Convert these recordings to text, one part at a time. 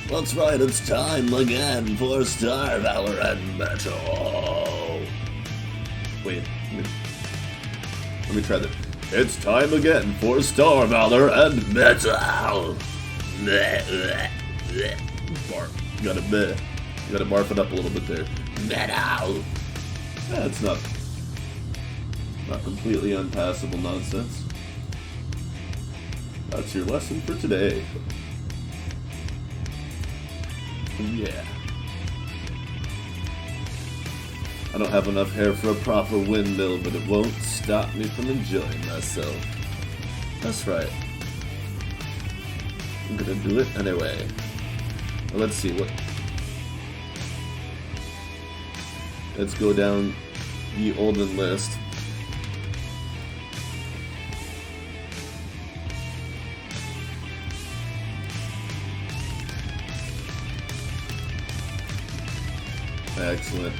That's right, it's time again for Star, Valor and Metal. Wait, let me try that. It's time again for Star, Valor and Metal. Barf. You gotta barf it up a little bit there. Metal. That's not completely unpassable nonsense. That's your lesson for today. Yeah. I don't have enough hair for a proper windmill, but it won't stop me from enjoying myself. That's right. I'm gonna do it anyway. Well, let's see what. Let's go down the olden list. Excellent.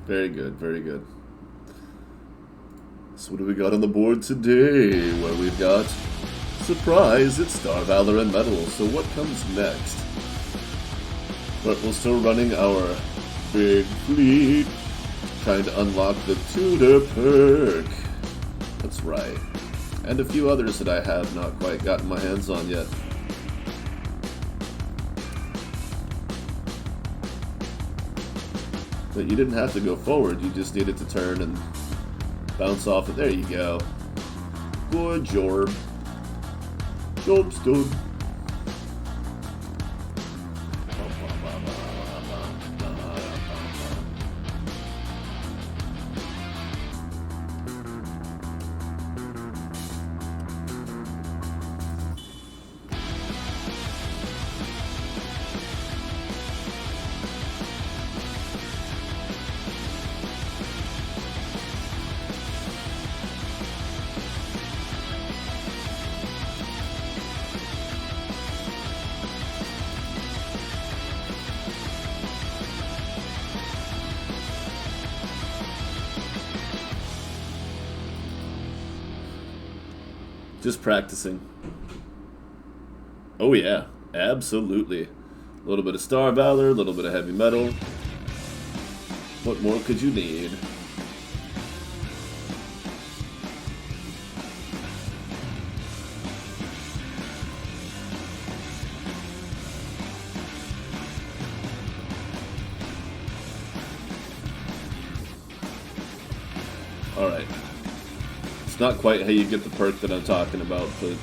Very good, very good. So what do we got on the board today? Well, we've got surprise, it's Star, Valor and Metal. So what comes next? But we're still running our big fleet, trying to unlock the Tutor Perk. That's right. And a few others that I have not quite gotten my hands on yet. But you didn't have to go forward, you just needed to turn and bounce off it. There you go. Good job. Job's done. Just practicing. Oh yeah, absolutely. A little bit of Star Valor, a little bit of Heavy Metal. What more could you need? Alright. It's not quite how you get the perk that I'm talking about, but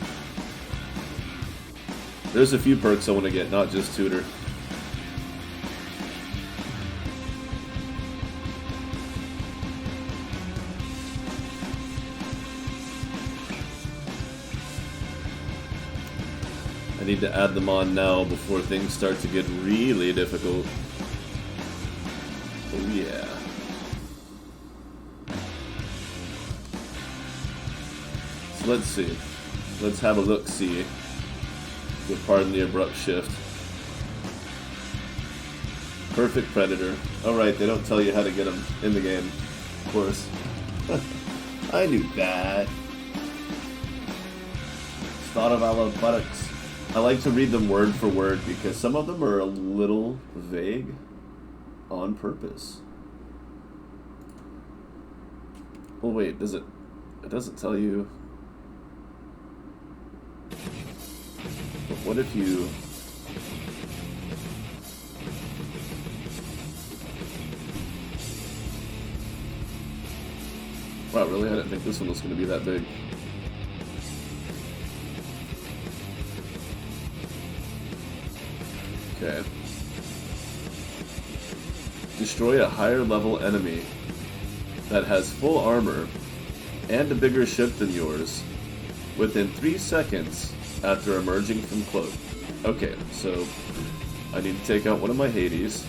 there's a few perks I want to get, not just Tutor. I need to add them on now before things start to get really difficult. Oh yeah. Let's see. Let's have a look-see. With pardon the abrupt shift. Perfect Predator. Alright, they don't tell you how to get them in the game. Of course. I knew that. Thought of athletics. I like to read them word for word because some of them are a little vague on purpose. Oh wait, does it? It doesn't tell you. But what if you... Wow, really? I didn't think this one was going to be that big. Okay. Destroy a higher level enemy that has full armor and a bigger ship than yours within 3 seconds after emerging from cloak. Okay, so I need to take out one of my Hades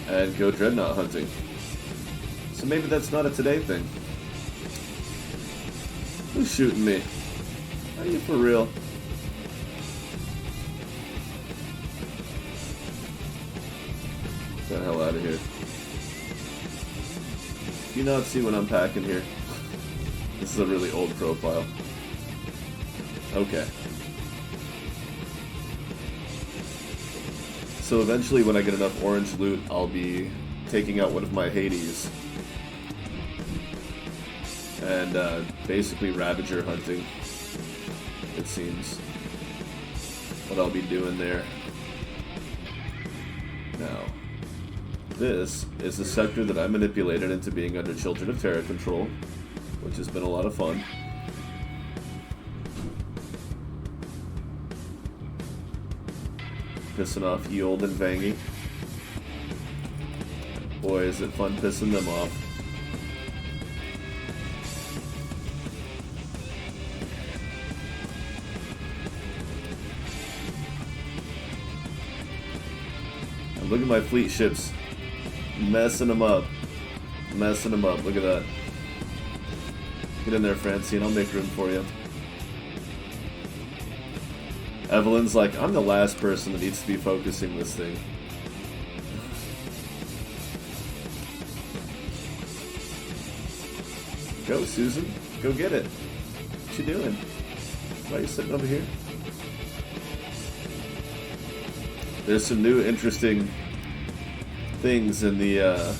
and go dreadnought hunting. So maybe that's not a today thing. Who's shooting me? Are you for real? Get the hell out of here. Do you not see what I'm packing here? This is a really old profile. Okay. So eventually when I get enough orange loot, I'll be taking out one of my Hades. And basically Ravager hunting, it seems. What I'll be doing there. Now, this is the sector that I manipulated into being under Children of Terra control, which has been a lot of fun. Pissing off Yold and Vangy. Boy, is it fun pissing them off. And look at my fleet ships. Messing them up. Messing them up. Look at that. Get in there, Francine. I'll make room for you. Evelyn's like, I'm the last person that needs to be focusing this thing. Go, Susan. Go get it. What you doing? Why are you sitting over here? There's some new interesting things in the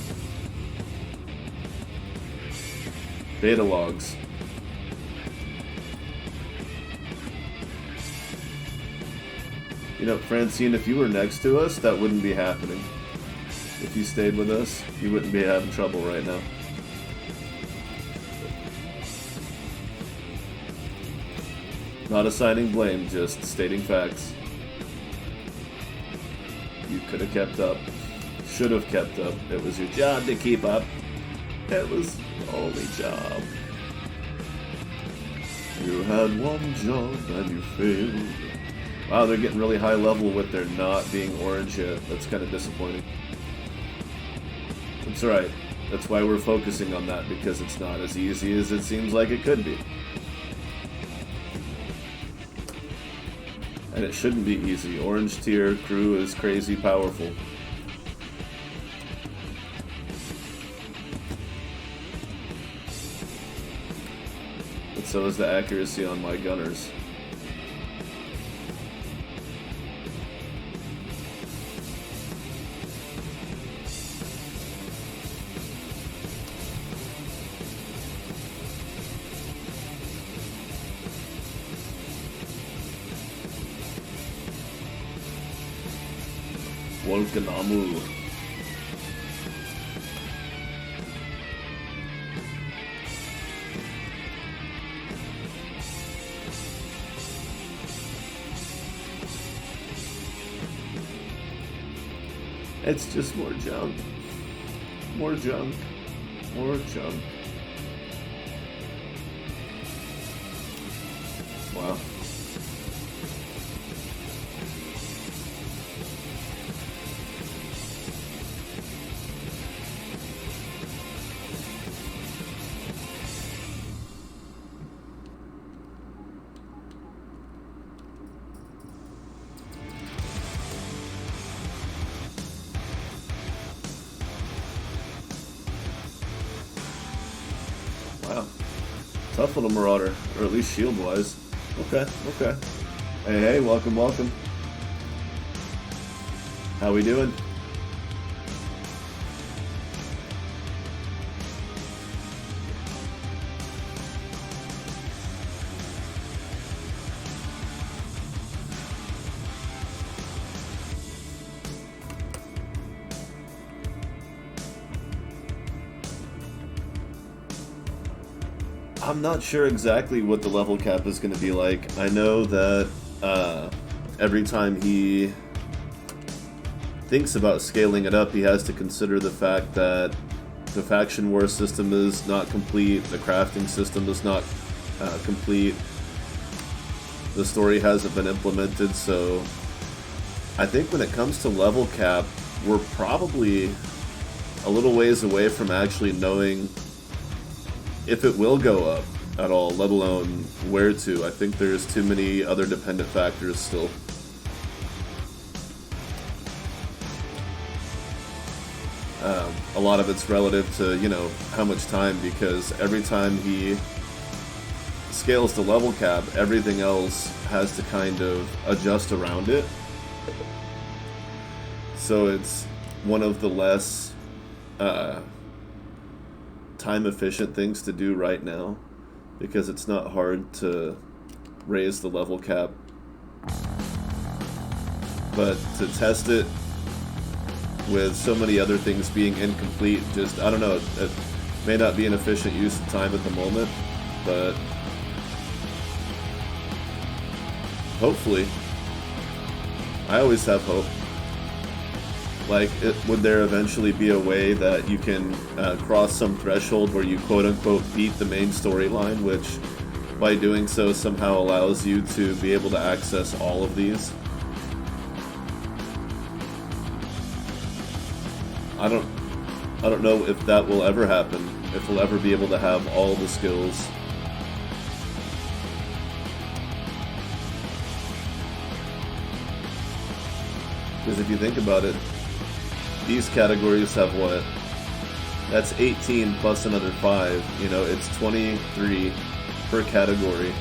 beta logs. You know, Francine, if you were next to us, that wouldn't be happening. If you stayed with us, you wouldn't be having trouble right now. Not assigning blame, just stating facts. You could have kept up. Should have kept up. It was your job to keep up. It was the only job. You had one job and you failed. Wow, they're getting really high level with their not being orange yet. That's kind of disappointing. It's alright. That's why we're focusing on that, because it's not as easy as it seems like it could be. And it shouldn't be easy. Orange tier crew is crazy powerful. But so is the accuracy on my gunners. Volcanamu. It's just more junk. More junk. More junk. Wow. Wow. Tough little Marauder, or at least shield-wise. Okay, okay. Hey, hey, welcome, welcome. How we doing? I'm not sure exactly what the level cap is going to be like. I know that every time he thinks about scaling it up, he has to consider the fact that the faction war system is not complete, the crafting system is not complete, the story hasn't been implemented, so I think when it comes to level cap, we're probably a little ways away from actually knowing if it will go up at all, let alone where to. I think there's too many other dependent factors still. A lot of it's relative to, you know, how much time, because every time he scales the level cap, everything else has to kind of adjust around it. So it's one of the less time-efficient things to do right now, because it's not hard to raise the level cap. But to test it with so many other things being incomplete, just, I don't know, it may not be an efficient use of time at the moment, but hopefully. I always have hope. Like, would there eventually be a way that you can cross some threshold where you quote-unquote beat the main storyline, which by doing so somehow allows you to be able to access all of these? I don't know if that will ever happen, if we'll ever be able to have all the skills. Because if you think about it, these categories have what? That's 18 plus another 5. You know, it's 23 per category.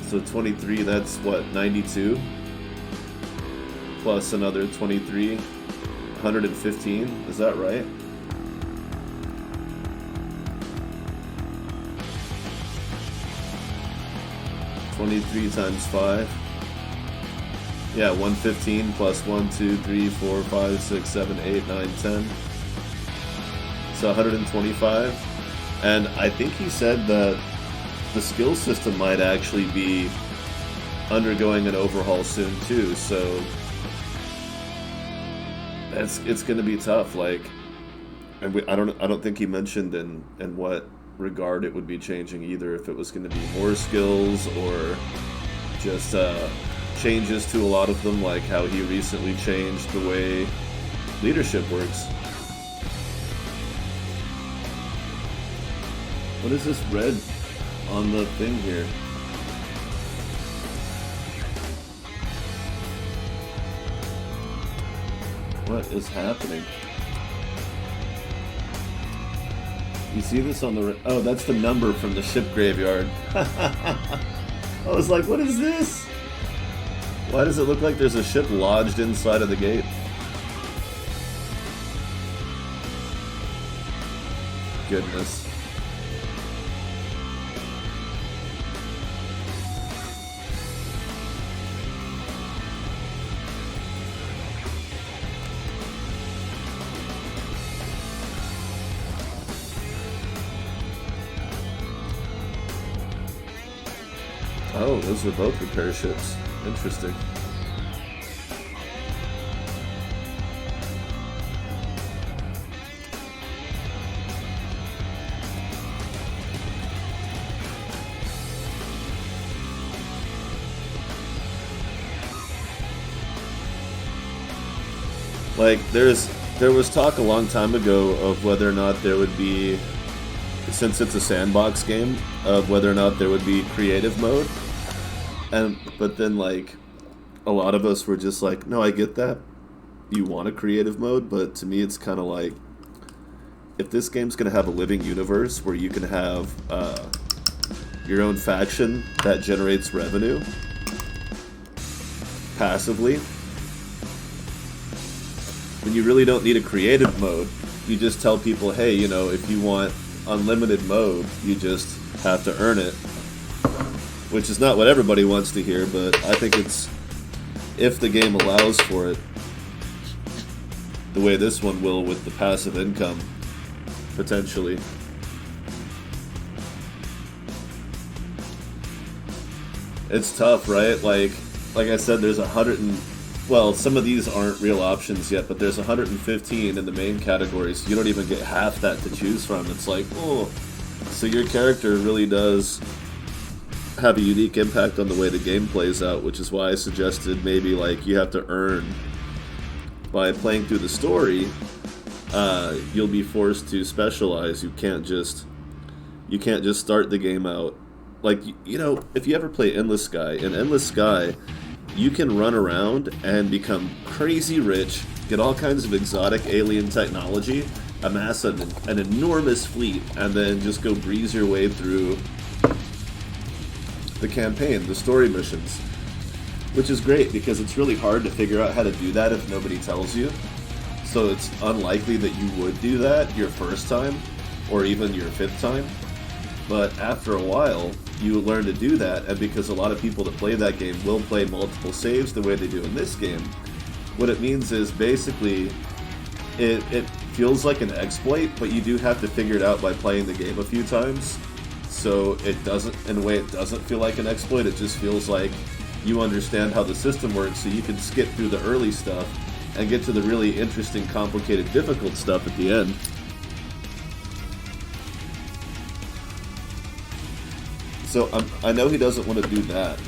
So 23, that's what, 92? Plus another 23, 115, is that right? $23 times 5. Yeah, 115 plus 1, 2, 3, 4, 5, 6, 7, 8, 9, 10. So 125. And I think he said that the skill system might actually be undergoing an overhaul soon too, so it's going to be tough. Like, and I don't think he mentioned in what regard it would be changing either, if it was going to be more skills or just changes to a lot of them, like how he recently changed the way leadership works. What is this red on the thing here? What is happening? You see this on the... Oh, that's the number from the ship graveyard. I was like, what is this? Why does it look like there's a ship lodged inside of the gate? Goodness. Oh, those are both repair ships. Interesting. Like, there was talk a long time ago of whether or not there would be, since it's a sandbox game, of whether or not there would be creative mode. But then, like, a lot of us were just like, no, I get that. You want a creative mode, but to me it's kind of like, if this game's going to have a living universe where you can have your own faction that generates revenue passively, then you really don't need a creative mode. You just tell people, hey, you know, if you want unlimited mode, you just have to earn it. Which is not what everybody wants to hear, but I think it's, if the game allows for it, the way this one will with the passive income, potentially. It's tough, right? Like I said, there's well, some of these aren't real options yet, but there's 115 in the main category, so you don't even get half that to choose from. It's like, oh, so your character really does have a unique impact on the way the game plays out, which is why I suggested maybe like you have to earn by playing through the story. You'll be forced to specialize. You can't just start the game out like, you know, if you ever play Endless Sky, in Endless Sky you can run around and become crazy rich, get all kinds of exotic alien technology, amass an enormous fleet and then just go breeze your way through the campaign, the story missions. Which is great because it's really hard to figure out how to do that if nobody tells you. So it's unlikely that you would do that your first time or even your fifth time. But after a while, you learn to do that, and because a lot of people that play that game will play multiple saves the way they do in this game, what it means is basically it feels like an exploit, but you do have to figure it out by playing the game a few times. So it doesn't, in a way, it doesn't feel like an exploit, it just feels like you understand how the system works, so you can skip through the early stuff and get to the really interesting, complicated, difficult stuff at the end. So I know he doesn't want to do that.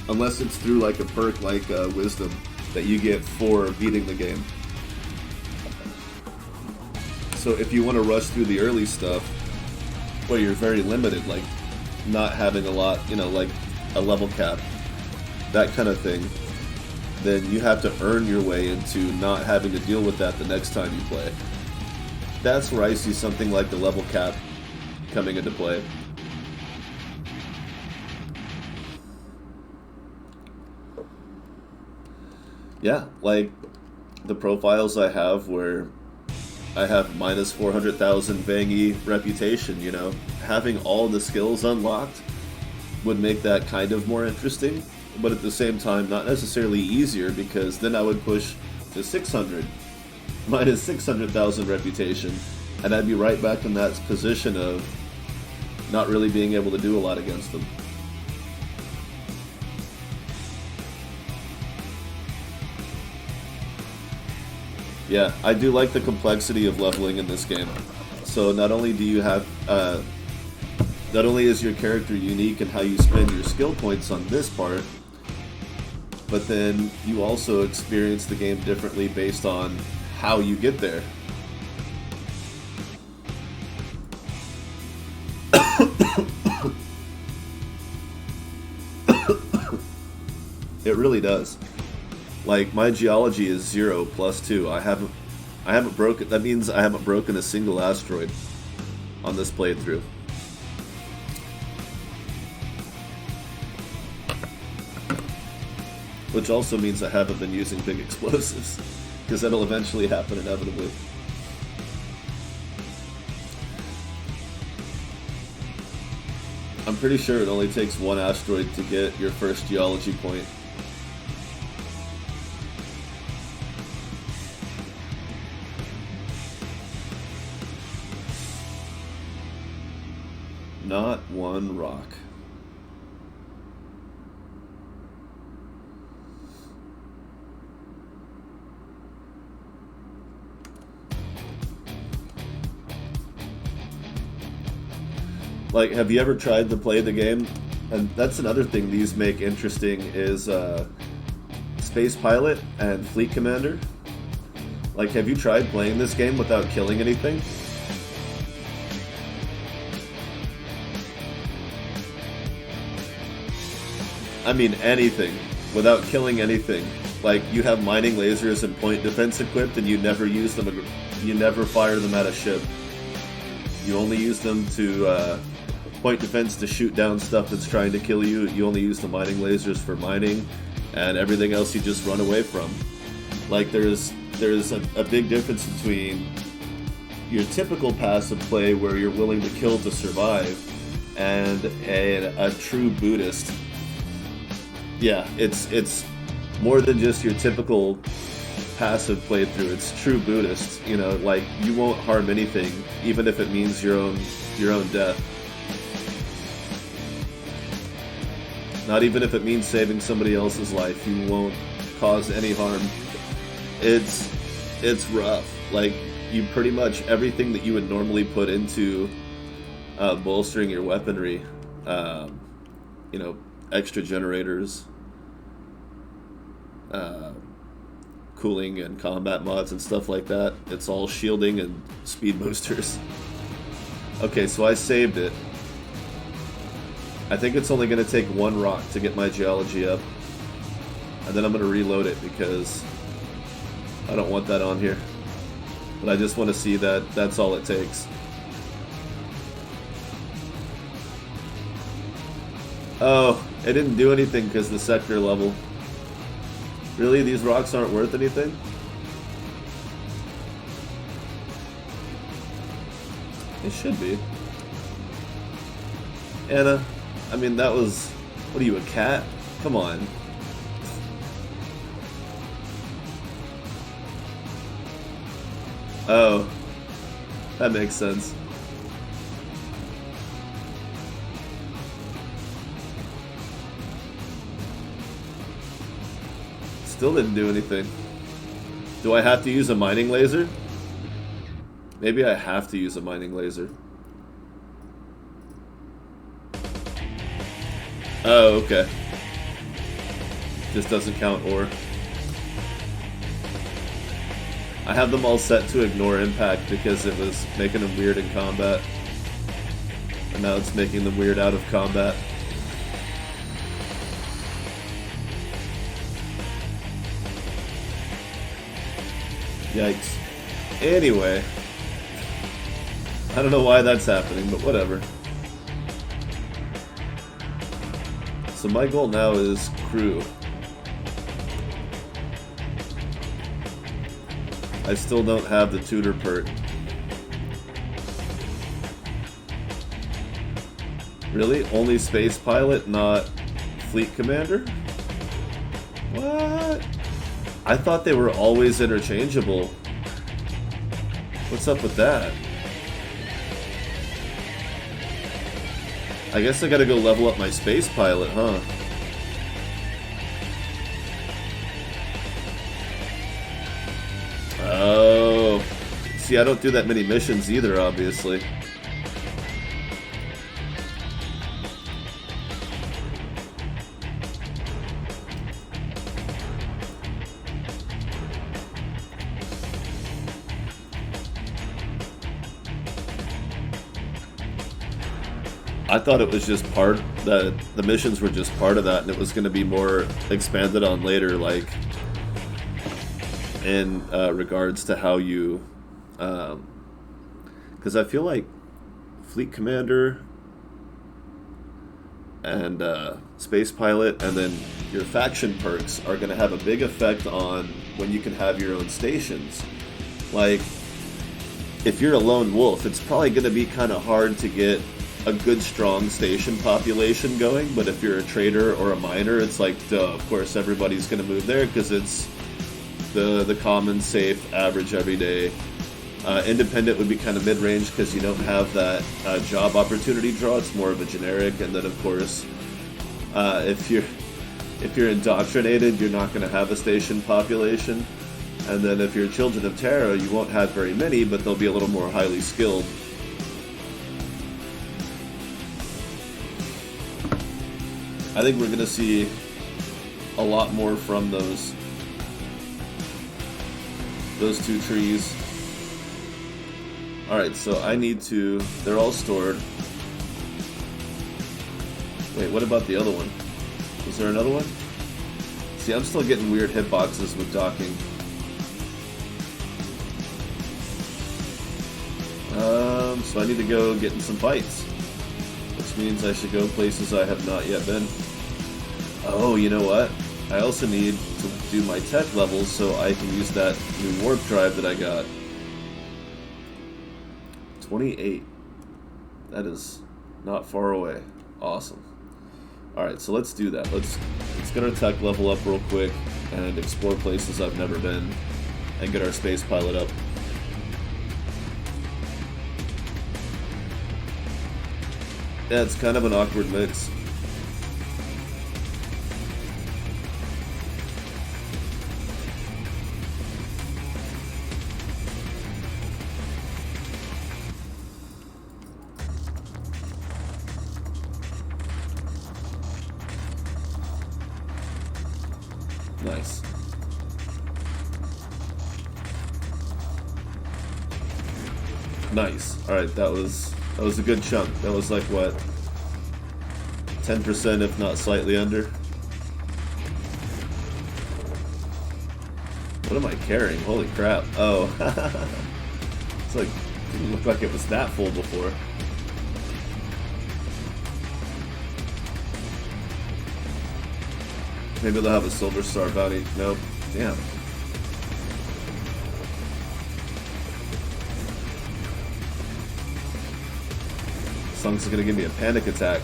Unless it's through like a perk like Wisdom that you get for beating the game. So if you want to rush through the early stuff, where you're very limited, like not having a lot, like a level cap, that kind of thing, then you have to earn your way into not having to deal with that the next time you play. That's where I see something like the level cap coming into play. Yeah, like the profiles I have where I have minus 400,000 Vangy reputation, having all the skills unlocked would make that kind of more interesting, but at the same time not necessarily easier, because then I would push to 600, minus 600,000 reputation, and I'd be right back in that position of not really being able to do a lot against them. Yeah, I do like the complexity of leveling in this game. So not only do you have, not only is your character unique in how you spend your skill points on this part, but then you also experience the game differently based on how you get there. It really does. Like, my geology is 0 plus 2. I haven't broken. That means I haven't broken a single asteroid on this playthrough. Which also means I haven't been using big explosives, because that'll eventually happen inevitably. I'm pretty sure it only takes one asteroid to get your first geology point. Not one rock. Like, have you ever tried to play the game? And that's another thing these make interesting is Space Pilot and Fleet Commander. Like, have you tried playing this game without killing anything? I mean anything, without killing anything. Like, you have mining lasers and point defense equipped, and you never use them. You never fire them at a ship. You only use them to point defense to shoot down stuff that's trying to kill you. You only use the mining lasers for mining, and everything else you just run away from. Like, there's a big difference between your typical passive play where you're willing to kill to survive, and a true Buddhist. Yeah, it's more than just your typical passive playthrough. It's true Buddhist. Like, you won't harm anything, even if it means your own death. Not even if it means saving somebody else's life, you won't cause any harm. It's rough. Like, you pretty much everything that you would normally put into bolstering your weaponry, extra generators, cooling and combat mods and stuff like that. It's all shielding and speed boosters. Okay, so I saved it. I think it's only going to take one rock to get my geology up. And then I'm going to reload it because I don't want that on here. But I just want to see that that's all it takes. Oh, it didn't do anything because the sector level. Really? These rocks aren't worth anything? They should be. Anna, I mean, that was... What are you, a cat? Come on. Oh. That makes sense. Still didn't do anything. Do I have to use a mining laser? Maybe I have to use a mining laser. Oh, okay. Just doesn't count ore. I have them all set to ignore impact because it was making them weird in combat. And now it's making them weird out of combat. Yikes. Anyway. I don't know why that's happening, but whatever. So my goal now is crew. I still don't have the tutor perk. Really? Only space pilot, not fleet commander? What? I thought they were always interchangeable. What's up with that? I guess I gotta go level up my space pilot, huh? Oh. See, I don't do that many missions either, obviously. I thought it was just part that the missions were just part of that, and it was going to be more expanded on later, like in regards to how you, because I feel like fleet commander and space pilot, and then your faction perks are going to have a big effect on when you can have your own stations. Like, if you're a lone wolf, it's probably going to be kind of hard to get a good strong station population going, but if you're a trader or a miner, it's like, duh, of course everybody's going to move there because it's the common, safe, average, everyday. Independent would be kind of mid-range because you don't have that job opportunity draw. It's more of a generic, and then of course, if you're indoctrinated, you're not going to have a station population. And then if you're Children of Terra, you won't have very many, but they'll be a little more highly skilled. I think we're going to see a lot more from those two trees. Alright, so I need to... They're all stored. Wait, what about the other one? Was there another one? See, I'm still getting weird hitboxes with docking. So I need to go get in some fights. Which means I should go places I have not yet been. Oh, you know what? I also need to do my tech levels so I can use that new warp drive that I got. 28. That is not far away. Awesome. Alright, so let's do that. Let's get our tech level up real quick and explore places I've never been and get our space pilot up. Yeah, it's kind of an awkward mix. Nice. Nice. Alright, that was a good chunk. That was like, what, 10% if not slightly under? What am I carrying? Holy crap. Oh. It's like, didn't look like it was that full before. Maybe they'll have a silver star bounty. Nope. Damn. This song's gonna give me a panic attack.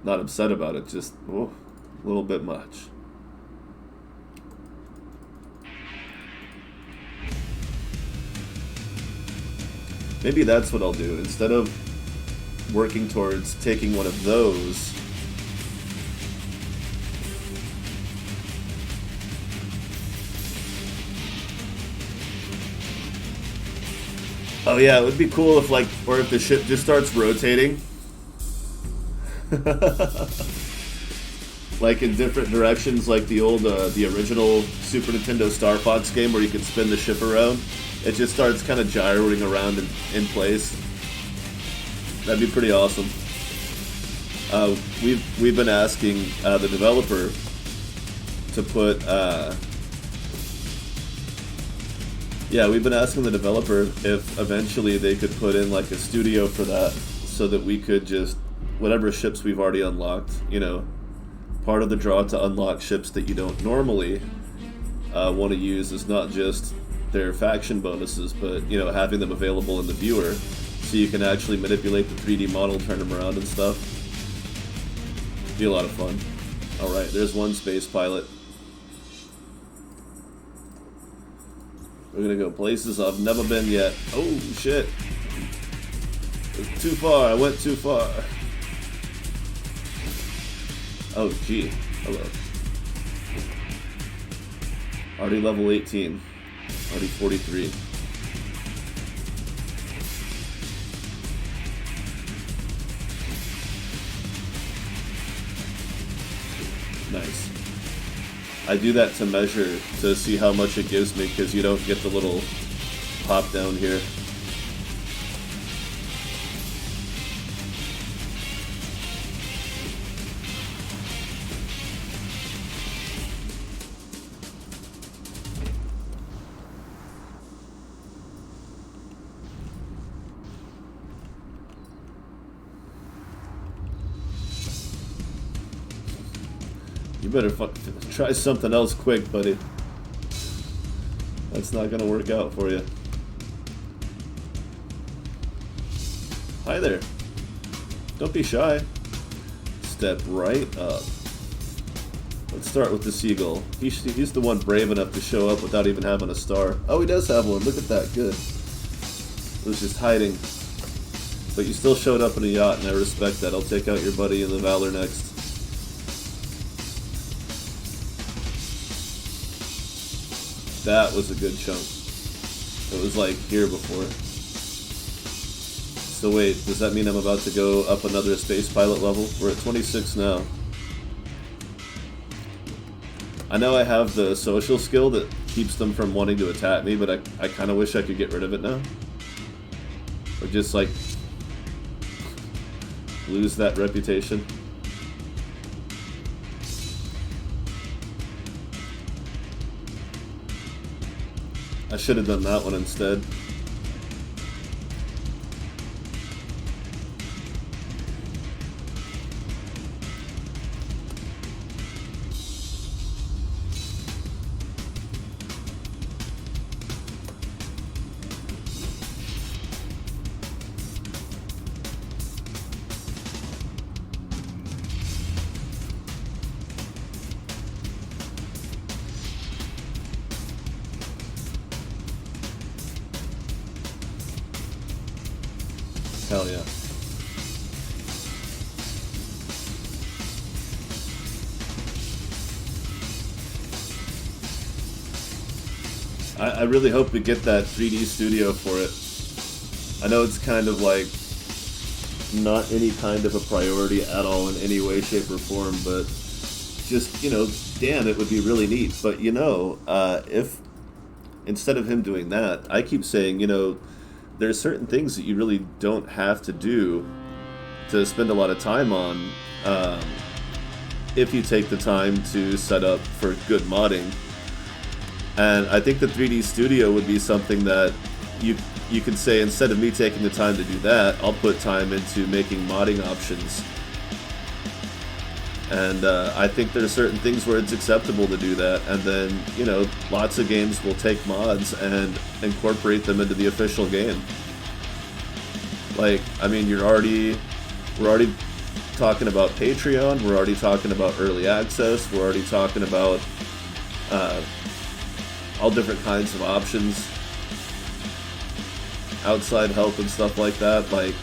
Not upset about it, just a little bit much. Maybe that's what I'll do. Instead of working towards taking one of those, oh yeah, it would be cool if if the ship just starts rotating. Like in different directions, like the old, the original Super Nintendo Star Fox game where you could spin the ship around. It just starts kind of gyrating around in place. That'd be pretty awesome. We've been asking the developer to put, we've been asking the developer if eventually they could put in like a studio for that, so that we could just, whatever ships we've already unlocked, you know, part of the draw to unlock ships that you don't normally want to use is not just their faction bonuses, but, you know, having them available in the viewer so you can actually manipulate the 3D model, turn them around and stuff. Be a lot of fun. Alright, there's one space pilot. We're gonna go places I've never been yet. Oh, shit. It's too far. I went too far. Oh, gee. Hello. Already level 18. Already 43. Nice. I do that to measure, to see how much it gives me, because you don't get the little pop down here. You better try something else quick, buddy. That's not gonna work out for you. Hi there. Don't be shy. Step right up. Let's start with the seagull. He's the one brave enough to show up without even having a star. Oh, he does have one. Look at that. Good. It was just hiding. But you still showed up in a yacht, and I respect that. I'll take out your buddy in the Valor next. That was a good chunk. It was like here before. So wait, does that mean I'm about to go up another space pilot level? We're at 26 now. I know I have the social skill that keeps them from wanting to attack me, but I kind of wish I could get rid of it now. Or just like lose that reputation. I should have done that one instead. Hell yeah. I really hope we get that 3D studio for it. I know it's kind of like not any kind of a priority at all in any way, shape, or form, but just, you know, damn, it would be really neat. But, you know, if instead of him doing that, I keep saying, you know, there's certain things that you really don't have to do to spend a lot of time on if you take the time to set up for good modding. And I think the 3D Studio would be something that you could say, instead of me taking the time to do that, I'll put time into making modding options. And I think there's certain things where it's acceptable to do that, and then, you know, lots of games will take mods and incorporate them into the official game. Like, I mean, we're already talking about Patreon, we're already talking about early access, we're already talking about all different kinds of options, outside help and stuff like that, like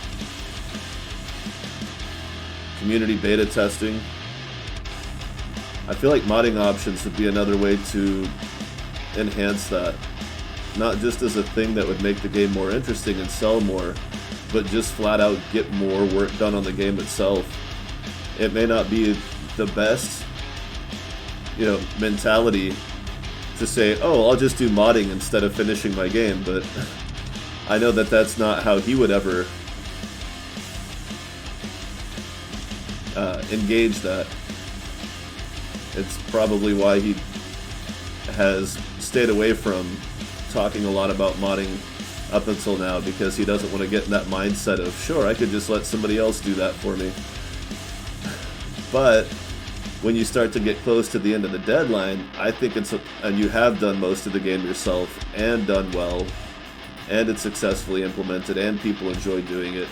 community beta testing. I feel like modding options would be another way to enhance that. Not just as a thing that would make the game more interesting and sell more, but just flat out get more work done on the game itself. It may not be the best, you know, mentality to say, oh, I'll just do modding instead of finishing my game, but I know that that's not how he would ever engage that. It's probably why he has stayed away from talking a lot about modding up until now, because he doesn't want to get in that mindset of, sure, I could just let somebody else do that for me. But when you start to get close to the end of the deadline, I think and you have done most of the game yourself and done well, and it's successfully implemented and people enjoy doing it,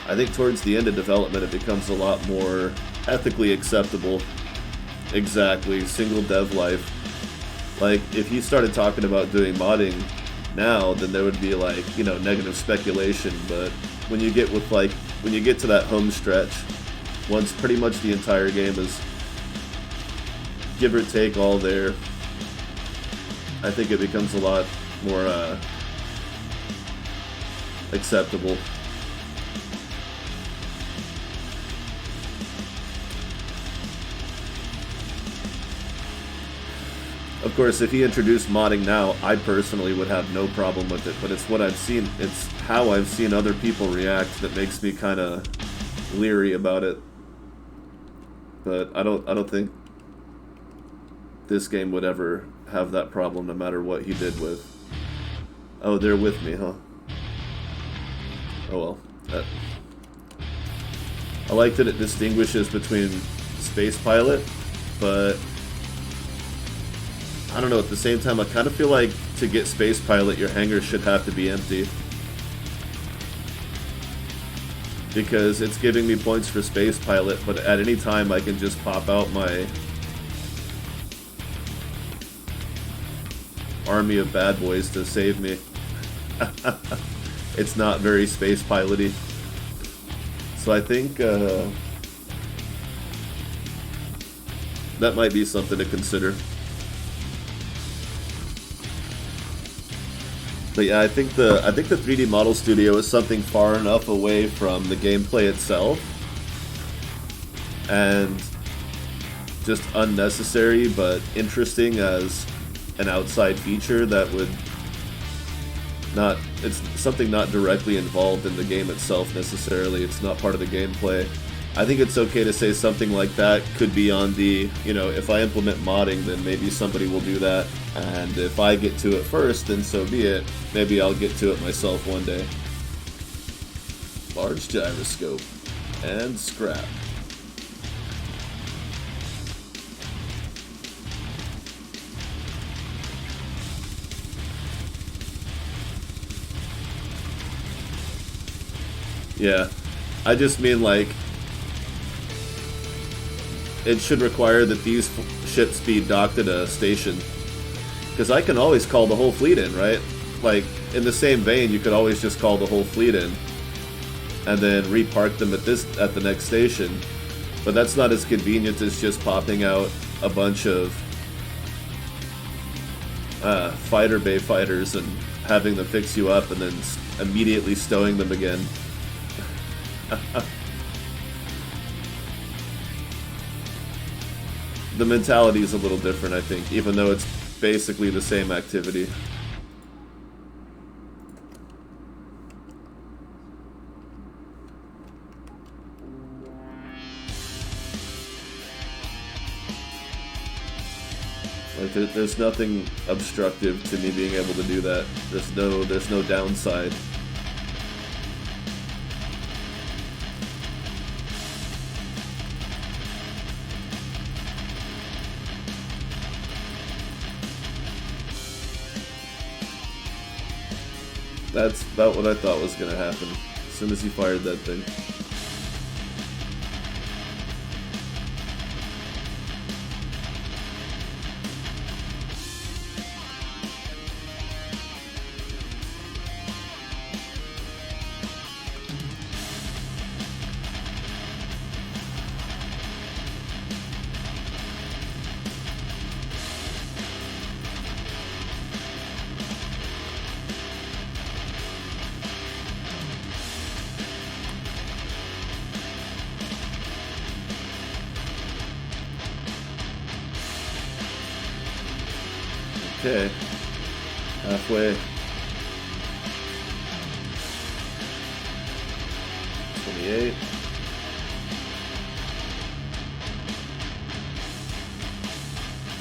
I think towards the end of development it becomes a lot more ethically acceptable. Exactly, single dev life. Like, if you started talking about doing modding now, then there would be, like, you know, negative speculation. But when you get to that home stretch, once pretty much the entire game is give or take all there, I think it becomes a lot more acceptable. Of course, if he introduced modding now, I personally would have no problem with it, but it's what I've seen, it's how I've seen other people react that makes me kind of leery about it. But I don't think this game would ever have that problem, no matter what he did with... Oh, they're with me, huh? Oh well. I like that it distinguishes between Space Pilot, but I don't know, at the same time, I kind of feel like to get Space Pilot, your hangar should have to be empty. Because it's giving me points for Space Pilot, but at any time I can just pop out my army of bad boys to save me. It's not very Space Pilot-y. So I think that might be something to consider. But yeah, I think the 3D Model Studio is something far enough away from the gameplay itself and just unnecessary but interesting as an outside feature that would not, it's something not directly involved in the game itself necessarily. It's not part of the gameplay. I think it's okay to say something like that could be on the, you know, if I implement modding, then maybe somebody will do that. And if I get to it first, then so be it. Maybe I'll get to it myself one day. Large gyroscope. And scrap. Yeah, I just mean, like, it should require that these ships be docked at a station. Because I can always call the whole fleet in, right? Like, in the same vein, you could always just call the whole fleet in and then repark them at the next station. But that's not as convenient as just popping out a bunch of fighter bay fighters and having them fix you up and then immediately stowing them again. The mentality is a little different, I think, even though it's basically the same activity. Like, there's nothing obstructive to me being able to do that. There's no downside. That's about what I thought was going to happen as soon as he fired that thing. Okay, halfway. 28.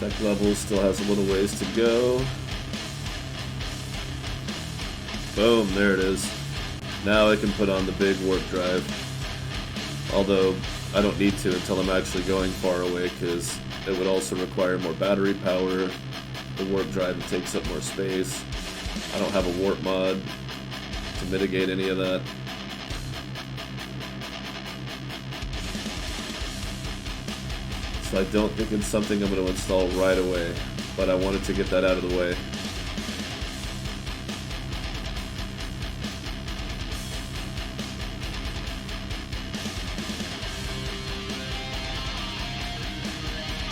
Tech level still has a little ways to go. Boom, there it is. Now I can put on the big warp drive. Although I don't need to until I'm actually going far away, because it would also require more battery power. The warp drive takes up more space. I don't have a warp mod to mitigate any of that. So I don't think it's something I'm going to install right away, but I wanted to get that out of the way.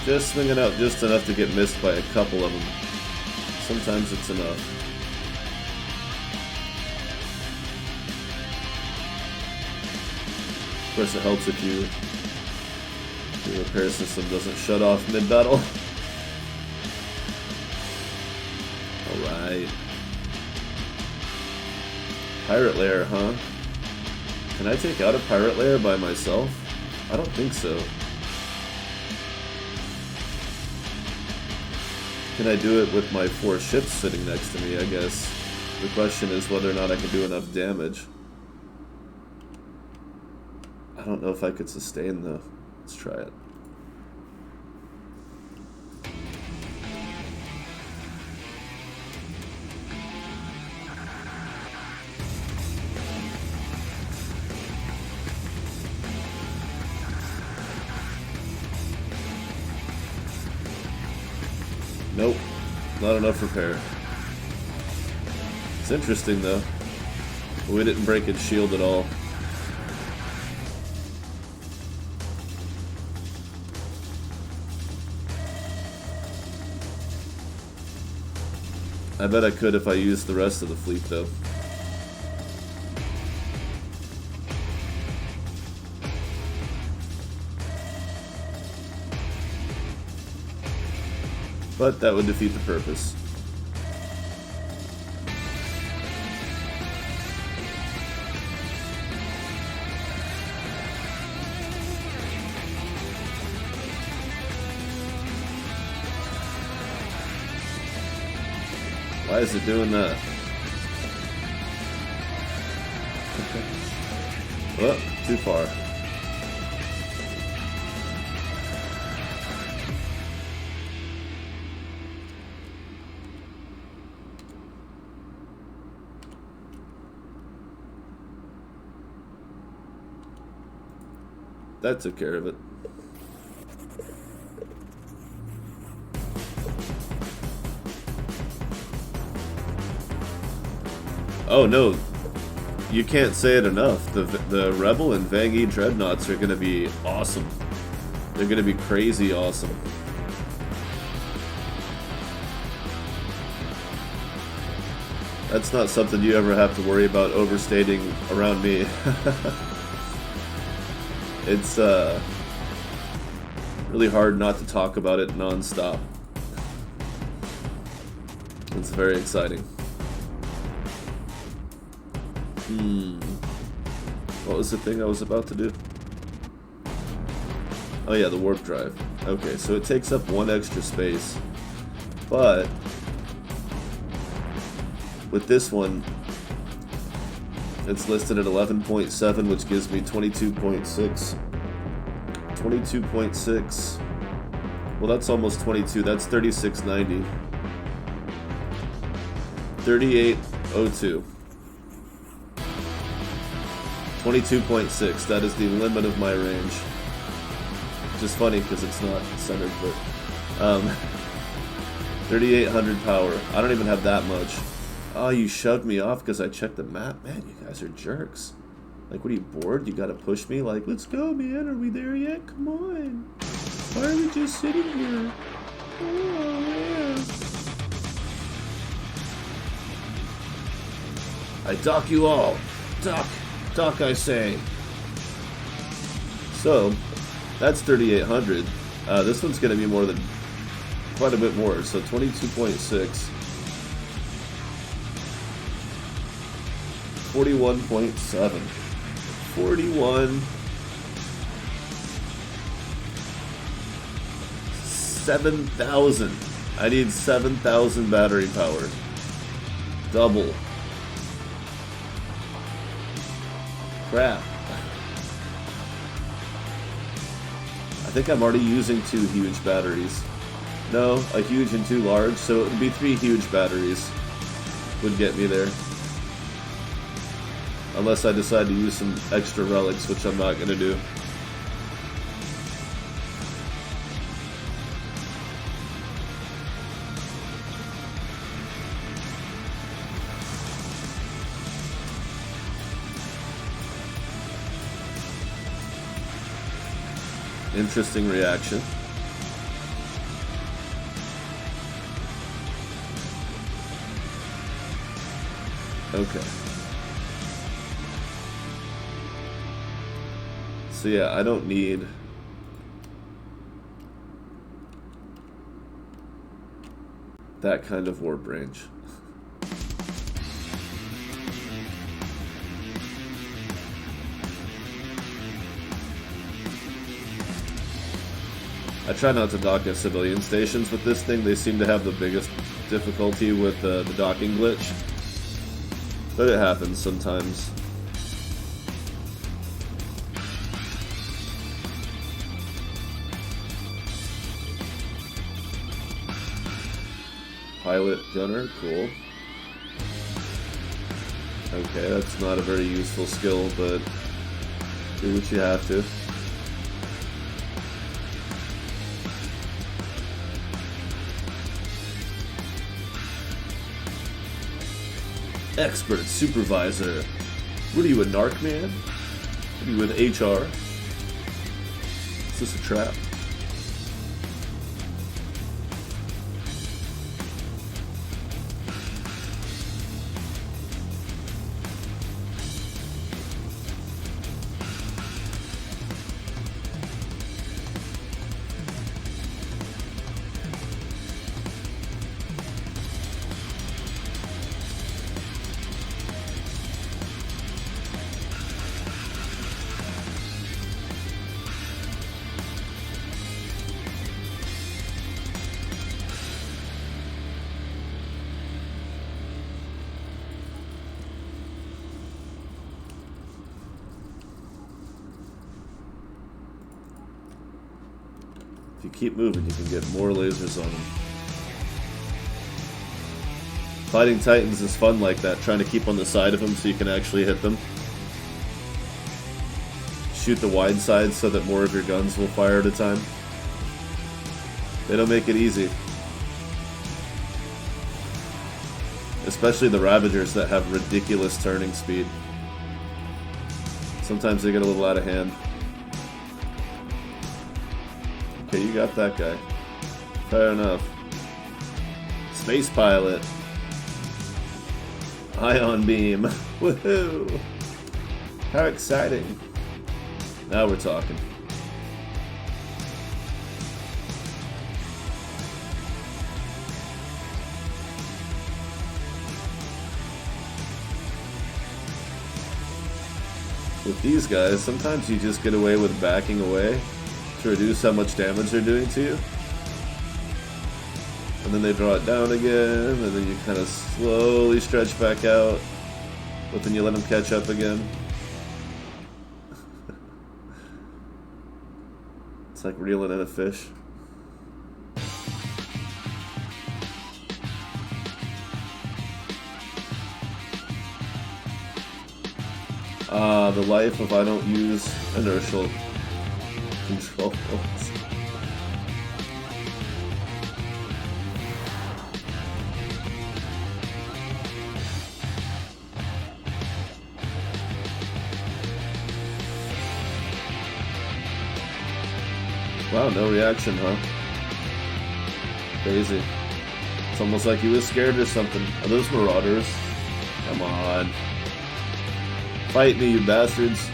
Just swinging out just enough to get missed by a couple of them. Sometimes it's enough. Of course, it helps if your repair system doesn't shut off mid-battle. Alright. Pirate lair, huh? Can I take out a pirate lair by myself? I don't think so. Can I do it with my 4 ships sitting next to me, I guess? The question is whether or not I can do enough damage. I don't know if I could sustain though. Let's try it. Nope, not enough repair. It's interesting though. We didn't break its shield at all. I bet I could if I used the rest of the fleet though. But that would defeat the purpose. Why is it doing that? Oh, too far. That took care of it. Oh no, you can't say it enough. The Rebel and Vang E Dreadnoughts are going to be awesome. They're going to be crazy awesome. That's not something you ever have to worry about overstating around me. It's really hard not to talk about it non-stop. It's very exciting. What was the thing I was about to do? Oh yeah, the warp drive. Okay, so it takes up 1 extra space. But with this one, it's listed at 11.7, which gives me 22.6. 22.6. Well, that's almost 22. That's 3690. 3802. 22.6. That is the limit of my range. Which is funny because it's not centered, but 3800 power. I don't even have that much. Oh, you shoved me off because I checked the map? Man, you guys are jerks. Like, what are you, bored? You gotta push me? Like, let's go, man. Are we there yet? Come on. Why are we just sitting here? Oh, man. I dock you all. Dock. Dock, I say. So, that's 3800. This one's gonna be more than... quite a bit more. So, 22.6. 41.7. 41. 7,000. I need 7,000 battery power. Double. Crap. I think I'm already using 2 huge batteries. No, a huge and 2 large, so it would be 3 huge batteries would get me there. Unless I decide to use some extra relics, which I'm not going to do. Interesting reaction. Okay. So yeah, I don't need that kind of warp range. I try not to dock at civilian stations with this thing. They seem to have the biggest difficulty with the docking glitch. But it happens sometimes. Pilot gunner, cool. Okay, that's not a very useful skill, but do what you have to. Expert supervisor. What are you, a narc man? What are you, with HR? Is this a trap? If you keep moving, you can get more lasers on them. Fighting Titans is fun like that, trying to keep on the side of them so you can actually hit them. Shoot the wide side so that more of your guns will fire at a time. They don't make it easy. Especially the Ravagers that have ridiculous turning speed. Sometimes they get a little out of hand. Okay, you got that guy. Fair enough. Space pilot. Ion beam. Woohoo! How exciting. Now we're talking. With these guys, sometimes you just get away with backing away to reduce how much damage they're doing to you. and then they draw it down again, and then you kind of slowly stretch back out, but then you let them catch up again. It's like reeling in a fish. The life if I don't use inertial controls. Wow, no reaction, huh? Crazy. It's almost like he was scared or something. Are those marauders? Come on. Fight me, you bastards.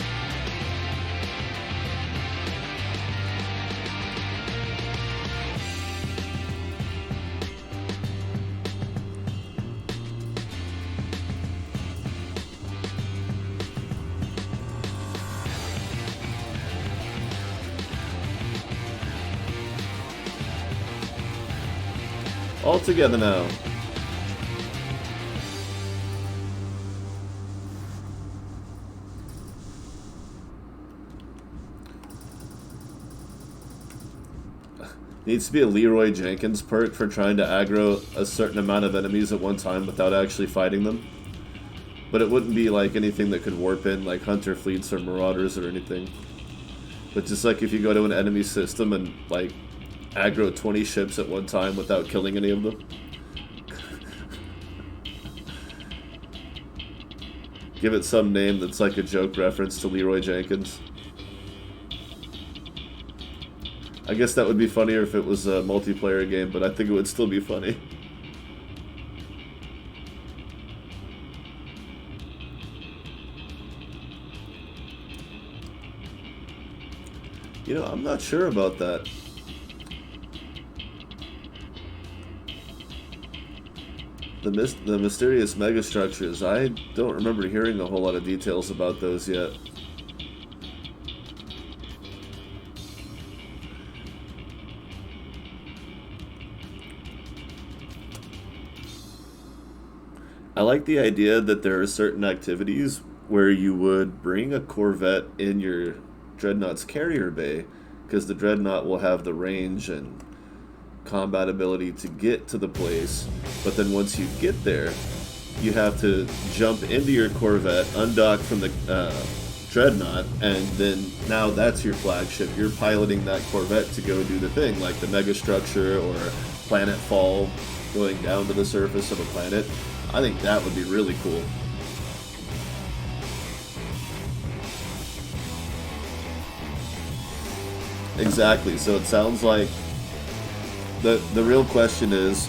All together now. Needs to be a Leroy Jenkins perk for trying to aggro a certain amount of enemies at one time without actually fighting them. But it wouldn't be like anything that could warp in like hunter fleets or marauders or anything. But just like if you go to an enemy system and like aggro 20 ships at one time without killing any of them. Give it some name that's like a joke reference to Leroy Jenkins. I guess that would be funnier if it was a multiplayer game, but I think it would still be funny. You know, I'm not sure about that. The mysterious megastructures, I don't remember hearing a whole lot of details about those yet. I like the idea that there are certain activities where you would bring a Corvette in your Dreadnought's carrier bay, because the Dreadnought will have the range and combat ability to get to the place, but then once you get there, you have to jump into your Corvette, undock from the Dreadnought, and then now that's your flagship. You're piloting that Corvette to go do the thing, like the megastructure or planet fall, going down to the surface of a planet. I think that would be really cool. Exactly, so it sounds like the real question is,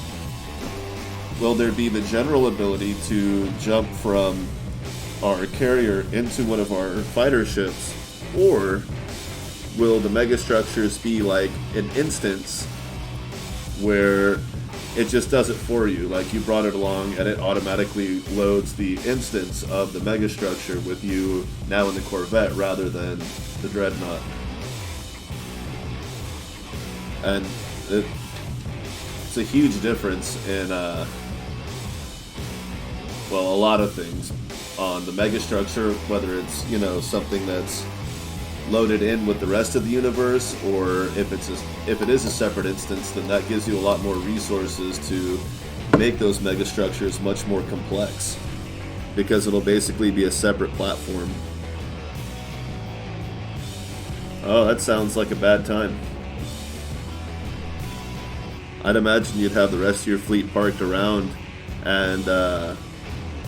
will there be the general ability to jump from our carrier into one of our fighter ships, or will the megastructures be like an instance where it just does it for you, like you brought it along and it automatically loads the instance of the megastructure with you now in the Corvette rather than the Dreadnought? And it's a huge difference in, well, a lot of things on the megastructure, whether it's, you know, something that's loaded in with the rest of the universe, or if it is a separate instance, then that gives you a lot more resources to make those megastructures much more complex, because it'll basically be a separate platform. Oh, that sounds like a bad time. I'd imagine you'd have the rest of your fleet parked around, and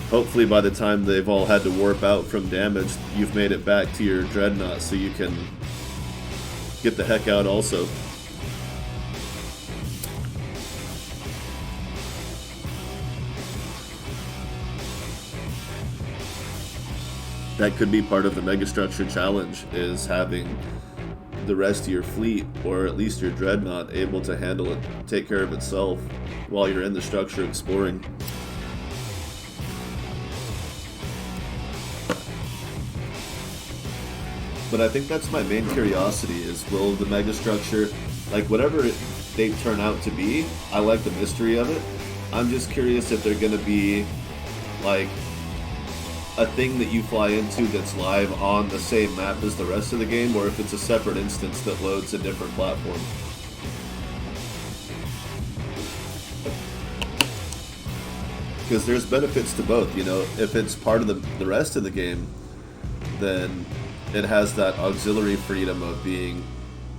hopefully by the time they've all had to warp out from damage, you've made it back to your Dreadnought so you can get the heck out also. That could be part of the megastructure challenge, is having the rest of your fleet, or at least your Dreadnought, able to handle it, take care of itself while you're in the structure exploring. But I think that's my main curiosity, is will the megastructure, like whatever they turn out to be. I like the mystery of it. I'm just curious if they're going to be like a thing that you fly into that's live on the same map as the rest of the game, or if it's a separate instance that loads a different platform. Because there's benefits to both, you know. If it's part of the rest of the game, then it has that auxiliary freedom of being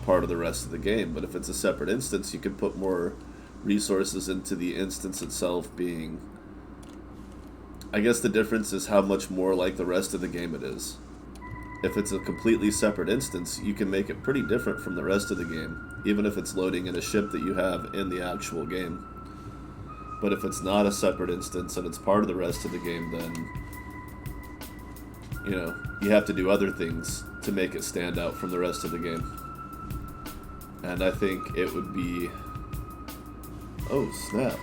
part of the rest of the game. But if it's a separate instance, you can put more resources into the instance itself being... I guess the difference is how much more like the rest of the game it is. If it's a completely separate instance, you can make it pretty different from the rest of the game, even if it's loading in a ship that you have in the actual game. But if it's not a separate instance and it's part of the rest of the game, then, you know, you have to do other things to make it stand out from the rest of the game. And I think it would be... Oh, snap.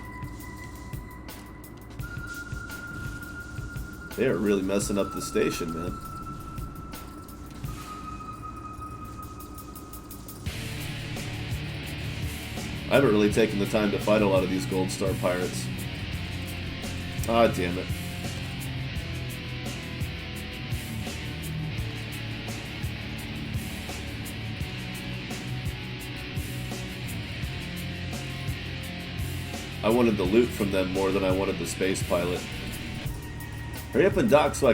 They are really messing up the station, man. I haven't really taken the time to fight a lot of these Gold Star pirates. Ah, damn it. I wanted the loot from them more than I wanted the space pilot. Hurry up and dock so I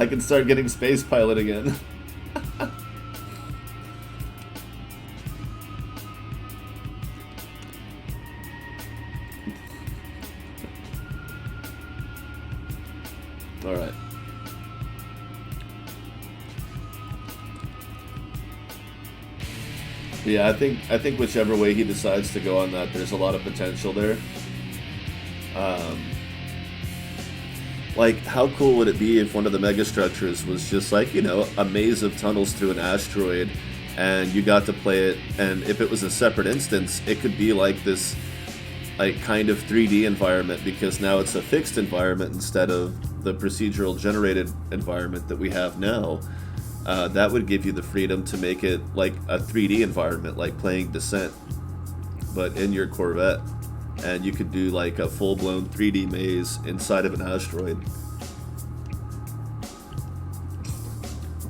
can start getting space pilot again. Alright. Yeah, I think whichever way he decides to go on that, there's a lot of potential there. Like, how cool would it be if one of the megastructures was just like, you know, a maze of tunnels through an asteroid, and you got to play it, and if it was a separate instance, it could be like this, like, kind of 3D environment, because now it's a fixed environment instead of the procedural generated environment that we have now. That would give you the freedom to make it like a 3D environment, like playing Descent, but in your Corvette. And you could do like a full-blown 3D maze inside of an asteroid.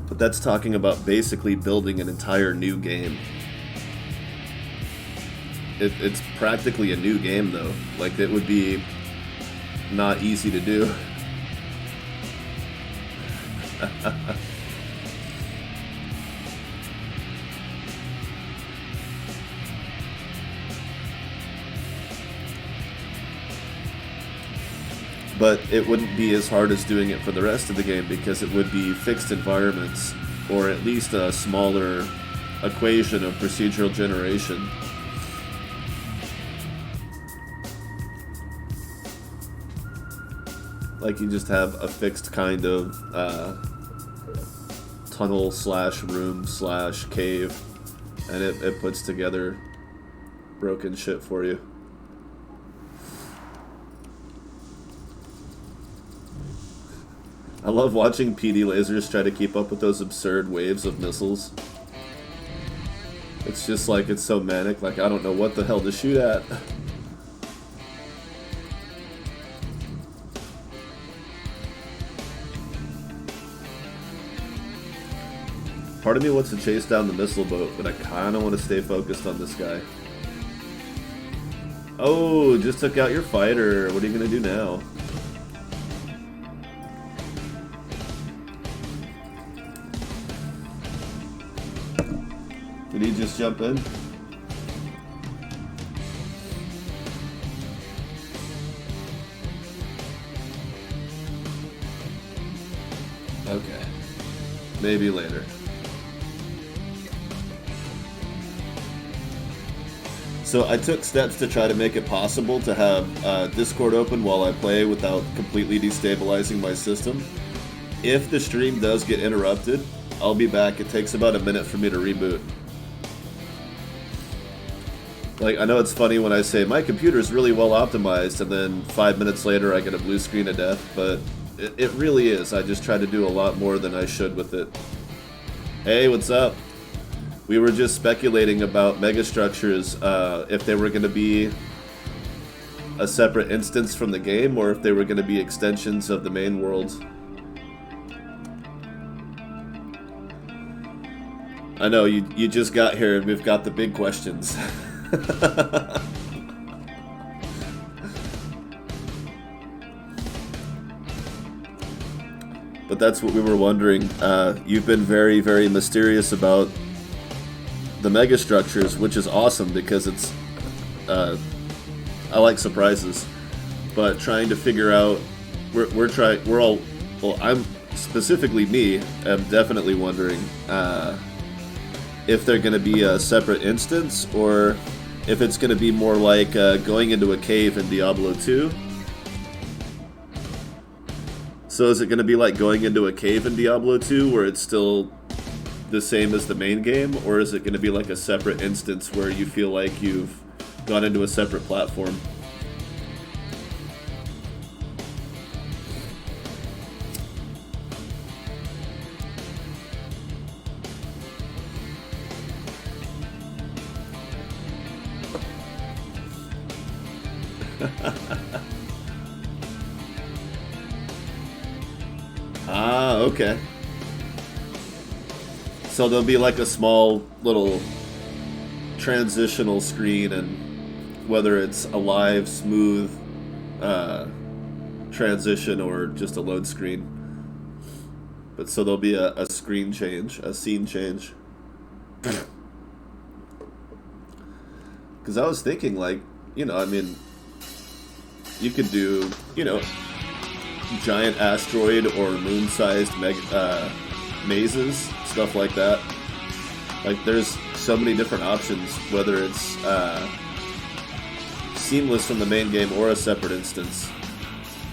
But that's talking about basically building an entire new game. It's practically a new game, though. Like, it would be not easy to do. But it wouldn't be as hard as doing it for the rest of the game, because it would be fixed environments, or at least a smaller equation of procedural generation. Like, you just have a fixed kind of tunnel slash room slash cave, and it puts together broken shit for you. I love watching PD lasers try to keep up with those absurd waves of missiles. It's just like, it's so manic, like I don't know what the hell to shoot at. Part of me wants to chase down the missile boat, but I kind of want to stay focused on this guy. Oh, just took out your fighter. What are you going to do now? Did he just jump in? Okay. Maybe later. So I took steps to try to make it possible to have Discord open while I play without completely destabilizing my system. If the stream does get interrupted, I'll be back. It takes about a minute for me to reboot. Like, I know it's funny when I say, my computer's really well optimized, and then 5 minutes later I get a blue screen of death, but it really is. I just try to do a lot more than I should with it. Hey, what's up? We were just speculating about megastructures, if they were going to be a separate instance from the game, or if they were going to be extensions of the main world. I know, you just got here and we've got the big questions. But that's what we were wondering. You've been very, very mysterious about the megastructures, which is awesome because it's... I like surprises. But trying to figure out... We're all... Well, I'm... Specifically me, am definitely wondering if they're going to be a separate instance, or if it's going to be more like going into a cave in Diablo 2. So is it going to be like going into a cave in Diablo 2 where it's still the same as the main game, or is it going to be like a separate instance where you feel like you've gone into a separate platform? Ah, okay. So there'll be like a small little transitional screen, and whether it's a live, smooth transition or just a load screen. But so there'll be a screen change, a scene change. Because I was thinking, like, you know, I mean, you could do, you know, giant asteroid or moon-sized mazes, stuff like that. Like, there's so many different options, whether it's seamless from the main game or a separate instance.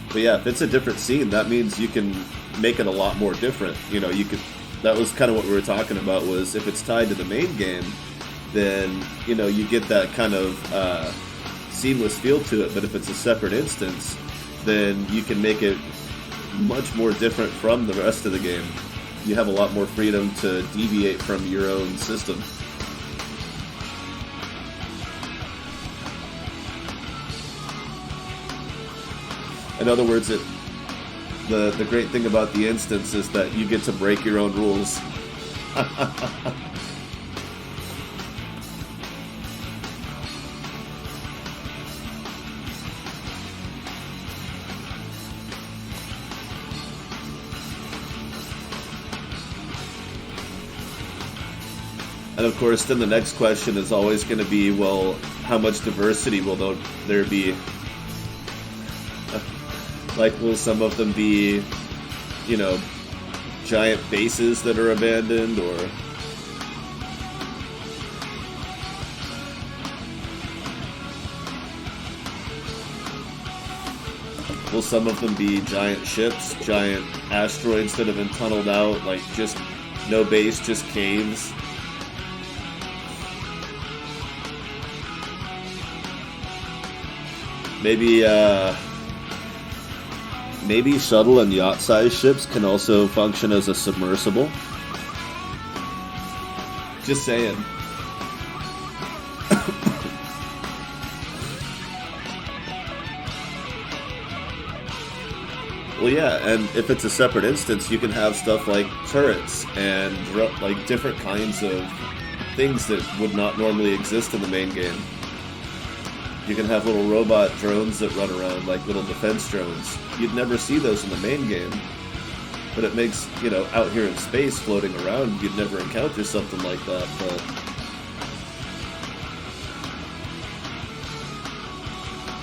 But yeah, if it's a different scene, that means you can make it a lot more different. You know, you could... That was kind of what we were talking about, was if it's tied to the main game, then, you know, you get that kind of seamless feel to it. But if it's a separate instance, then you can make it much more different from the rest of the game. You have a lot more freedom to deviate from your own system. In other words, the great thing about the instance is that you get to break your own rules. And of course, then the next question is always going to be, well, how much diversity will there be? Like, will some of them be, you know, giant bases that are abandoned, or... will some of them be giant ships, giant asteroids that have been tunneled out, like just no base, just caves? Maybe shuttle and yacht-sized ships can also function as a submersible. Just saying. Well, yeah, and if it's a separate instance, you can have stuff like turrets and like different kinds of things that would not normally exist in the main game. You can have little robot drones that run around, like little defense drones. You'd never see those in the main game. But it makes, you know, out here in space floating around, you'd never encounter something like that.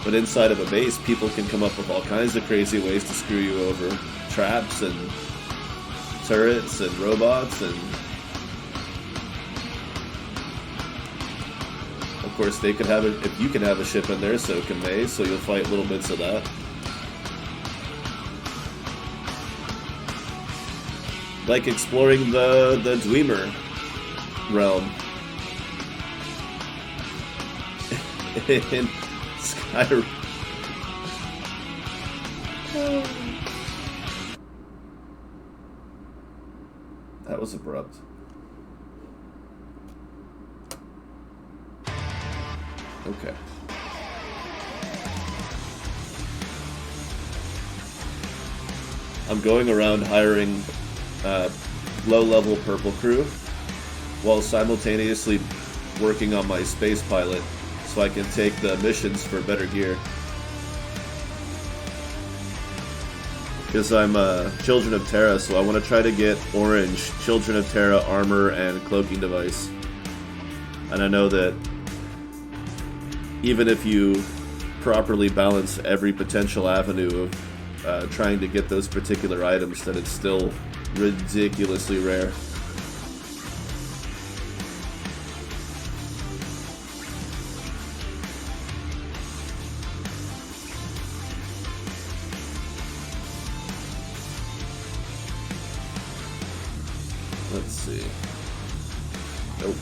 But inside of a base, people can come up with all kinds of crazy ways to screw you over. Traps and turrets and robots and... Of course, they could have it. If you can have a ship in there, so can they. So you'll fight little bits of that. Like exploring the Dwemer realm in Skyrim. That was abrupt. Okay. I'm going around hiring low-level purple crew while simultaneously working on my space pilot so I can take the missions for better gear. Because I'm Children of Terra, so I want to try to get orange Children of Terra armor and cloaking device. And I know that even if you properly balance every potential avenue of trying to get those particular items, that it's still ridiculously rare. Let's see. Nope.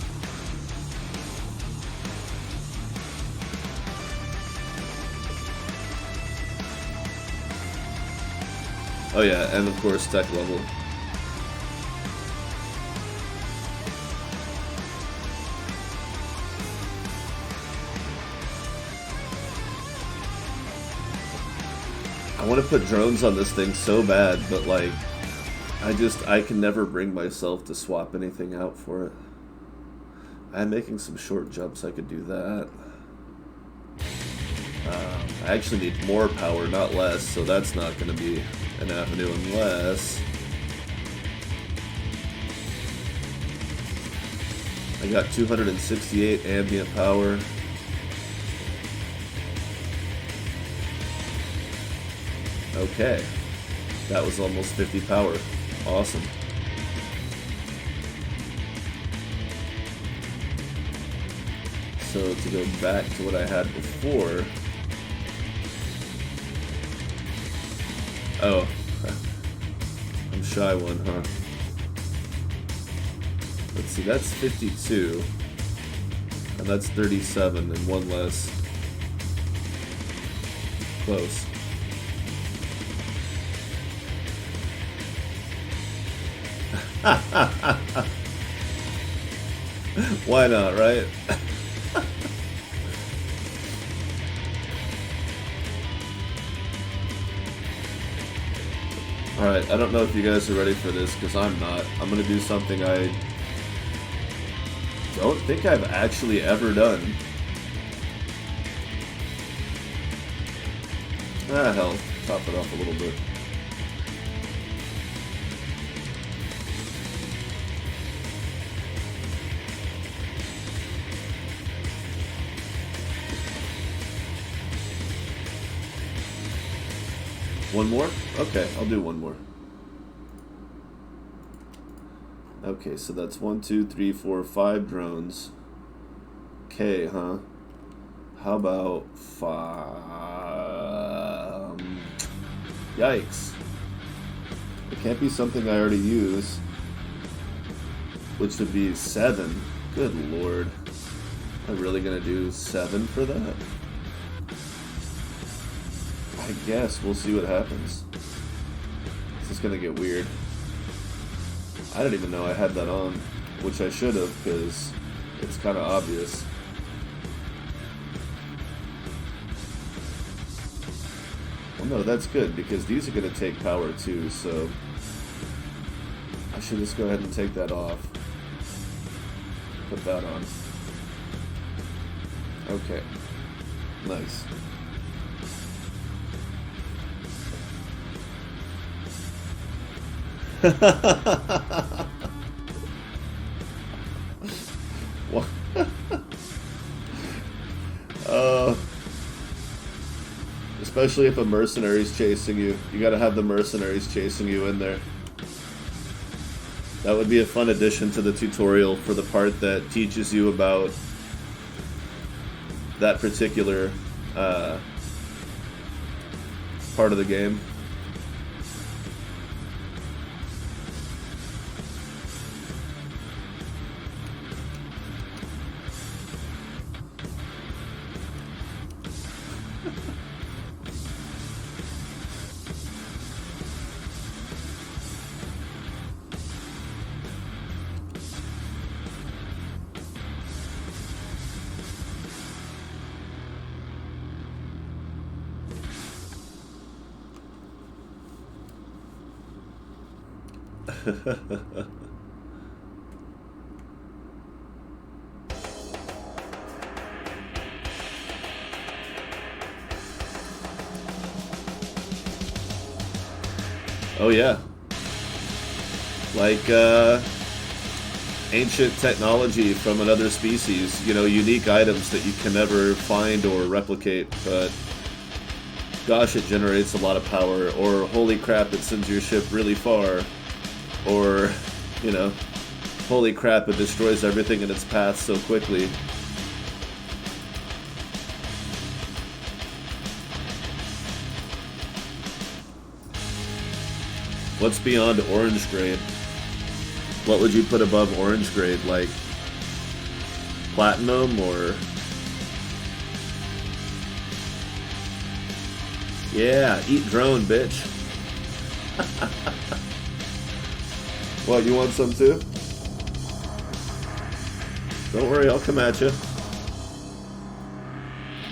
Oh yeah, and of course tech level. I want to put drones on this thing so bad, but like, I can never bring myself to swap anything out for it. I'm making some short jumps, I could do that. I actually need more power, not less, so that's not going to be an avenue unless I got 268 ambient power. Okay, that was almost 50 power. Awesome. So to go back to what I had before. Oh, I'm shy one, huh? Let's see, that's 52, and that's 37, and one less. Close. Why not, right? Alright, I don't know if you guys are ready for this, because I'm not. I'm going to do something I don't think I've actually ever done. Ah, hell. Top it off a little bit. One more? Okay, I'll do one more. Okay, so that's 1, 2, 3, 4, 5 drones. Okay, huh? How about 5? Yikes. It can't be something I already use, which would be 7. Good lord. Am I really gonna do 7 for that? I guess we'll see what happens. This is gonna get weird. I didn't even know I had that on, which I should have, because it's kind of obvious. Well, no, that's good, because these are gonna take power too, so I should just go ahead and take that off. Put that on. Okay. Nice. What? Especially if a mercenary's chasing you. You gotta have the mercenaries chasing you in there. That would be a fun addition to the tutorial for the part that teaches you about that particular part of the game. Oh yeah. Like, ancient technology from another species, you know, unique items that you can never find or replicate, but gosh, it generates a lot of power, or holy crap, it sends your ship really far, or, you know, holy crap, it destroys everything in its path so quickly. What's beyond orange grade? What would you put above orange grade? Like platinum or... Yeah, eat drone, bitch. What, you want some too? Don't worry, I'll come at you.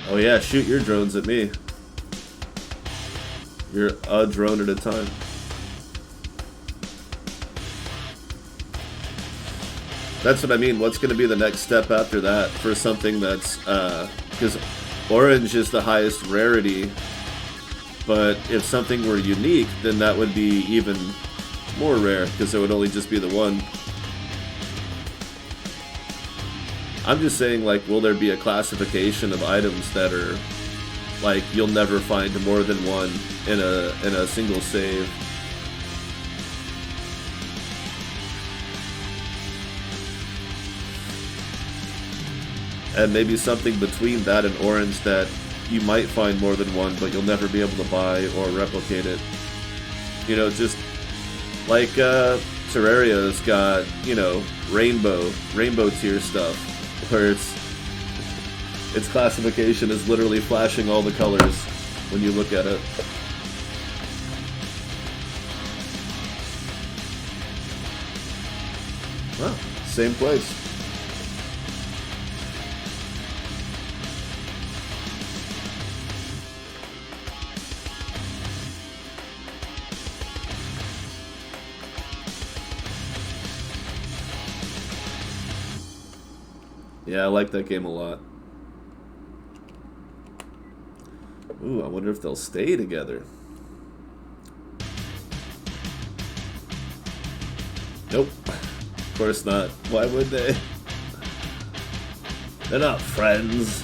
Oh yeah, shoot your drones at me. You're a drone at a time. That's what I mean. What's going to be the next step after that for something that's... because orange is the highest rarity, but if something were unique, then that would be even more rare, because there would only just be the one. I'm just saying, like, will there be a classification of items that are, like, you'll never find more than one in a single save? And maybe something between that and orange that you might find more than one, but you'll never be able to buy or replicate it. You know, just like Terraria's got, you know, rainbow tier stuff, where its classification is literally flashing all the colors when you look at it. Well, same place. Yeah, I like that game a lot. Ooh, I wonder if they'll stay together. Nope. Of course not. Why would they? They're not friends.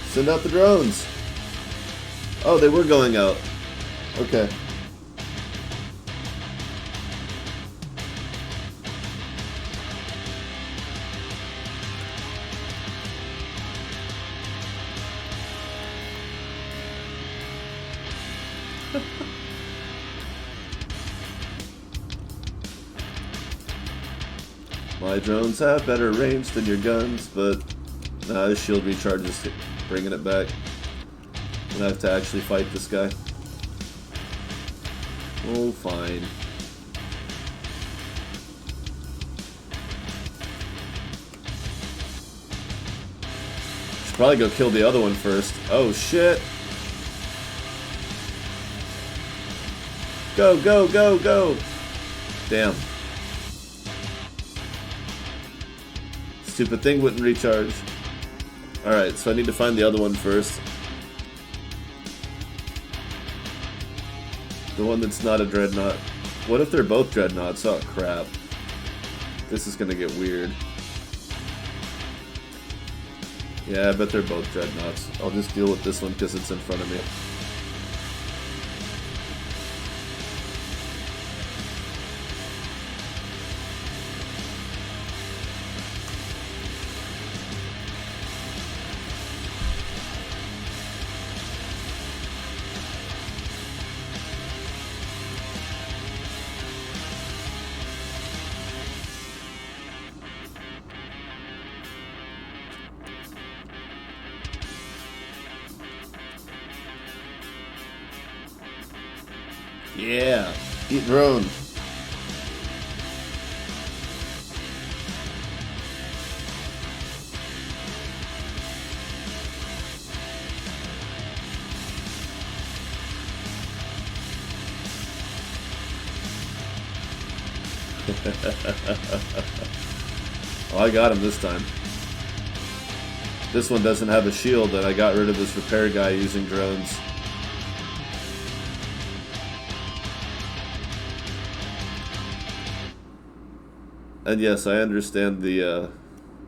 Send out the drones. Oh, they were going out. Okay. My drones have better range than your guns, but nah, this shield recharge is bringing it back. I'm gonna have to actually fight this guy. Oh, fine. Should probably go kill the other one first. Oh, shit. Go, go, go, go. Damn. Stupid thing wouldn't recharge. Alright, so I need to find the other one first. The one that's not a dreadnought. What if they're both dreadnoughts? Oh crap. This is gonna get weird. Yeah, I bet they're both dreadnoughts. I'll just deal with this one because it's in front of me. Yeah, eat drone. Oh, I got him this time. This one doesn't have a shield, and I got rid of this repair guy using drones. And yes, I understand the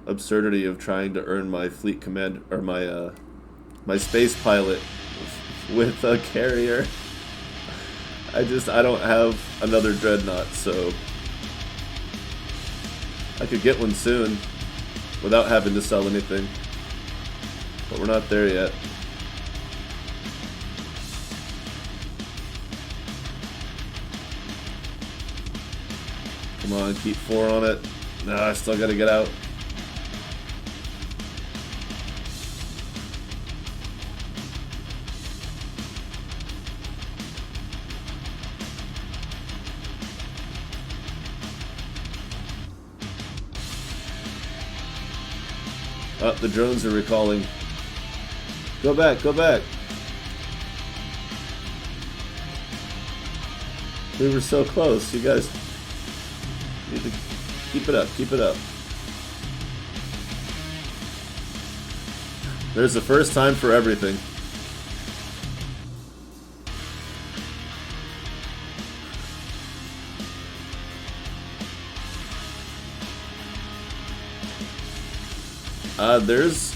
absurdity of trying to earn my fleet command, or my space pilot with a carrier. I don't have another dreadnought, so I could get one soon without having to sell anything. But we're not there yet. Come on, keep 4 on it. No, I still gotta get out. Oh, the drones are recalling. Go back, go back. We were so close, you guys need to keep it up, keep it up. There's a first time for everything. There's...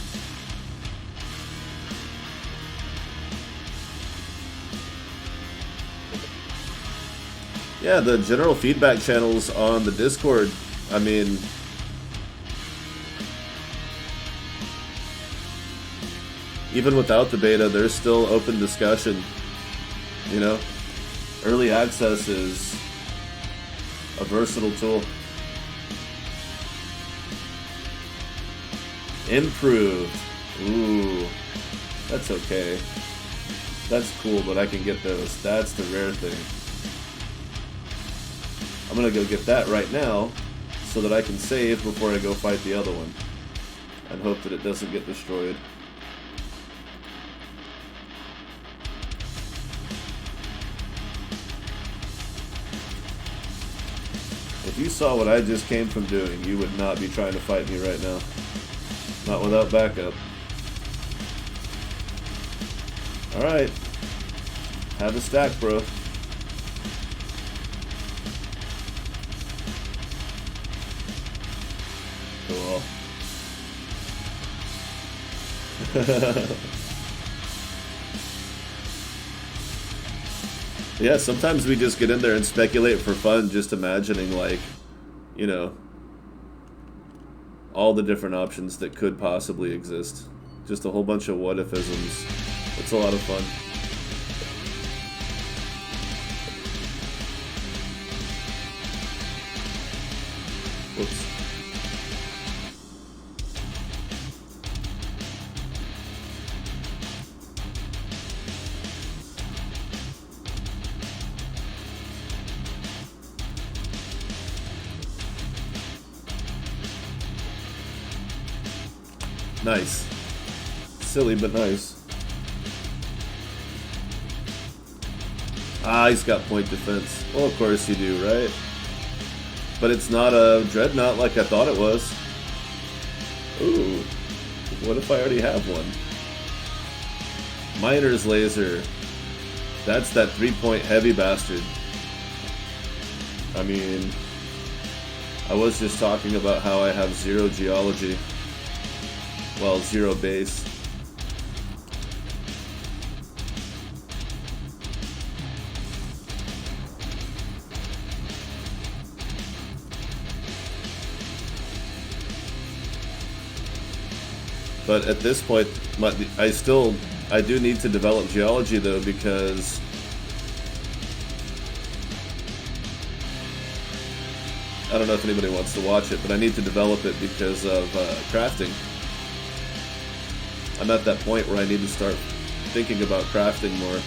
Yeah, the general feedback channels on the Discord, I mean... Even without the beta, there's still open discussion, you know? Early access is a versatile tool. Improved. Ooh, that's okay. That's cool, but I can get those. That's the rare thing. I'm gonna go get that right now so that I can save before I go fight the other one and hope that it doesn't get destroyed. If you saw what I just came from doing, you would not be trying to fight me right now. Not without backup. Alright. Have a stack, bro. Cool. Yeah, sometimes we just get in there and speculate for fun, just imagining, like, you know, all the different options that could possibly exist. Just a whole bunch of what-if-isms. It's a lot of fun. Whoops. Nice. Silly, but nice. Ah, he's got point defense. Well, of course you do, right? But it's not a dreadnought like I thought it was. Ooh. What if I already have one? Miner's laser. That's that 3-point heavy bastard. I mean, I was just talking about how I have 0 geology. Well, 0 base. But at this point, I do need to develop geology though, because I don't know if anybody wants to watch it, but I need to develop it because of crafting. I'm at that point where I need to start thinking about crafting more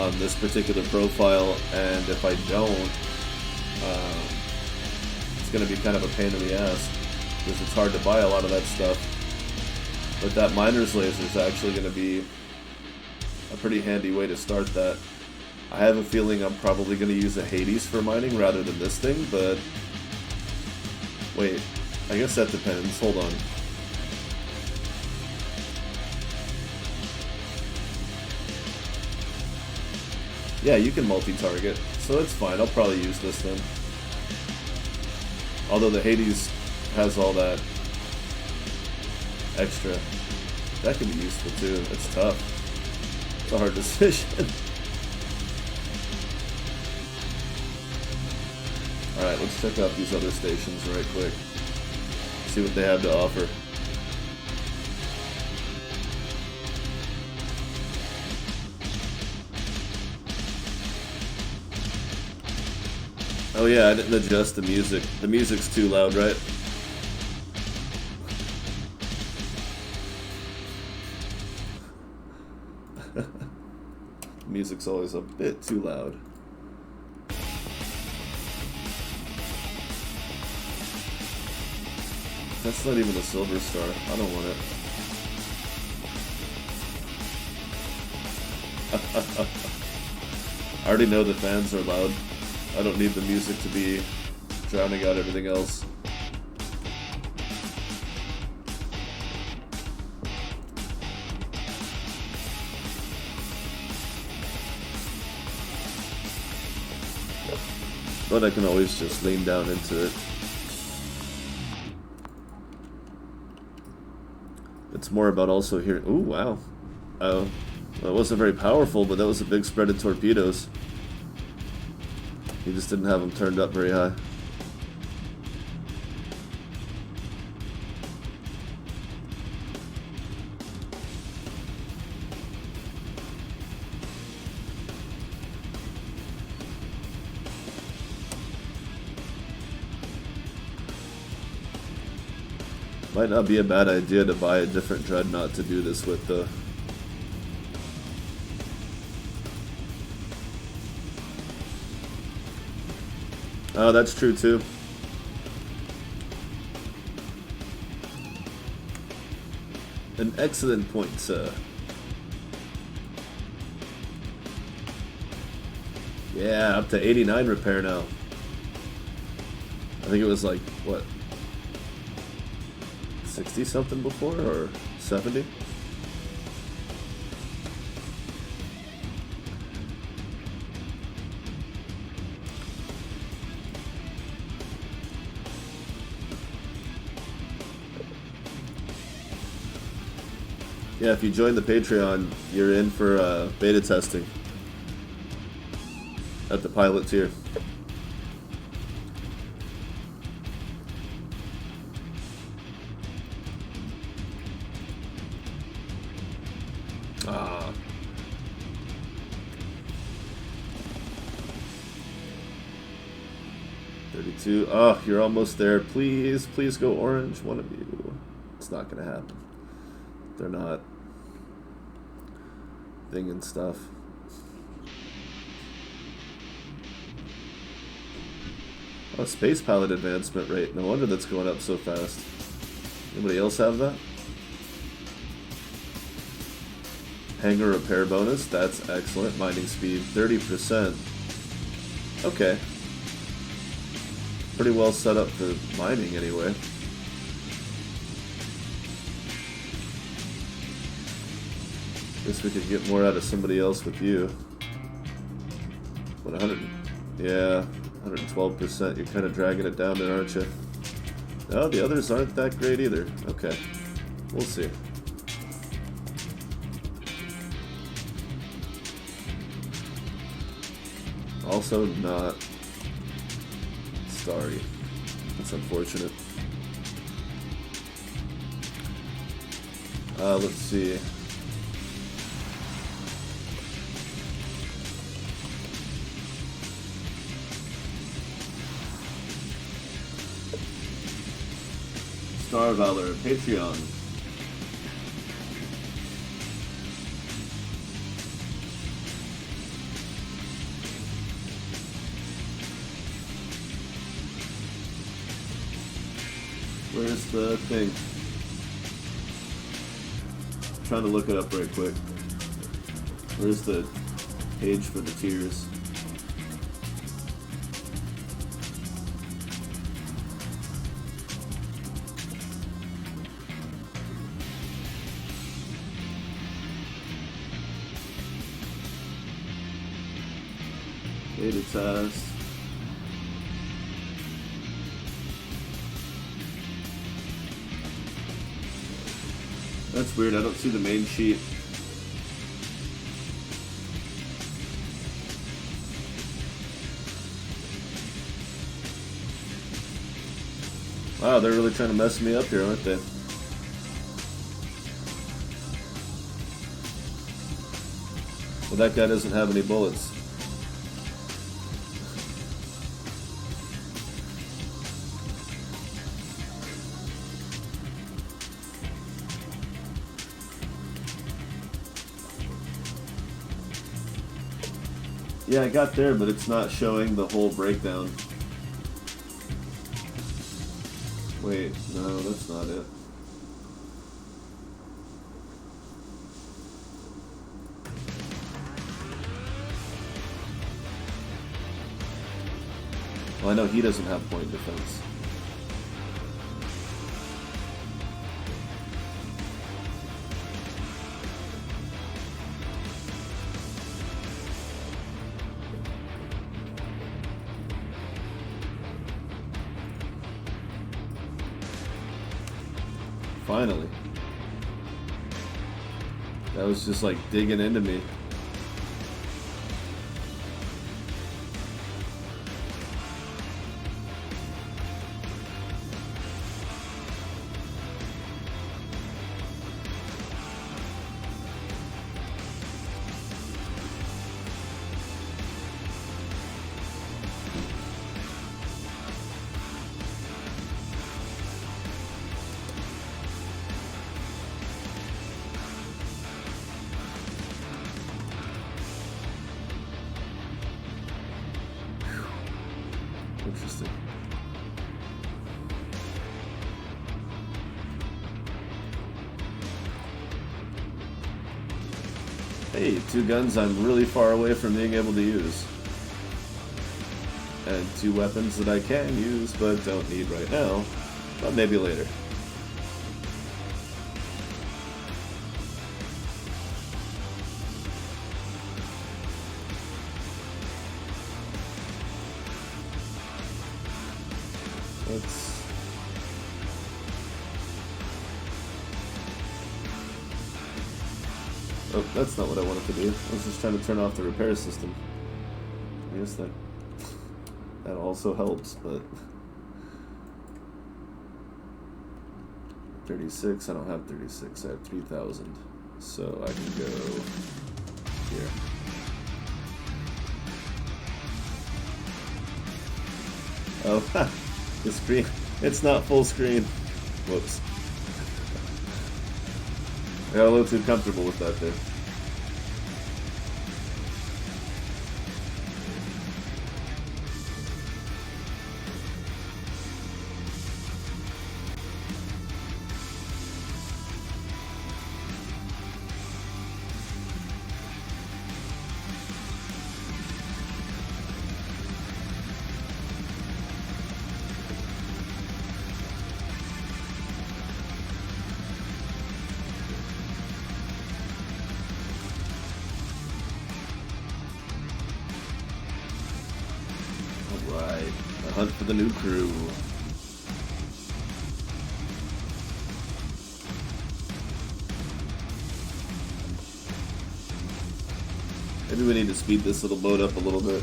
on this particular profile, and if I don't, it's going to be kind of a pain in the ass, because it's hard to buy a lot of that stuff. But that miner's laser is actually going to be a pretty handy way to start that. I have a feeling I'm probably going to use a Hades for mining rather than this thing, but Wait, I guess that depends. Hold on. Yeah, you can multi-target, so it's fine. I'll probably use this then. Although the Hades has all that extra. That can be useful too. It's tough. It's a hard decision. Alright, let's check out these other stations right quick. See what they have to offer. Oh yeah, I didn't adjust the music. The music's too loud, right? Music's always a bit too loud. That's not even a silver star. I don't want it. I already know the fans are loud. I don't need the music to be drowning out everything else. But I can always just lean down into it. It's more about also hearing. Ooh, wow. Oh, well, it wasn't very powerful, but that was a big spread of torpedoes. He just didn't have them turned up very high. Might not be a bad idea to buy a different dreadnought to do this with, though. Oh, that's true too. An excellent point, sir. Yeah, up to 89 repair now. I think it was like, what, 60 something before, or 70? Yeah, if you join the Patreon, you're in for beta testing at the pilot tier. Ah. $32. Oh, you're almost there. Please, please go orange, one of you. It's not gonna happen. They're not thing and stuff. Oh, space pilot advancement rate. No wonder that's going up so fast. Anybody else have that? Hangar repair bonus. That's excellent. Mining speed 30%. Okay. Pretty well set up for mining anyway. Guess we could get more out of somebody else with you. What, 100? Yeah, 112%. You're kind of dragging it down there, aren't you? No, the others aren't that great either. Okay, we'll see. Also not starry. That's unfortunate. Let's see. Star Valor, Patreon. Where's the thing? I'm trying to look it up right quick. Where's the page for the tiers? Beta test. That's weird, I don't see the main sheet. Wow, they're really trying to mess me up here, aren't they? Well, that guy doesn't have any bullets. Yeah, I got there, but it's not showing the whole breakdown. Wait, no, that's not it. Well, I know he doesn't have point defense. Finally. That was just like digging into me. Interesting. Hey, two guns I'm really far away from being able to use. And two weapons that I can use, but don't need right now. But maybe later. Oh, that's not what I wanted to do. I was just trying to turn off the repair system. I guess that also helps, but 36, I don't have 36, I have 3,000. So I can go here. Oh, the screen, it's not full screen. Whoops. I got a little too comfortable with that there. Alright, a hunt for the new crew. Maybe we need to speed this little boat up a little bit.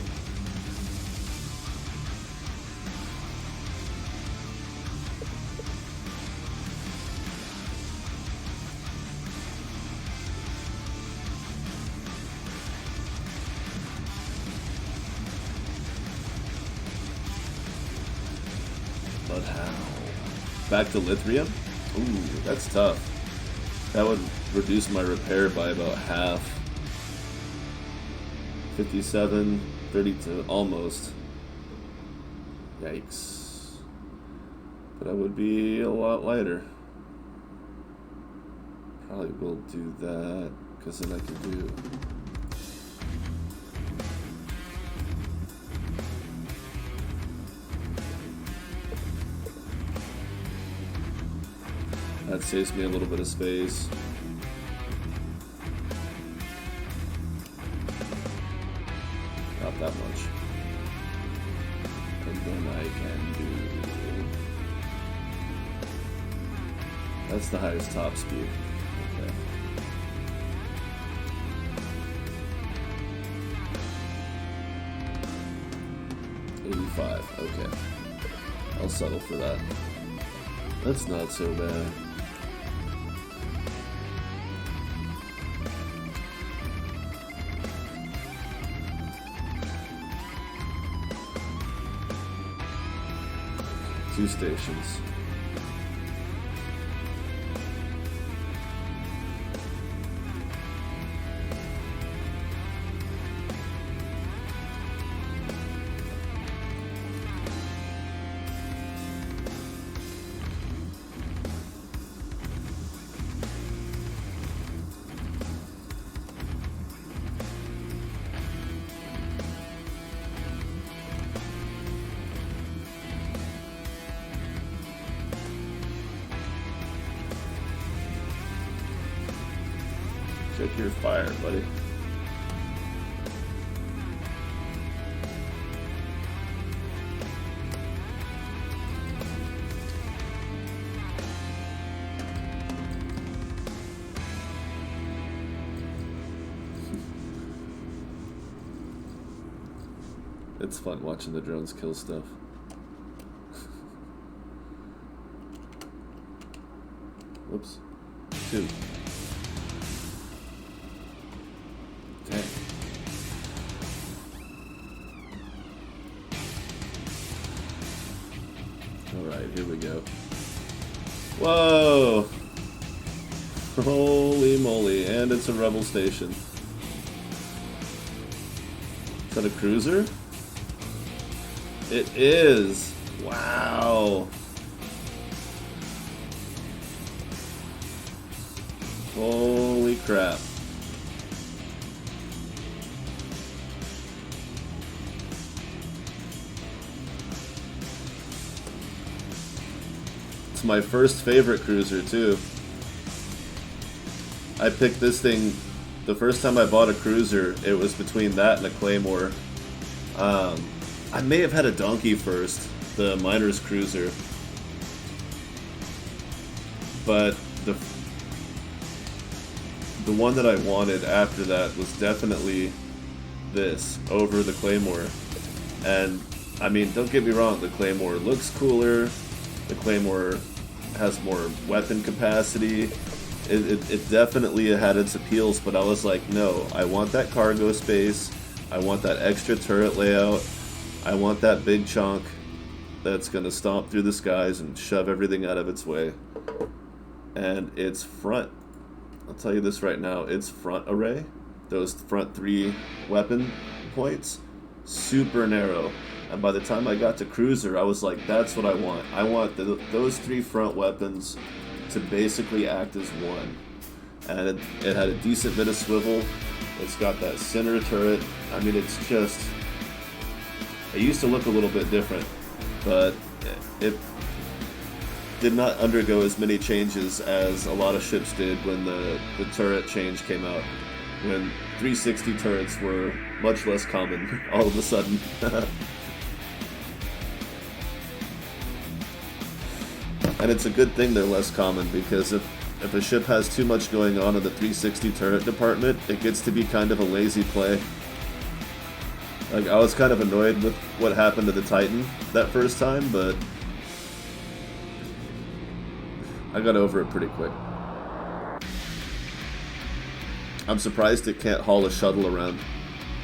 But how? Back to lithium? Ooh, that's tough. That would reduce my repair by about half. 57, 32, almost. Yikes. But I would be a lot lighter. Probably will do that, because then I can do... That saves me a little bit of space. Not that much. then I can do... That's the highest top speed. Okay. Okay. I'll settle for that. That's not so bad. Two stations. Check your fire, buddy. It's fun watching the drones kill stuff. Whoops. 2. Okay. Alright, here we go. Whoa! Holy moly, and it's a rebel station. Is that a cruiser? It is! Wow! Holy crap. It's my first favorite cruiser, too. I picked this thing, the first time I bought a cruiser, it was between that and a Claymore. I may have had a Donkey first, the Miner's Cruiser. But the one that I wanted after that was definitely this, over the Claymore. And, I mean, don't get me wrong, the Claymore looks cooler, the Claymore has more weapon capacity, it definitely had its appeals, but I was like, no, I want that cargo space, I want that extra turret layout, I want that big chunk that's going to stomp through the skies and shove everything out of its way. And its front, I'll tell you this right now, its front array, those front 3 weapon points, super narrow. And by the time I got to Cruiser, I was like, that's what I want. I want those 3 front weapons to basically act as one. And it had a decent bit of swivel. It's got that center turret. I mean, it's just... It used to look a little bit different, but it did not undergo as many changes as a lot of ships did when the turret change came out. When 360 turrets were much less common all of a sudden. And it's a good thing they're less common, because if a ship has too much going on in the 360 turret department, it gets to be kind of a lazy play. Like, I was kind of annoyed with what happened to the Titan that first time, but I got over it pretty quick. I'm surprised it can't haul a shuttle around,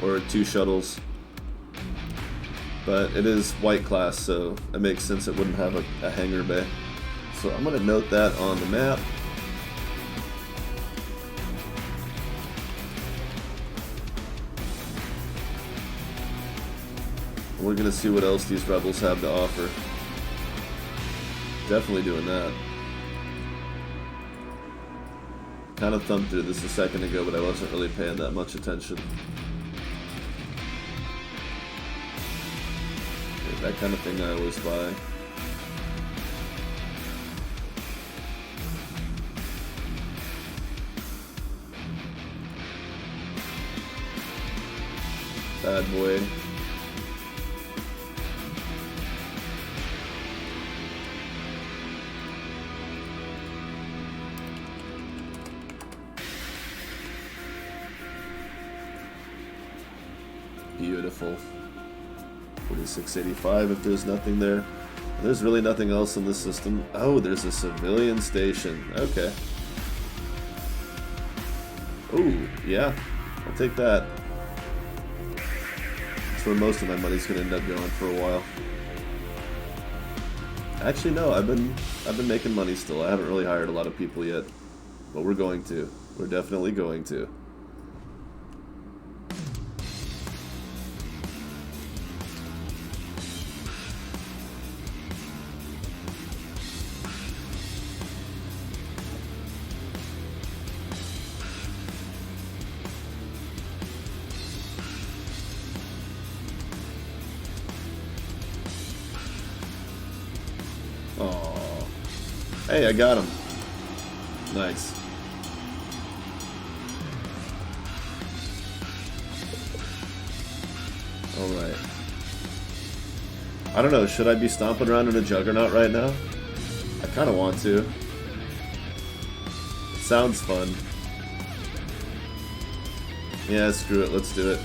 or 2 shuttles. But it is white class, so it makes sense it wouldn't have a hangar bay. So I'm going to note that on the map. We're going to see what else these rebels have to offer. Definitely doing that. Kind of thumbed through this a second ago, but I wasn't really paying that much attention. Okay, that kind of thing I always buy. Bad boy. Beautiful. 4685 if there's nothing there. There's really nothing else in the system. Oh, there's a civilian station. Okay. Oh, yeah. I'll take that. That's where most of my money's gonna end up going for a while. Actually, no, I've been making money still. I haven't really hired a lot of people yet. But we're going to. We're definitely going to. Oh, hey, I got him. Nice. Alright. I don't know, should I be stomping around in a juggernaut right now? I kinda want to. Sounds fun. Yeah, screw it, let's do it.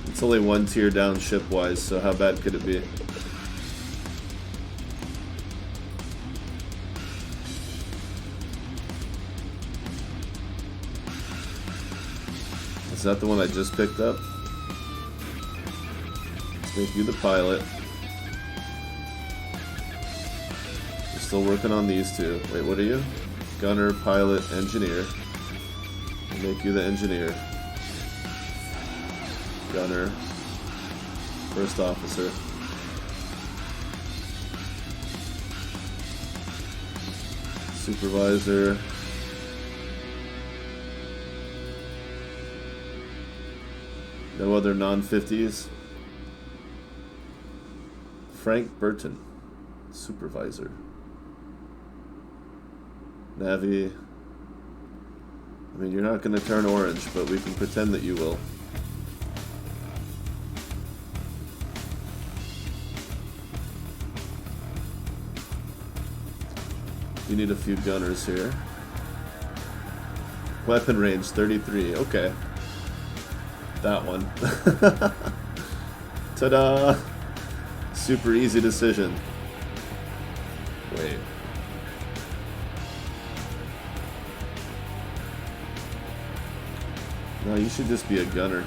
It's only one tier down ship-wise, so how bad could it be? Is that the one I just picked up? Let's make you the pilot. We're still working on these two. Wait, what are you? Gunner, pilot, engineer. We'll make you the engineer. Gunner. First officer. Supervisor. No other non-50s. Frank Burton, supervisor. Navi. I mean, you're not going to turn orange, but we can pretend that you will. You need a few gunners here. Weapon range 33. Okay. That one. Ta-da! Super easy decision. Wait. No, you should just be a gunner.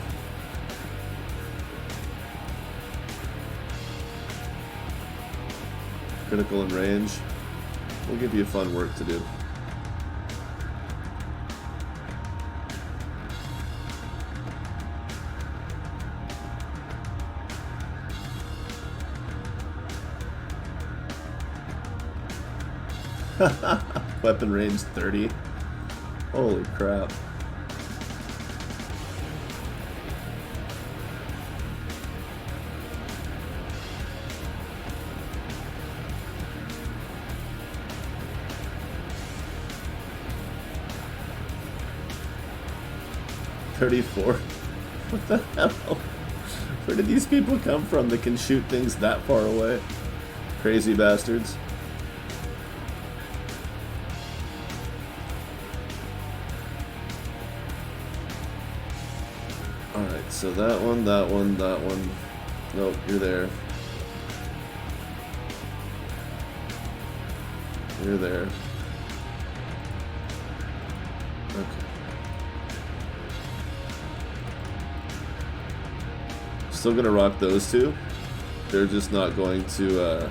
Critical and range. We'll give you fun work to do. Weapon range 30. Holy crap. $34. What the hell? Where did these people come from that can shoot things that far away? Crazy bastards. Alright, so that one, that one, that one. Nope, you're there. You're there. Okay. Still gonna rock those two. They're just not going to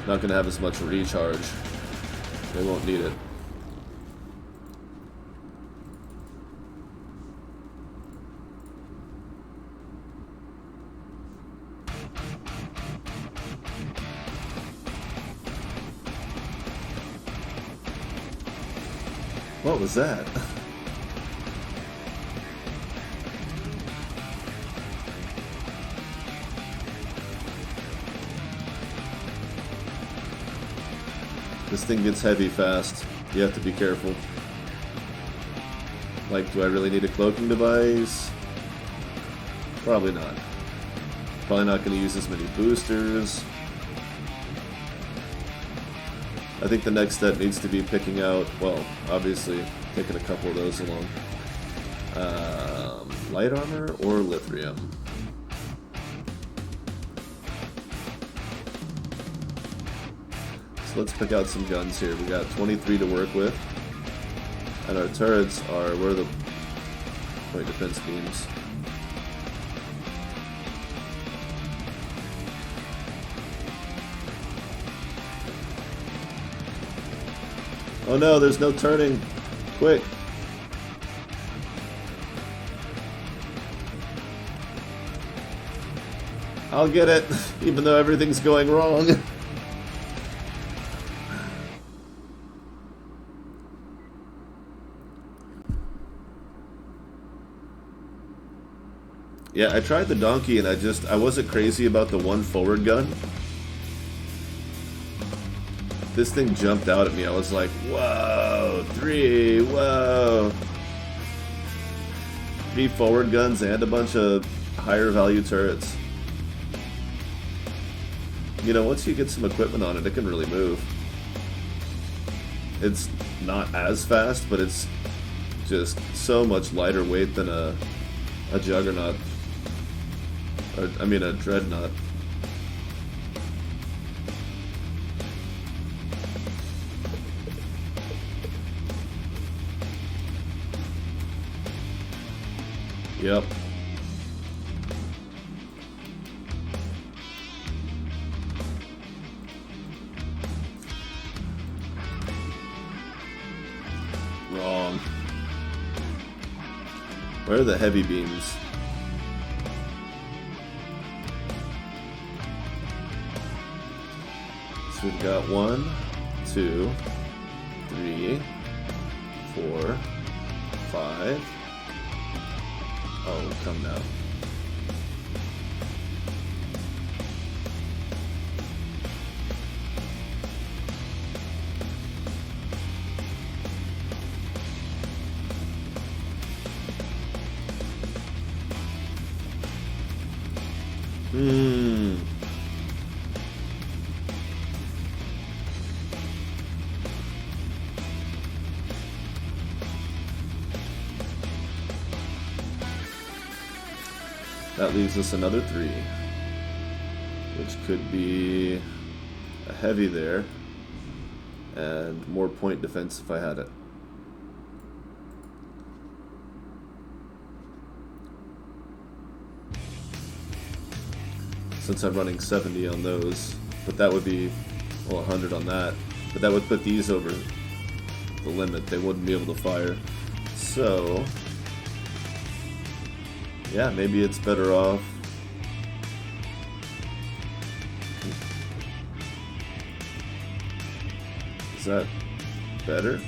not gonna have as much recharge. They won't need it. What was that? This thing gets heavy fast. You have to be careful. Like, do I really need a cloaking device? Probably not. Probably not going to use as many boosters. I think the next step needs to be picking out, well, obviously, taking a couple of those along. Light armor or lithium? So let's pick out some guns here. We got 23 to work with. And our turrets are, where are the point defense beams? Oh no, there's no turning. Quick. I'll get it, even though everything's going wrong. Yeah, I tried the donkey and I wasn't crazy about the one forward gun. This thing jumped out at me. I was like, whoa, whoa. 3 forward guns and a bunch of higher value turrets. You know, once you get some equipment on it, it can really move. It's not as fast, but it's just so much lighter weight than a juggernaut. Or, I mean, a dreadnought. Yep. Wrong. Where are the heavy beams? So we've got 1, 2, 3, 4, 5. Oh, come now. That leaves us another 3, which could be a heavy there, and more point defense if I had it. Since I'm running 70 on those, but that would be, well, 100 on that, but that would put these over the limit. They wouldn't be able to fire. So yeah, maybe it's better off. Is that better?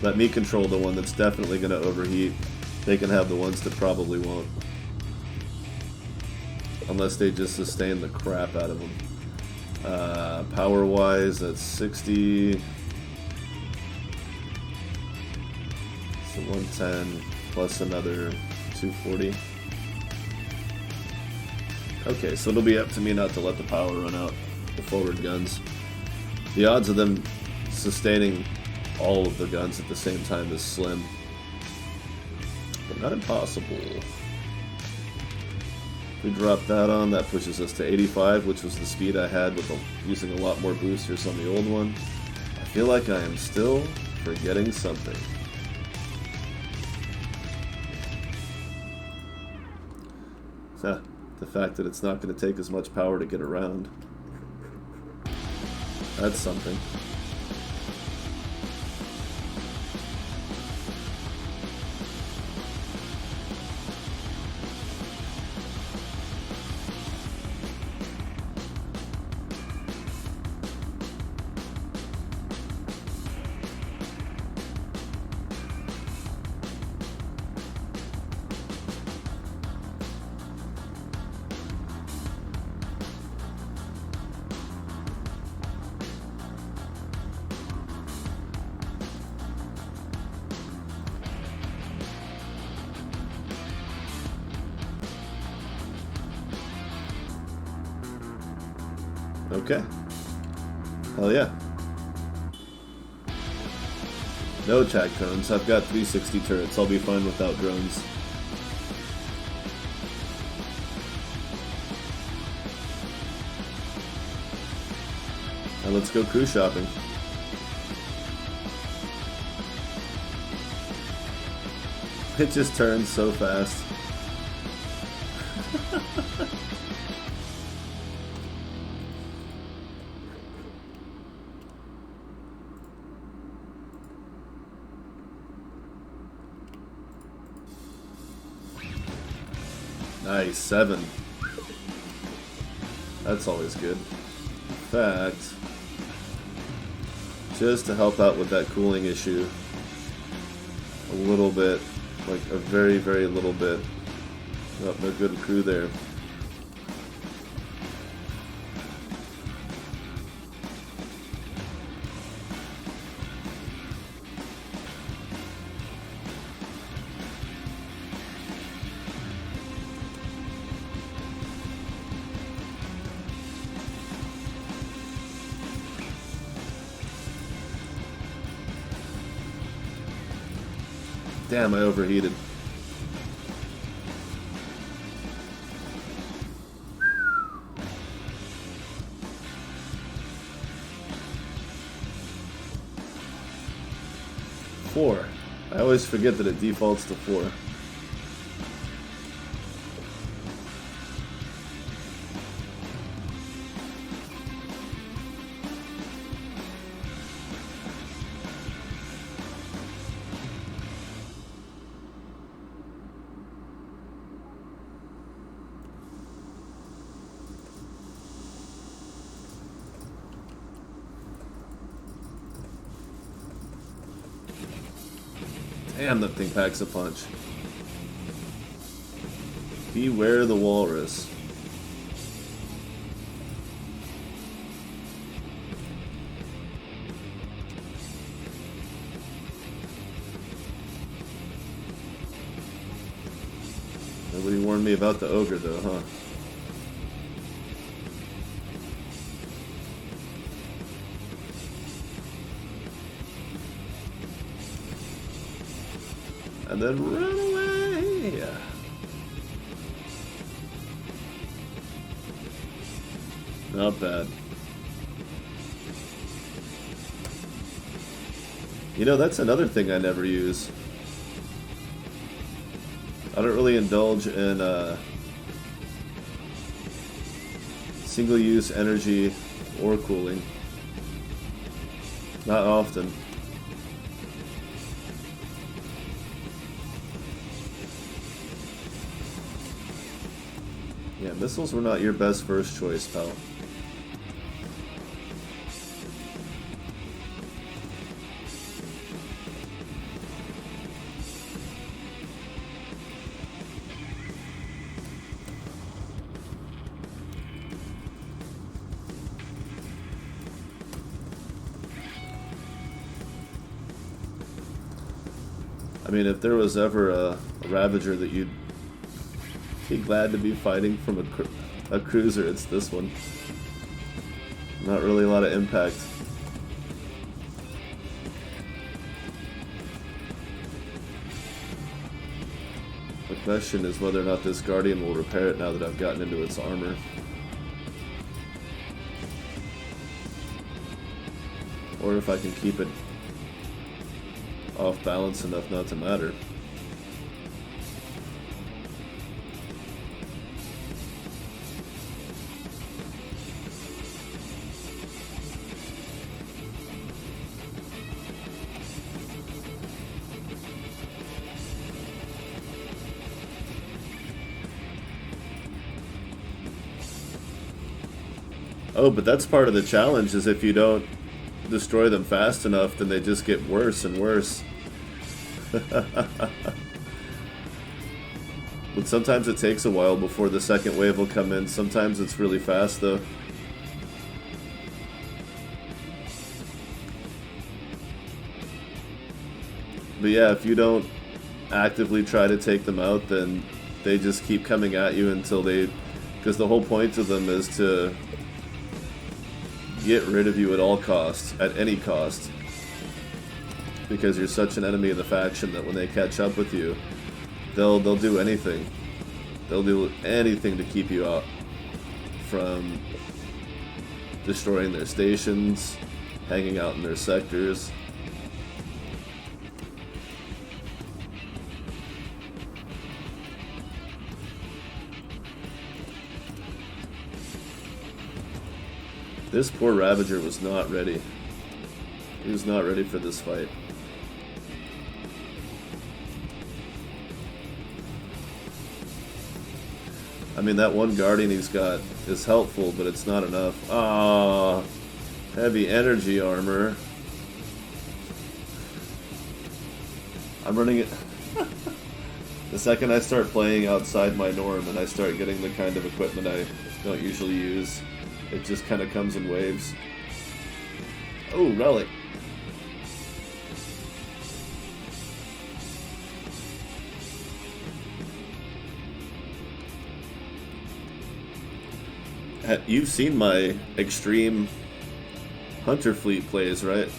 Let me control the one that's definitely going to overheat. They can have the ones that probably won't. Unless they just sustain the crap out of them. Power-wise, that's 60. So 110 plus another 240. Okay, so it'll be up to me not to let the power run out, the forward guns. The odds of them sustaining all of the guns at the same time is slim, but not impossible. We drop that on, that pushes us to 85, which was the speed I had with using a lot more boosters on the old one. I feel like I am still forgetting something. The fact that it's not going to take as much power to get around. That's something. Okay. Hell yeah. No attack drones. I've got 360 turrets. I'll be fine without drones. Now let's go cruise shopping. It just turns so fast. Nice, 7. That's always good. In fact, just to help out with that cooling issue a little bit, like a very, very little bit. Oh, no good crew there. Damn, I overheated. Four. I always forget that it defaults to 4. Damn, that thing packs a punch. Beware the walrus. Nobody warned me about the ogre though, huh? And then run away! Not bad. You know, that's another thing I never use. I don't really indulge in single-use energy or cooling. Not often. Yeah, missiles were not your best first choice, pal. I mean, if there was ever a Ravager that you'd be glad to be fighting from a cruiser, it's this one. Not really a lot of impact. The question is whether or not this Guardian will repair it now that I've gotten into its armor. Or if I can keep it off balance enough not to matter. Oh, but that's part of the challenge, is if you don't destroy them fast enough, then they just get worse and worse. But sometimes it takes a while before the second wave will come in. Sometimes it's really fast, though. But yeah, if you don't actively try to take them out, then they just keep coming at you until they... Because the whole point of them is to get rid of you at all costs, at any cost. Because you're such an enemy of the faction that when they catch up with you, they'll do anything. They'll do anything to keep you out from destroying their stations, hanging out in their sectors. This poor Ravager was not ready. He was not ready for this fight. I mean, that one Guardian he's got is helpful, but it's not enough. Ah, heavy energy armor. I'm running it. The second I start playing outside my norm and I start getting the kind of equipment I don't usually use, it just kind of comes in waves. Oh, relic. You've seen my extreme hunter fleet plays, right?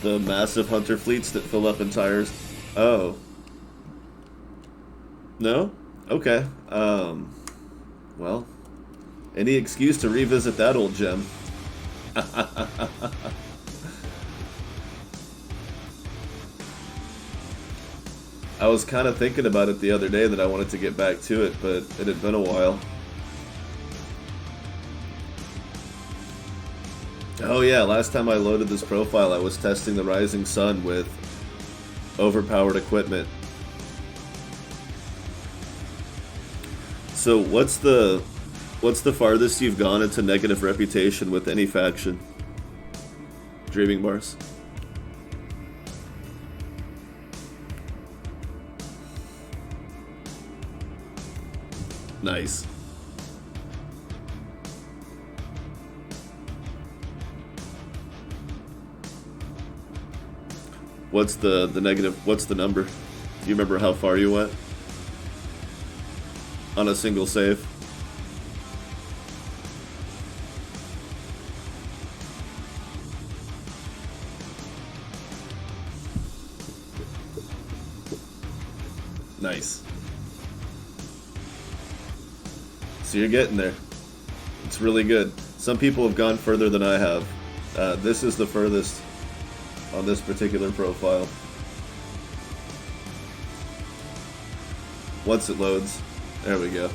The massive hunter fleets that fill up entire... Oh. No? Okay. Well, any excuse to revisit that old gem. I was kind of thinking about it the other day that I wanted to get back to it, but it had been a while. Oh yeah, last time I loaded this profile I was testing the Rising Sun with overpowered equipment. So what's the farthest you've gone into negative reputation with any faction? Dreaming Mars. Nice. What's the negative? What's the number? Do you remember how far you went? On a single save? Nice. So you're getting there. It's really good. Some people have gone further than I have. This is the furthest on this particular profile. Once it loads, there we go.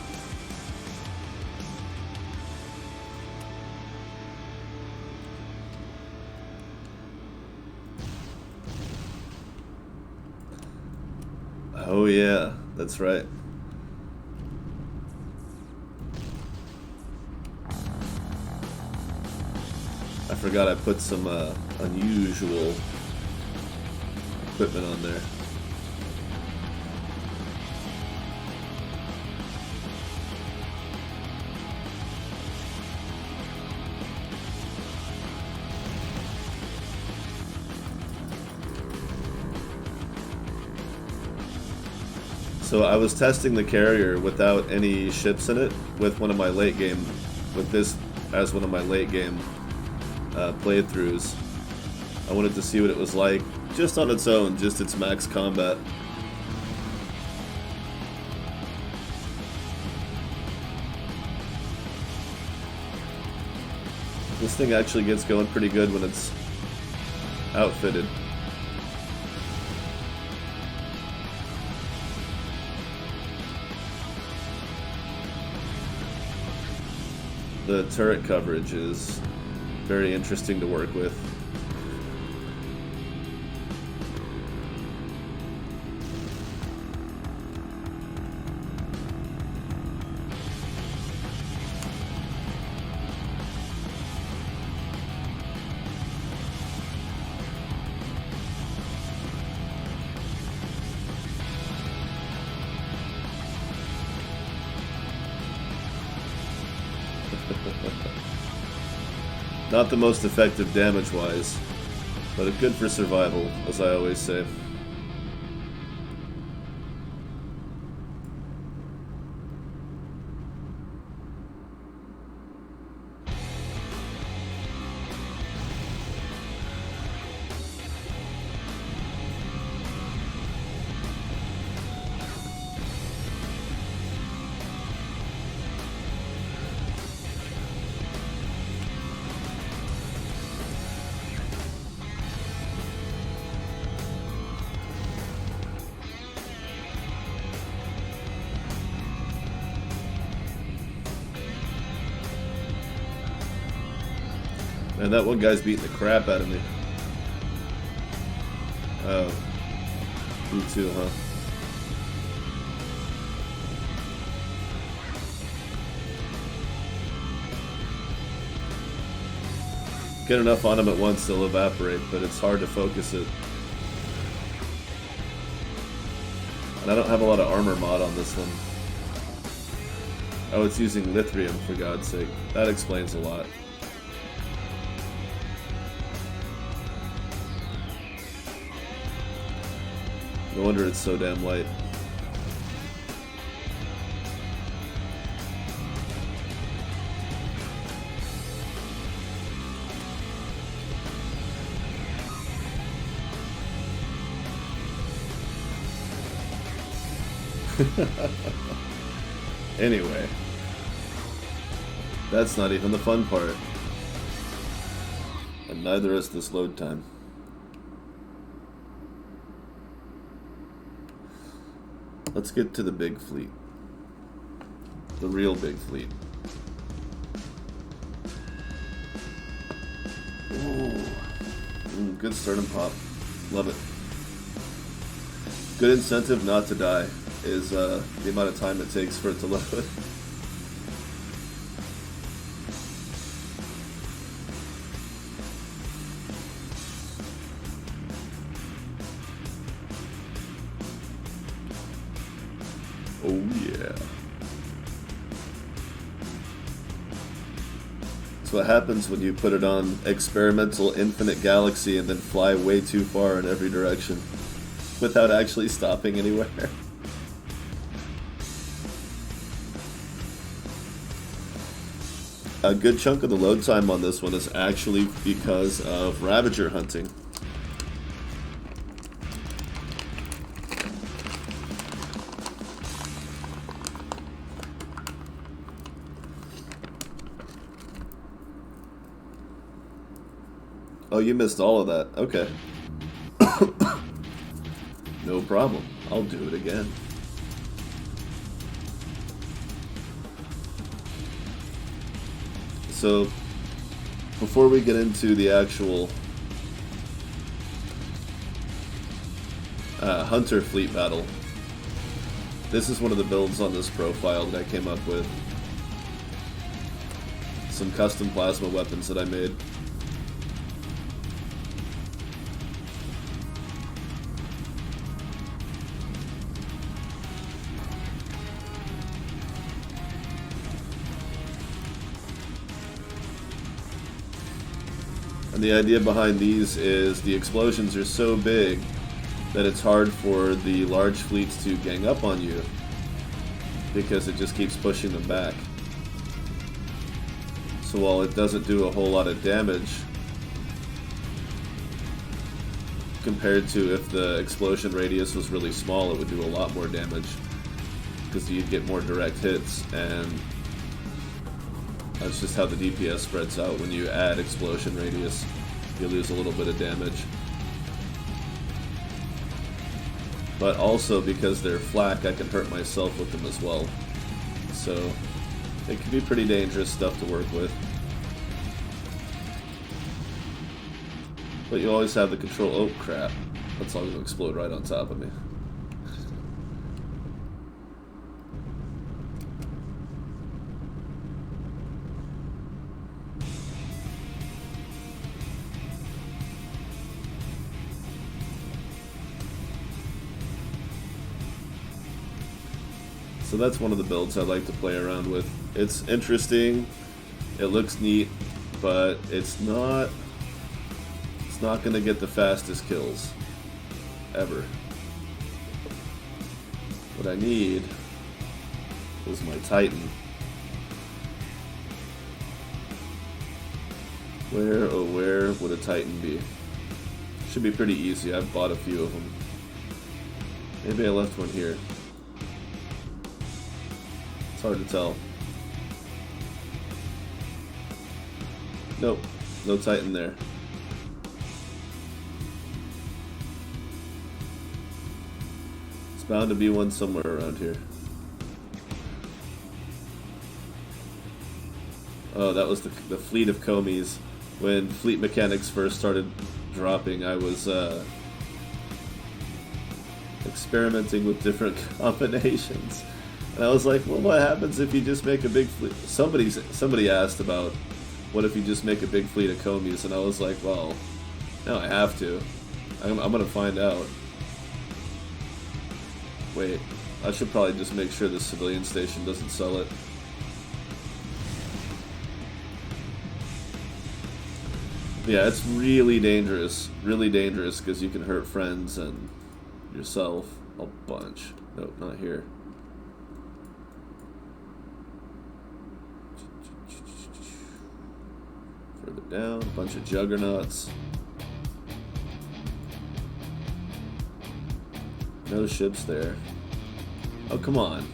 Oh yeah, that's right. I forgot I put some unusual equipment on there. So I was testing the carrier without any ships in it with one of my late game, with this as one of my late game playthroughs. I wanted to see what it was like, just on its own, just its max combat. This thing actually gets going pretty good when it's outfitted. The turret coverage is very interesting to work with. Not the most effective damage-wise, but good for survival, as I always say. And that one guy's beating the crap out of me. Oh. You too, huh? Get enough on him at once, they'll evaporate, but it's hard to focus it. And I don't have a lot of armor mod on this one. Oh, it's using lithium, for God's sake. That explains a lot. No wonder it's so damn light. Anyway, that's not even the fun part. And neither is this load time. Let's get to the big fleet. The real big fleet. Ooh. Good sternum pop. Love it. Good incentive not to die is the amount of time it takes for it to load. Oh yeah. That's what happens when you put it on experimental infinite galaxy and then fly way too far in every direction without actually stopping anywhere. A good chunk of the load time on this one is actually because of Ravager hunting. Oh, you missed all of that. Okay. No problem. I'll do it again. So, before we get into the actual Hunter fleet battle, this is one of the builds on this profile that I came up with. Some custom plasma weapons that I made. And the idea behind these is the explosions are so big that it's hard for the large fleets to gang up on you because it just keeps pushing them back. So while it doesn't do a whole lot of damage compared to if the explosion radius was really small, it would do a lot more damage because you'd get more direct hits, and that's just how the DPS spreads out. When you add explosion radius, you lose a little bit of damage. But also, because they're flak, I can hurt myself with them as well. So, it can be pretty dangerous stuff to work with. But you always have the control. Oh crap, that's all going to explode right on top of me. So that's one of the builds I like to play around with. It's interesting, it looks neat, but it's not going to get the fastest kills ever. What I need is my Titan. Where, oh where would a Titan be? Should be pretty easy. I've bought a few of them. Maybe I left one here. It's hard to tell. Nope, no Titan there. It's bound to be one somewhere around here. Oh, that was the fleet of Komis when fleet mechanics first started dropping, I was experimenting with different combinations, and I was like, well, what happens if you just make a big fleet? Somebody asked about what if you just make a big fleet of commies, and I was like, well, now I have to. I'm gonna find out. Wait, I should probably just make sure the civilian station doesn't sell it. Yeah, it's really dangerous because you can hurt friends and yourself a bunch. Nope, not here. Further down, a bunch of juggernauts. No ships there. Oh, come on.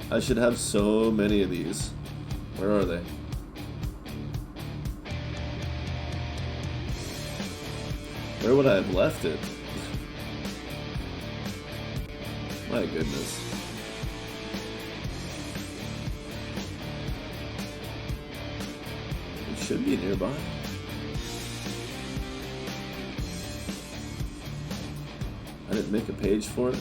I should have so many of these. Where are they? Where would I have left it? My goodness. It should be nearby. I didn't make a page for it.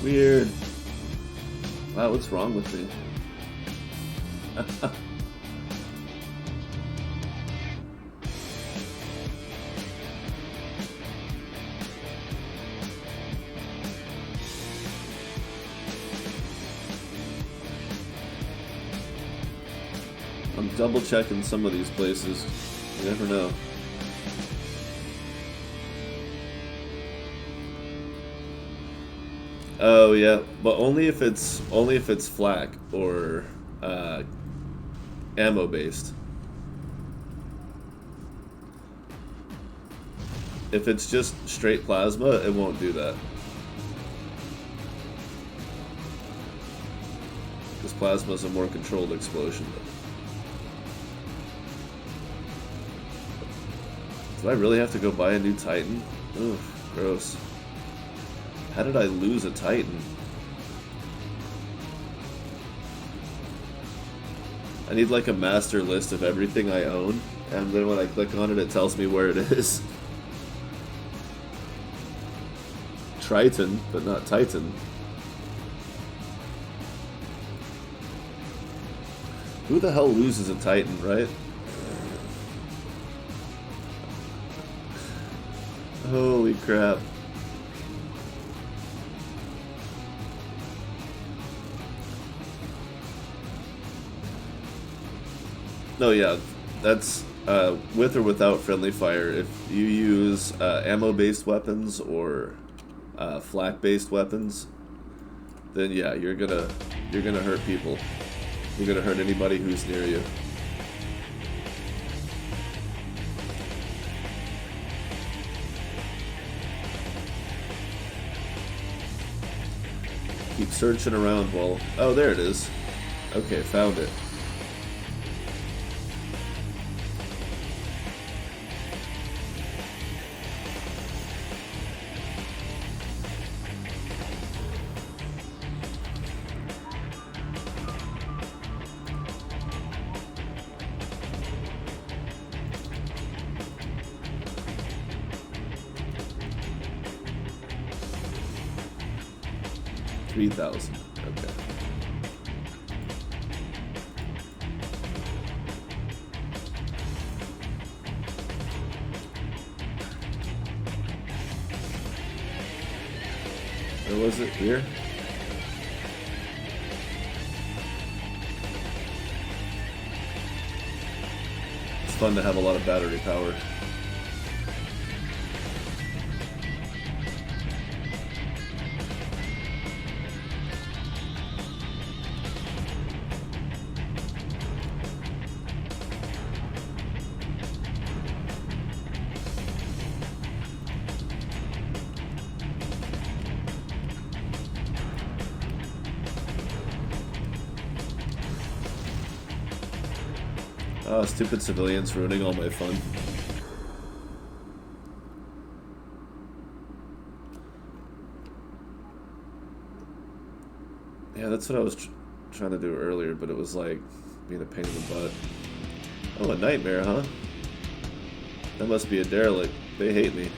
Weird. Wow, what's wrong with me? I'm double checking some of these places. You never know. Oh yeah, but only if it's flak or ammo based. If it's just straight plasma, it won't do that. Because plasma is a more controlled explosion. Do I really have to go buy a new Titan? Ugh, gross. How did I lose a Titan? I need like a master list of everything I own, and then when I click on it, it tells me where it is. Triton, but not Titan. Who the hell loses a Titan, right? Holy crap. No, yeah, that's with or without friendly fire. If you use ammo-based weapons or flak-based weapons, then yeah, you're gonna hurt people. You're gonna hurt anybody who's near you. Keep searching around while... Oh, there it is. Okay, found it. $3,000. Okay. Where was it? Here? It's fun to have a lot of battery power. Oh, stupid civilians ruining all my fun. Yeah, that's what I was trying to do earlier, but it was like being a pain in the butt. Oh, a nightmare, huh? That must be a derelict. They hate me.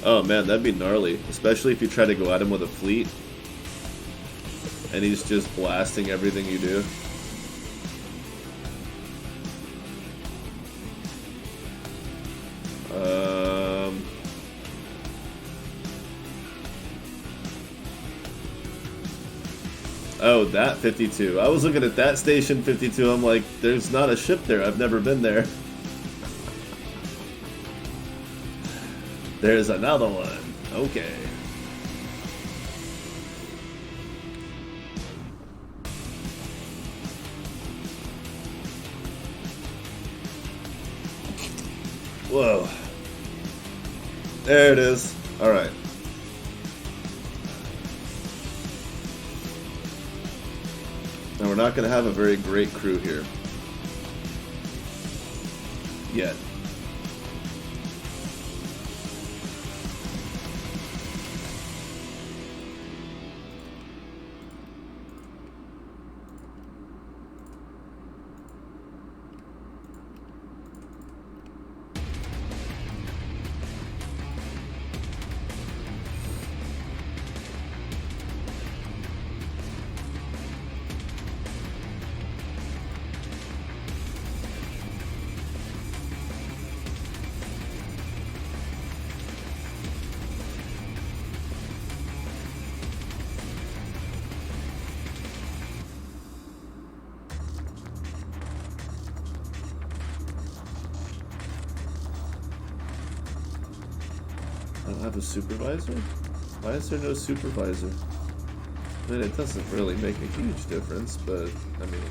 Oh man, that'd be gnarly. Especially if you try to go at him with a fleet and he's just blasting everything you do. Oh, that 52. I was looking at that station 52. I'm like, there's not a ship there. I've never been there. There's another one. Okay. Whoa. There it is. Alright. Now we're not going to have a very great crew here. Yet. I don't have a supervisor? Why is there no supervisor? I mean, it doesn't really make a huge difference, but, I mean...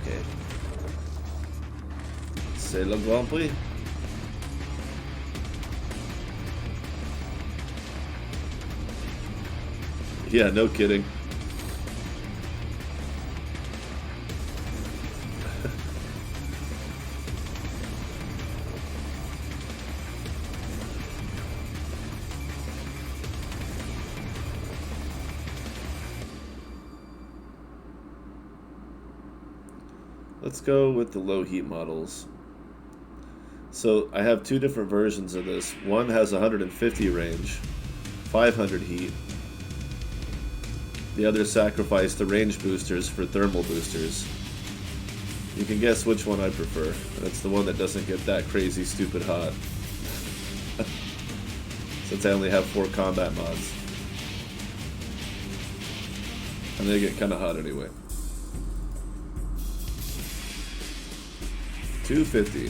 Okay. C'est le Grand Prix. Yeah, no kidding. Let's go with the low heat models. So I have two different versions of this. One has 150 range, 500 heat. The other sacrificed the range boosters for thermal boosters. You can guess which one I prefer. That's the one that doesn't get that crazy stupid hot. Since I only have 4 combat mods. And they get kind of hot anyway. 250.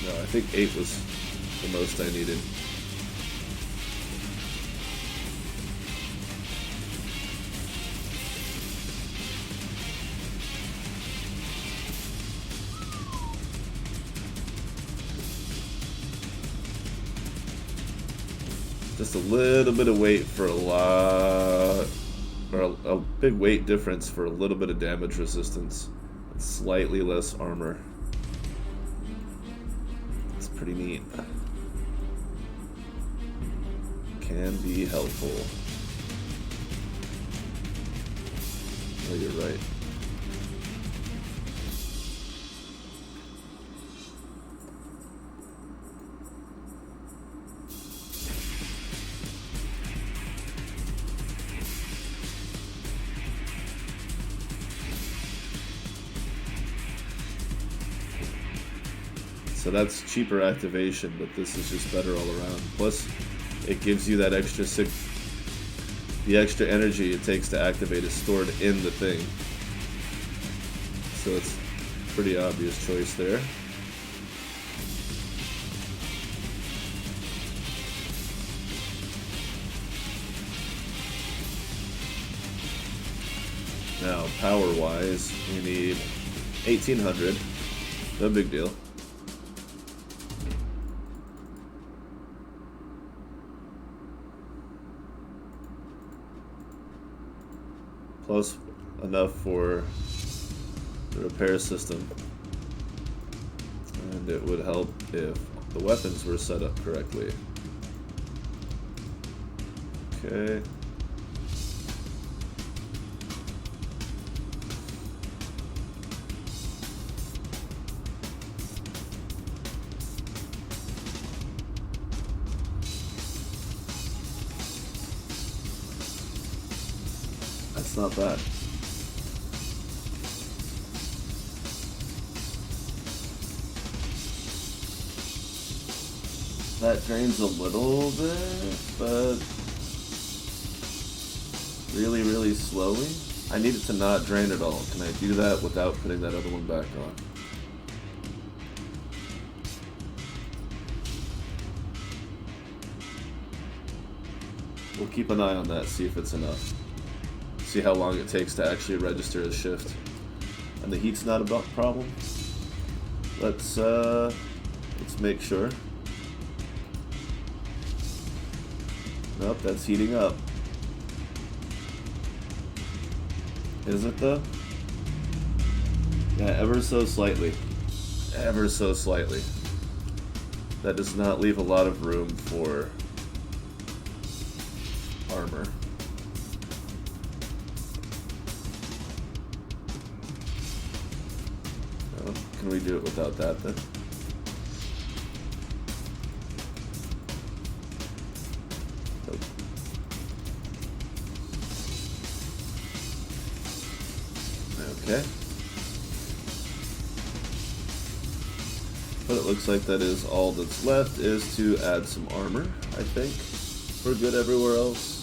No, I think 8 was the most I needed. Just a little bit of weight for a lot, or a big weight difference for a little bit of damage resistance. And slightly less armor. It's pretty neat. Can be helpful. Oh, you're right. So that's cheaper activation, but this is just better all around. Plus, it gives you that extra the extra energy it takes to activate is stored in the thing. So it's a pretty obvious choice there. Now, power-wise, we need 1800. No big deal. plus enough for the repair system. And it would help if the weapons were set up correctly. Okay. That's not bad. That drains a little bit, but really, really slowly. I need it to not drain at all. Can I do that without putting that other one back on? We'll keep an eye on that, see if it's enough. See how long it takes to actually register a shift. And the heat's not a problem. Let's make sure. Nope, that's heating up. Is it though? Yeah, ever so slightly. Ever so slightly. That does not leave a lot of room for armor. Oh, can we do it without that then? Okay. But it looks like that is all that's left, is to add some armor, I think. We're good everywhere else.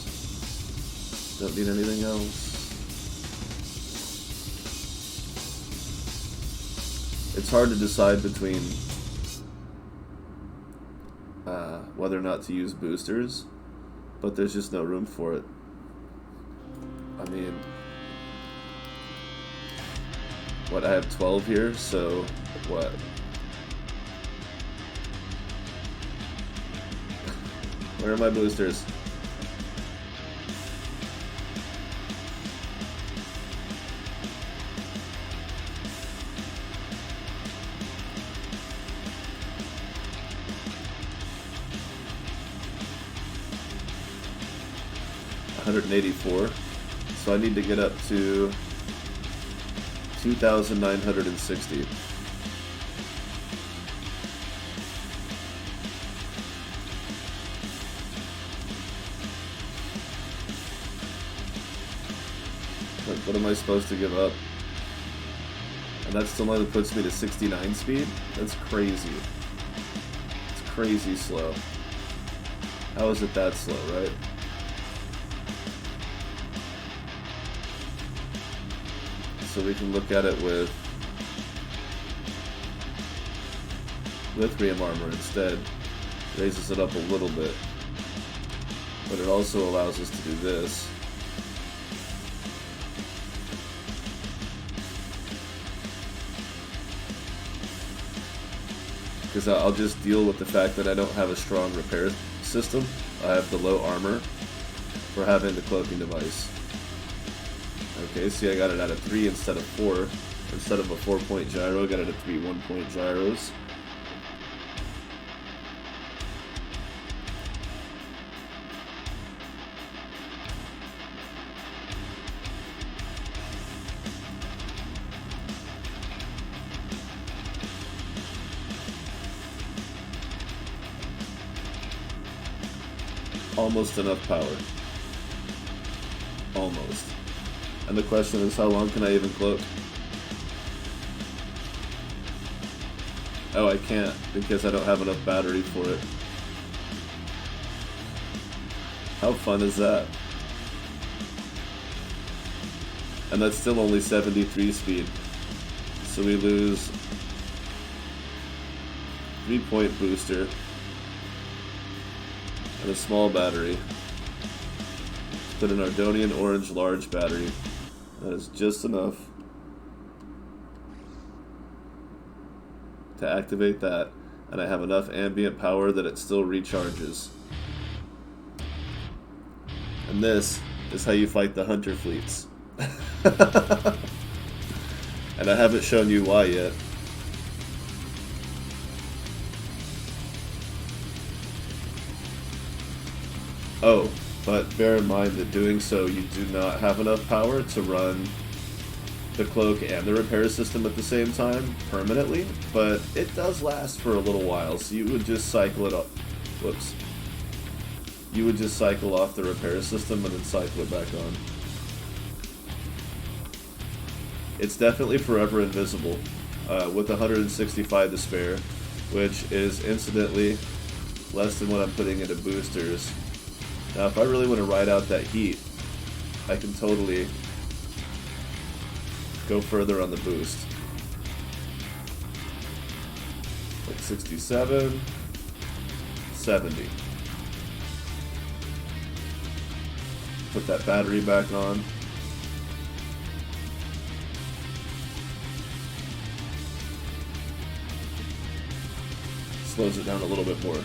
Don't need anything else. It's hard to decide between whether or not to use boosters, but there's just no room for it. I mean, what, I have 12 here, so what? Where are my boosters? $184. So I need to get up to 2,960. What am I supposed to give up? And that still only puts me to 69 speed? That's crazy. It's crazy slow. How is it that slow, right? So we can look at it with lithium armor instead. Raises it up a little bit. But it also allows us to do this. Because I'll just deal with the fact that I don't have a strong repair system. I have the low armor for having the cloaking device. Okay, see, I got it at a 3 instead of 4. Instead of a 4-point gyro, I got it at 3 1-point gyros. Almost enough power. Almost. And the question is, how long can I even cloak? Oh, I can't, because I don't have enough battery for it. How fun is that? And that's still only 73 speed. So we lose 3-point booster and a small battery. Put an Ardonian orange large battery. That is just enough to activate that, and I have enough ambient power that it still recharges. And this is how you fight the hunter fleets. And I haven't shown you why yet. Oh, but bear in mind that doing so, you do not have enough power to run the cloak and the repair system at the same time permanently, but it does last for a little while, so you would just cycle it up. Whoops. You would just cycle off the repair system and then cycle it back on. It's definitely forever invisible, with 165 to spare, which is incidentally less than what I'm putting into boosters. Now, if I really want to ride out that heat, I can totally go further on the boost. Like 67, 70. Put that battery back on. Slows it down a little bit more.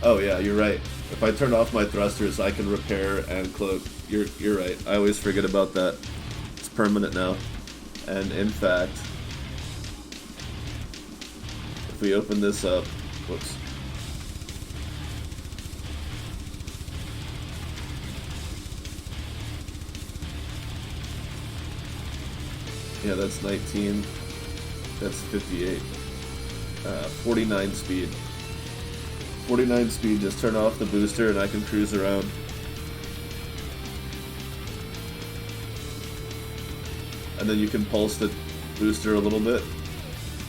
Oh yeah, you're right. If I turn off my thrusters, I can repair and cloak. You're right. I always forget about that. It's permanent now. And in fact, if we open this up, whoops. Yeah, that's 19. That's 58. 49 speed. 49 speed, just turn off the booster and I can cruise around. And then you can pulse the booster a little bit.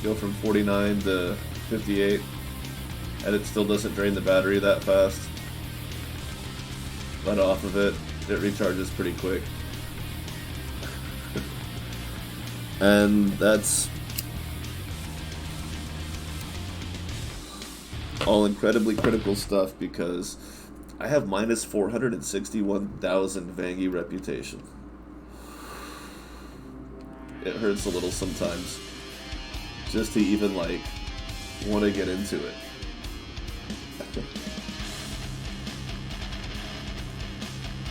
Go from 49 to 58. And it still doesn't drain the battery that fast. Let off of it, it recharges pretty quick. And that's all incredibly critical stuff because I have minus 461,000 Vangie reputation. It hurts a little sometimes just to even like want to get into it.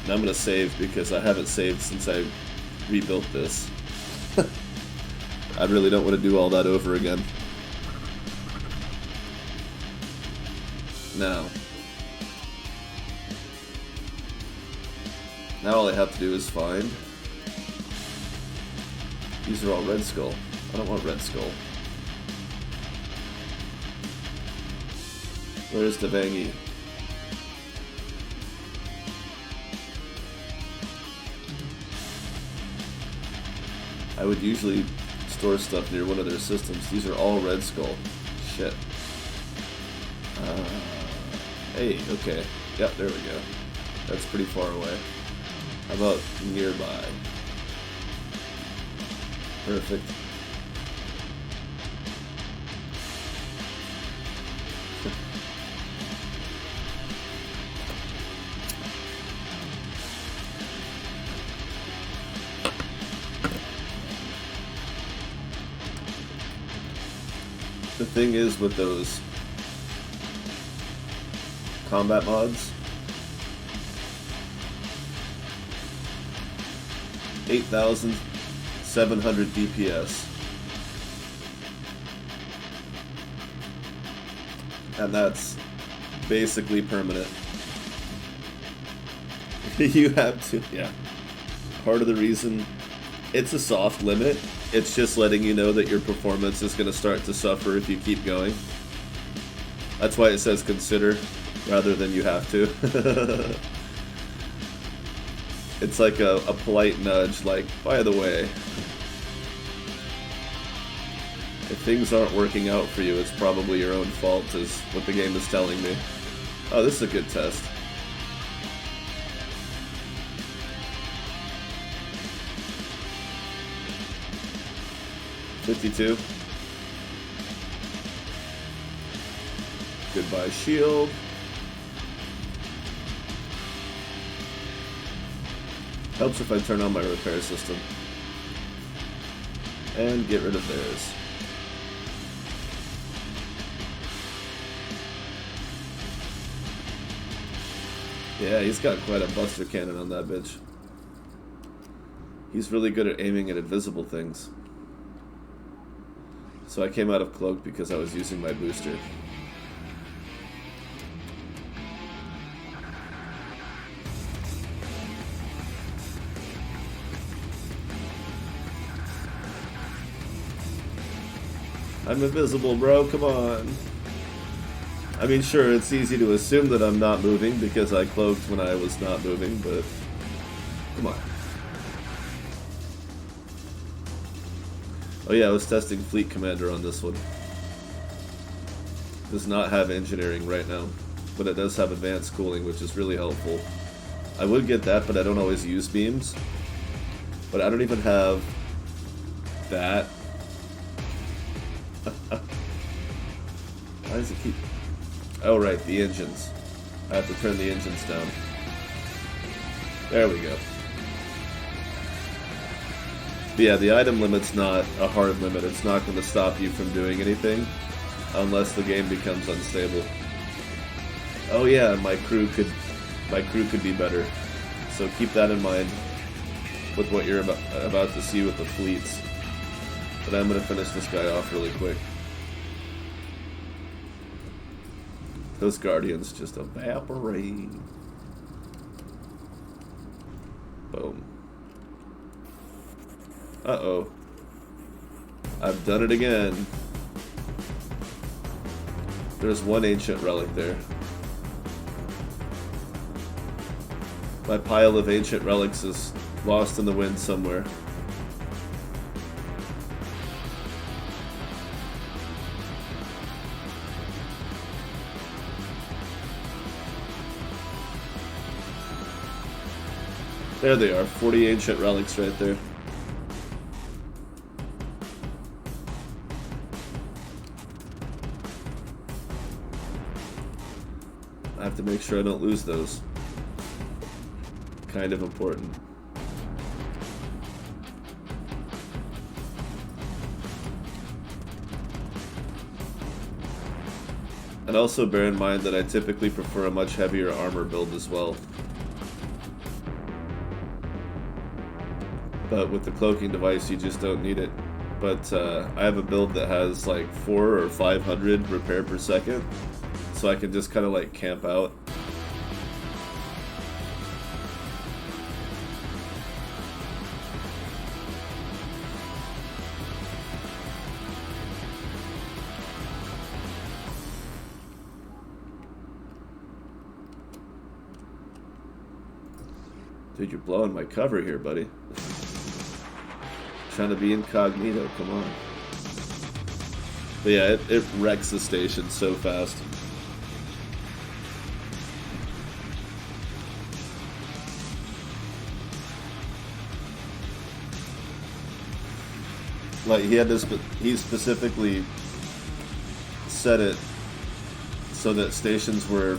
And I'm going to save because I haven't saved since I rebuilt this. I really don't want to do all that over again. Now all I have to do is find. These are all Red Skull. I don't want Red Skull. Where's the Vangie? I would usually store stuff near one of their systems. These are all Red Skull. Shit. Hey, okay. Yep, there we go. That's pretty far away. How about nearby? Perfect. The thing is with those combat mods, 8,700 DPS, and that's basically permanent. You have to, yeah. Part of the reason it's a soft limit, it's just letting you know that your performance is going to start to suffer if you keep going. That's why it says consider rather than you have to. It's like a polite nudge, like, by the way, if things aren't working out for you, it's probably your own fault, is what the game is telling me. Oh, this is a good test. $52. Goodbye, shield. Helps if I turn on my repair system. And get rid of theirs. Yeah, he's got quite a buster cannon on that bitch. He's really good at aiming at invisible things. So I came out of cloak because I was using my booster. I'm invisible, bro, come on. I mean, sure, it's easy to assume that I'm not moving because I cloaked when I was not moving, but come on. Oh yeah, I was testing Fleet Commander on this one. Does not have engineering right now, but it does have advanced cooling, which is really helpful. I would get that, but I don't always use beams. But I don't even have that. Why does it keep... Oh right, the engines. I have to turn the engines down. There we go. But yeah, the item limit's not a hard limit. It's not going to stop you from doing anything unless the game becomes unstable. Oh yeah, my crew could be better. So keep that in mind with what you're about to see with the fleets. But I'm going to finish this guy off really quick. Those guardians just evaporate. Boom. Uh-oh. I've done it again. There's one ancient relic there. My pile of ancient relics is lost in the wind somewhere. There they are, 40 ancient relics right there. I have to make sure I don't lose those. Kind of important. And also bear in mind that I typically prefer a much heavier armor build as well. But with the cloaking device, you just don't need it. But I have a build that has like 400 or 500 repair per second, so I can just kind of like camp out. Dude, you're blowing my cover here, buddy. Trying to be incognito, come on. But yeah, it wrecks the station so fast. Like he specifically set it so that stations were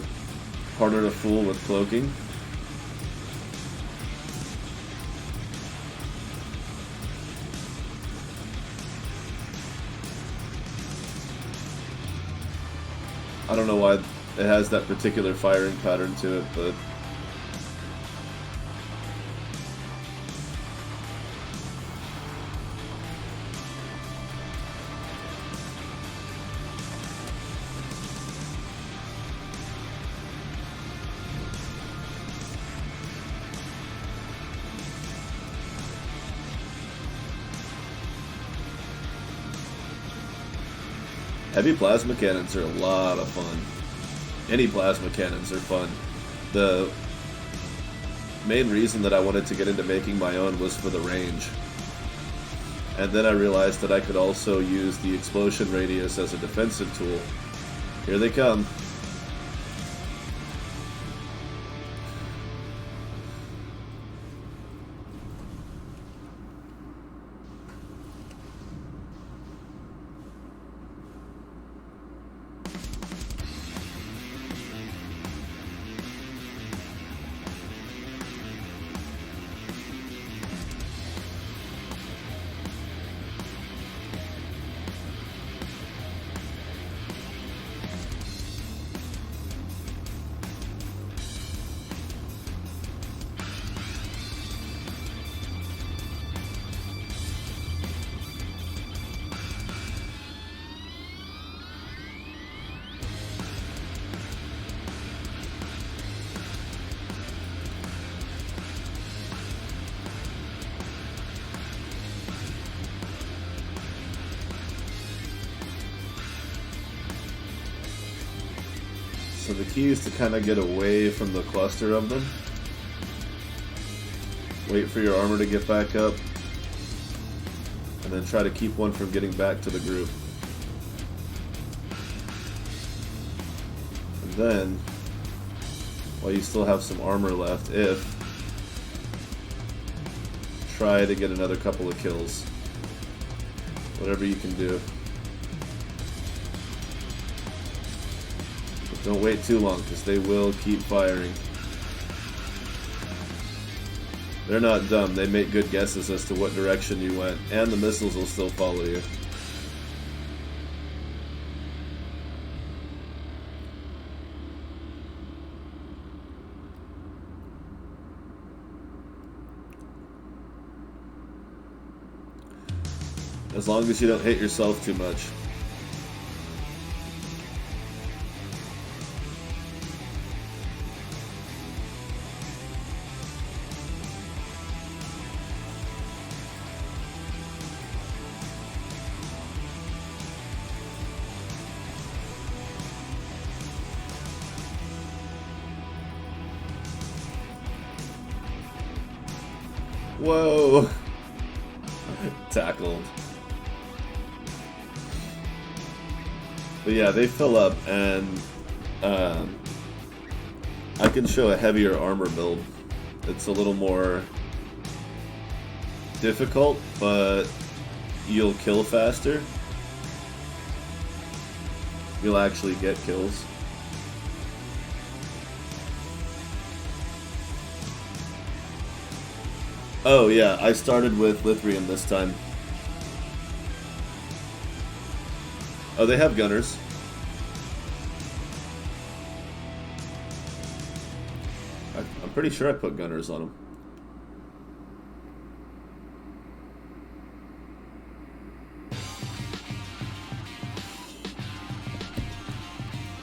harder to fool with cloaking. I don't know why it has that particular firing pattern to it, but heavy plasma cannons are a lot of fun. Any plasma cannons are fun. The main reason that I wanted to get into making my own was for the range. And then I realized that I could also use the explosion radius as a defensive tool. Here they come. the key is to kind of get away from the cluster of them. Wait for your armor to get back up. And then try to keep one from getting back to the group. And then, while you still have some armor left, try to get another couple of kills. Whatever you can do. But don't wait too long, because they will keep firing. They're not dumb. They make good guesses as to what direction you went, and the missiles will still follow you. As long as you don't hit yourself too much. Whoa! Tackled. But yeah, they fill up, and I can show a heavier armor build. It's a little more difficult, but you'll kill faster. You'll actually get kills. Oh yeah, I started with lithium this time. Oh, they have gunners. I'm pretty sure I put gunners on them.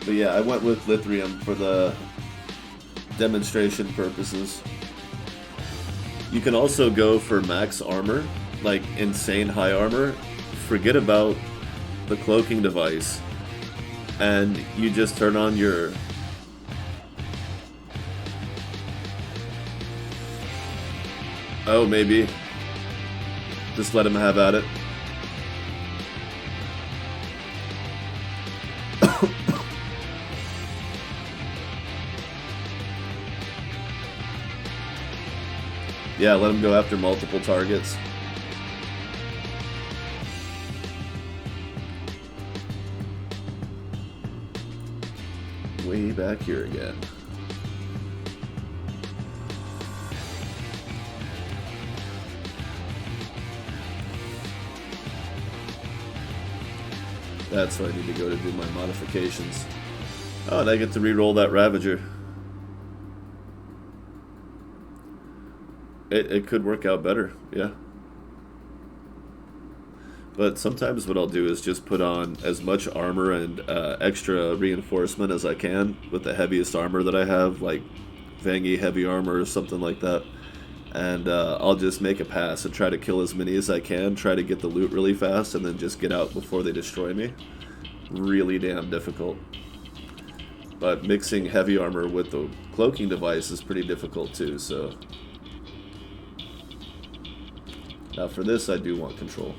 But yeah, I went with lithium for the demonstration purposes. You can also go for max armor, like insane high armor. Forget about the cloaking device, and you just turn on your maybe just let him have at it. Yeah, let him go after multiple targets. Way back here again. That's where I need to go to do my modifications. Oh, and I get to re-roll that Ravager. It could work out better, yeah. But sometimes what I'll do is just put on as much armor and extra reinforcement as I can with the heaviest armor that I have, like Vangy heavy armor or something like that. And I'll just make a pass and try to kill as many as I can, try to get the loot really fast, and then just get out before they destroy me. Really damn difficult. But mixing heavy armor with the cloaking device is pretty difficult too, so... Now for this, I do want control,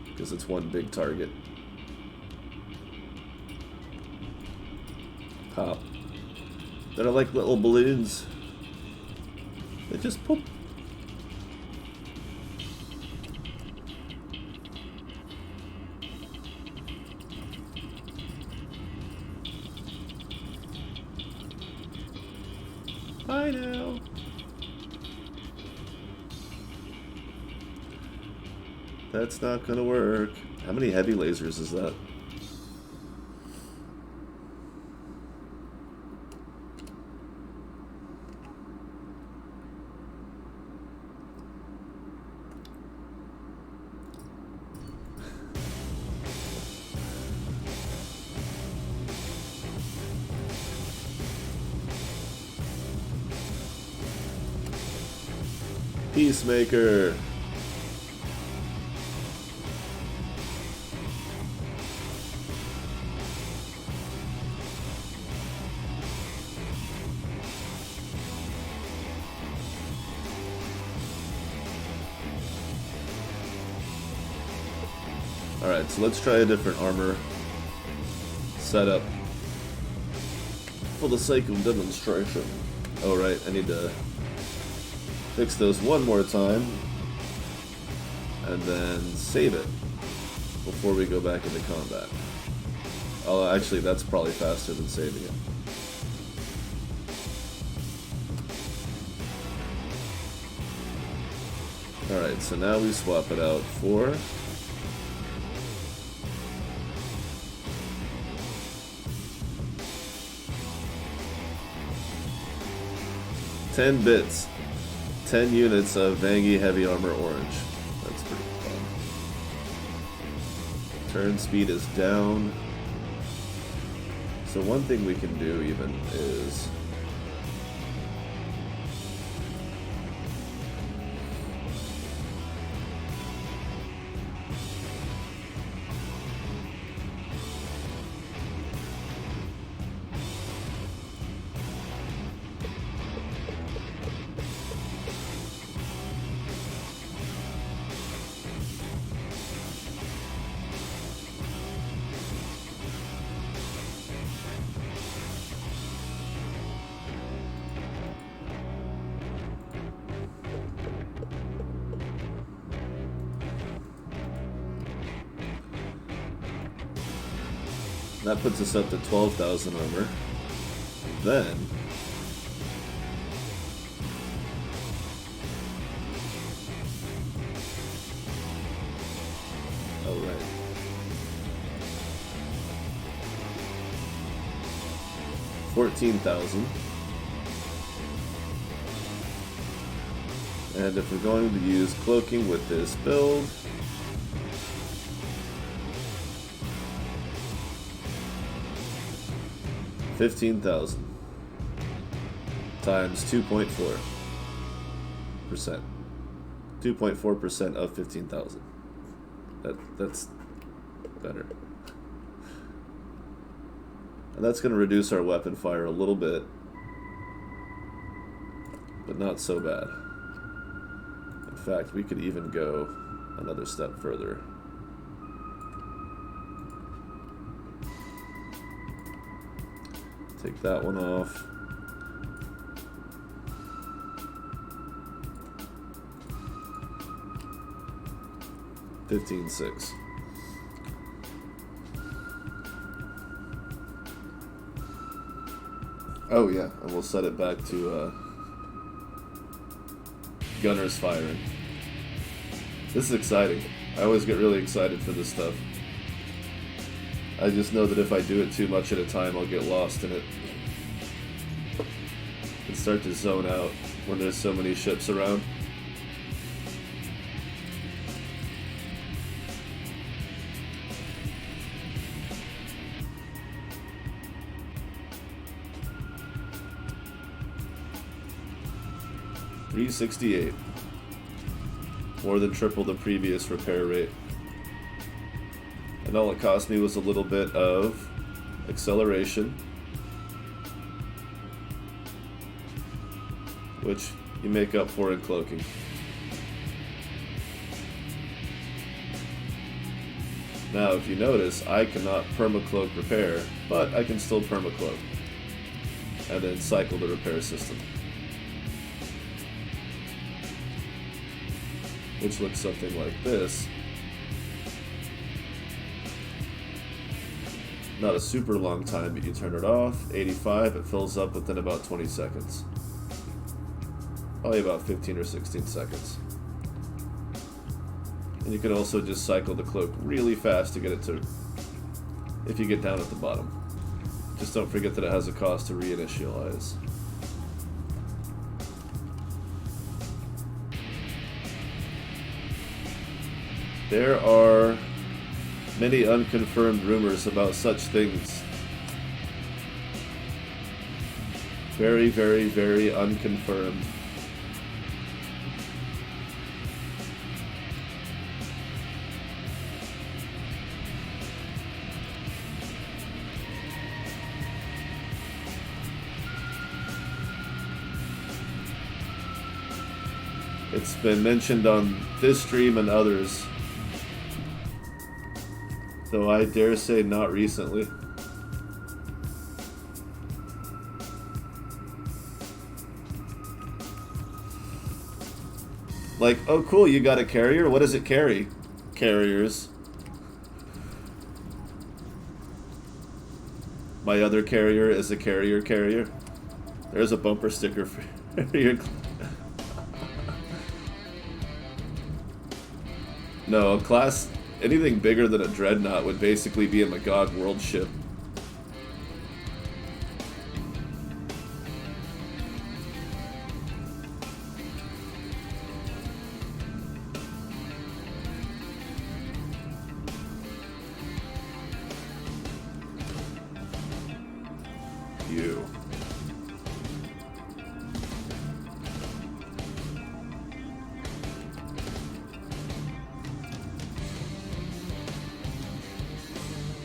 because it's one big target. Pop. They're like little balloons. They just pop. Bye now. That's not gonna work. How many heavy lasers is that? Peacemaker. Alright, so let's try a different armor setup for the sake of demonstration. Oh right, I need to fix those one more time and then save it before we go back into combat. Oh, actually, that's probably faster than saving it. Alright, so now we swap it out for $10 bits. 10 units of Vangie Heavy Armor Orange. That's pretty fun. Turn speed is down. So one thing we can do even is that puts us up to 12,000 armor. Then oh right. $14,000. And if we're going to use cloaking with this build, $15,000 times 2.4%. 2.4% of 15,000. That's better. And that's going to reduce our weapon fire a little bit, but not so bad. In fact, we could even go another step further. Take that one off. $15,600. Oh yeah, and we'll set it back to gunners firing. This is exciting. I always get really excited for this stuff. I just know that if I do it too much at a time, I'll get lost in it and start to zone out when there's so many ships around. $368. More than triple the previous repair rate. And all it cost me was a little bit of acceleration, which you make up for in cloaking. Now, if you notice, I cannot perma-cloak repair, but I can still perma-cloak, and then cycle the repair system, which looks something like this. Not a super long time, but you turn it off. 85, it fills up within about 20 seconds. Probably about 15 or 16 seconds. And you can also just cycle the cloak really fast to get it to, if you get down at the bottom. Just don't forget that it has a cost to reinitialize. There are many unconfirmed rumors about such things. Very, very, very unconfirmed. It's been mentioned on this stream and others Though I dare say not recently. Like, oh cool, you got a carrier? What does it carry? Carriers. My other carrier is a carrier. There's a bumper sticker for your... No, a class... Anything bigger than a dreadnought would basically be a Magog world ship. You.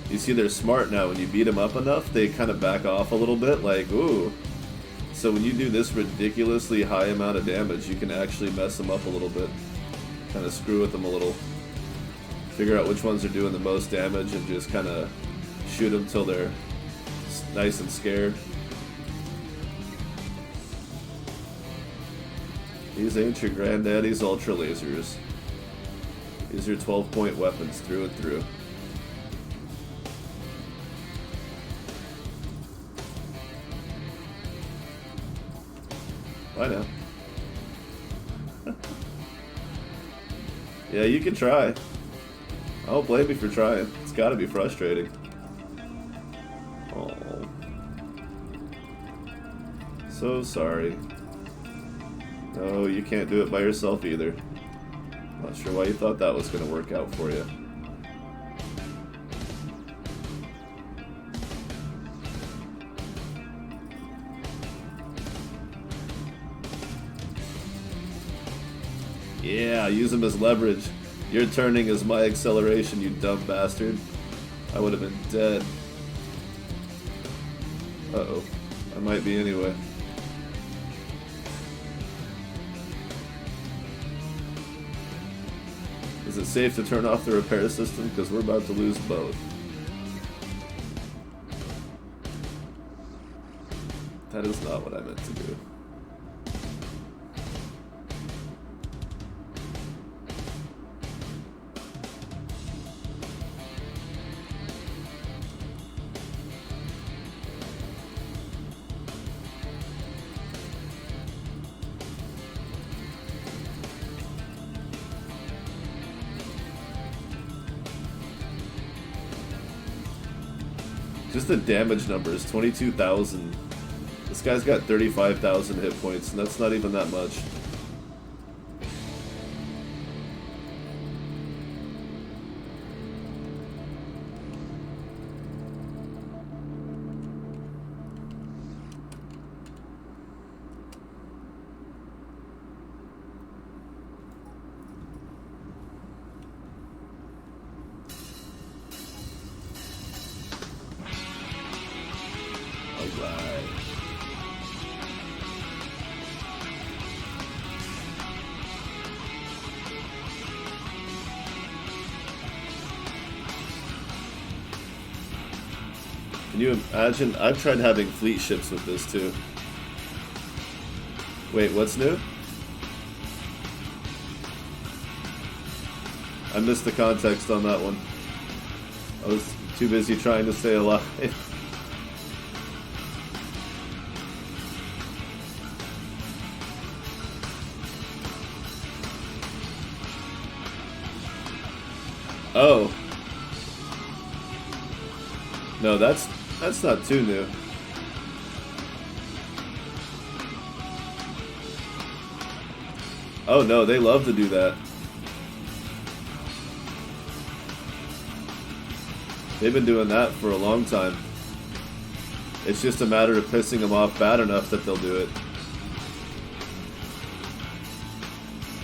You see, they're smart now. When you beat them up enough, they kind of back off a little bit, like, ooh. So when you do this ridiculously high amount of damage, you can actually mess them up a little bit. Kind of screw with them a little. Figure out which ones are doing the most damage and just kind of shoot them till they're nice and scared. These ain't your granddaddy's ultra lasers. These are 12-point weapons through and through. I know. Yeah, you can try. I don't blame you for trying. It's gotta be frustrating. Oh. So sorry. No, you can't do it by yourself either. Not sure why you thought that was gonna work out for you. Yeah, use them as leverage. Your turning is my acceleration, you dumb bastard. I would have been dead. Uh-oh. I might be anyway. Is it safe to turn off the repair system? Because we're about to lose both. That is not what I meant to do. Just the damage numbers, 22,000. This guy's got 35,000 hit points, and that's not even that much. Can you imagine? I've tried having fleet ships with this too. Wait, what's new? I missed the context on that one. I was too busy trying to stay alive. Oh. No, that's not too new. Oh no, they love to do that. They've been doing that for a long time. It's just a matter of pissing them off bad enough that they'll do it.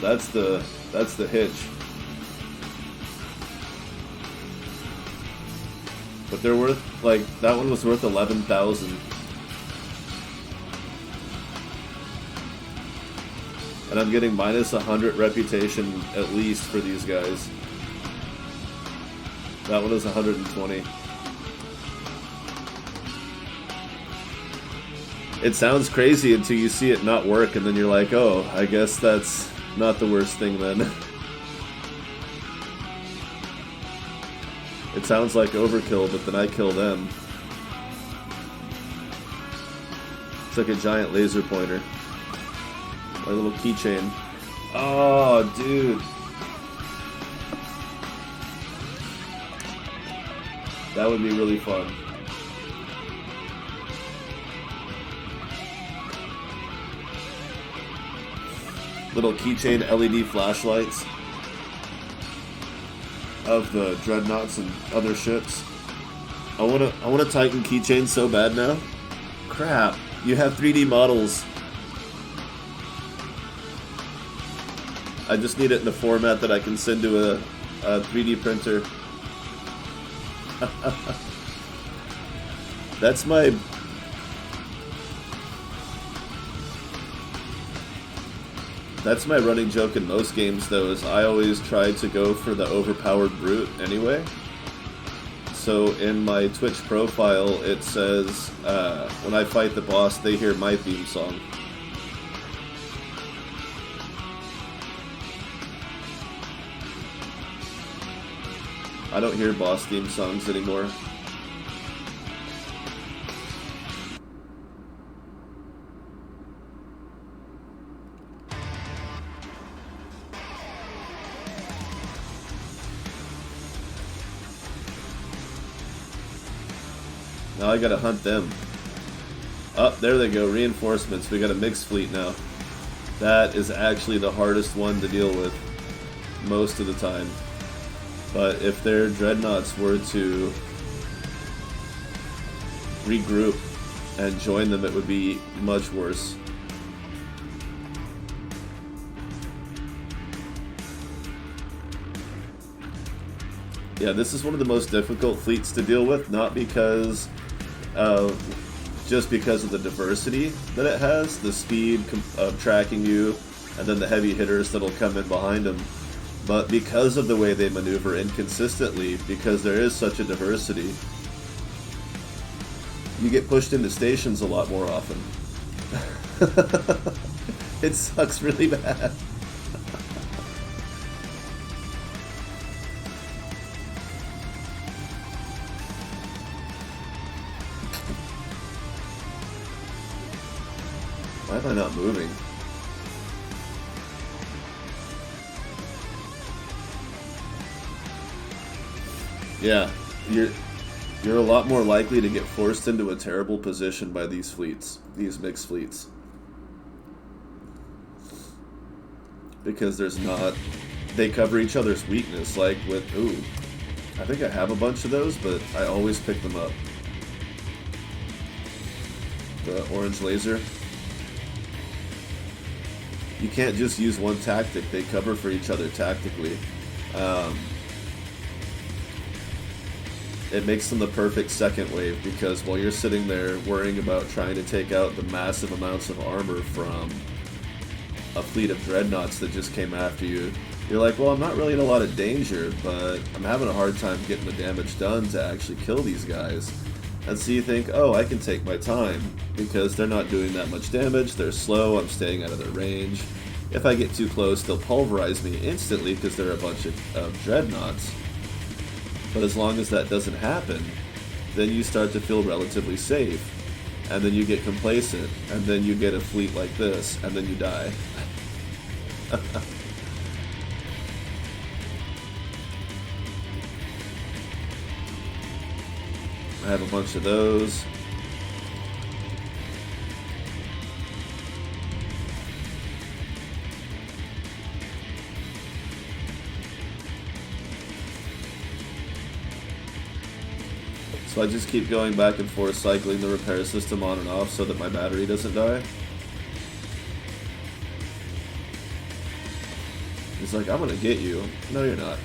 That's the hitch. But they're worth, like, that one was worth 11,000. And I'm getting minus 100 reputation at least for these guys. That one is 120. It sounds crazy until you see it not work, and then you're like, oh, I guess that's not the worst thing then. It sounds like overkill, but then I kill them. It's like a giant laser pointer. My little keychain. Oh, dude. That would be really fun. Little keychain LED flashlights of the dreadnoughts and other ships. I want a Titan keychain so bad now. Crap, you have 3D models. I just need it in a format that I can send to a 3D printer. That's my... That's my running joke in most games, though, is I always try to go for the overpowered brute anyway. So in my Twitch profile, it says, when I fight the boss, they hear my theme song. I don't hear boss theme songs anymore. Now I gotta hunt them. Oh, there they go, reinforcements. We got a mixed fleet now. That is actually the hardest one to deal with most of the time. But if their dreadnoughts were to regroup and join them, it would be much worse. Yeah, this is one of the most difficult fleets to deal with, not because just because of the diversity that it has, the speed of tracking you, and then the heavy hitters that'll come in behind them, but because of the way they maneuver inconsistently, because there is such a diversity, you get pushed into stations a lot more often. It sucks really bad. Why am I not moving? Yeah, you're a lot more likely to get forced into a terrible position by these fleets, these mixed fleets. Because there's not... They cover each other's weakness, like with... Ooh, I think I have a bunch of those, but I always pick them up. The orange laser. You can't just use one tactic, they cover for each other tactically. It makes them the perfect second wave, because while you're sitting there worrying about trying to take out the massive amounts of armor from a fleet of dreadnoughts that just came after you, you're like, well, I'm not really in a lot of danger, but I'm having a hard time getting the damage done to actually kill these guys. And so you think, oh, I can take my time, because they're not doing that much damage, they're slow, I'm staying out of their range. If I get too close, they'll pulverize me instantly because they're a bunch of dreadnoughts. But as long as that doesn't happen, then you start to feel relatively safe. And then you get complacent, and then you get a fleet like this, and then you die. I have a bunch of those. So I just keep going back and forth, cycling the repair system on and off so that my battery doesn't die. He's like, I'm gonna get you. No, you're not.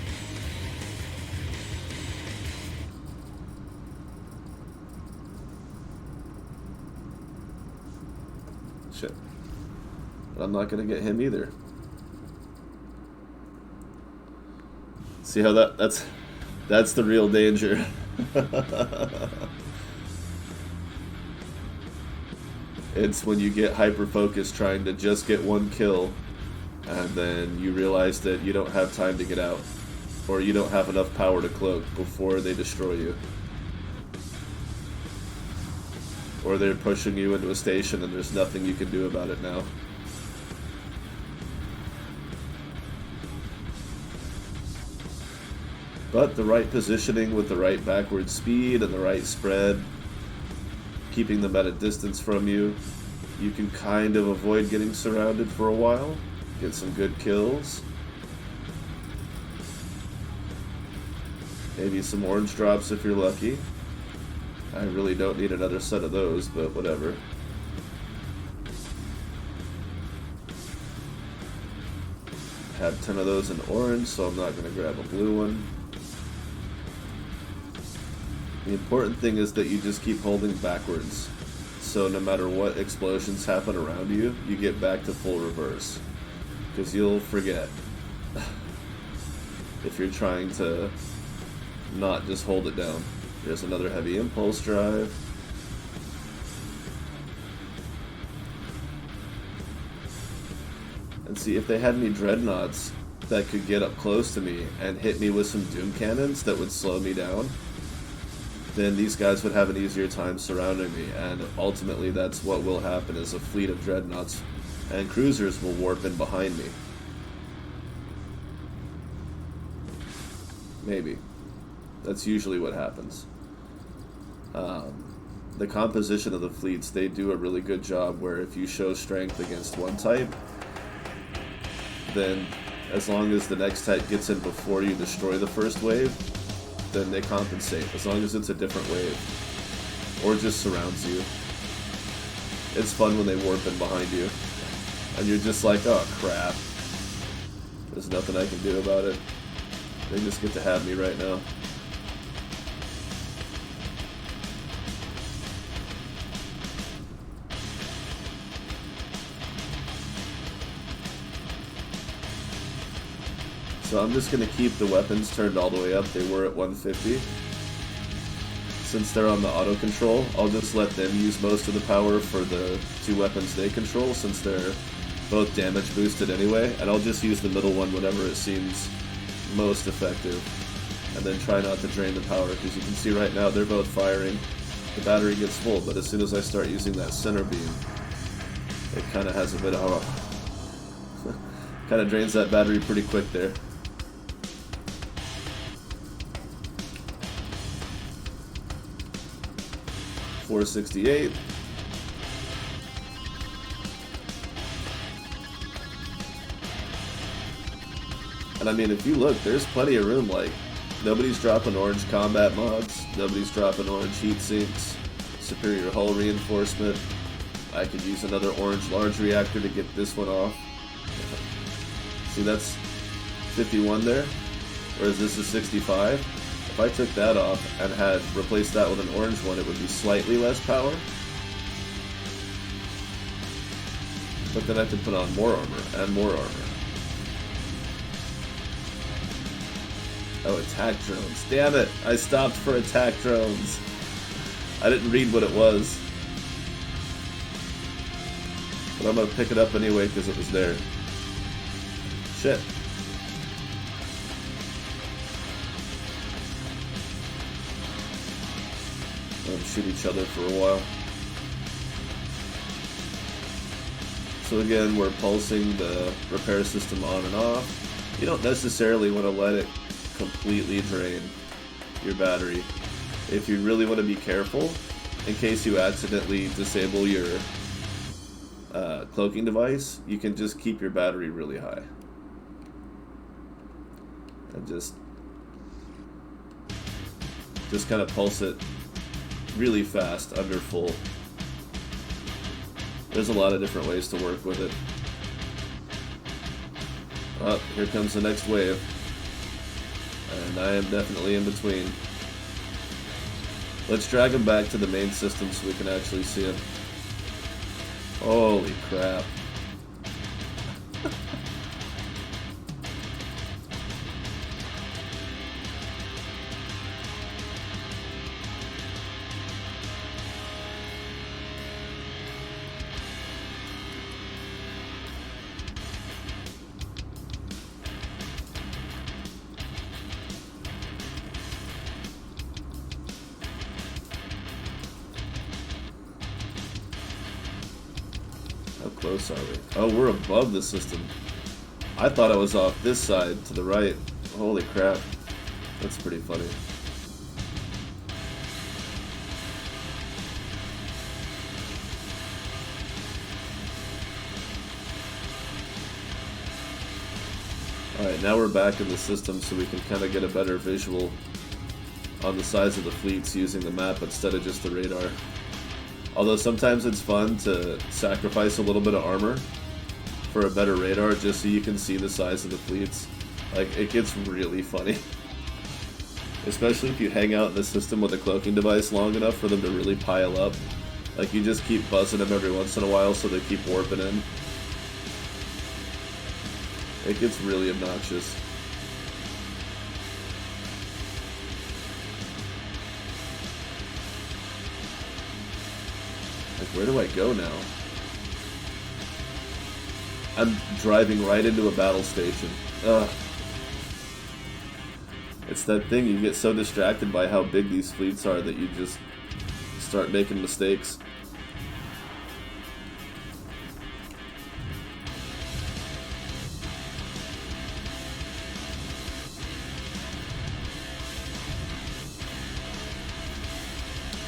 Shit. But I'm not gonna get him either. See how that's That's the real danger. It's when you get hyper-focused trying to just get one kill, and then you realize that you don't have time to get out, or you don't have enough power to cloak before they destroy you. Or they're pushing you into a station and there's nothing you can do about it now. But the right positioning with the right backward speed and the right spread, keeping them at a distance from you, you can kind of avoid getting surrounded for a while, get some good kills. Maybe some orange drops if you're lucky. I really don't need another set of those, but whatever. I have 10 of those in orange, so I'm not going to grab a blue one. The important thing is that you just keep holding backwards. So no matter what explosions happen around you, you get back to full reverse. Because you'll forget. If you're trying to not just hold it down. There's another heavy impulse drive. And see, if they had any dreadnoughts that could get up close to me and hit me with some doom cannons that would slow me down, then these guys would have an easier time surrounding me, and ultimately that's what will happen, is a fleet of dreadnoughts and cruisers will warp in behind me. Maybe. That's usually what happens. The composition of the fleets, they do a really good job where if you show strength against one type, then as long as the next type gets in before you destroy the first wave, then they compensate, as long as it's a different wave. Or just surrounds you. It's fun when they warp in behind you. And you're just like, oh crap. There's nothing I can do about it. They just get to have me right now. So I'm just going to keep the weapons turned all the way up. They were at 150. Since they're on the auto control, I'll just let them use most of the power for the two weapons they control, since they're both damage boosted anyway. And I'll just use the middle one whenever it seems most effective. And then try not to drain the power, because you can see right now they're both firing. The battery gets full, but as soon as I start using that center beam, it kind of has a bit of a... kind of drains that battery pretty quick there. .468. And I mean, if you look, there's plenty of room. Like, nobody's dropping orange combat mods, nobody's dropping orange heat sinks, superior hull reinforcement. I could use another orange large reactor to get this one off. See, that's 51 there, whereas this is 65. If I took that off and had replaced that with an orange one, it would be slightly less power. But then I could put on more armor and more armor. Oh, attack drones. Damn it! I stopped for attack drones. I didn't read what it was. But I'm gonna pick it up anyway because it was there. Shit. Shoot each other for a while. So again, we're pulsing the repair system on and off. You don't necessarily want to let it completely drain your battery. If you really want to be careful, in case you accidentally disable your cloaking device, you can just keep your battery really high. And just kind of pulse it really fast under full. There's a lot of different ways to work with it. Oh, here comes the next wave. And I am definitely in between. Let's drag him back to the main system so we can actually see him. Holy crap. close are we? Oh, we're above the system. I thought I was off this side to the right. Holy crap. That's pretty funny. Alright, now we're back in the system so we can kind of get a better visual on the size of the fleets using the map instead of just the radar. Although sometimes it's fun to sacrifice a little bit of armor for a better radar just so you can see the size of the fleets. Like, it gets really funny. Especially if you hang out in the system with a cloaking device long enough for them to really pile up. Like, you just keep buzzing them every once in a while so they keep warping in. It gets really obnoxious. Like, where do I go now? I'm driving right into a battle station. Ugh. It's that thing, you get so distracted by how big these fleets are that you just start making mistakes.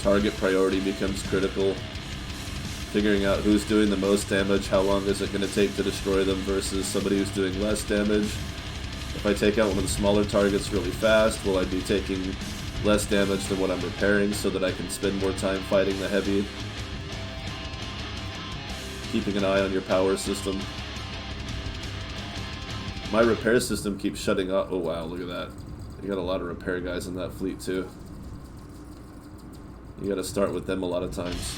Target priority becomes critical. Figuring out who's doing the most damage, how long is it going to take to destroy them versus somebody who's doing less damage. If I take out one of the smaller targets really fast, will I be taking less damage than what I'm repairing so that I can spend more time fighting the heavy? Keeping an eye on your power system. My repair system keeps shutting off. Oh wow, look at that. You got a lot of repair guys in that fleet too. You gotta start with them a lot of times.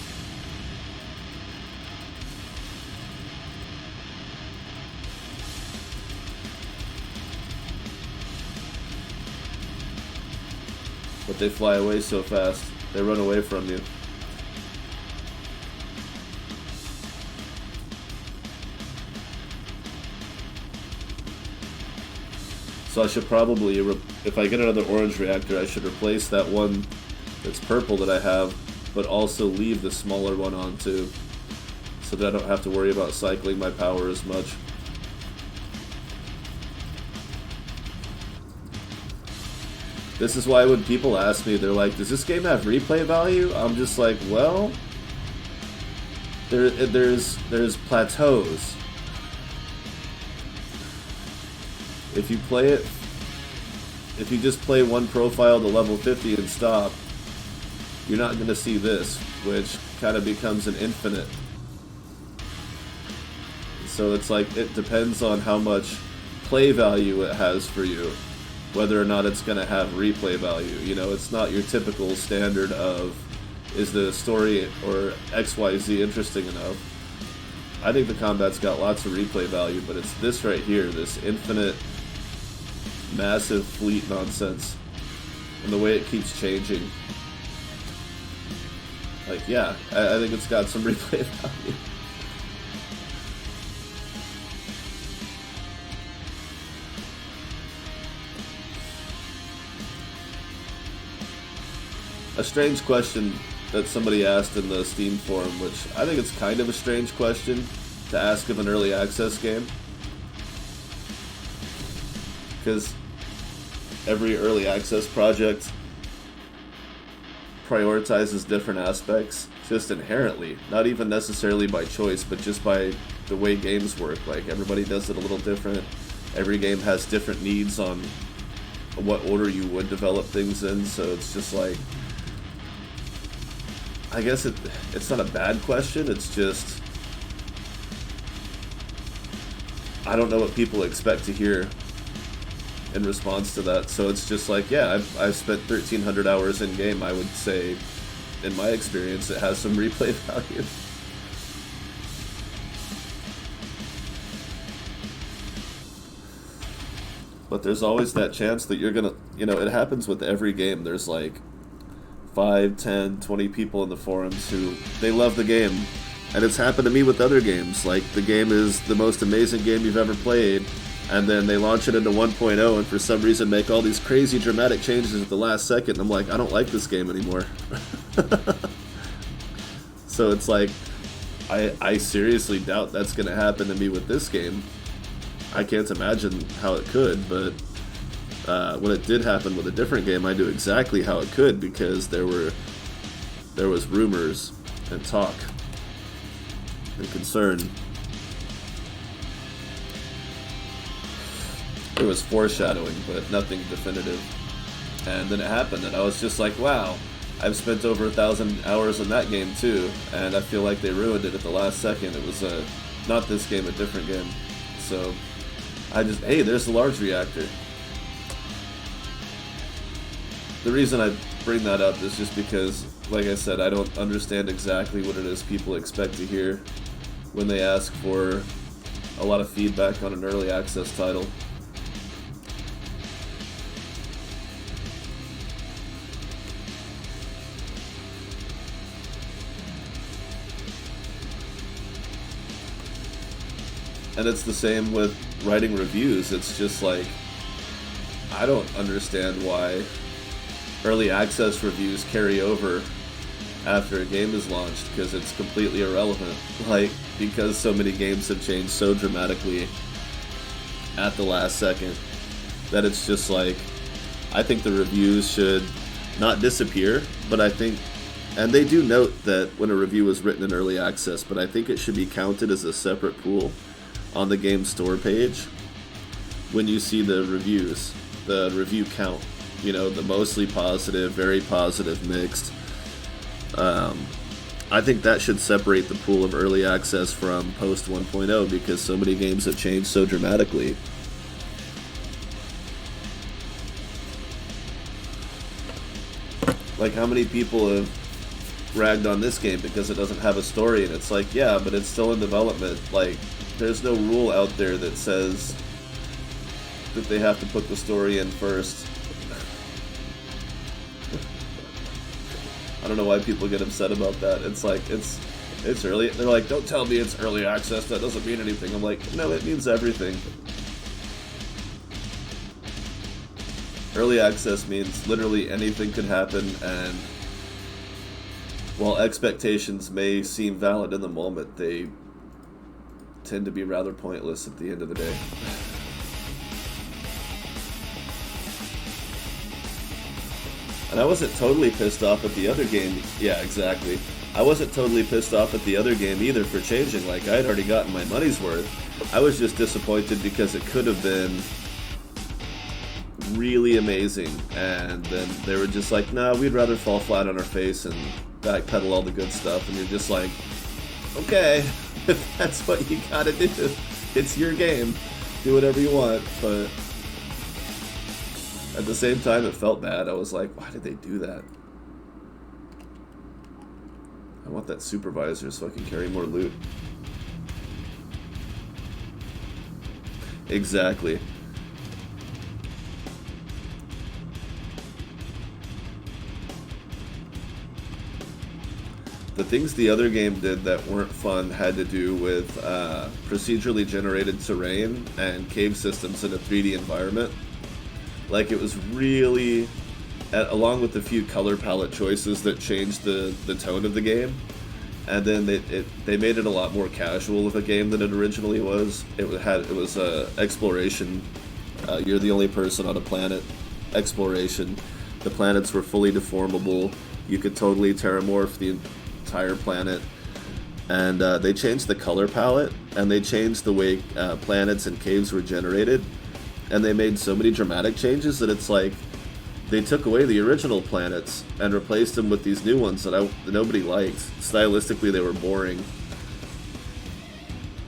But they fly away so fast. They run away from you. So I should probably, if I get another orange reactor, I should replace that one that's purple that I have, but also leave the smaller one on too, so that I don't have to worry about cycling my power as much. This is why when people ask me, they're like, does this game have replay value? I'm just like, well, there's plateaus. If you play it, if you just play one profile to level 50 and stop, you're not going to see this, which kind of becomes an infinite. So it's like, it depends on how much play value it has for you, whether or not it's going to have replay value. You know, it's not your typical standard of, is the story or XYZ interesting enough? I think the combat's got lots of replay value, but it's this right here, this infinite, massive fleet nonsense, and the way it keeps changing. Like, yeah, I think it's got some replay value. A strange question that somebody asked in the Steam forum, which I think it's kind of a strange question to ask of an early access game, because every early access project prioritizes different aspects just inherently, not even necessarily by choice, but just by the way games work. Like, everybody does it a little different. Every game has different needs on what order you would develop things in, so it's just like, I guess it's not a bad question, it's just, I don't know what people expect to hear in response to that. So it's just like, yeah, I've spent 1,300 hours in game. I would say, in my experience, it has some replay value. But there's always that chance that you're gonna, you know, it happens with every game. There's like 5, 10, 20 people in the forums who, they love the game. And it's happened to me with other games. Like, the game is the most amazing game you've ever played, and then they launch it into 1.0 and for some reason make all these crazy dramatic changes at the last second. And I'm like, I don't like this game anymore. So it's like, I seriously doubt that's going to happen to me with this game. I can't imagine how it could, but when it did happen with a different game, I knew exactly how it could because there was rumors and talk and concern. There was foreshadowing, but nothing definitive. And then it happened, and I was just like, wow, I've spent over 1,000 hours in that game too, and I feel like they ruined it at the last second. It was not this game, a different game. So hey, there's the large reactor. The reason I bring that up is just because, like I said, I don't understand exactly what it is people expect to hear when they ask for a lot of feedback on an early access title. And it's the same with writing reviews. It's just like, I don't understand why early access reviews carry over after a game is launched, because it's completely irrelevant. Like, because so many games have changed so dramatically at the last second, that it's just like, I think the reviews should not disappear, but I think, and they do note that when a review is written in early access, but I think it should be counted as a separate pool on the game store page when you see the reviews, the review count, you know, the mostly positive, very positive, mixed. I think that should separate the pool of early access from post 1.0 because so many games have changed so dramatically. Like, how many people have ragged on this game because it doesn't have a story, and it's like, yeah, but it's still in development. Like, there's no rule out there that says that they have to put the story in first. I don't know why people get upset about that. It's like, it's early. They're like, don't tell me it's early access, that doesn't mean anything. I'm like, no, it means everything. Early access means literally anything could happen, and while expectations may seem valid in the moment, they tend to be rather pointless at the end of the day. And I wasn't totally pissed off at the other game. Yeah, exactly. I wasn't totally pissed off at the other game either for changing. Like, I had already gotten my money's worth. I was just disappointed because it could have been really amazing. And then they were just like, nah, we'd rather fall flat on our face and backpedal all the good stuff. And you're just like, okay, if that's what you gotta do, it's your game. Do whatever you want. But at the same time, it felt bad. I was like, why did they do that? I want that supervisor so I can carry more loot. Exactly. The things the other game did that weren't fun had to do with procedurally generated terrain and cave systems in a 3D environment. Like, it was really, along with a few color palette choices that changed the tone of the game, and then they made it a lot more casual of a game than it originally was. It was exploration. You're the only person on a planet. Exploration. The planets were fully deformable. You could totally terramorph the entire planet. And they changed the color palette, and they changed the way planets and caves were generated. And they made so many dramatic changes that it's like they took away the original planets and replaced them with these new ones that nobody liked. Stylistically, they were boring,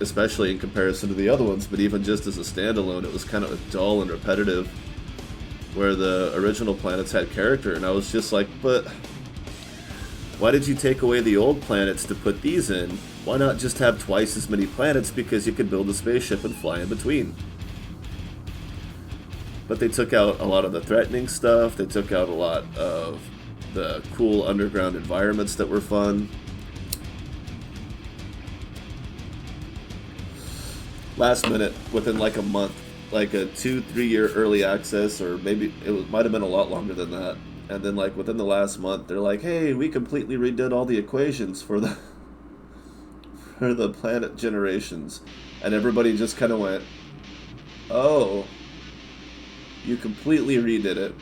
especially in comparison to the other ones, but even just as a standalone, it was kind of dull and repetitive, where the original planets had character, and I was just like, but why did you take away the old planets to put these in? Why not just have twice as many planets, because you could build a spaceship and fly in between? But they took out a lot of the threatening stuff. They took out a lot of the cool underground environments that were fun. Last minute, within like a month, like a 2-3 year early access, or maybe might have been a lot longer than that. And then like within the last month, they're like, hey, we completely redid all the equations for or the planet generations, and everybody just kind of went, "Oh, you completely redid it."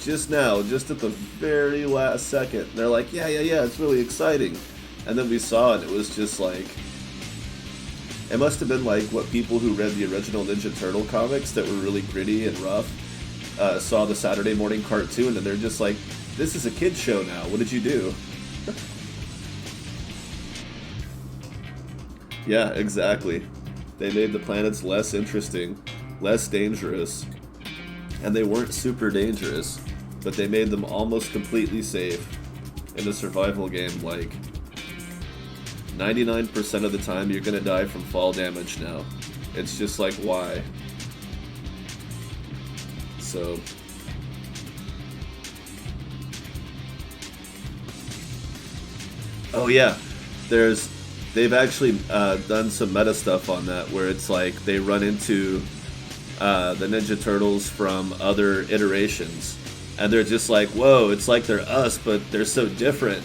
Just now, just at the very last second, they're like, yeah, it's really exciting. And then we saw it, it was just like, it must have been like what people who read the original Ninja Turtle comics that were really gritty and rough saw the Saturday morning cartoon, and they're just like, this is a kid's show now, what did you do? Yeah, exactly. They made the planets less interesting, less dangerous, and they weren't super dangerous, but they made them almost completely safe in a survival game. Like 99% of the time you're gonna die from fall damage now. It's just like, why? So oh yeah, they've actually done some meta stuff on that where it's like they run into the Ninja Turtles from other iterations, and they're just like, whoa, it's like they're us, but they're so different.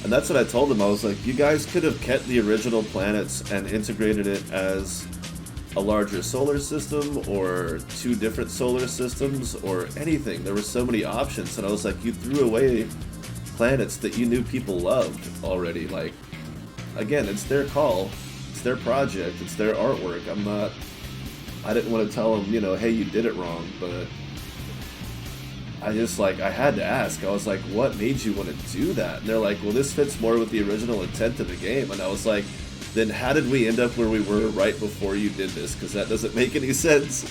And that's what I told them. I was like, you guys could have kept the original planets and integrated it as a larger solar system or two different solar systems or anything. There were so many options, and I was like, you threw away planets that you knew people loved already. Like, again, it's their call, it's their project, it's their artwork. I didn't want to tell them, hey, you did it wrong, but I had to ask. I was like, what made you want to do that? And they're like, well, this fits more with the original intent of the game. And I was like, then how did we end up where we were right before you did this? Because that doesn't make any sense.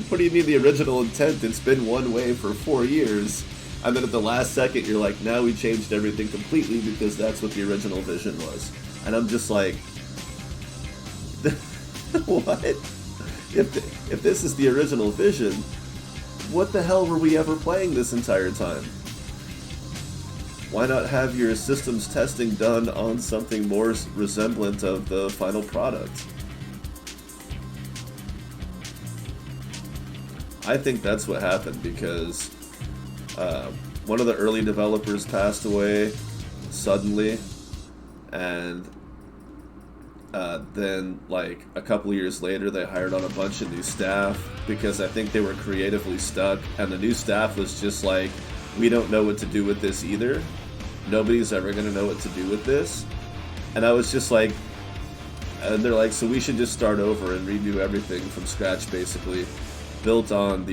What do you mean the original intent? It's been one way for 4 years. And then at the last second, you're like, now we changed everything completely because that's what the original vision was. And I'm just like, what? If this is the original vision, what the hell were we ever playing this entire time? Why not have your systems testing done on something more resemblant of the final product? I think that's what happened because one of the early developers passed away suddenly, and then like a couple years later they hired on a bunch of new staff because I think they were creatively stuck, and the new staff was just like, we don't know what to do with this either. Nobody's ever going to know what to do with this. And I was just like, and they're like, so we should just start over and redo everything from scratch, basically, built on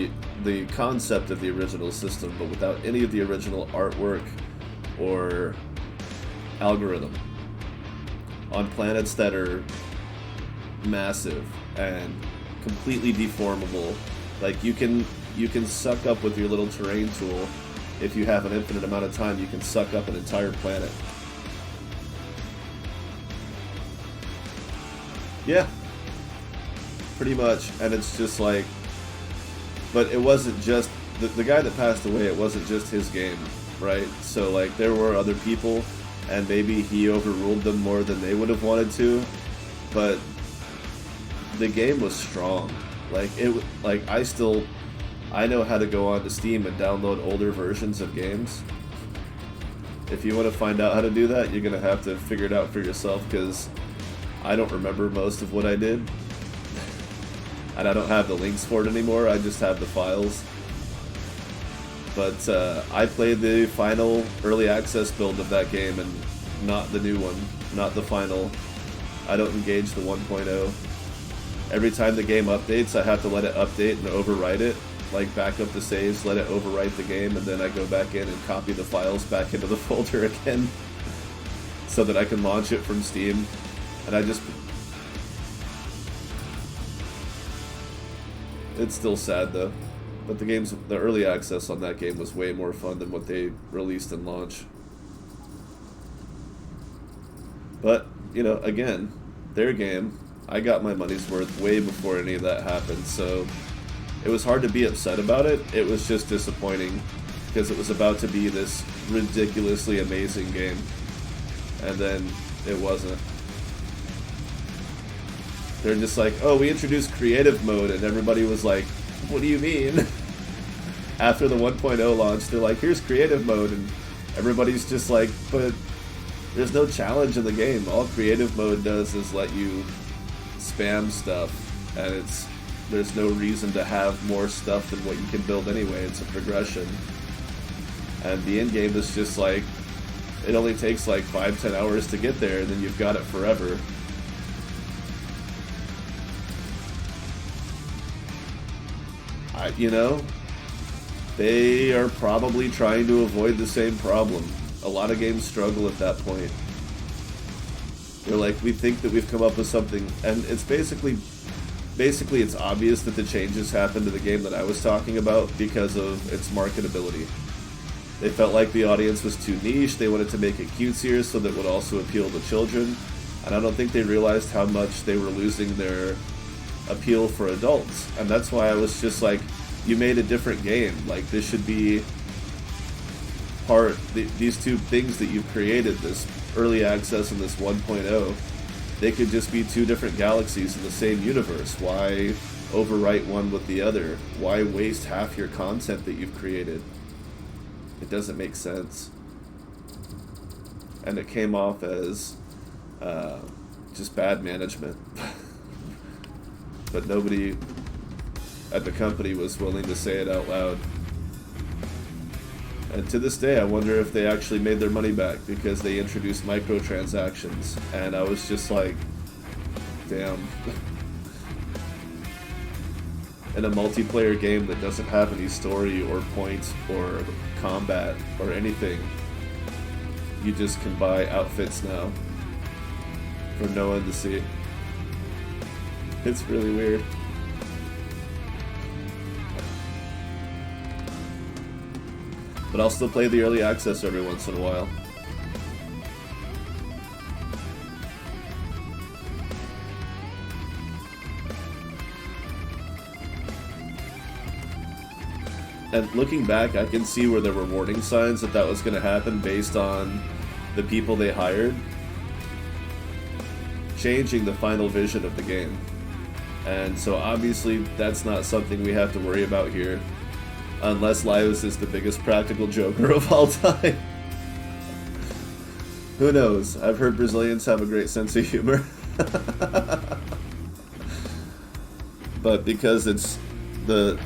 the concept of the original system, but without any of the original artwork or algorithm, on planets that are massive and completely deformable. Like you can suck up with your little terrain tool. If you have an infinite amount of time, you can suck up an entire planet. Yeah, pretty much. And it's just like, but it wasn't just the guy that passed away. It wasn't just his game, right? So like there were other people, and maybe he overruled them more than they would have wanted to, but the game was strong. I know how to go onto Steam and download older versions of games. If you want to find out how to do that, you're going to have to figure it out for yourself, because I don't remember most of what I did. And I don't have the links for it anymore, I just have the files. But I played the final early access build of that game, and not the new one, not the final. I don't engage the 1.0. Every time the game updates, I have to let it update and overwrite it. Like back up the saves, let it overwrite the game, and then I go back in and copy the files back into the folder again so that I can launch it from Steam. And it's still sad though. But the early access on that game was way more fun than what they released in launch. But, again, their game, I got my money's worth way before any of that happened, so it was hard to be upset about it. It was just disappointing because it was about to be this ridiculously amazing game, and then it wasn't. They're just like, oh, we introduced creative mode, and everybody was like, what do you mean? After the 1.0 launch, they're like, here's creative mode, and everybody's just like, but there's no challenge in the game. All creative mode does is let you spam stuff, and there's no reason to have more stuff than what you can build anyway. It's a progression. And the end game is just like, it only takes like 5-10 hours to get there, and then you've got it forever. You know, they are probably trying to avoid the same problem. A lot of games struggle at that point. They're like, we think that we've come up with something, and it's basically it's obvious that the changes happened to the game that I was talking about because of its marketability. They felt like the audience was too niche, they wanted to make it cutesier so that it would also appeal to children, and I don't think they realized how much they were losing their appeal for adults. And that's why I was just like, you made a different game. Like, this should be these two things that you've created, this early access and this 1.0, they could just be two different galaxies in the same universe. Why overwrite one with the other? Why waste half your content that you've created? It doesn't make sense. And it came off as just bad management. But nobody at the company was willing to say it out loud. And to this day, I wonder if they actually made their money back because they introduced microtransactions. And I was just like, damn. In a multiplayer game that doesn't have any story or point or combat or anything, you just can buy outfits now for no one to see. It's really weird. But I'll still play the early access every once in a while. And looking back, I can see where there were warning signs that was going to happen based on the people they hired changing the final vision of the game. And so obviously that's not something we have to worry about here. Unless Laios is the biggest practical joker of all time. Who knows? I've heard Brazilians have a great sense of humor. But because the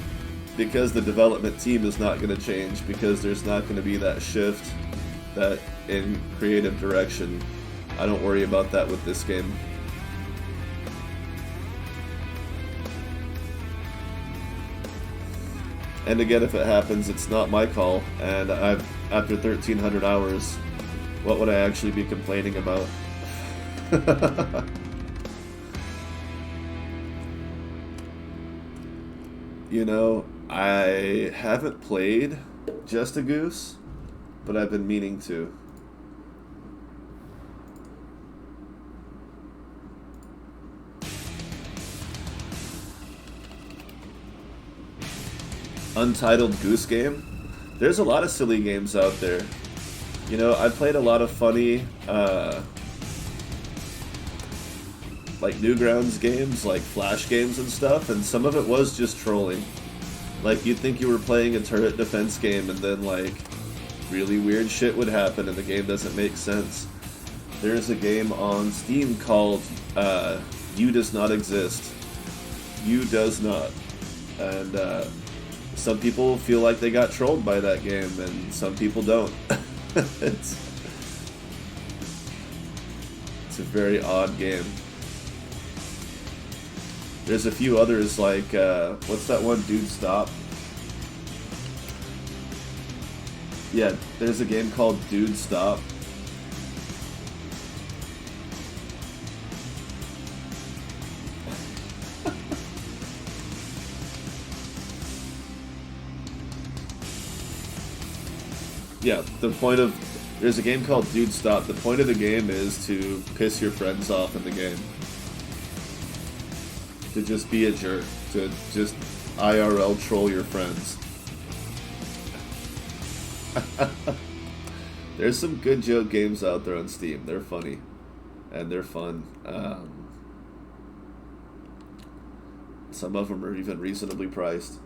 development team is not going to change, because there's not going to be that shift that in creative direction, I don't worry about that with this game. And again, if it happens, it's not my call, and after 1,300 hours, what would I actually be complaining about? You know, I haven't played Just a Goose, but I've been meaning to. Untitled Goose Game. There's a lot of silly games out there. You know, I played a lot of funny, like Newgrounds games, like Flash games and stuff, and some of it was just trolling. Like, you'd think you were playing a turret defense game, and then, like, really weird shit would happen, and the game doesn't make sense. There's a game on Steam called You Does Not Exist. You Does Not. And, some people feel like they got trolled by that game, and some people don't. It's a very odd game. There's a few others like, what's that one, Dude Stop? Yeah, there's a game called Dude Stop. Yeah, there's a game called Dude Stop. The point of the game is to piss your friends off in the game. To just be a jerk. To just IRL troll your friends. There's some good joke games out there on Steam. They're funny. And they're fun. Some of them are even reasonably priced.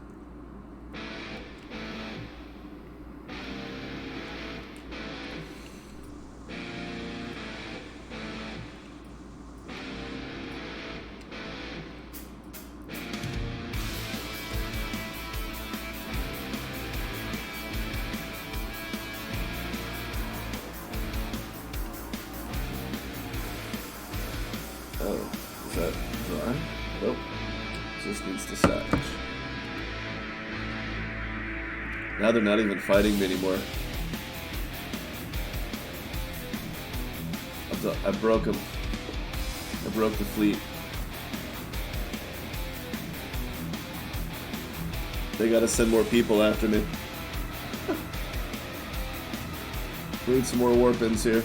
Oh, is that dry? Nope. Just needs to sag. Now they're not even fighting me anymore. I broke them. I broke the fleet. They gotta send more people after me. We need some more warp-ins here.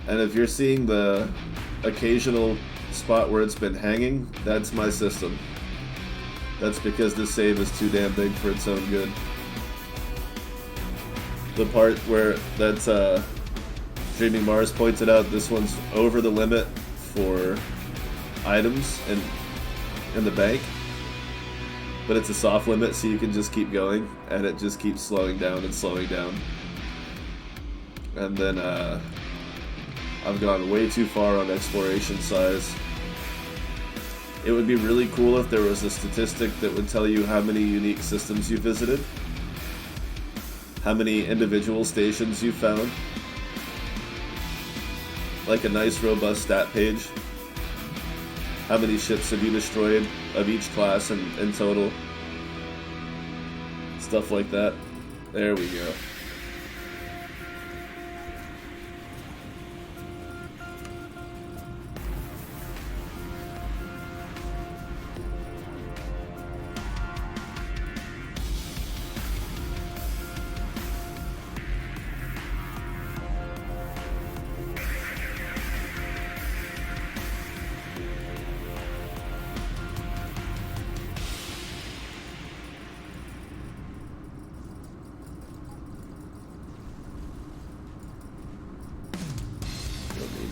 And if you're seeing the occasional spot where it's been hanging, that's my system. That's because this save is too damn big for its own good. The part where that's Dreaming Mars pointed out, this one's over the limit for items in the bank. But it's a soft limit, so you can just keep going, and it just keeps slowing down and slowing down. And then I've gone way too far on exploration size. It would be really cool if there was a statistic that would tell you how many unique systems you visited, how many individual stations you found, like a nice robust stat page. How many ships have you destroyed of each class in total? Stuff like that. There we go.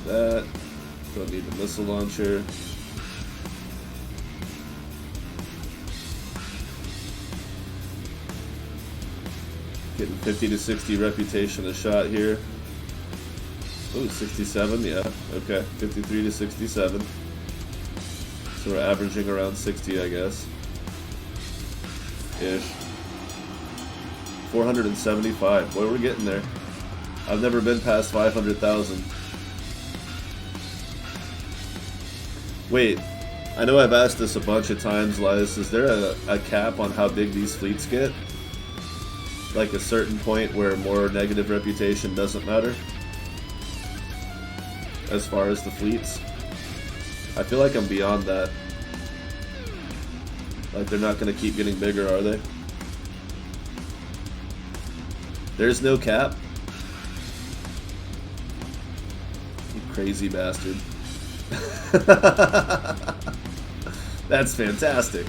That. Don't need the missile launcher. Getting 50 to 60 reputation a shot here. Oh, 67, yeah, okay. 53 to 67. So we're averaging around 60, I guess. Ish. 475. Boy, we're getting there. I've never been past 500,000. Wait, I know I've asked this a bunch of times, Liz. Is there a cap on how big these fleets get? Like a certain point where more negative reputation doesn't matter? As far as the fleets? I feel like I'm beyond that. Like they're not going to keep getting bigger, are they? There's no cap? You crazy bastard. That's fantastic.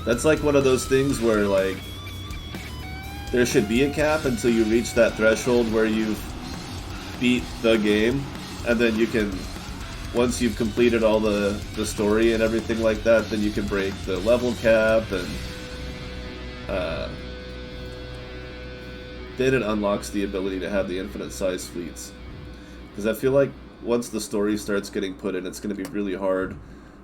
That's like one of those things where like there should be a cap until you reach that threshold where you've beat the game, and then you can, once you've completed all the story and everything like that, then you can break the level cap, and then it unlocks the ability to have the infinite size fleets. Because I feel like once the story starts getting put in, it's going to be really hard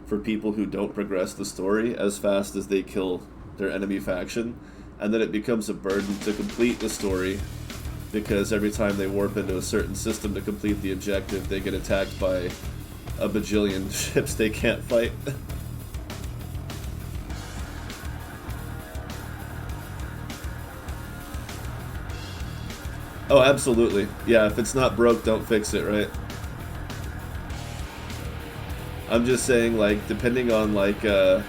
for people who don't progress the story as fast as they kill their enemy faction, and then it becomes a burden to complete the story, because every time they warp into a certain system to complete the objective, they get attacked by a bajillion ships they can't fight. Oh, absolutely. Yeah, if it's not broke, don't fix it, right? I'm just saying, like, depending on, like, well,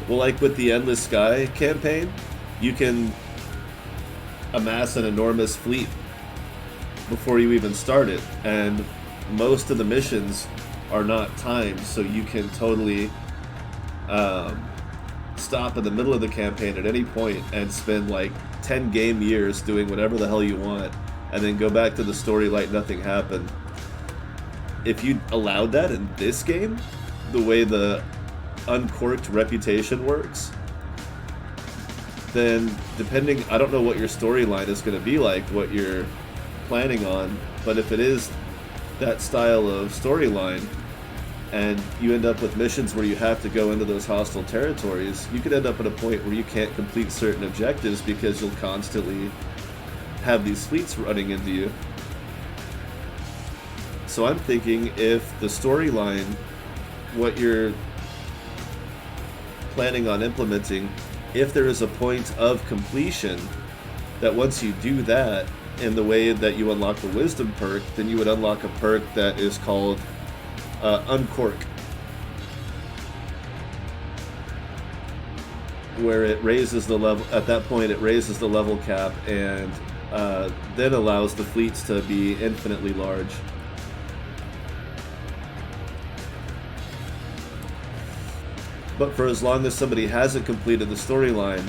like with the Endless Sky campaign, you can amass an enormous fleet before you even start it, and most of the missions are not timed, so you can totally stop in the middle of the campaign at any point and spend like 10 game years doing whatever the hell you want, and then go back to the story like nothing happened. If you allowed that in this game, the way the uncorked reputation works, then depending, I don't know what your storyline is going to be like, what you're planning on, but if it is that style of storyline and you end up with missions where you have to go into those hostile territories, you could end up at a point where you can't complete certain objectives because you'll constantly have these fleets running into you. So I'm thinking, if the storyline, what you're planning on implementing, if there is a point of completion, that once you do that, in the way that you unlock the wisdom perk, then you would unlock a perk that is called Uncork, where it raises the level, at that point it raises the level cap, and then allows the fleets to be infinitely large. But for as long as somebody hasn't completed the storyline,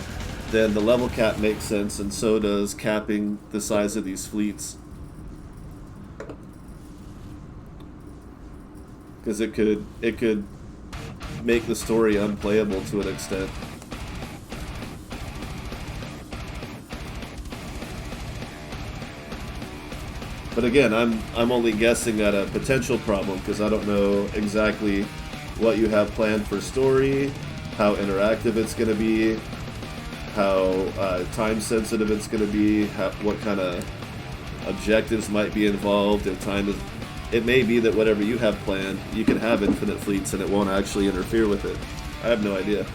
then the level cap makes sense, and so does capping the size of these fleets. Because it could make the story unplayable to an extent. But again, I'm only guessing at a potential problem, because I don't know exactly what you have planned for story, how interactive it's going to be, how time sensitive it's going to be, what kind of objectives might be involved. If time is, it may be that whatever you have planned, you can have infinite fleets and it won't actually interfere with it. I have no idea.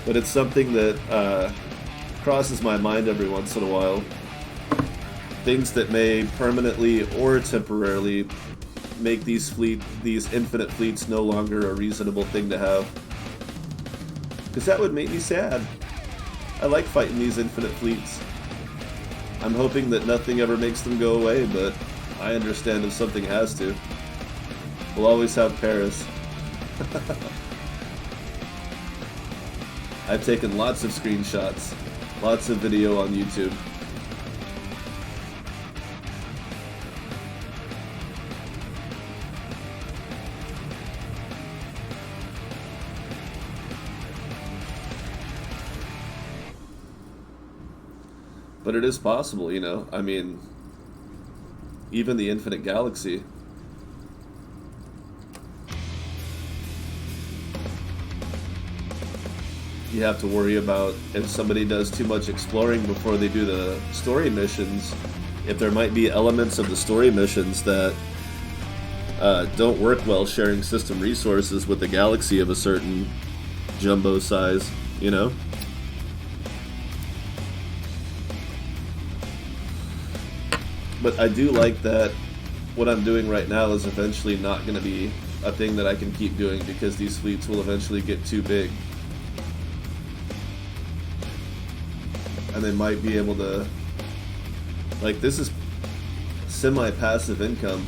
But it's something that crosses my mind every once in a while. Things that may permanently or temporarily make these infinite fleets no longer a reasonable thing to have. Because that would make me sad. I like fighting these infinite fleets. I'm hoping that nothing ever makes them go away, but I understand if something has to. We'll always have Paris. I've taken lots of screenshots, lots of video on YouTube. But it is possible, you know? I mean, even the infinite galaxy. You have to worry about if somebody does too much exploring before they do the story missions, if there might be elements of the story missions that don't work well sharing system resources with a galaxy of a certain jumbo size, you know? But I do like that what I'm doing right now is eventually not going to be a thing that I can keep doing, because these fleets will eventually get too big. And they might be able to... Like, this is semi-passive income,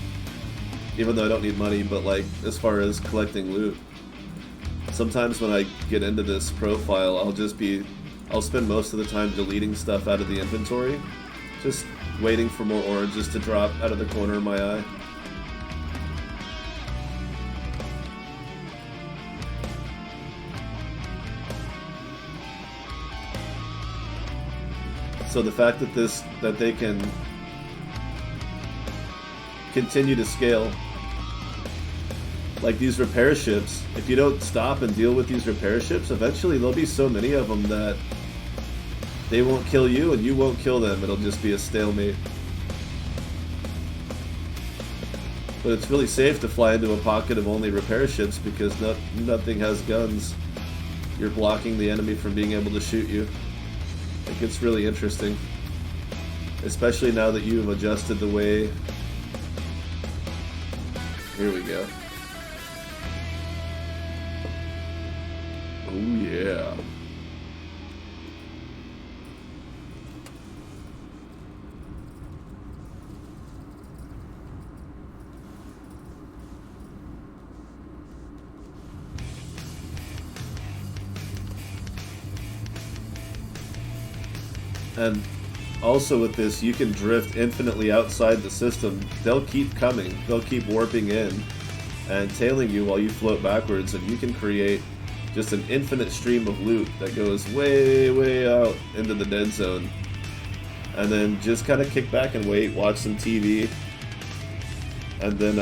even though I don't need money, but like, as far as collecting loot. Sometimes when I get into this profile, I'll spend most of the time deleting stuff out of the inventory, just waiting for more oranges to drop out of the corner of my eye. So the fact that they can continue to scale, like these repair ships, if you don't stop and deal with these repair ships, eventually there'll be so many of them that they won't kill you and you won't kill them. It'll just be a stalemate. But it's really safe to fly into a pocket of only repair ships, because nothing has guns. You're blocking the enemy from being able to shoot you. It gets really interesting. Especially now that you've adjusted the way... Here we go. Oh yeah. And also with this, you can drift infinitely outside the system. They'll keep coming. They'll keep warping in and tailing you while you float backwards, and you can create just an infinite stream of loot that goes way, way out into the dead zone. And then just kind of kick back and wait, watch some TV, and then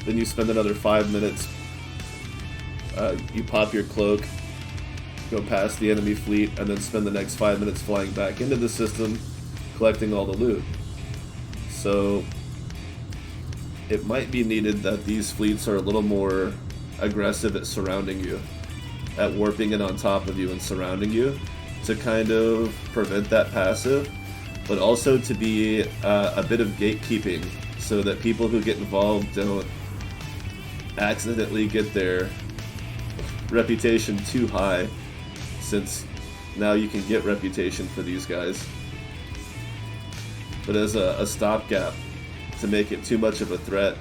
you spend another 5 minutes. You pop your cloak, go past the enemy fleet, and then spend the next 5 minutes flying back into the system, collecting all the loot. So it might be needed that these fleets are a little more aggressive at surrounding you, at warping in on top of you and surrounding you, to kind of prevent that passive, but also to be a bit of gatekeeping so that people who get involved don't accidentally get their reputation too high, since now you can get reputation for these guys. But as a stopgap, to make it too much of a threat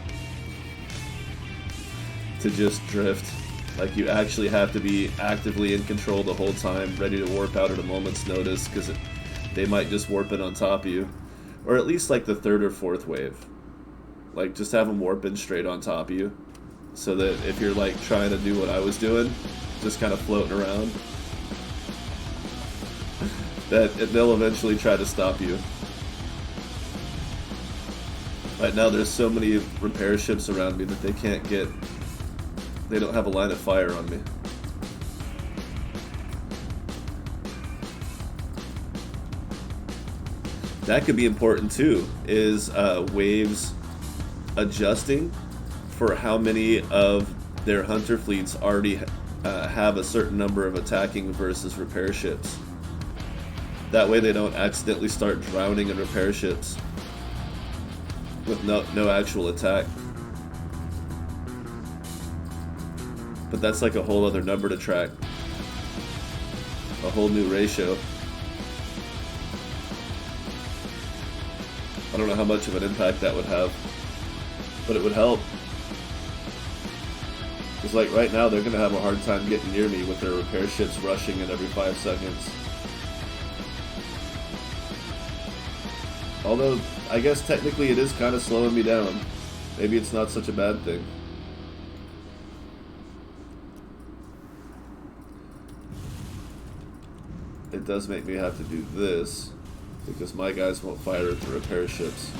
to just drift. Like, you actually have to be actively in control the whole time, ready to warp out at a moment's notice, because they might just warp in on top of you. Or at least like the third or fourth wave. Like, just have them warp in straight on top of you, so that if you're like trying to do what I was doing, just kind of floating around, that they'll eventually try to stop you. Right now there's so many repair ships around me that they don't have a line of fire on me. That could be important too, is waves adjusting for how many of their hunter fleets already have a certain number of attacking versus repair ships. That way they don't accidentally start drowning in repair ships with no actual attack. But that's like a whole other number to track. A whole new ratio. I don't know how much of an impact that would have, but it would help. Because like right now they're going to have a hard time getting near me with their repair ships rushing in every 5 seconds. Although, I guess technically it is kind of slowing me down. Maybe it's not such a bad thing. It does make me have to do this, because my guys won't fire at the repair ships.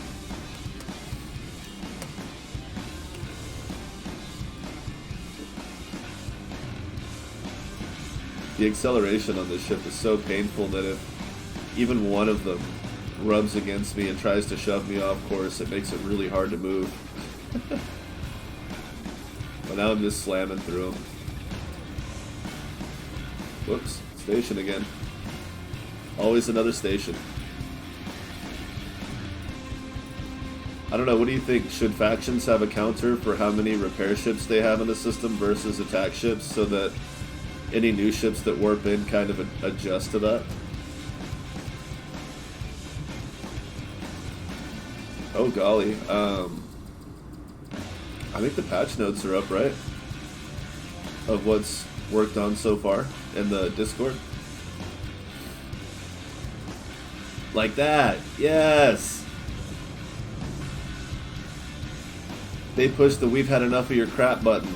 The acceleration on this ship is so painful that if even one of them rubs against me and tries to shove me off course, it makes it really hard to move. But now I'm just slamming through them. Whoops, station again. Always another station. I don't know, what do you think? Should factions have a counter for how many repair ships they have in the system versus attack ships, so that any new ships that warp in kind of adjust to that? Oh golly, I think the patch notes are up, right? Of what's worked on so far in the Discord. Like that, yes! They pushed the "we've had enough of your crap" button.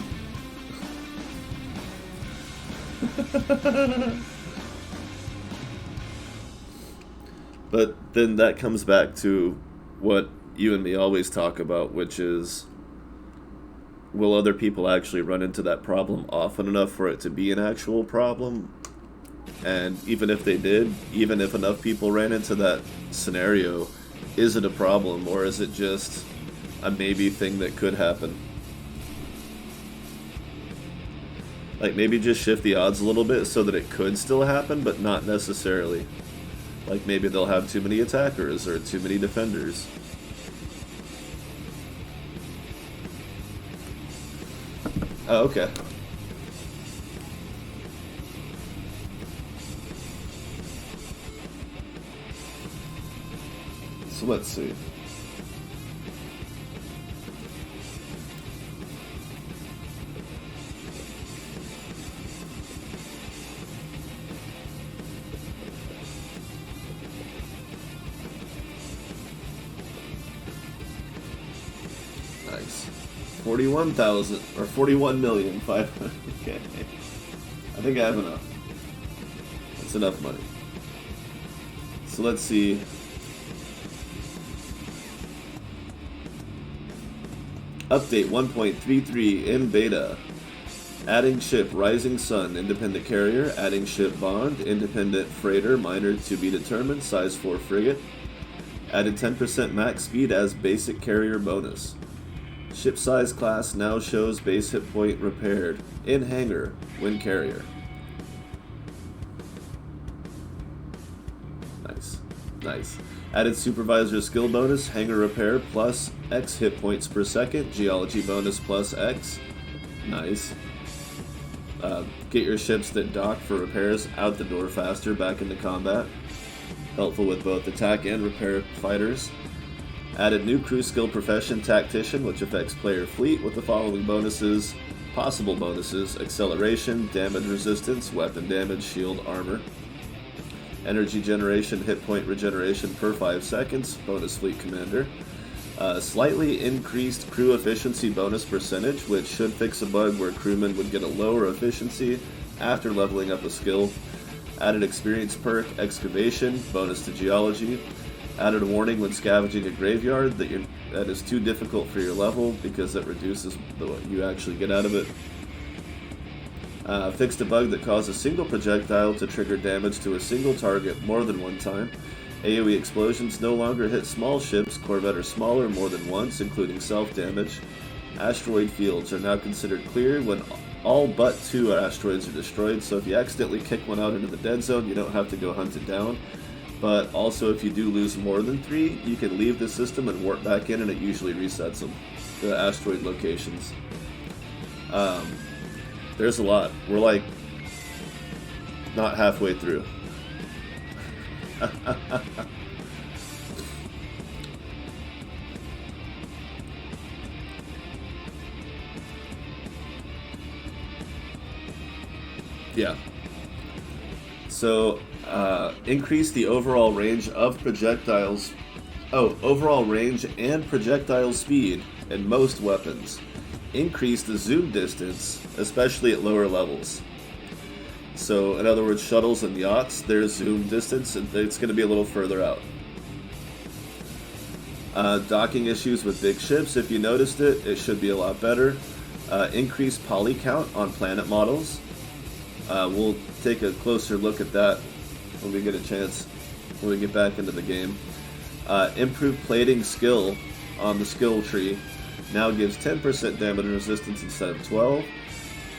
But then that comes back to what you and me always talk about, which is, will other people actually run into that problem often enough for it to be an actual problem? And even if they did, even if enough people ran into that scenario, is it a problem, or is it just a maybe thing that could happen? Like, maybe just shift the odds a little bit so that it could still happen, but not necessarily. Like, maybe they'll have too many attackers or too many defenders. Oh, okay. So let's see. Nice. 41,000 or 41,500,000. Okay. I think I have enough. That's enough money. So let's see. Update 1.33 in beta. Adding ship Rising Sun, independent carrier. Adding ship Bond, independent freighter, minor to be determined, size 4 frigate. Added 10% max speed as basic carrier bonus. Ship size class now shows base hit point repaired. In hangar, when carrier. Nice. Nice. Added supervisor skill bonus, hangar repair plus X hit points per second. Geology bonus plus X. Nice. Get your ships that dock for repairs out the door faster back into combat. Helpful with both attack and repair fighters. Added new crew skill profession, Tactician, which affects player fleet with the following bonuses. Possible bonuses: acceleration, damage resistance, weapon damage, shield, armor. Energy generation, hit point regeneration per 5 seconds, bonus fleet commander. Slightly increased crew efficiency bonus percentage, which should fix a bug where crewmen would get a lower efficiency after leveling up a skill. Added experience perk, excavation, bonus to geology. Added a warning when scavenging a graveyard that is too difficult for your level because it reduces what you actually get out of it. Fixed a bug that caused a single projectile to trigger damage to a single target more than one time. AoE explosions no longer hit small ships, Corvette or smaller, more than once, including self-damage. Asteroid fields are now considered clear when all but 2 asteroids are destroyed, so if you accidentally kick one out into the dead zone, you don't have to go hunt it down. But also, if you do lose more than 3, you can leave the system and warp back in, and it usually resets them, the asteroid locations. There's a lot. We're like not halfway through. Yeah. So, increase the overall range of projectiles. Oh, overall range and projectile speed in most weapons. Increase the zoom distance, especially at lower levels. So, in other words, shuttles and yachts, their zoom distance, it's going to be a little further out. Docking issues with big ships, if you noticed it, it should be a lot better. Increase poly count on planet models. We'll take a closer look at that when we get a chance, when we get back into the game. Improve plating skill on the skill tree. Now gives 10% damage resistance instead of 12.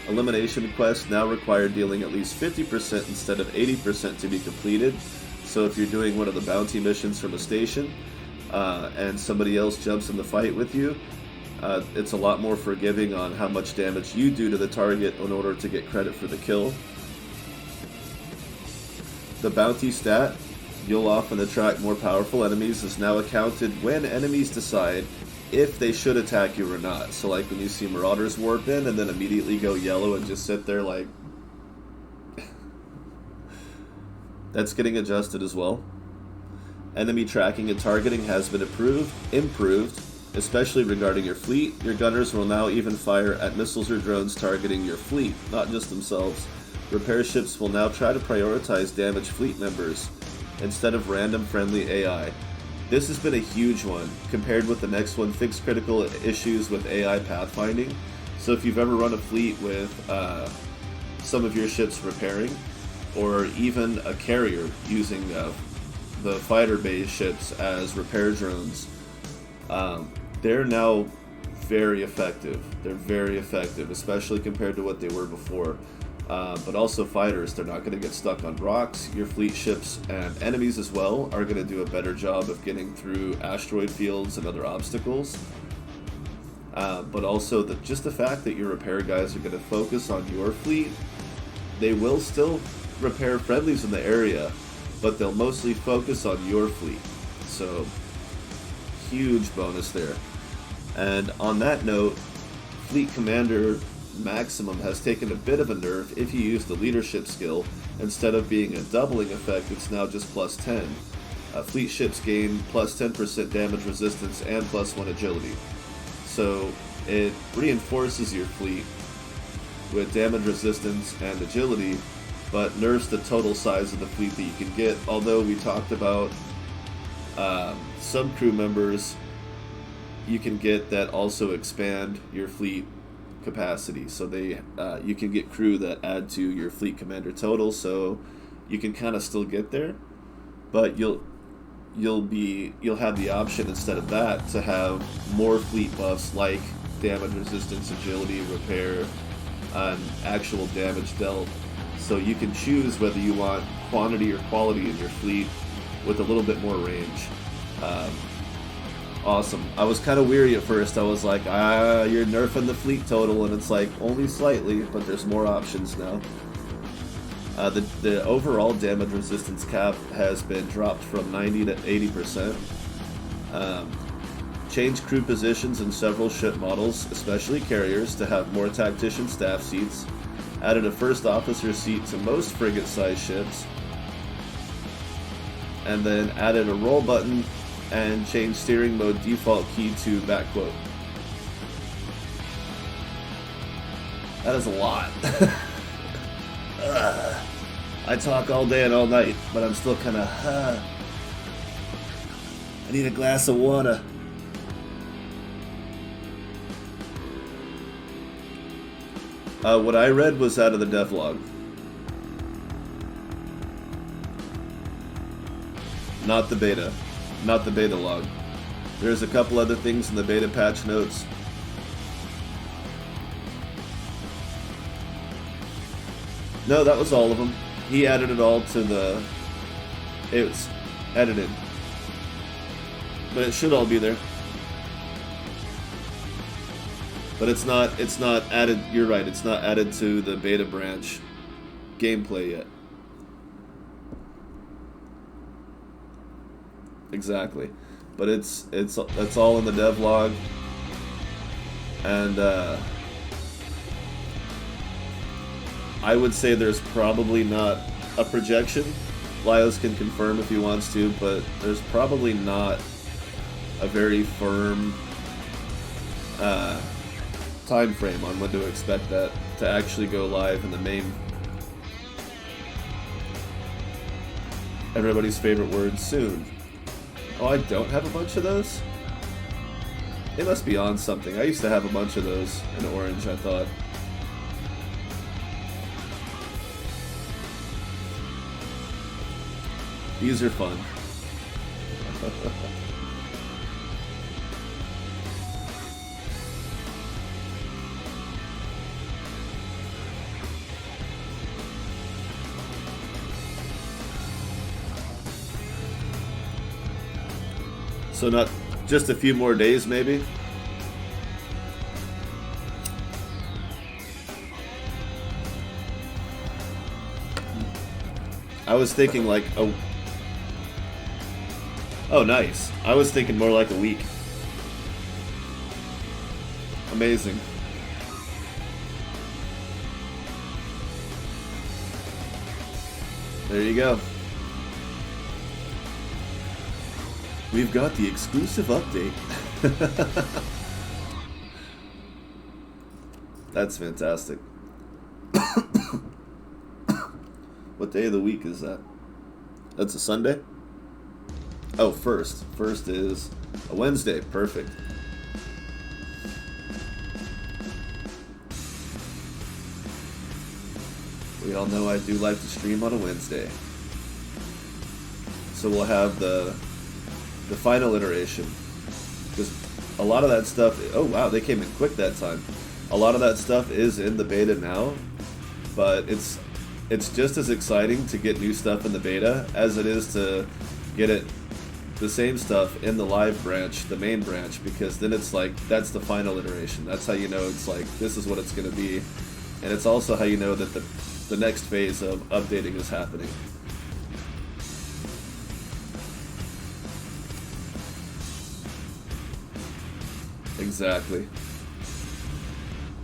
Elimination quests now require dealing at least 50% instead of 80% to be completed. So if you're doing one of the bounty missions from a station, and somebody else jumps in the fight with you, it's a lot more forgiving on how much damage you do to the target in order to get credit for the kill. The bounty stat, you'll often attract more powerful enemies, is now accounted when enemies decide if they should attack you or not. So like when you see Marauders warp in and then immediately go yellow and just sit there like... That's getting adjusted as well. Enemy tracking and targeting has been improved, especially regarding your fleet. Your gunners will now even fire at missiles or drones targeting your fleet, not just themselves. Repair ships will now try to prioritize damaged fleet members instead of random friendly AI. This has been a huge one, compared with the next one, fix critical issues with AI pathfinding. So if you've ever run a fleet with some of your ships repairing, or even a carrier using the fighter-based ships as repair drones, they're now very effective. They're very effective, especially compared to what they were before. But also fighters, they're not going to get stuck on rocks. Your fleet ships and enemies as well are going to do a better job of getting through asteroid fields and other obstacles. But also just the fact that your repair guys are going to focus on your fleet. They will still repair friendlies in the area, but they'll mostly focus on your fleet. So, huge bonus there. And on that note, Fleet Commander Maximum has taken a bit of a nerf if you use the leadership skill. Instead of being a doubling effect, it's now just plus 10. Fleet ships gain plus 10% damage resistance and plus 1 agility. So it reinforces your fleet with damage resistance and agility, but nerfs the total size of the fleet that you can get. Although we talked about some crew members you can get that also expand your fleet capacity. So they you can get crew that add to your fleet commander total, so you can kind of still get there, but you'll have the option instead of that to have more fleet buffs like damage resistance, agility, repair, and actual damage dealt. So you can choose whether you want quantity or quality in your fleet with a little bit more range. Awesome. I was kind of weary at first. I was like, you're nerfing the fleet total, and it's like, only slightly, but there's more options now. The overall damage resistance cap has been dropped from 90 to 80%. Changed crew positions in several ship models, especially carriers, to have more tactician staff seats. Added a first officer seat to most frigate-sized ships. And then added a roll button and changed steering mode default key to backquote. That is a lot. I talk all day and all night, but I'm still kind of, I need a glass of water. What I read was out of the devlog. Not the beta. Not the beta log. There's a couple other things in the beta patch notes. No, that was all of them. He added it all to the... It was edited. But it should all be there. But it's not added, you're right, it's not added to the beta branch gameplay yet. Exactly. But it's all in the devlog. And I would say there's probably not a projection. Lyos can confirm if he wants to, but there's probably not a very firm time frame on when to expect that to actually go live in the main. Everybody's favorite word, soon. Oh, I don't have a bunch of those? They must be on something. I used to have a bunch of those in orange, I thought. These are fun. So not just a few more days, maybe? I was thinking like a... Oh, nice. I was thinking more like a week. Amazing. There you go. We've got the exclusive update. That's fantastic. What day of the week is that? That's a Sunday? Oh, first. First is a Wednesday. Perfect. We all know I do like to stream on a Wednesday. So we'll have the final iteration. Because a lot of that stuff... Oh, wow, they came in quick that time. A lot of that stuff is in the beta now, but it's just as exciting to get new stuff in the beta as it is to get it the same stuff in the live branch, the main branch, because then it's like, that's the final iteration. That's how you know it's like, this is what it's going to be. And it's also how you know that the next phase of updating is happening. Exactly.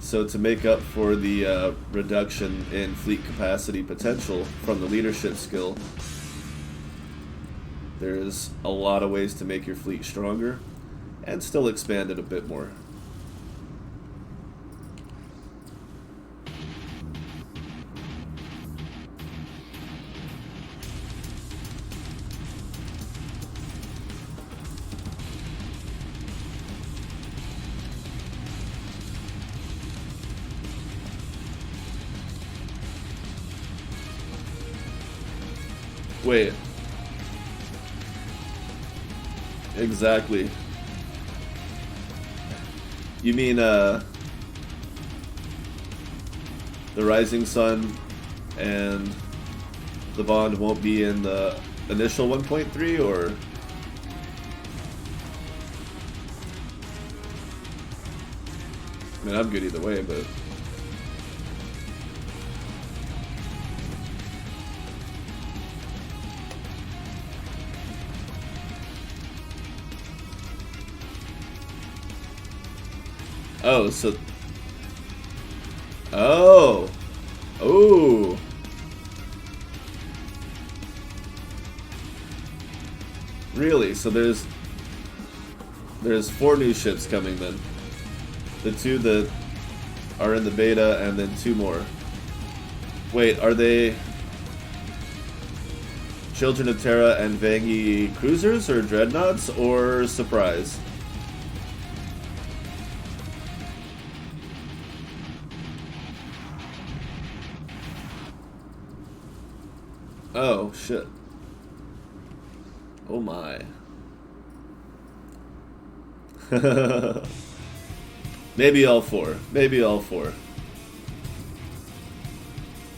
So to make up for the reduction in fleet capacity potential from the leadership skill, there's a lot of ways to make your fleet stronger and still expand it a bit more. Wait. Exactly. You mean, the Rising Sun and the Bond won't be in the initial 1.3, or? I mean, I'm good either way, but... Oh, so... Oh! Ooh! Really? So there's 4 new ships coming then. The 2 that are in the beta, and then 2 more. Wait, are they Children of Terra and Vangi cruisers, or dreadnoughts, or surprise? Oh, shit. Oh my. Maybe all 4. Maybe all 4.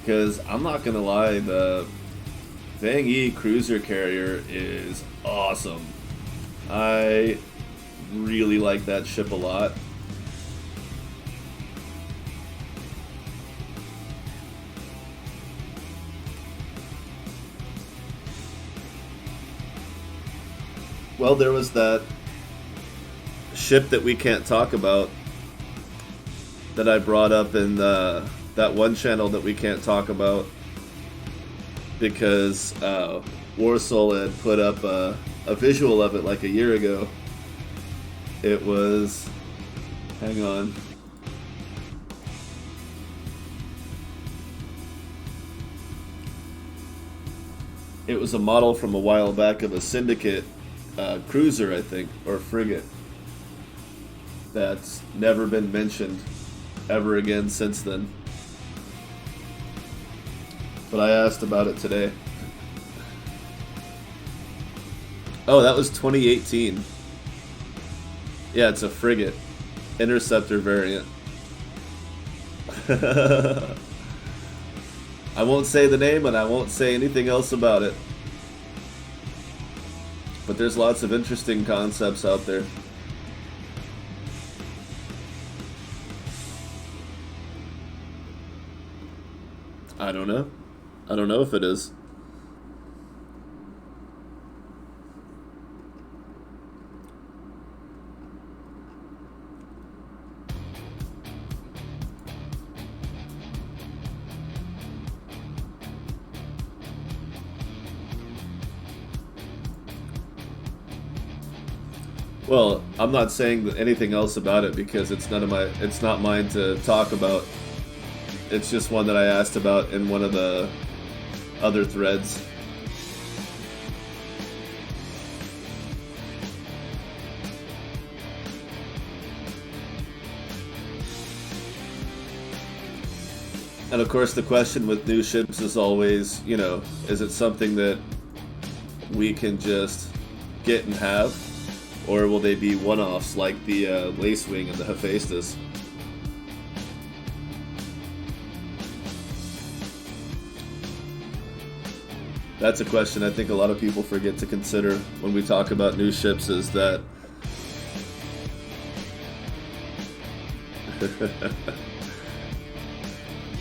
Because I'm not gonna lie, the Vangi cruiser carrier is awesome. I really like that ship a lot. Well, there was that ship that we can't talk about that I brought up in that one channel that we can't talk about because Warsoul had put up a visual of it like a year ago. It was... hang on. It was a model from a while back of a Syndicate cruiser, I think, or frigate, that's never been mentioned ever again since then. But I asked about it today. Oh, that was 2018. Yeah, it's a frigate. Interceptor variant. I won't say the name, and I won't say anything else about it. But there's lots of interesting concepts out there. I don't know. I don't know if it is. Well, I'm not saying anything else about it because it's not mine to talk about. It's just one that I asked about in one of the other threads. And of course the question with new ships is always, you know, is it something that we can just get and have? Or will they be one-offs like the Lacewing and the Hephaestus? That's a question I think a lot of people forget to consider when we talk about new ships, is that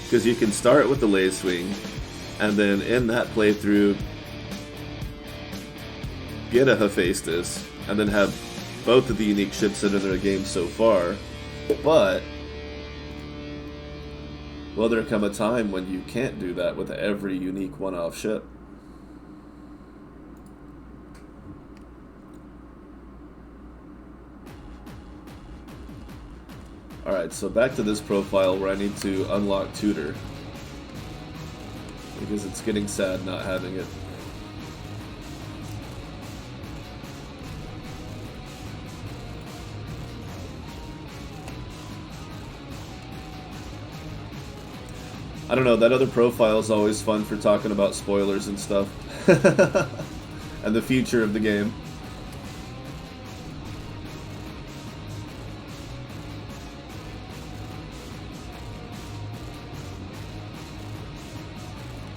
because you can start with the Lacewing and then in that playthrough get a Hephaestus and then have both of the unique ships that are in the game so far. But will there come a time when you can't do that with every unique one-off ship? Alright, so back to this profile where I need to unlock Tutor, because it's getting sad not having it. I don't know, that other profile is always fun for talking about spoilers and stuff. And the future of the game.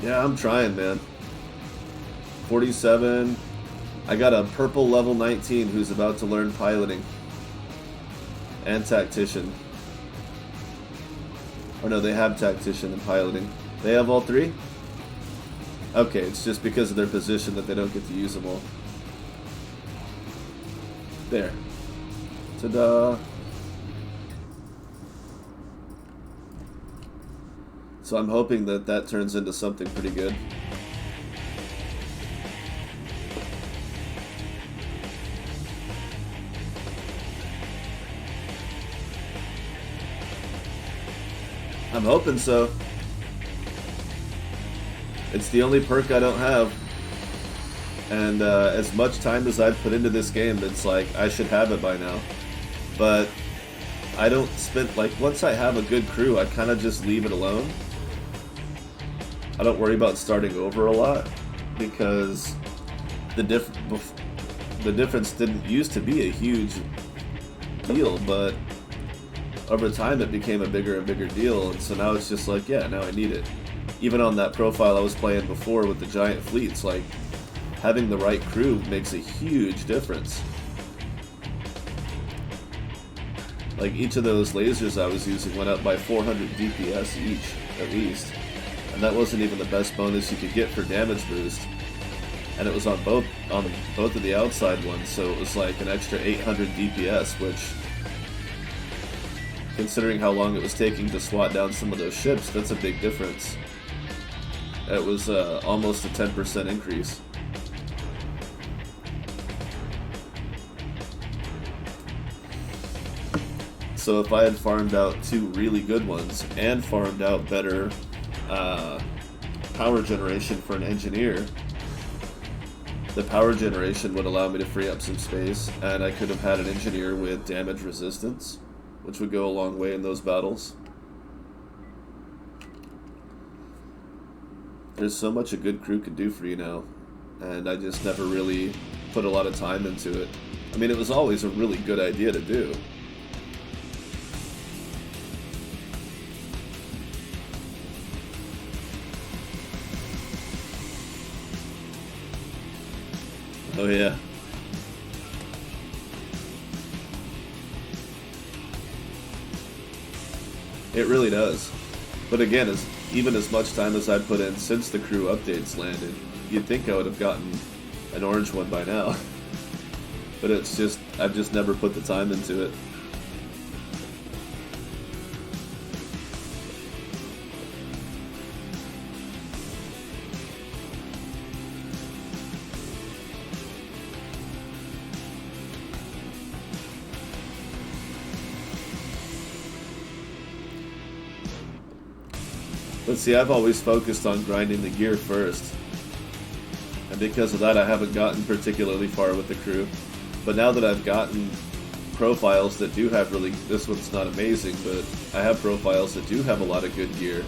Yeah, I'm trying, man. 47. I got a purple level 19 who's about to learn piloting. And tactician. Or no, they have tactician and piloting. They have all three? Okay, it's just because of their position that they don't get to use them all. There. Ta-da! So I'm hoping that that turns into something pretty good. I'm hoping so. It's the only perk I don't have. And as much time as I've put into this game, it's like, I should have it by now. But I don't spend, like, once I have a good crew, I kind of just leave it alone. I don't worry about starting over a lot, because the difference didn't used to be a huge deal, but over time it became a bigger and bigger deal, and so now it's just like, yeah, now I need it. Even on that profile I was playing before with the giant fleets, like, having the right crew makes a huge difference. Like, each of those lasers I was using went up by 400 DPS each, at least. And that wasn't even the best bonus you could get for damage boost. And it was on both of the outside ones, so it was like an extra 800 DPS, which, considering how long it was taking to SWAT down some of those ships, that's a big difference. It was almost a 10% increase. So if I had farmed out 2 really good ones, and farmed out better power generation for an engineer, the power generation would allow me to free up some space, and I could have had an engineer with damage resistance, which would go a long way in those battles. There's so much a good crew could do for you now, and I just never really put a lot of time into it. I mean, it was always a really good idea to do. Oh yeah. It really does. But again, even as much time as I've put in since the crew updates landed, you'd think I would have gotten an orange one by now. But it's just, I've just never put the time into it. But see, I've always focused on grinding the gear first. And because of that, I haven't gotten particularly far with the crew. But now that I've gotten profiles that do have really... This one's not amazing, but I have profiles that do have a lot of good gear.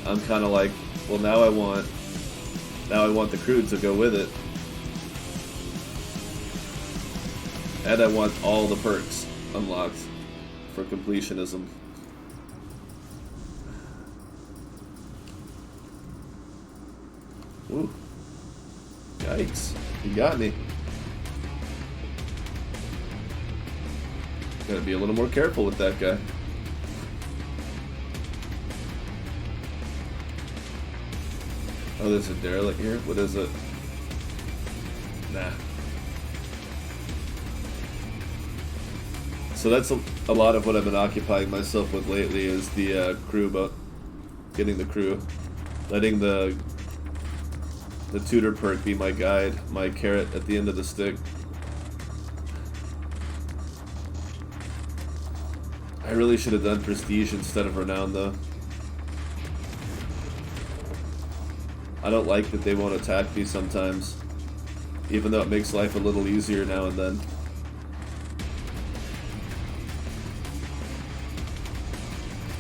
I'm kind of like, well, now I want the crew to go with it. And I want all the perks unlocked for completionism. Ooh. Yikes. You got me. Gotta be a little more careful with that guy. Oh, there's a derelict here? What is it? Nah. So that's a lot of what I've been occupying myself with lately is the crew, but getting the crew. Letting the tutor perk be my guide, my carrot at the end of the stick. I really should have done prestige instead of renown though. I don't like that they won't attack me sometimes, even though it makes life a little easier now and then.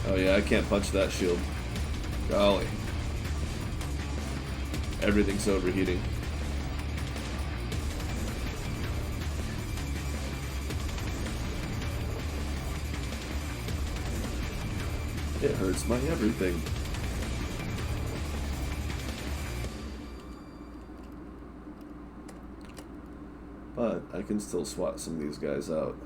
Oh yeah, I can't punch that shield. Golly. Everything's overheating. It hurts my everything. But I can still swat some of these guys out.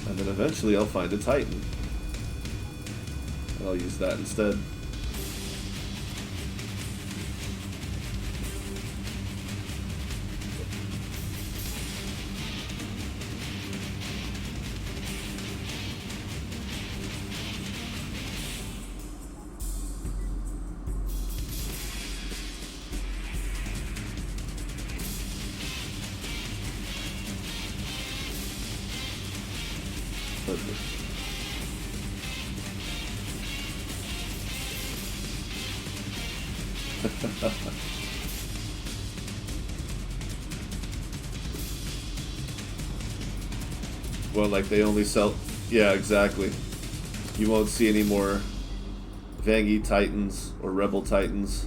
And then eventually I'll find a Titan. And I'll use that instead. Well, like they only sell... Yeah, exactly. You won't see any more Vangi Titans or Rebel Titans.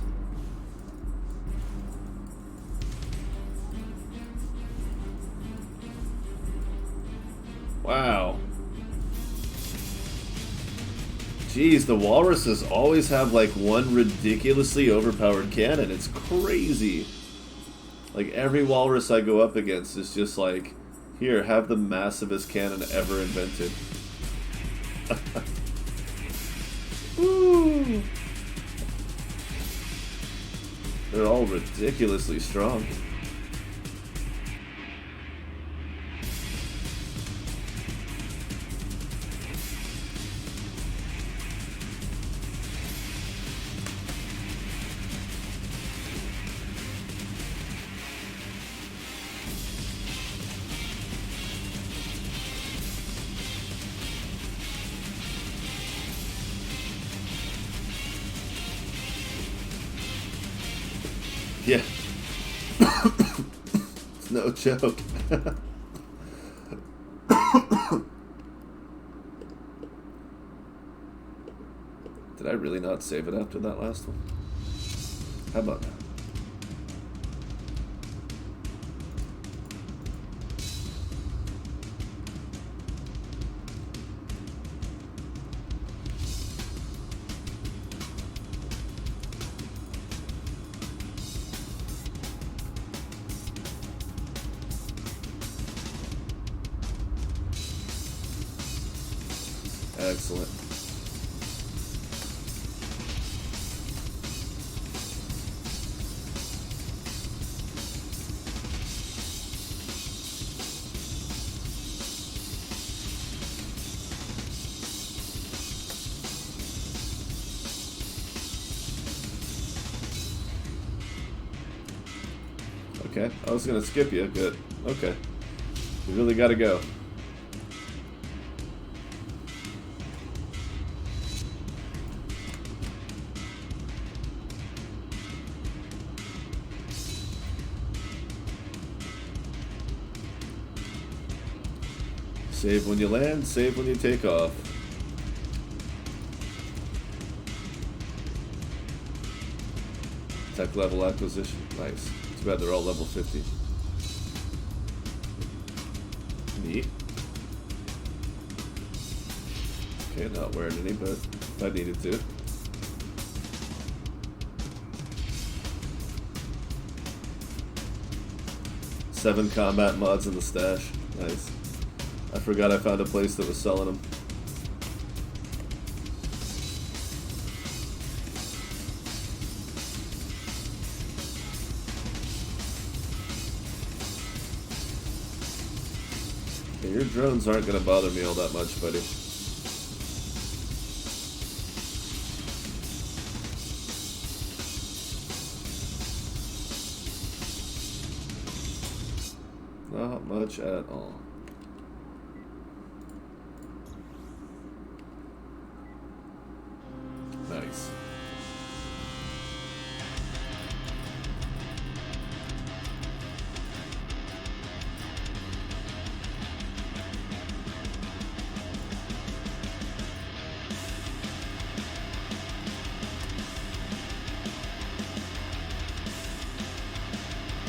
Wow. Jeez, the walruses always have like one ridiculously overpowered cannon. It's crazy. Like every walrus I go up against is just like, here, have the massivest cannon ever invented. Woo. They're all ridiculously strong. Yeah. It's no joke. Did I really not save it after that last one? How about that? Excellent. Okay, I was gonna skip you. Good. Okay. You really gotta go. Save when you land, save when you take off. Tech level acquisition. Nice. Too bad they're all level 50. Neat. Okay, not wearing any, but if I needed to. Seven combat mods in the stash. Nice. I forgot I found a place that was selling them. Yeah, your drones aren't going to bother me all that much, buddy. Not much at all. Nice.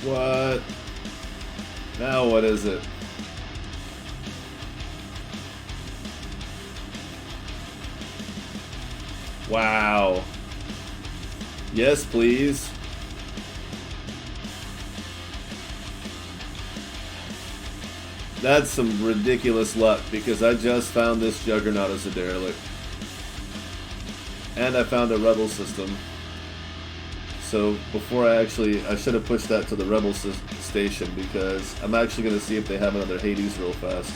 What? Now what is it? Wow. Yes, please. That's some ridiculous luck, because I just found this Juggernaut as a derelict. And I found a Rebel system. So before I should have pushed that to the Rebel station, because I'm actually going to see if they have another Hades real fast.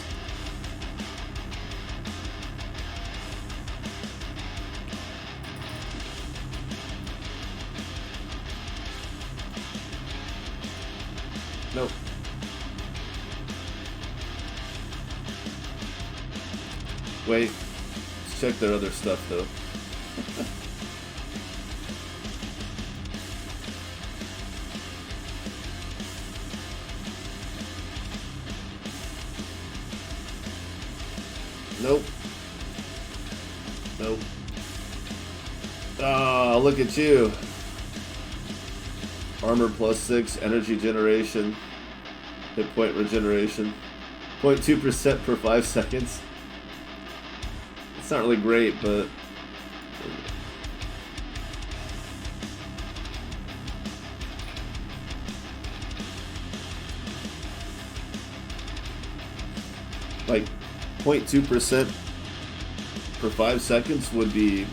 Nope. Wait. Let's check their other stuff, though. Nope. Nope. Oh, look at you. Armor +6, energy generation, hit point regeneration, 0.2% per 5 seconds. It's not really great, but like 0.2% per 5 seconds would be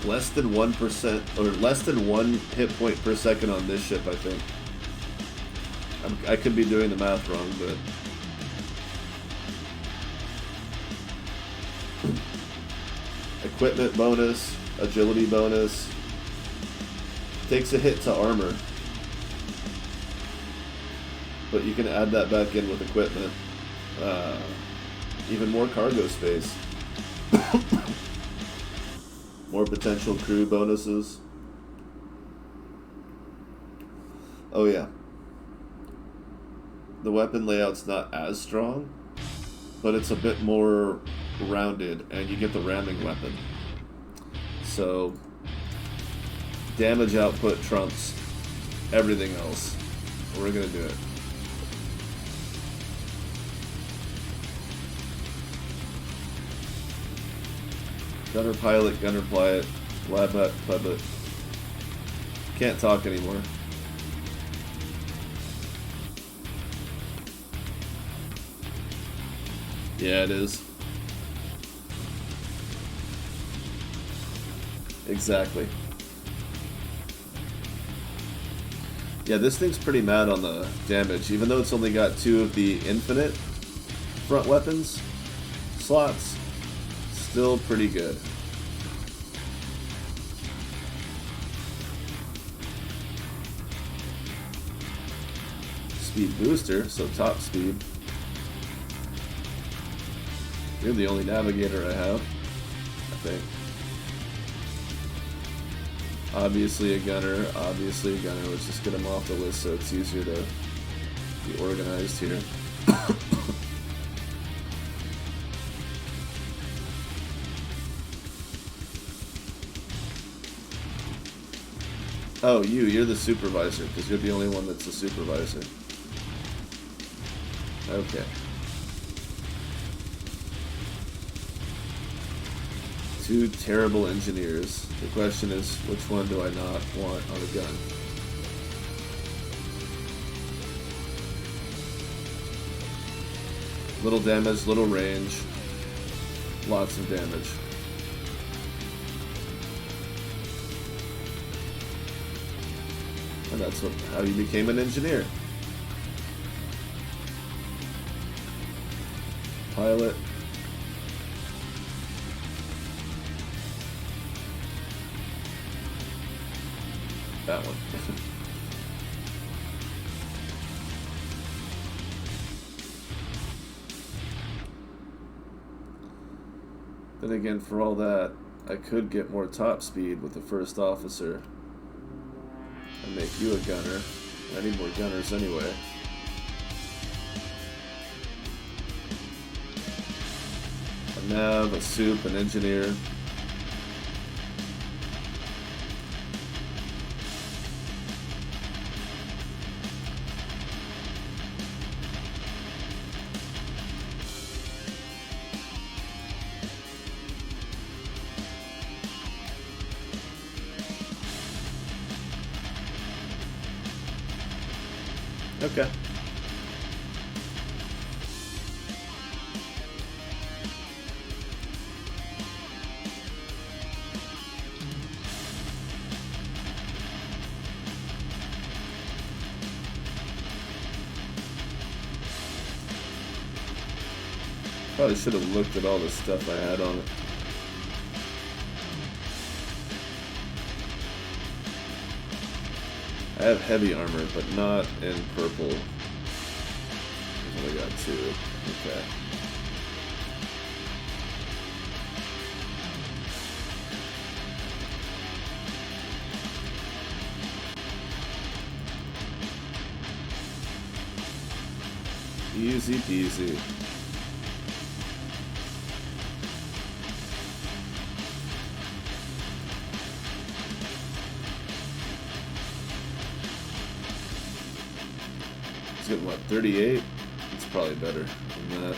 less than 1% or less than 1 hit point per second on this ship, I think. I could be doing the math wrong, but equipment bonus, agility bonus, takes a hit to armor, but you can add that back in with equipment. Even more cargo space. More potential crew bonuses. Oh yeah. The weapon layout's not as strong, but it's a bit more rounded, and you get the ramming weapon. So, damage output trumps everything else. We're gonna do it. Gunner pilot, gunner pilot, lab pilot. Can't talk anymore. Yeah, it is. Exactly. Yeah, this thing's pretty mad on the damage, even though it's only got 2 of the infinite front weapons slots. Still pretty good. Speed booster, so top speed. You're the only navigator I have, I think. Obviously a gunner, obviously a gunner. Let's just get them off the list so it's easier to be organized here. Oh, you're the supervisor, because you're the only one that's a supervisor. Okay. Two terrible engineers. The question is, which one do I not want on a gun? Little damage, little range, lots of damage. And that's how you became an engineer. Pilot. That one. Then again, for all that, I could get more top speed with the first officer and make you a gunner. I need more gunners anyway. A nav, a soup, an engineer. Okay. Probably should have looked at all the stuff I had on it. I have heavy armor, but not in purple. I've only got 2. Okay. Easy peasy. He's getting what, 38? It's probably better than that.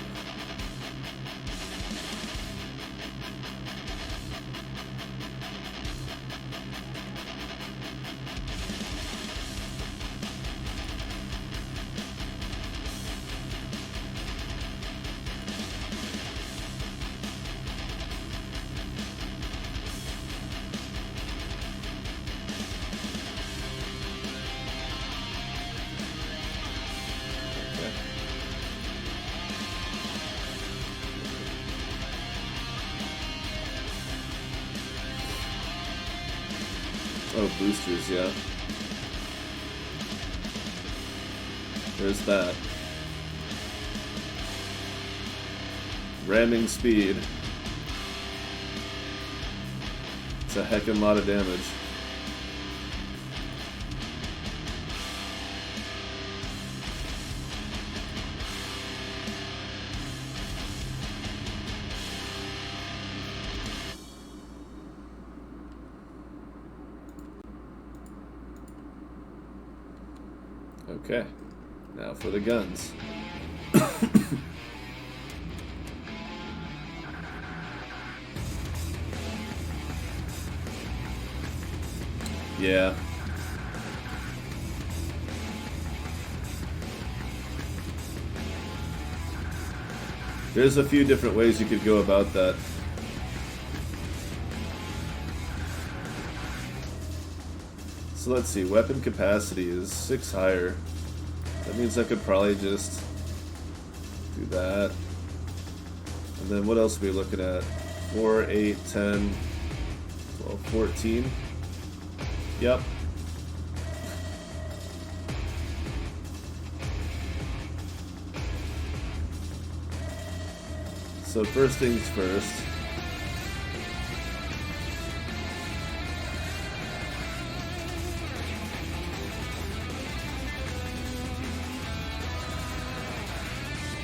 Oh, boosters, yeah. There's that. Ramming speed. It's a heckin' lot of damage. Okay, now for the guns. Yeah. There's a few different ways you could go about that. So let's see, weapon capacity is 6 higher. That means I could probably just do that. And then what else are we looking at? 4, 8, 10, 12, 14. Yep. So first things first.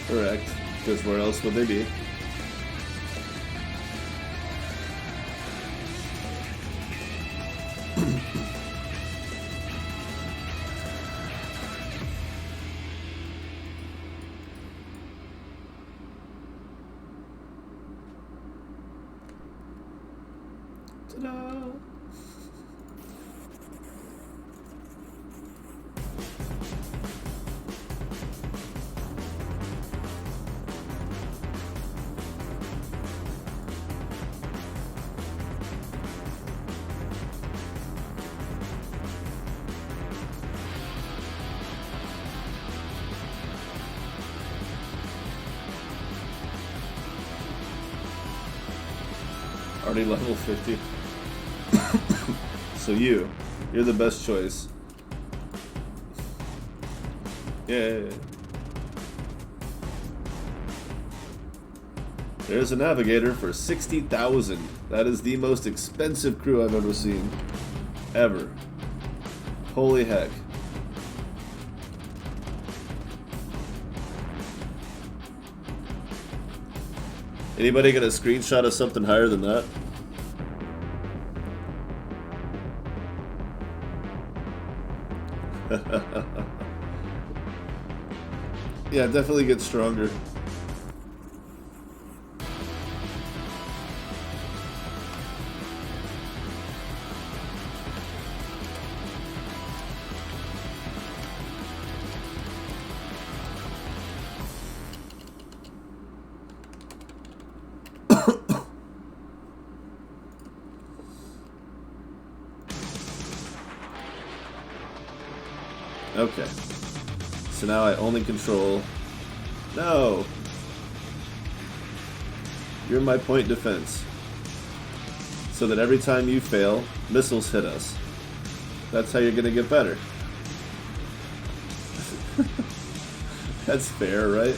Correct, because where else would they be? Ta-da! Already level 50. So you're the best choice. Yay. There's a navigator for 60,000. That is the most expensive crew I've ever seen. Ever. Holy heck. Anybody get a screenshot of something higher than that? Yeah, definitely get stronger. Okay. So now I only control... No! You're my point defense. So that every time you fail, missiles hit us. That's how you're gonna get better. That's fair, right?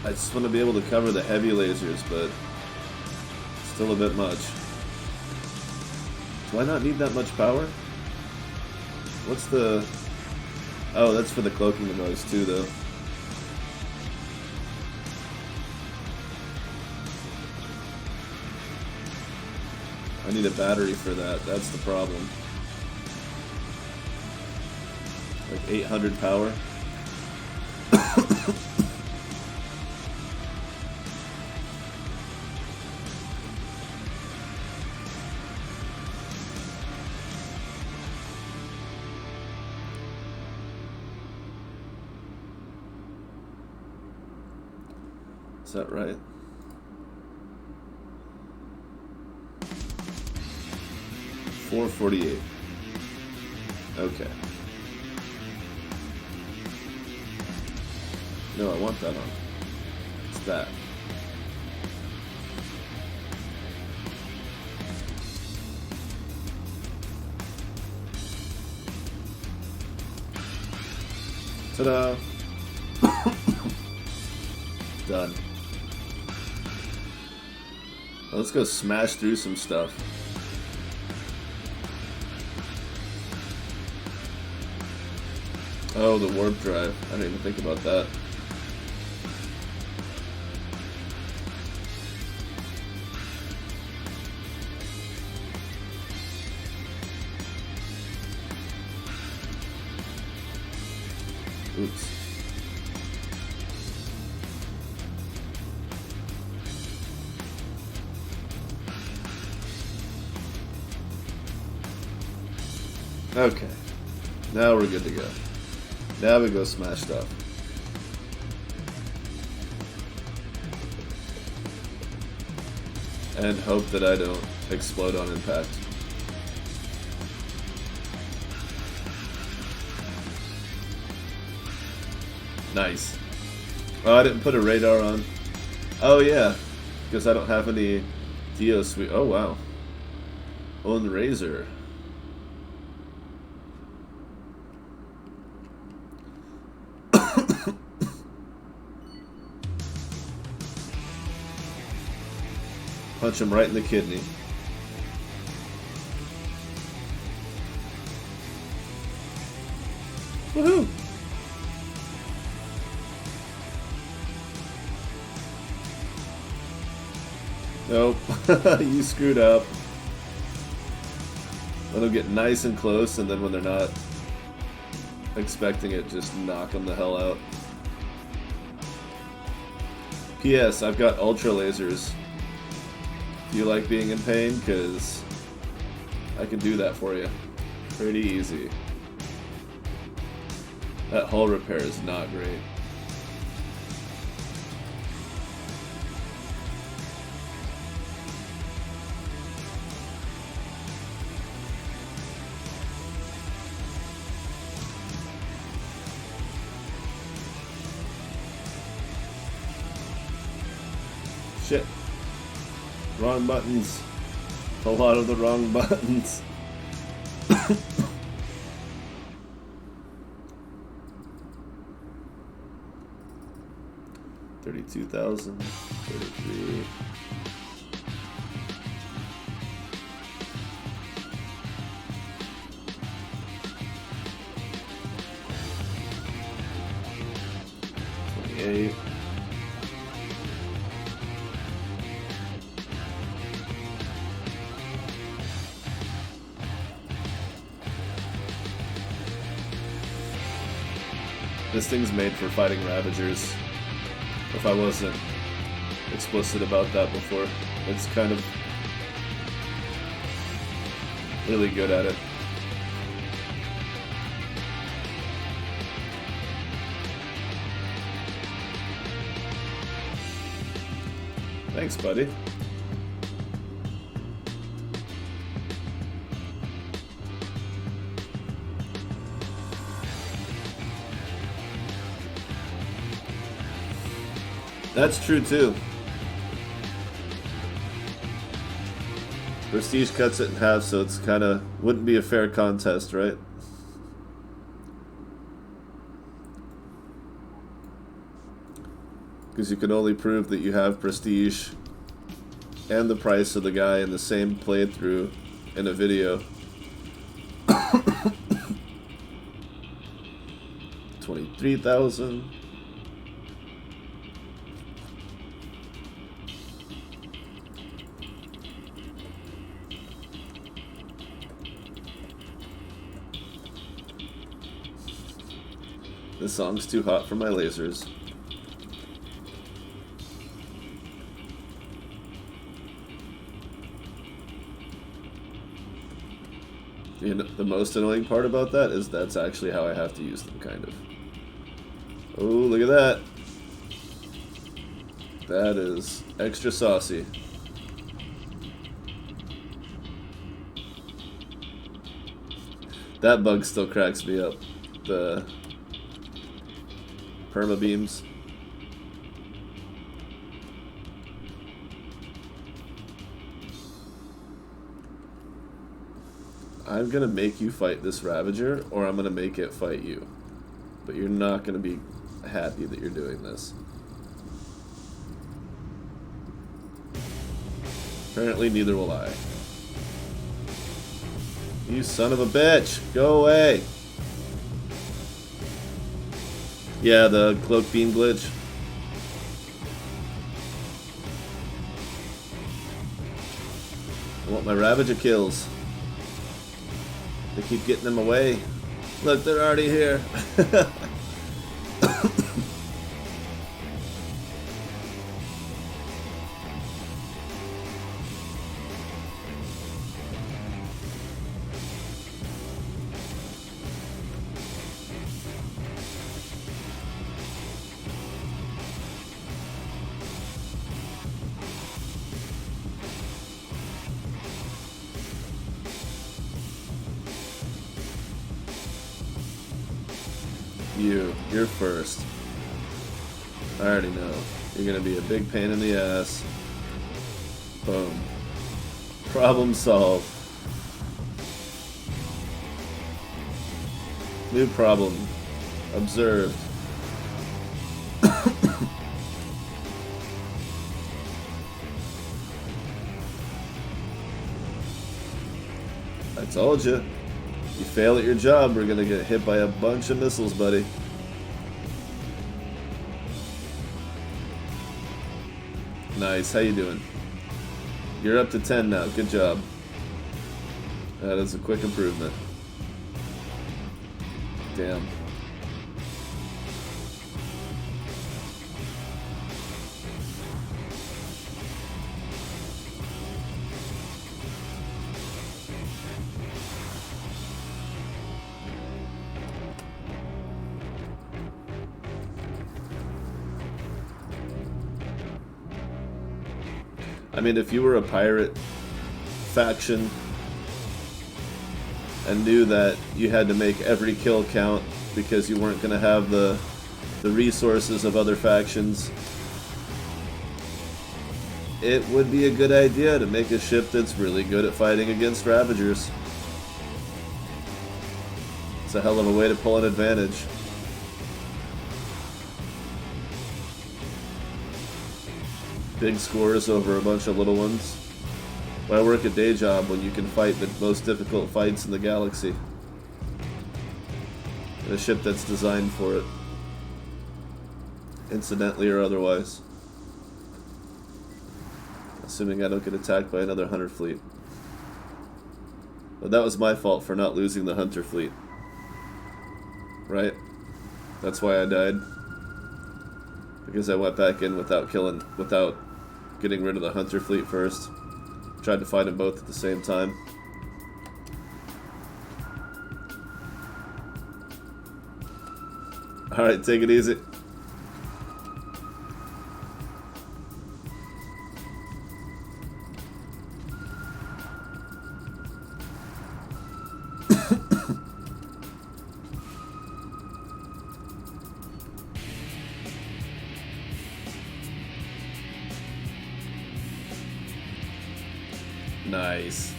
I just want to be able to cover the heavy lasers, but still a bit much. Do I not need that much power? What's the... Oh, that's for the cloaking noise too, though. I need a battery for that. That's the problem. Like 800 power. Is that right? $448. Okay. No, I want that on. It's that. Ta-da! Done. Well, let's go smash through some stuff. Oh, the warp drive. I didn't even think about that. Oops. Okay. Now we're good to go. Now we go smash stuff. And hope that I don't explode on impact. Nice. Oh, I didn't put a radar on. Oh yeah, because I don't have any Dio Sweet. Oh wow. Own Razor. Punch him right in the kidney. Woohoo! Nope. You screwed up. Let them get nice and close, and then when they're not expecting it, just knock them the hell out. P.S. I've got ultra lasers. Do you like being in pain? Because I can do that for you. Pretty easy. That hull repair is not great. Shit. Wrong buttons. A lot of the wrong buttons. 32,000. 33. $28. This thing's made for fighting Ravagers. If I wasn't explicit about that before. It's kind of really good at it. Thanks, buddy. That's true too. Prestige cuts it in half, so it's kind of wouldn't be a fair contest, right? Because you can only prove that you have prestige and the price of the guy in the same playthrough in a video. 23,000. This song's too hot for my lasers. You know, the most annoying part about that is that's actually how I have to use them, kind of. Oh, look at that. That is extra saucy. That bug still cracks me up. The perma beams. I'm gonna make you fight this Ravager, or I'm gonna make it fight you. But you're not gonna be happy that you're doing this. Apparently neither will I. You son of a bitch! Go away! Yeah, the cloak beam glitch. I want my Ravager kills. They keep getting them away. Look, they're already here. You're first. I already know. You're gonna be a big pain in the ass. Boom. Problem solved. New problem observed. I told you. You fail at your job, we're gonna get hit by a bunch of missiles, buddy. Nice, how you doing? You're up to 10 now, good job. That is a quick improvement. Damn. I mean, if you were a pirate faction and knew that you had to make every kill count because you weren't going to have the resources of other factions, it would be a good idea to make a ship that's really good at fighting against Ravagers. It's a hell of a way to pull an advantage. Big scores over a bunch of little ones. Why work a day job when you can fight the most difficult fights in the galaxy? In a ship that's designed for it. Incidentally or otherwise. Assuming I don't get attacked by another Hunter fleet. But that was my fault for not losing the Hunter fleet. Right? That's why I died. Because I went back in without getting rid of the Hunter fleet first. Tried to fight them both at the same time. Alright, take it easy. Nice.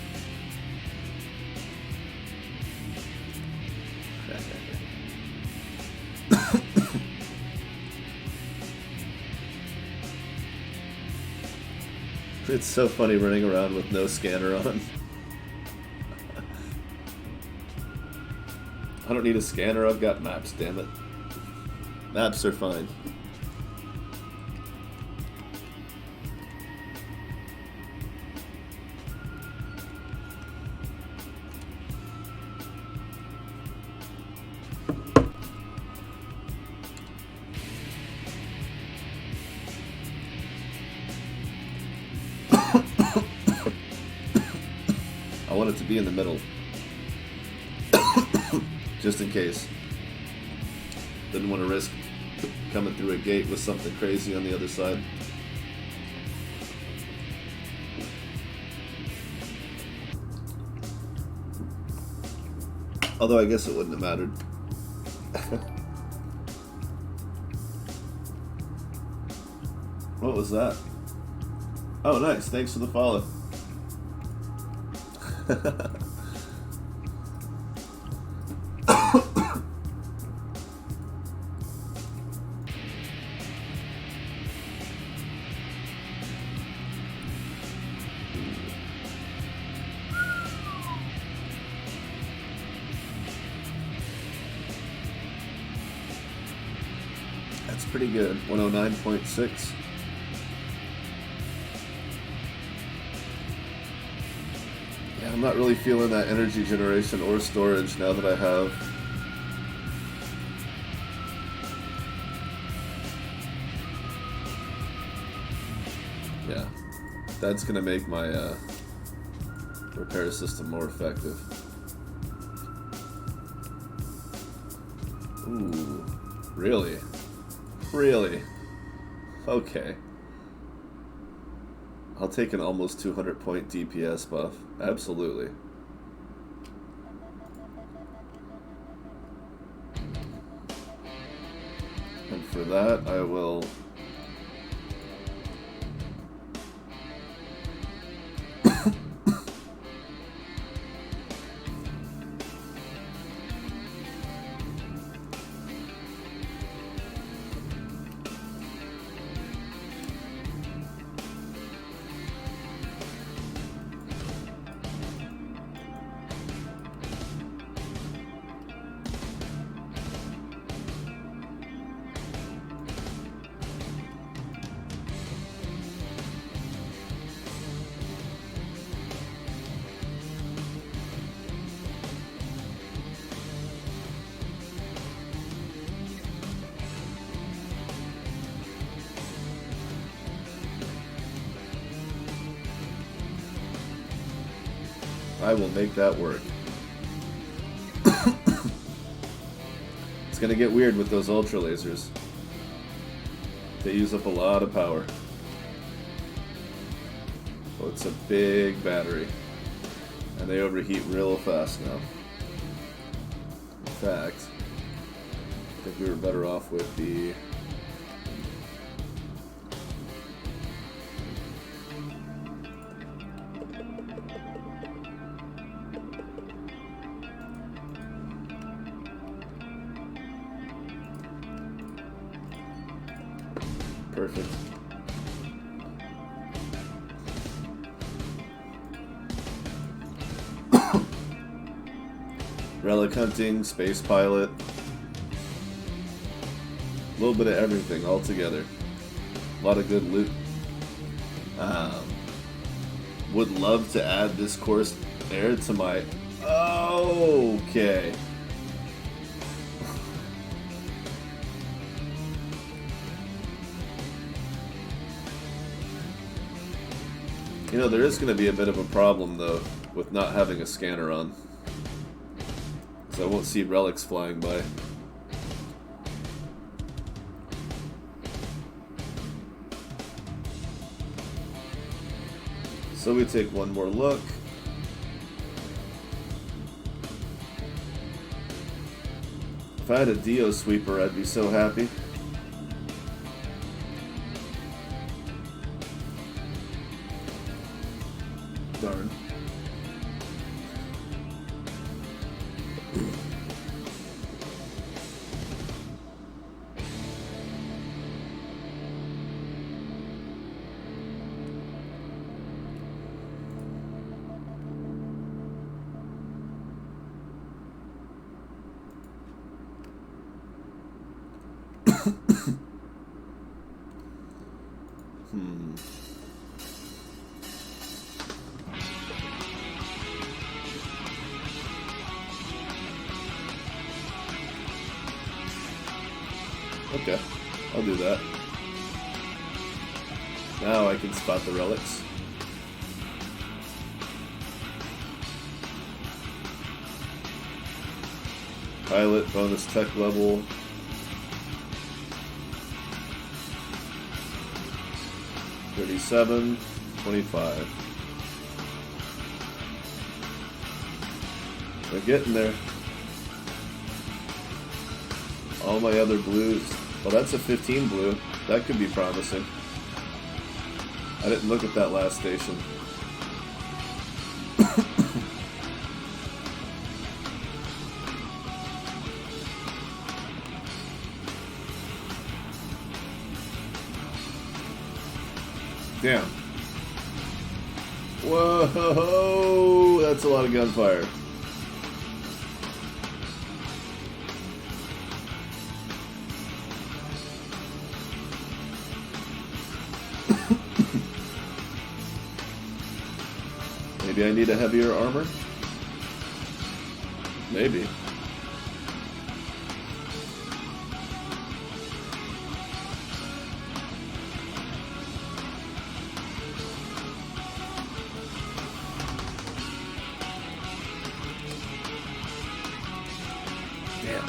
It's so funny running around with no scanner on. I don't need a scanner, I've got maps, damn it. Maps are fine. I want it to be in the middle. Just in case. Didn't want to risk coming through a gate with something crazy on the other side. Although I guess it wouldn't have mattered. What was that? Oh, nice. Thanks for the follow. That's pretty good. 109.6. Yeah, I'm not really feeling that energy generation or storage now that I have. Yeah, that's gonna make my repair system more effective. Ooh, really? Really? Okay. I'll take an almost 200 point DPS buff. Absolutely. And for that, I will... I will make that work. It's gonna get weird with those ultra lasers. They use up a lot of power. Oh, it's a big battery. And they overheat real fast now. In fact, I think we were better off with the... Perfect. Relic hunting, space pilot. A little bit of everything all together. A lot of good loot. Would love to add this course air to my... Okay. You know, there is going to be a bit of a problem, though, with not having a scanner on. So I won't see relics flying by. So we take one more look. If I had a Dio sweeper, I'd be so happy. Darn. Okay, I'll do that. Now I can spot the relics. Pilot, bonus tech level. $37, $25. We're getting there. All my other blues. Well, that's a 15 blue. That could be promising. I didn't look at that last station. Damn. Whoa, that's a lot of gunfire. Maybe I need a heavier armor? Maybe. Damn.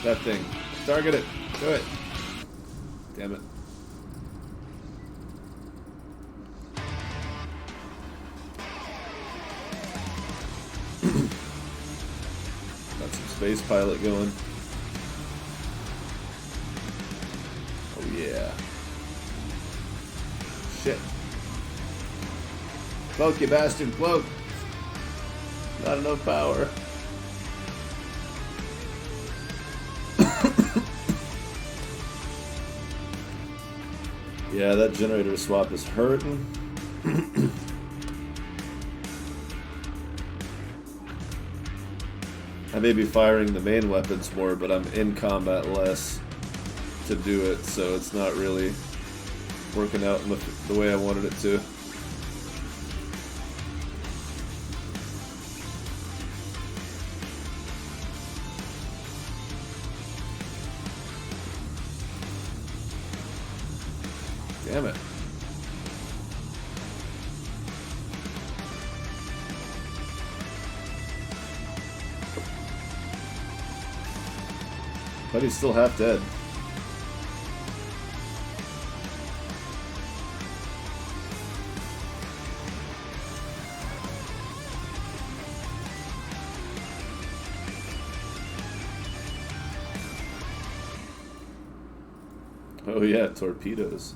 That thing. Target it. Do it. Damn it. Got some space pilot going. Oh yeah. Shit. Cloak, you bastard, cloak. Not enough power. Yeah, that generator swap is hurting. I may be firing the main weapons more, but I'm in combat less to do it, so it's not really working out the way I wanted it to. Damn it. But he's still half dead. Oh yeah, torpedoes.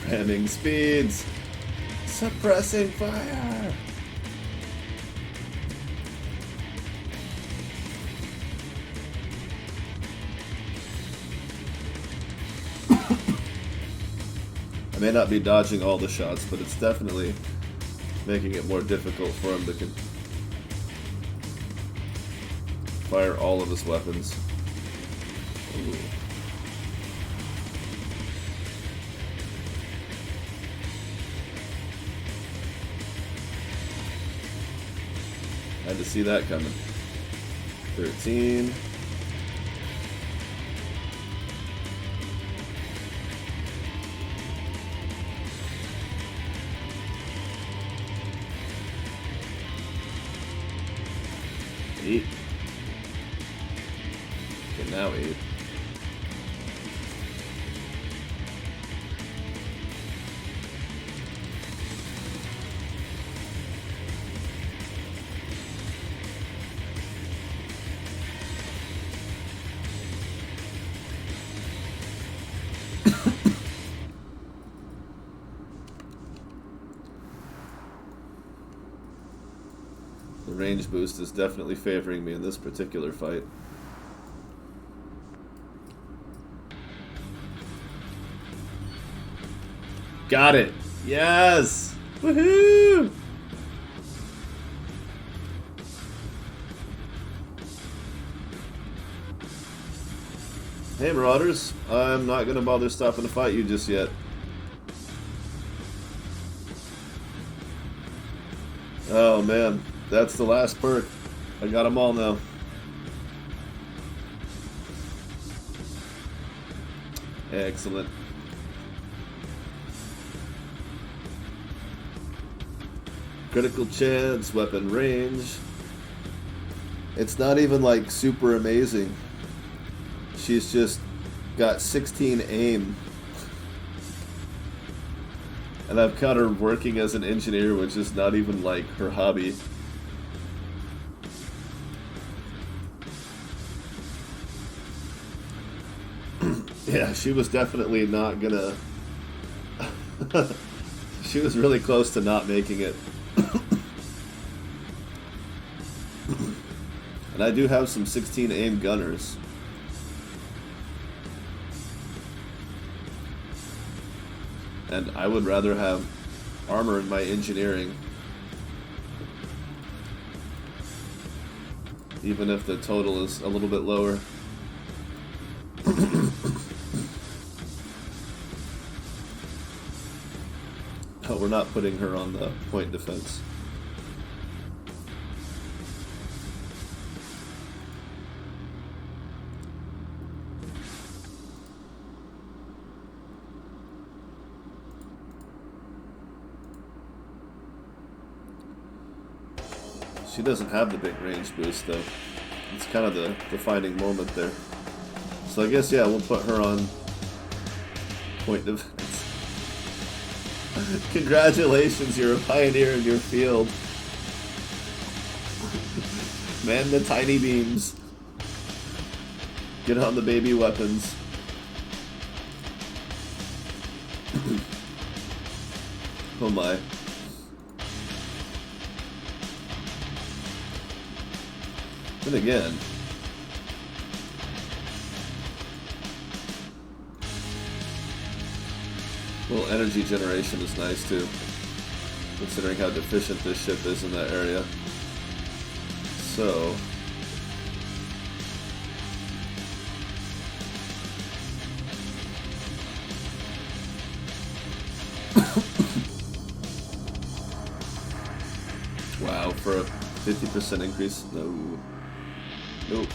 Ramming speeds. Suppressing fire. I may not be dodging all the shots, but it's definitely making it more difficult for him to fire all of his weapons. Ooh. Had to see that coming. 13. Eight. Okay, now 8. The range boost is definitely favoring me in this particular fight. Got it! Yes! Woohoo! Hey Marauders, I'm not gonna bother stopping to fight you just yet. Oh man, that's the last perk. I got them all now. Excellent. Critical chance, weapon range. It's not even like super amazing. She's just got 16 aim. And I've caught her working as an engineer, which is not even like her hobby. Yeah, she was definitely not gonna... She was really close to not making it. And I do have some 16 aim gunners. And I would rather have armor in my engineering. Even if the total is a little bit lower. Oh, we're not putting her on the point defense. She doesn't have the big range boost though. It's kind of the defining moment there. So I guess, yeah, we'll put her on point defense. Congratulations, you're a pioneer in your field. Man the tiny beams. Get on the baby weapons. Oh my. Then again, a little energy generation is nice too, considering how deficient this ship is in that area. so... Wow, for a 50% increase? No. Nope.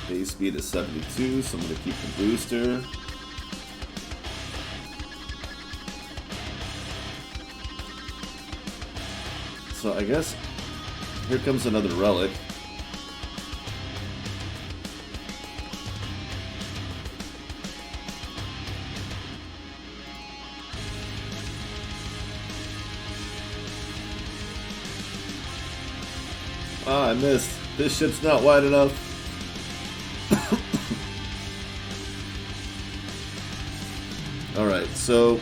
Base speed is 72, so I'm going to keep the booster. So I guess here comes another relic. Ah, I missed. This ship's not wide enough. Alright, so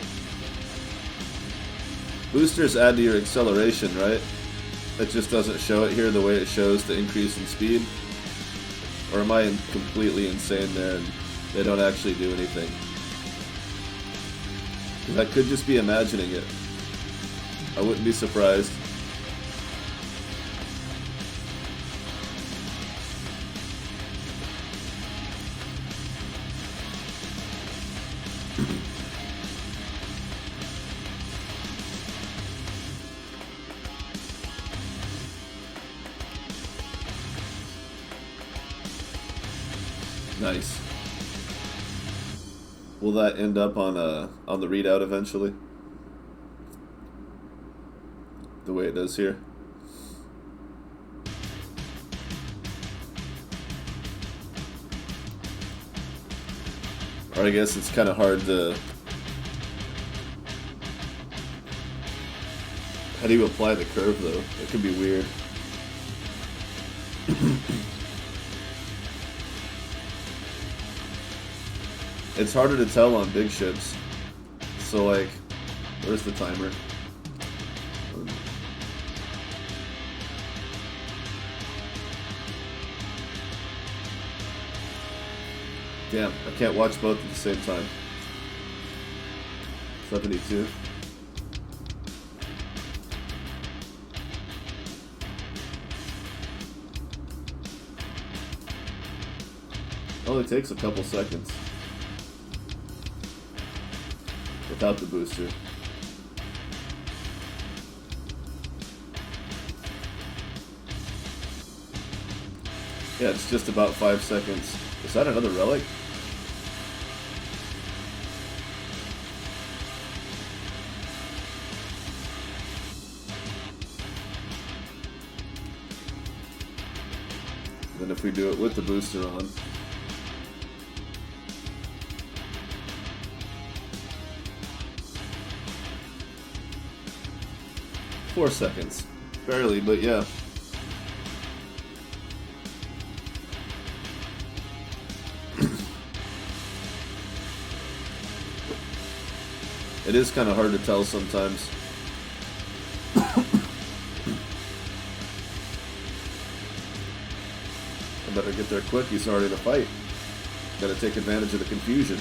boosters add to your acceleration, right? It just doesn't show it here the way it shows the increase in speed? Or am I completely insane there and they don't actually do anything? Because I could just be imagining it. I wouldn't be surprised. Nice. Will that end up on the readout eventually? The way it does here. Or I guess it's kind of hard to... How do you apply the curve though? It could be weird. It's harder to tell on big ships. So like, where's the timer? Damn, I can't watch both at the same time. 72. Only takes a couple seconds. Without the booster. Yeah, it's just about 5 seconds. Is that another relic? Then if we do it with the booster on. Four seconds. Barely, but yeah. It is kind of hard to tell sometimes. I better get there quick, he's already in a fight. Gotta take advantage of the confusion.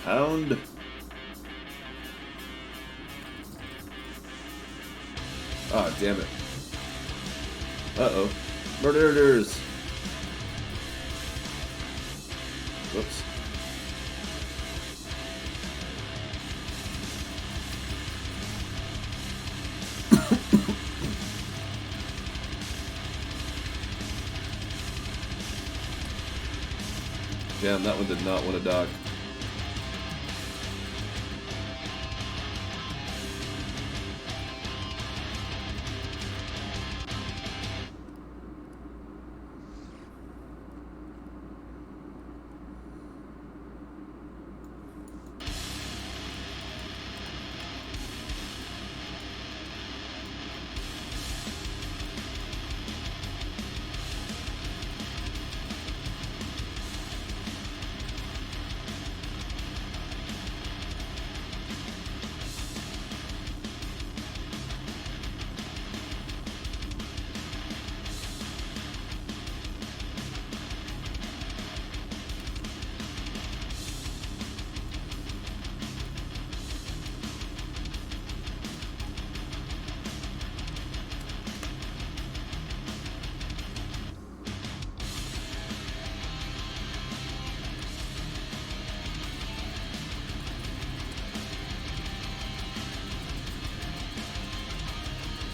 Hound. Ah, damn it. Uh-oh. Murderers! Whoops. Damn, that one did not want to dock.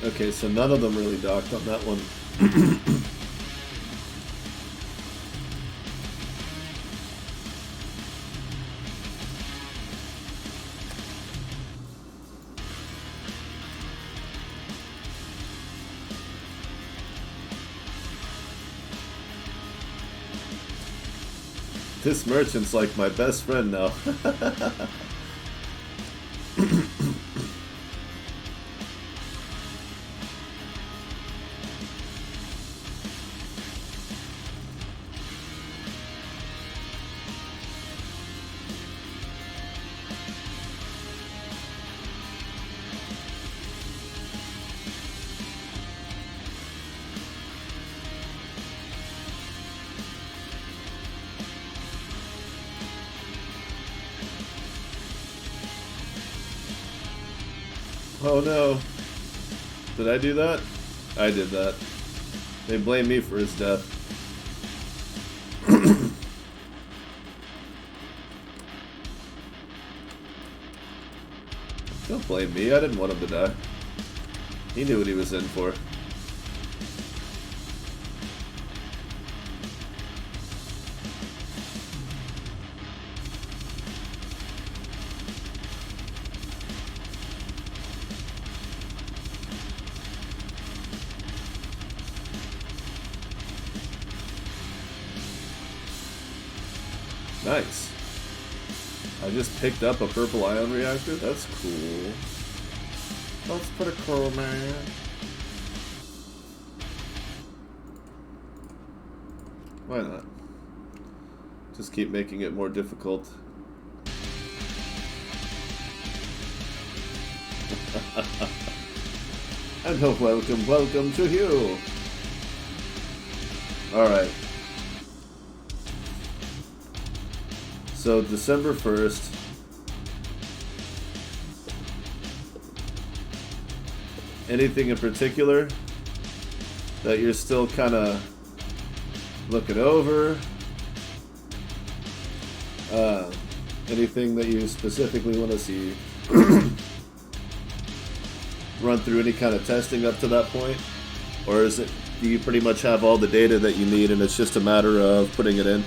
Okay, so none of them really docked on that one. This merchant's like my best friend now. Oh no. Did I do that? I did that. They blame me for his death. Don't blame me, I didn't want him to die. He knew what he was in for. Nice. I just picked up a purple ion reactor. That's cool. That's pretty cool, man. Why not? Just keep making it more difficult. And welcome to you. Alright. So December 1st, anything in particular that you're still kind of looking over? Anything that you specifically want to see run through any kind of testing up to that point? Or is it, do you pretty much have all the data that you need and it's just a matter of putting it in?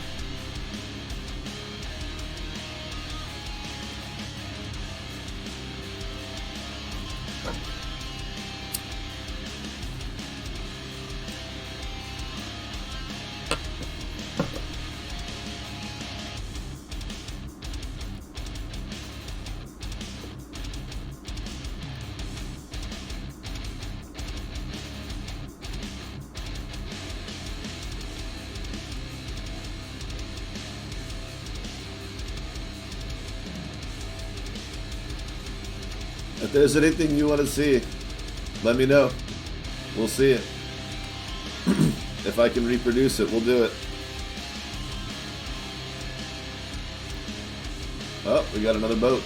If there's anything you want to see, let me know. We'll see it. If I can reproduce it, we'll do it. Oh, we got another boat.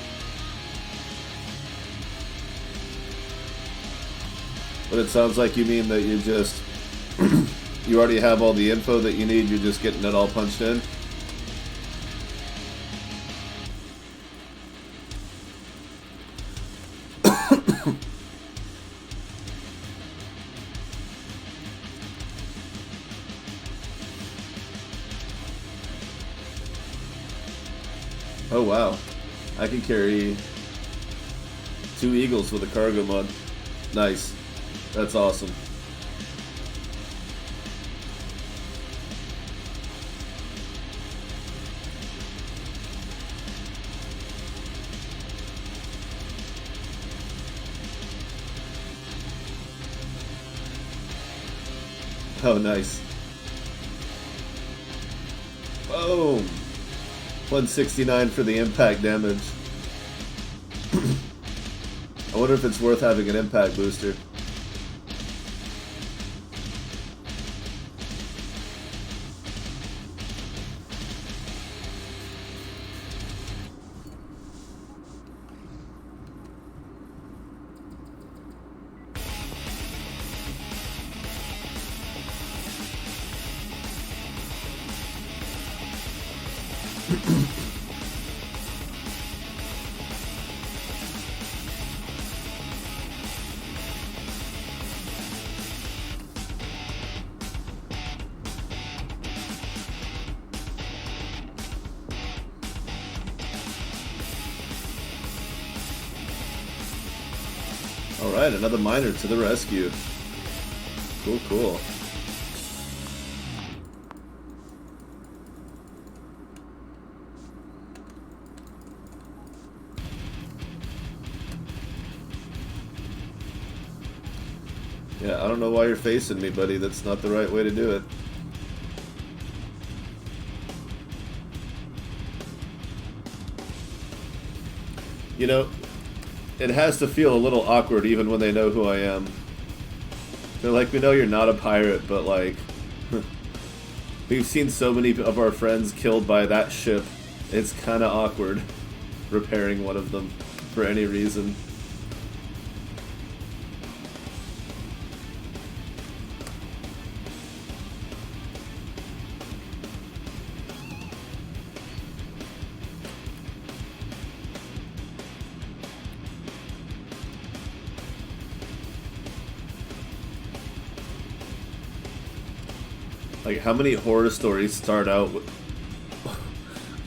But it sounds like you mean that you just... you already have all the info that you need, you're just getting it all punched in? Oh wow, I can carry 2 Eagles with a cargo mod. Nice, that's awesome. Oh nice. Boom. 169 for the impact damage. I wonder if it's worth having an impact booster. Alright, another miner to the rescue. Cool, cool. Yeah, I don't know why you're facing me, buddy. That's not the right way to do it. You know, it has to feel a little awkward even when they know who I am. They're like, we know you're not a pirate, but like, we've seen so many of our friends killed by that ship. It's kind of awkward repairing one of them for any reason. Like, how many horror stories start out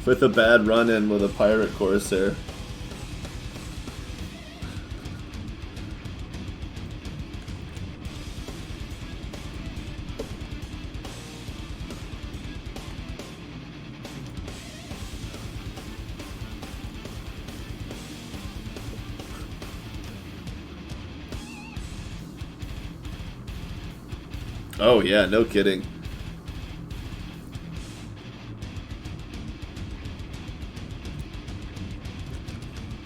with a bad run-in with a pirate corsair? Oh yeah, no kidding.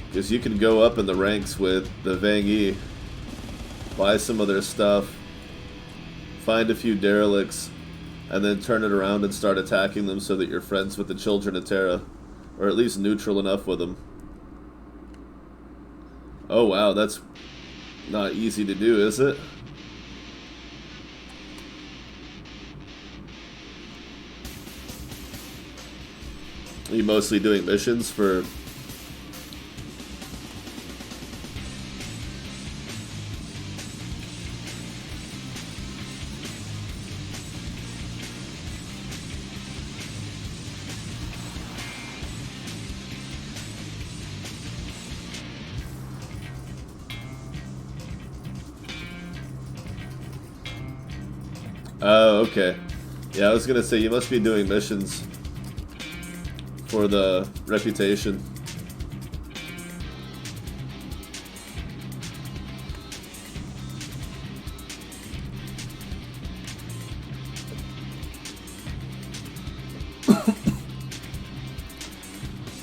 Because you can go up in the ranks with the Vang Yi, buy some of their stuff, find a few derelicts, and then turn it around and start attacking them so that you're friends with the Children of Terra. Or at least neutral enough with them. Oh wow, that's not easy to do, is it? Are you mostly doing missions for... Oh, okay. Yeah, I was gonna say, you must be doing missions for the reputation.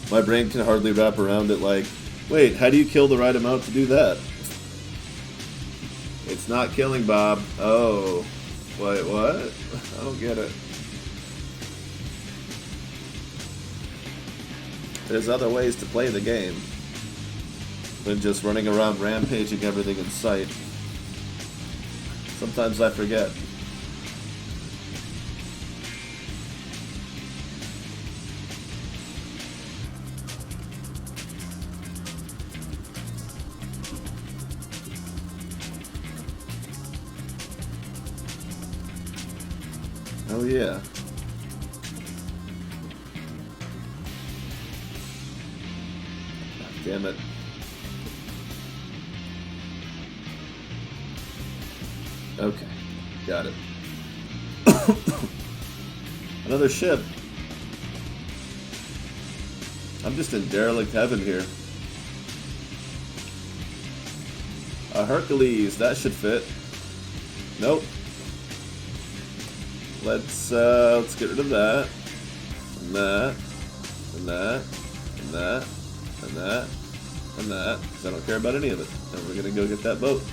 My brain can hardly wrap around it like, wait, how do you kill the right amount to do that? It's not killing Bob. Oh. Wait, what? I don't get it. There's other ways to play the game than just running around rampaging everything in sight. Sometimes I forget. Oh yeah. Damn it. Okay. Got it. Another ship. I'm just in derelict heaven here. A Hercules, that should fit. Nope. Let's get rid of that. And that. And that. And that. And that. And that. Because I don't care about any of it. And we're gonna go get that boat.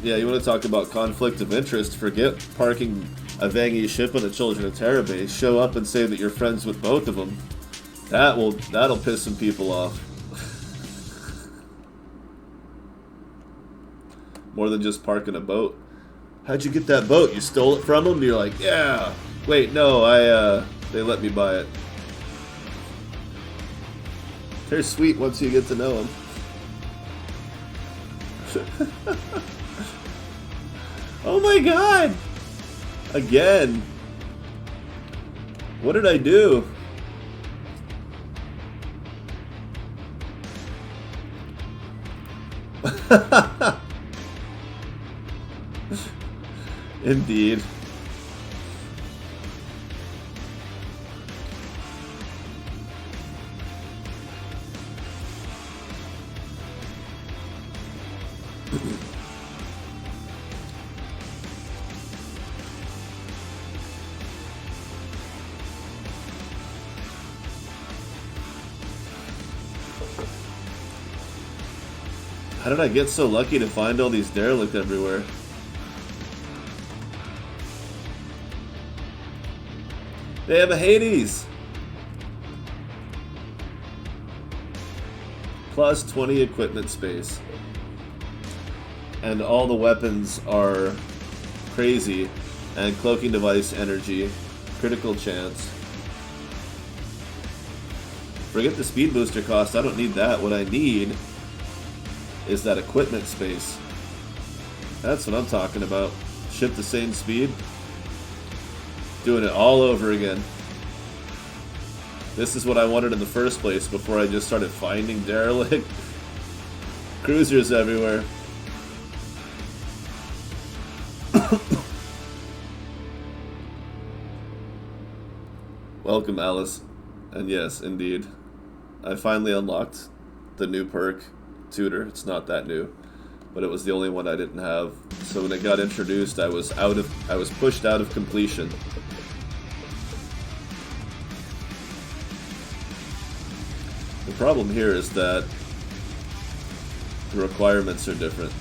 Yeah, you want to talk about conflict of interest? Forget parking a Vang Yi ship on the Children of Terra base. Show up and say that you're friends with both of them. That'll piss some people off. More than just parking a boat. How'd you get that boat? You stole it from them? You're like, yeah. Wait, no, they let me buy it. They're sweet once you get to know them. Oh my god! Again. What did I do? Indeed. How did I get so lucky to find all these derelict everywhere? They have a Hades! Plus 20 equipment space. And all the weapons are crazy. And cloaking device energy. Critical chance. Forget the speed booster cost, I don't need that. What I need is that equipment space. That's what I'm talking about. Ship the same speed. Doing it all over again. This is what I wanted in the first place before I just started finding derelict cruisers everywhere. Welcome, Alice. And yes, indeed, I finally unlocked the new perk, Tutor. It's not that new, but it was the only one I didn't have. So when it got introduced, I was pushed out of completion. The problem here is that the requirements are different.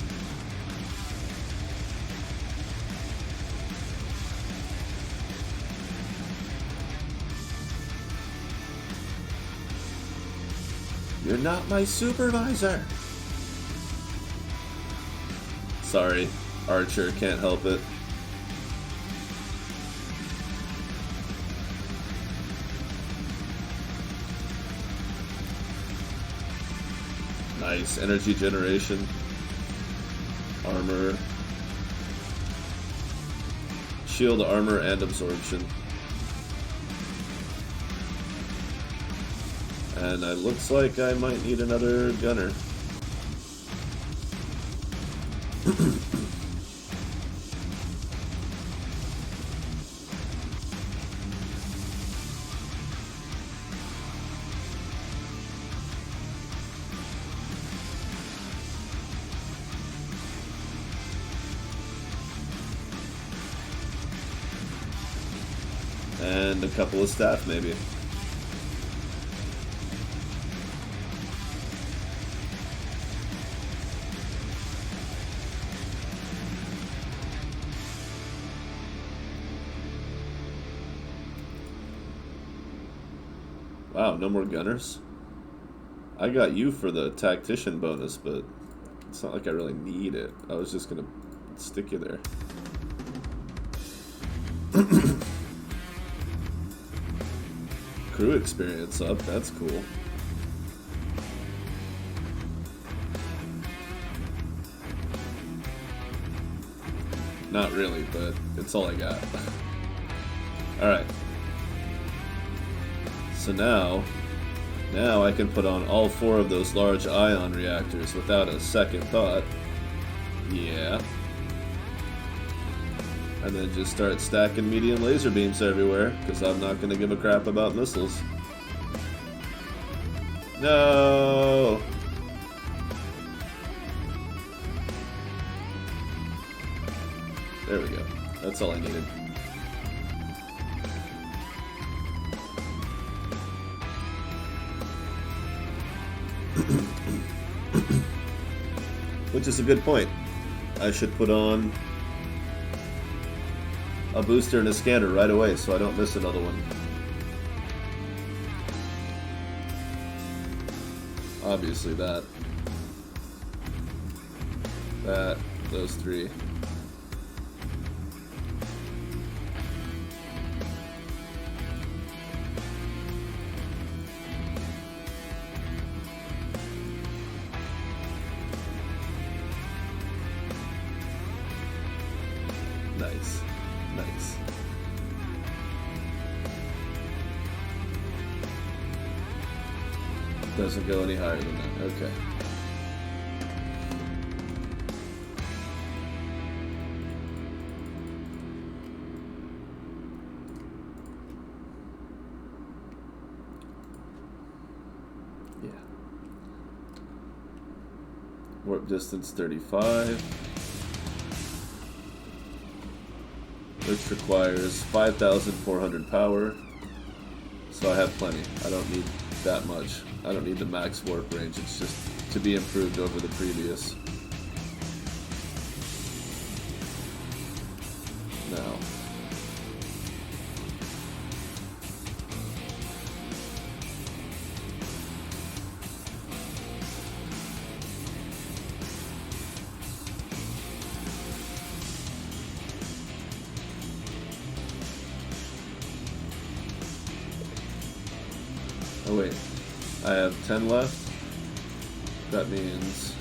You're not my supervisor. Sorry, Archer, can't help it. Nice, energy generation, armor, shield, armor, and absorption. And it looks like I might need another gunner. And a couple of staff, maybe. Wow, no more gunners? I got you for the tactician bonus, but it's not like I really need it. I was just gonna stick you there. Crew experience up, that's cool. Not really, but it's all I got. Alright. So now I can put on all 4 of those large ion reactors without a second thought. Yeah. And then just start stacking medium laser beams everywhere, because I'm not going to give a crap about missiles. No! There we go. That's all I needed. Which is a good point. I should put on a booster and a scanner right away so I don't miss another one. Obviously that, those 3. Nice. Nice. Doesn't go any higher than that. Okay. Yeah. Warp distance 35. Which requires 5,400 power. So I have plenty. I don't need that much. I don't need the max warp range. It's just to be improved over the previous. Now. Oh wait, I have 10 left. That means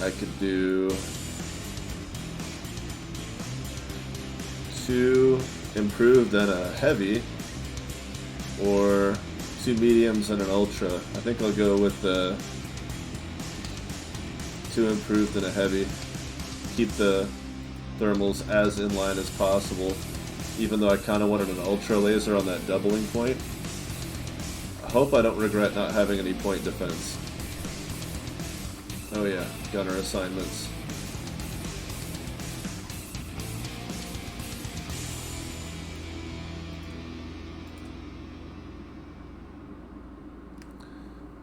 I could do 2 improved and a heavy, or 2 mediums and an ultra. I think I'll go with the 2 improved and a heavy. Keep the thermals as in line as possible. Even though I kind of wanted an ultra laser on that doubling point. I hope I don't regret not having any point defense. Oh yeah, gunner assignments.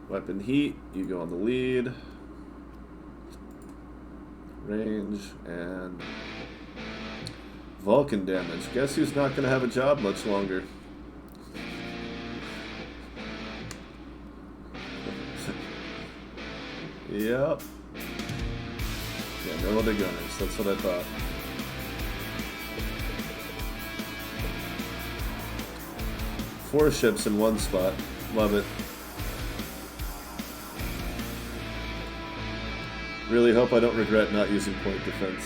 Weapon heat, you go on the lead. Range and Vulcan damage. Guess who's not going to have a job much longer? Yep. Yeah, no other gunners. That's what I thought. Four ships in one spot. Love it. Really hope I don't regret not using point defense.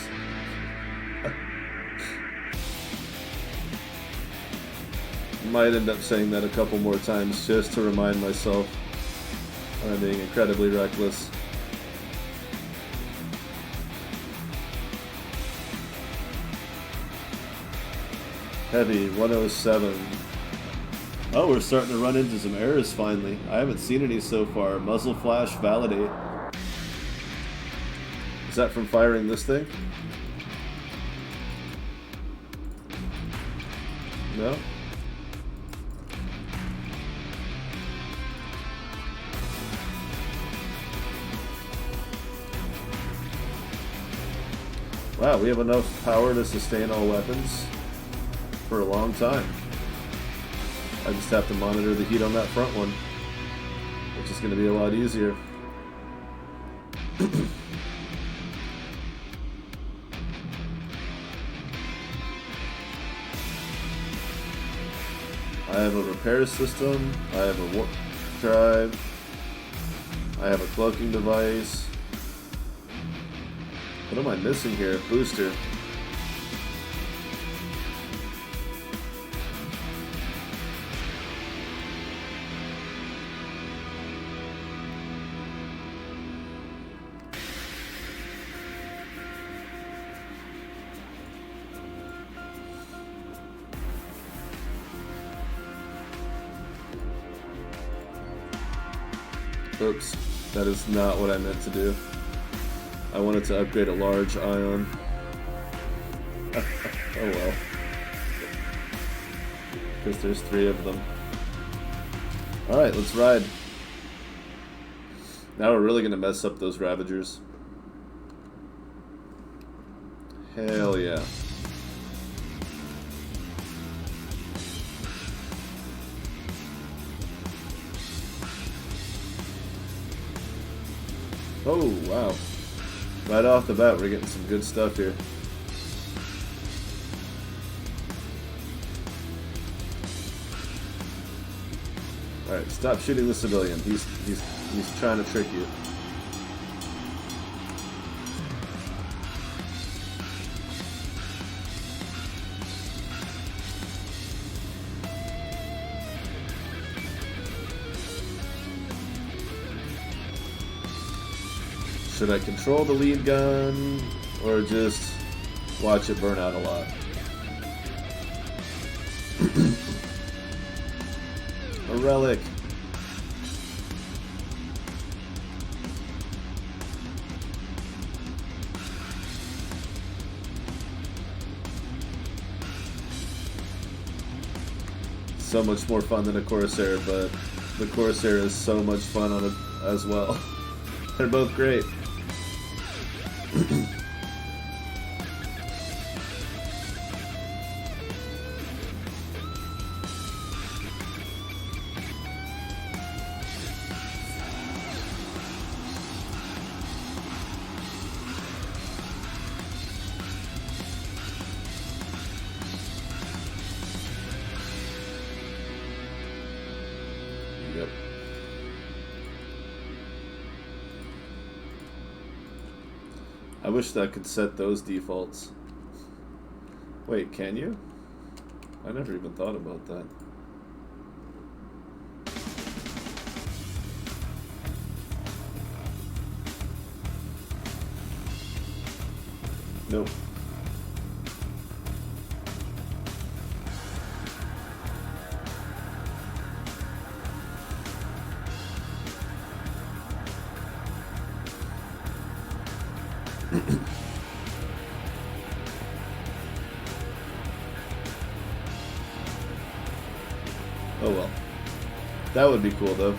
Might end up saying that a couple more times just to remind myself I'm being incredibly reckless. Heavy, 107. Oh, we're starting to run into some errors finally. I haven't seen any so far. Muzzle flash, validate. Is that from firing this thing? No? Wow, we have enough power to sustain all weapons for a long time. I just have to monitor the heat on that front one, which is going to be a lot easier. I have a repair system, I have a warp drive, I have a cloaking device. What am I missing here? Booster. Oops, that is not what I meant to do. I wanted to upgrade a large ion. Oh well. Because there's 3 of them. Alright, let's ride. Now we're really going to mess up those Ravagers. Hell yeah. Oh, wow. Right off the bat, we're getting some good stuff here. Alright, stop shooting the civilian. He's trying to trick you. Should I control the lead gun or just watch it burn out a lot? A relic. So much more fun than a Corsair, but the Corsair is so much fun on it as well. They're both great. Yep. I wish that I could set those defaults. Wait, can you? I never even thought about that. Nope. Oh well. That would be cool though.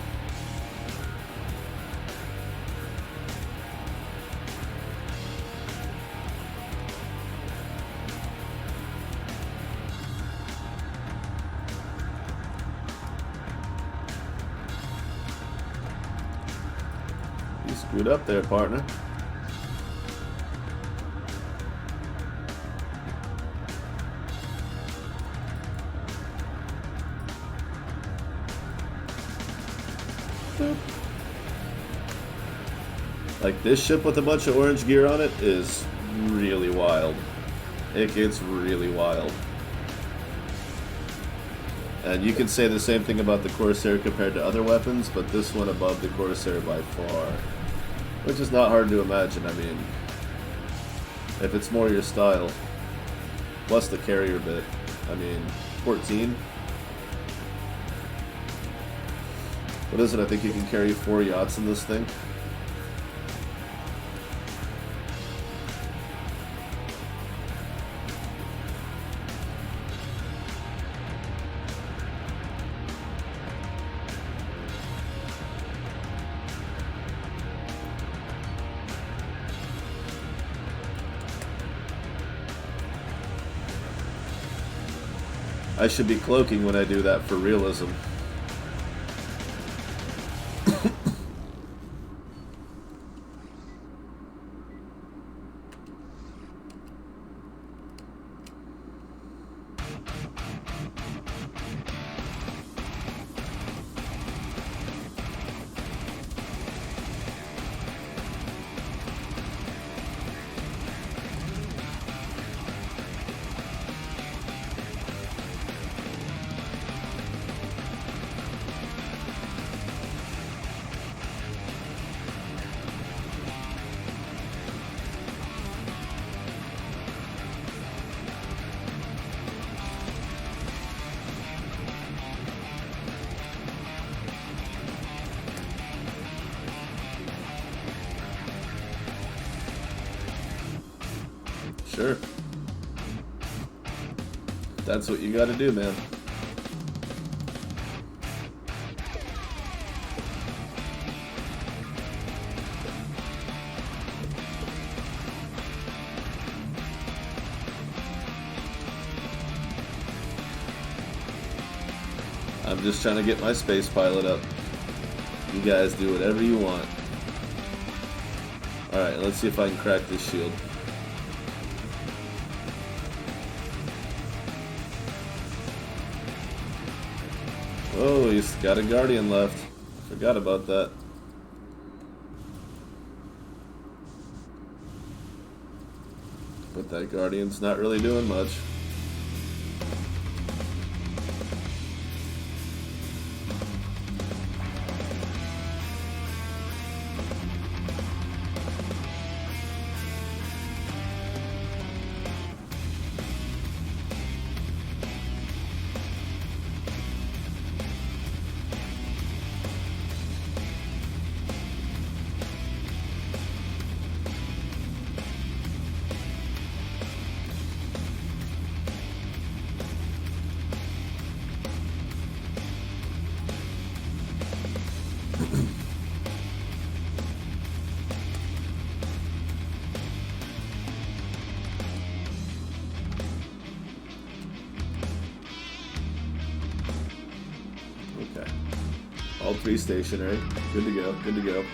You screwed up there, partner. Like, this ship with a bunch of orange gear on it is really wild. It gets really wild. And you can say the same thing about the Corsair compared to other weapons, but this one above the Corsair by far. Which is not hard to imagine, I mean, if it's more your style. Plus the carrier bit. I mean, 14. What is it? I think you can carry 4 yachts in this thing. I should be cloaking when I do that for realism. Sure. That's what you gotta do, man. I'm just trying to get my space pilot up. You guys do whatever you want. Alright, let's see if I can crack this shield. Oh, he's got a Guardian left. Forgot about that. But that Guardian's not really doing much. 3 stationary. Good to go, good to go.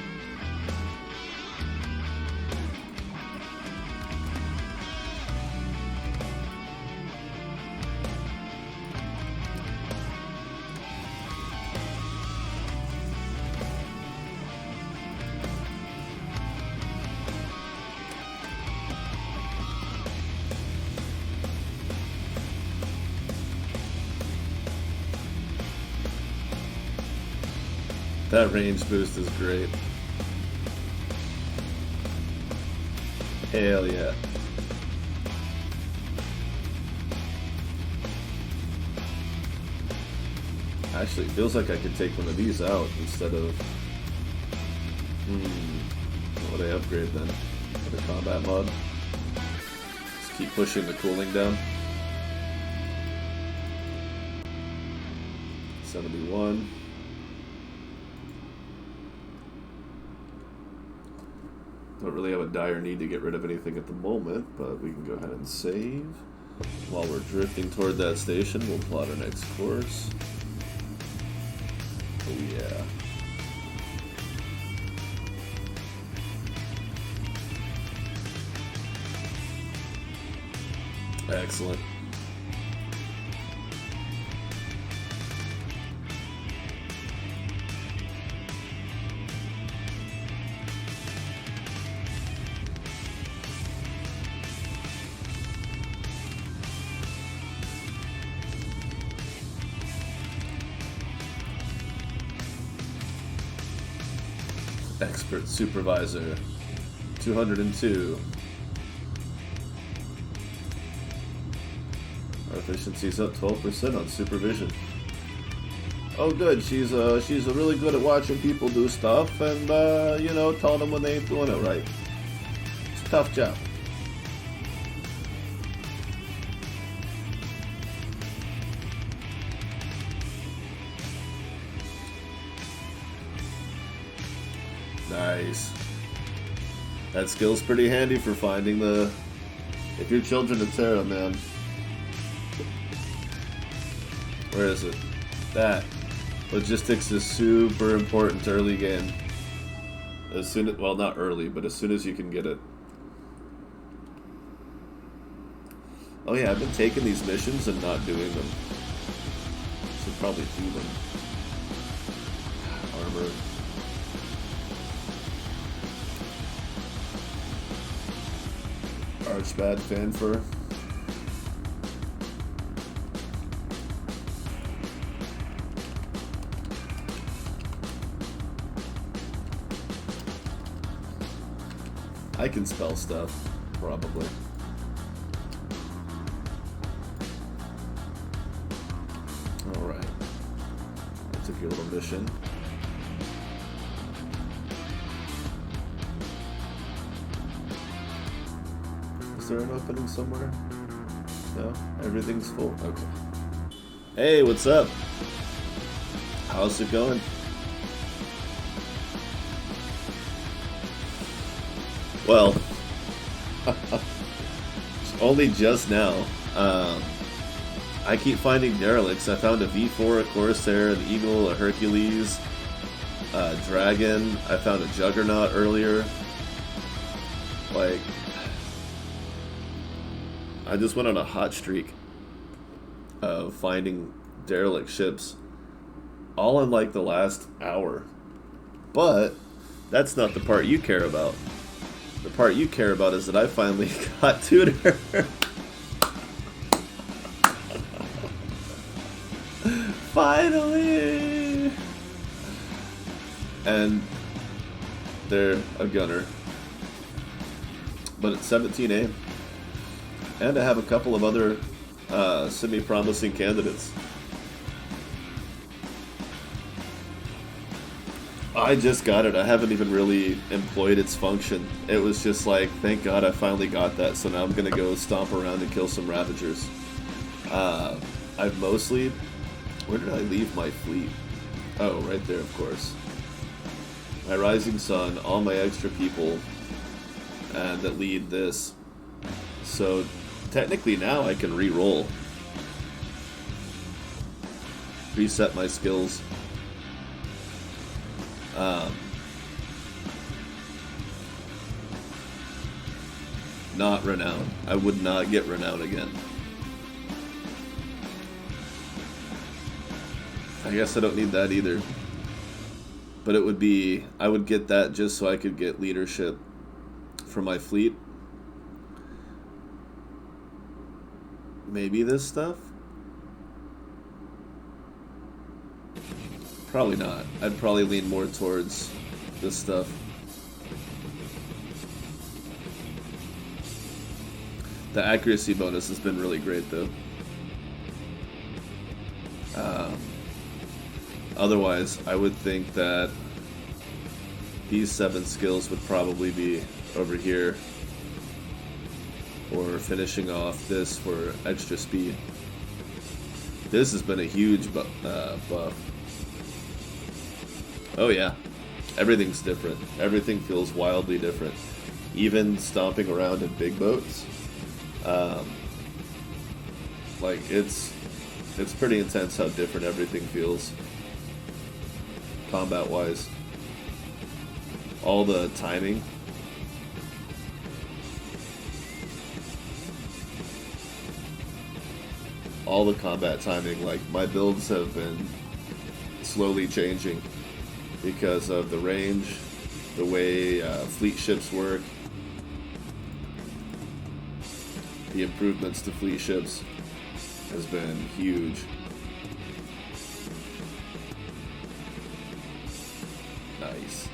That range boost is great. Hell yeah. Actually, it feels like I could take one of these out instead of... What would I upgrade then? For the combat mod? Just keep pushing the cooling down. 71. Don't really have a dire need to get rid of anything at the moment, but we can go ahead and save. While we're drifting toward that station, we'll plot our next course. Oh yeah. Excellent. Expert Supervisor, 202. Our efficiency's up 12% on supervision. Oh good, she's really good at watching people do stuff and, you know, telling them when they ain't doing it right. It's a tough job. Nice. That skill's pretty handy for finding the... If you're Children of Terra, man. Where is it? That. Logistics is super important early game. As soon as... Well, not early, but as soon as you can get it. Oh yeah, I've been taking these missions and not doing them. Should probably do them. Armor. Archbad Fanfur. I can spell stuff, probably. Alright. I took your little mission. Is there an opening somewhere? No? Everything's full? Okay. Hey, what's up? How's it going? Well, only just now. I keep finding derelicts. I found a V4, a Corsair, an Eagle, a Hercules, a Dragon. I found a Juggernaut earlier. Like... I just went on a hot streak of finding derelict ships all in like the last hour. But that's not the part you care about. The part you care about is that I finally got Tutor. Finally! And they're a gunner. But it's 17A. And I have a couple of other semi-promising candidates. I just got it. I haven't even really employed its function. It was just like, thank God I finally got that, so now I'm going to go stomp around and kill some Ravagers. I've mostly... Where did I leave my fleet? Oh, right there, of course. My Rising Sun, all my extra people, and that lead this. So... Technically now I can re-roll. Reset my skills. Not renown. I would not get renown again. I guess I don't need that either. But it would be, I would get that just so I could get leadership for my fleet. Maybe this stuff? Probably not. I'd probably lean more towards this stuff. The accuracy bonus has been really great though. Otherwise, I would think that these 7 skills would probably be over here, or finishing off this for extra speed. This has been a huge buff. Oh yeah, everything's different. Everything feels wildly different. Even stomping around in big boats. Like it's pretty intense how different everything feels. Combat wise. All the timing. All the combat timing, like my builds have been slowly changing because of the range, the way fleet ships work, the improvements to fleet ships has been huge. Nice.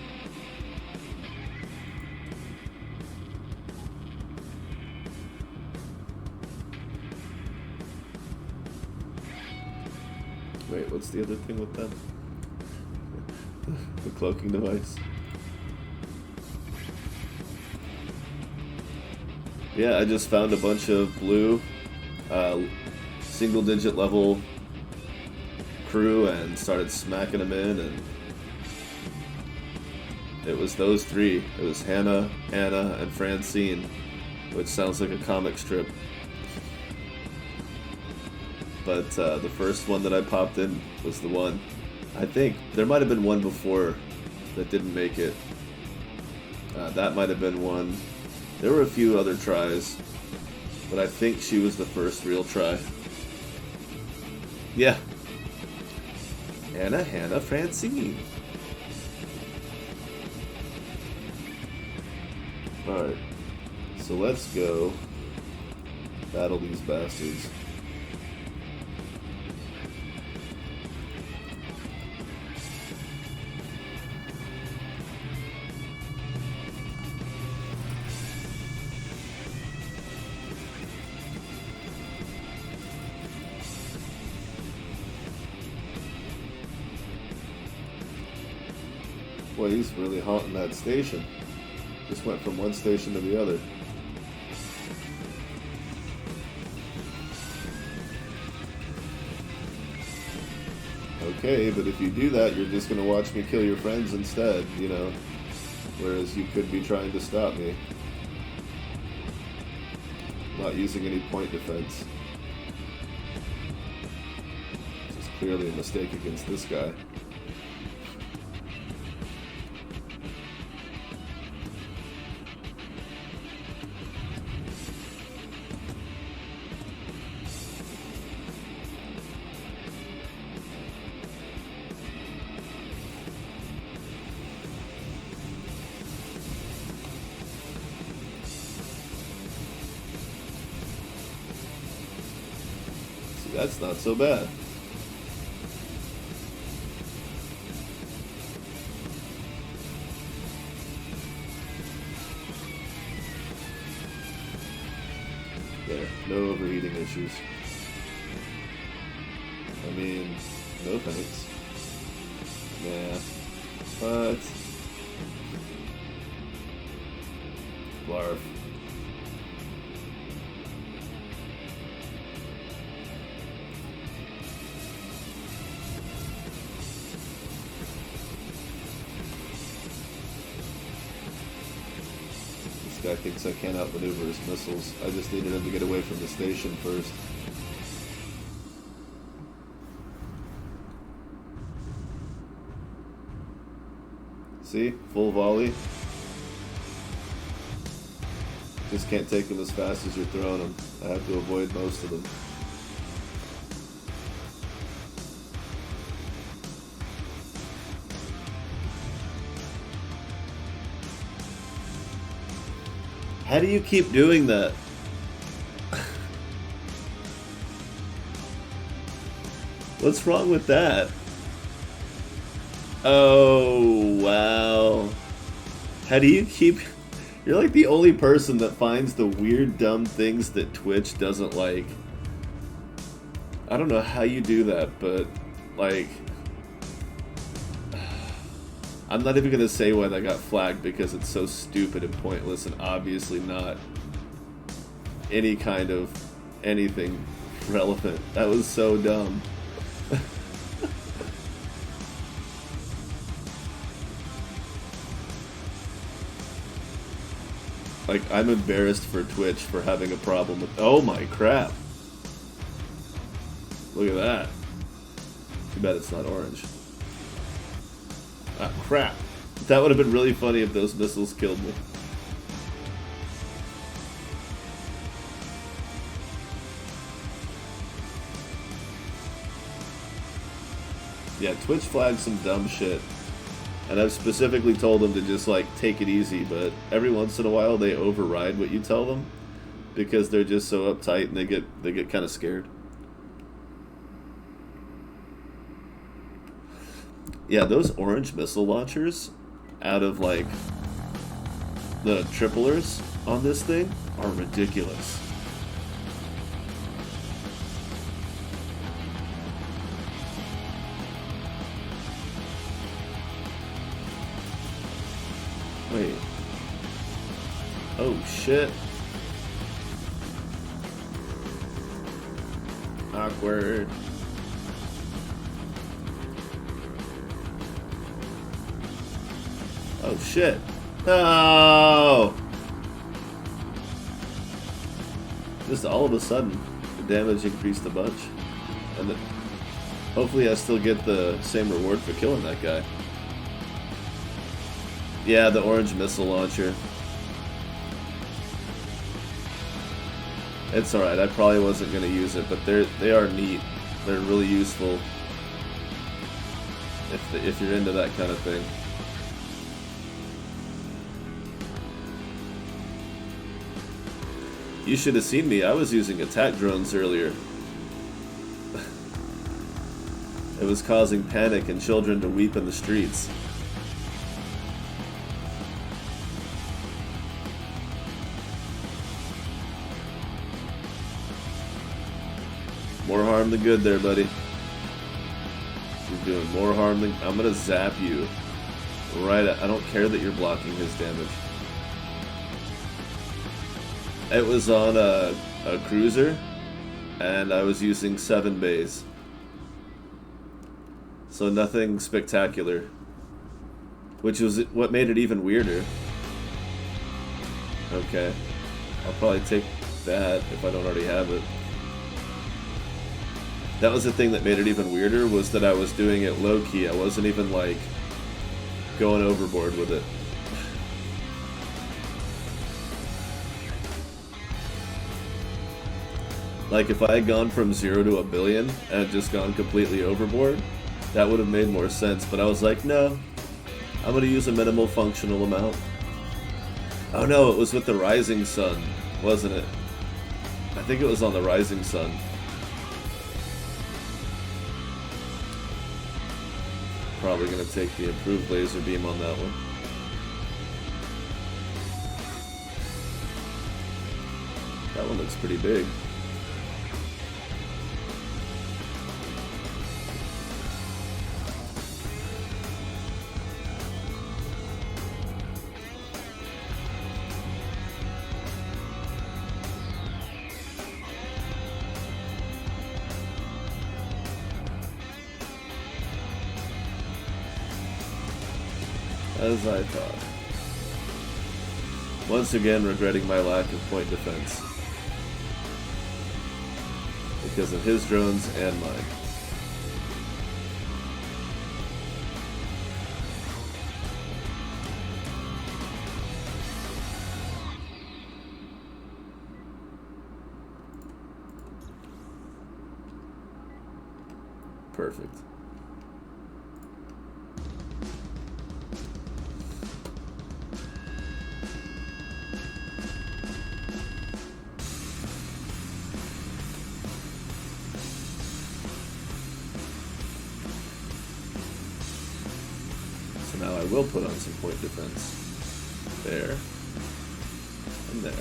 Wait, what's the other thing with them? The cloaking device. Yeah, I just found a bunch of blue, single-digit level crew and started smacking them in, and it was those 3. It was Hannah, Anna, and Francine, which sounds like a comic strip. But the first one that I popped in was the one. I think there might have been one before that didn't make it. That might have been one. There were a few other tries, but I think she was the first real try. Yeah. Anna, Hannah, Francine. Alright. So let's go battle these bastards. Boy, he's really haunting that station. Just went from one station to the other. Okay, but if you do that, you're just going to watch me kill your friends instead, you know. Whereas you could be trying to stop me. Not using any point defense. Which is clearly a mistake against this guy. That's not so bad. There, no overheating issues. I mean, no thanks. Nah. But Blarf. Guy thinks I can't outmaneuver his missiles. I just needed him to get away from the station first. See? Full volley. Just can't take them as fast as you're throwing them. I have to avoid most of them. How do you keep doing that? What's wrong with that? Oh, wow. How do you keep... You're like the only person that finds the weird, dumb things that Twitch doesn't like. I don't know how you do that, but, like... I'm not even going to say why that got flagged because it's so stupid and pointless and obviously not any kind of anything relevant. That was so dumb. Like, I'm embarrassed for Twitch for having a problem with... Oh my crap. Look at that. Too bad it's not orange. Ah, crap. That would have been really funny if those missiles killed me. Yeah, Twitch flags some dumb shit. And I've specifically told them to just, like, take it easy, but every once in a while they override what you tell them because they're just so uptight and they get kind of scared. Yeah, those orange missile launchers out of, like, the triplers on this thing are ridiculous. Wait. Oh, shit. Awkward. Oh, shit. No! Just all of a sudden, the damage increased a bunch. And then, hopefully I still get the same reward for killing that guy. Yeah, the orange missile launcher. It's alright, I probably wasn't going to use it, but they are neat. They're really useful if you're into that kind of thing. You should have seen me. I was using attack drones earlier. It was causing panic and children to weep in the streets. More harm than good there, buddy. You're doing more harm than... I'm gonna zap you. Right, I don't care that you're blocking his damage. It was on a cruiser, and I was using 7 bays. So nothing spectacular. Which was what made it even weirder. Okay. I'll probably take that if I don't already have it. That was the thing that made it even weirder, was that I was doing it low-key. I wasn't even, like, going overboard with it. Like, if I had gone from 0 to 1 billion and just gone completely overboard, that would have made more sense. But I was like, no, I'm going to use a minimal functional amount. Oh no, it was with the Rising Sun, wasn't it? I think it was on the Rising Sun. Probably going to take the improved laser beam on that one. That one looks pretty big. As I thought. Once again, regretting my lack of point defense. Because of his drones and mine. Perfect. So now I will put on some point defense. There. And there.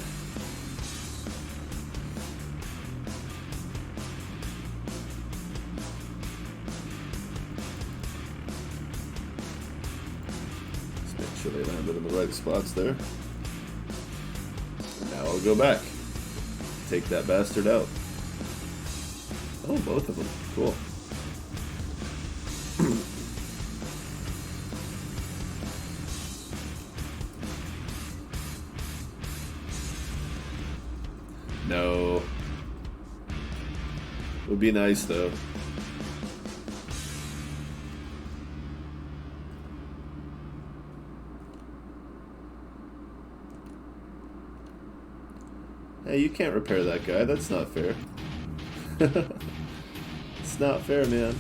Make sure they landed in the right spots there. And now I'll go back. Take that bastard out. Oh, both of them. Cool. No. Would be nice though. Hey, you can't repair that guy. That's not fair. It's not fair, man.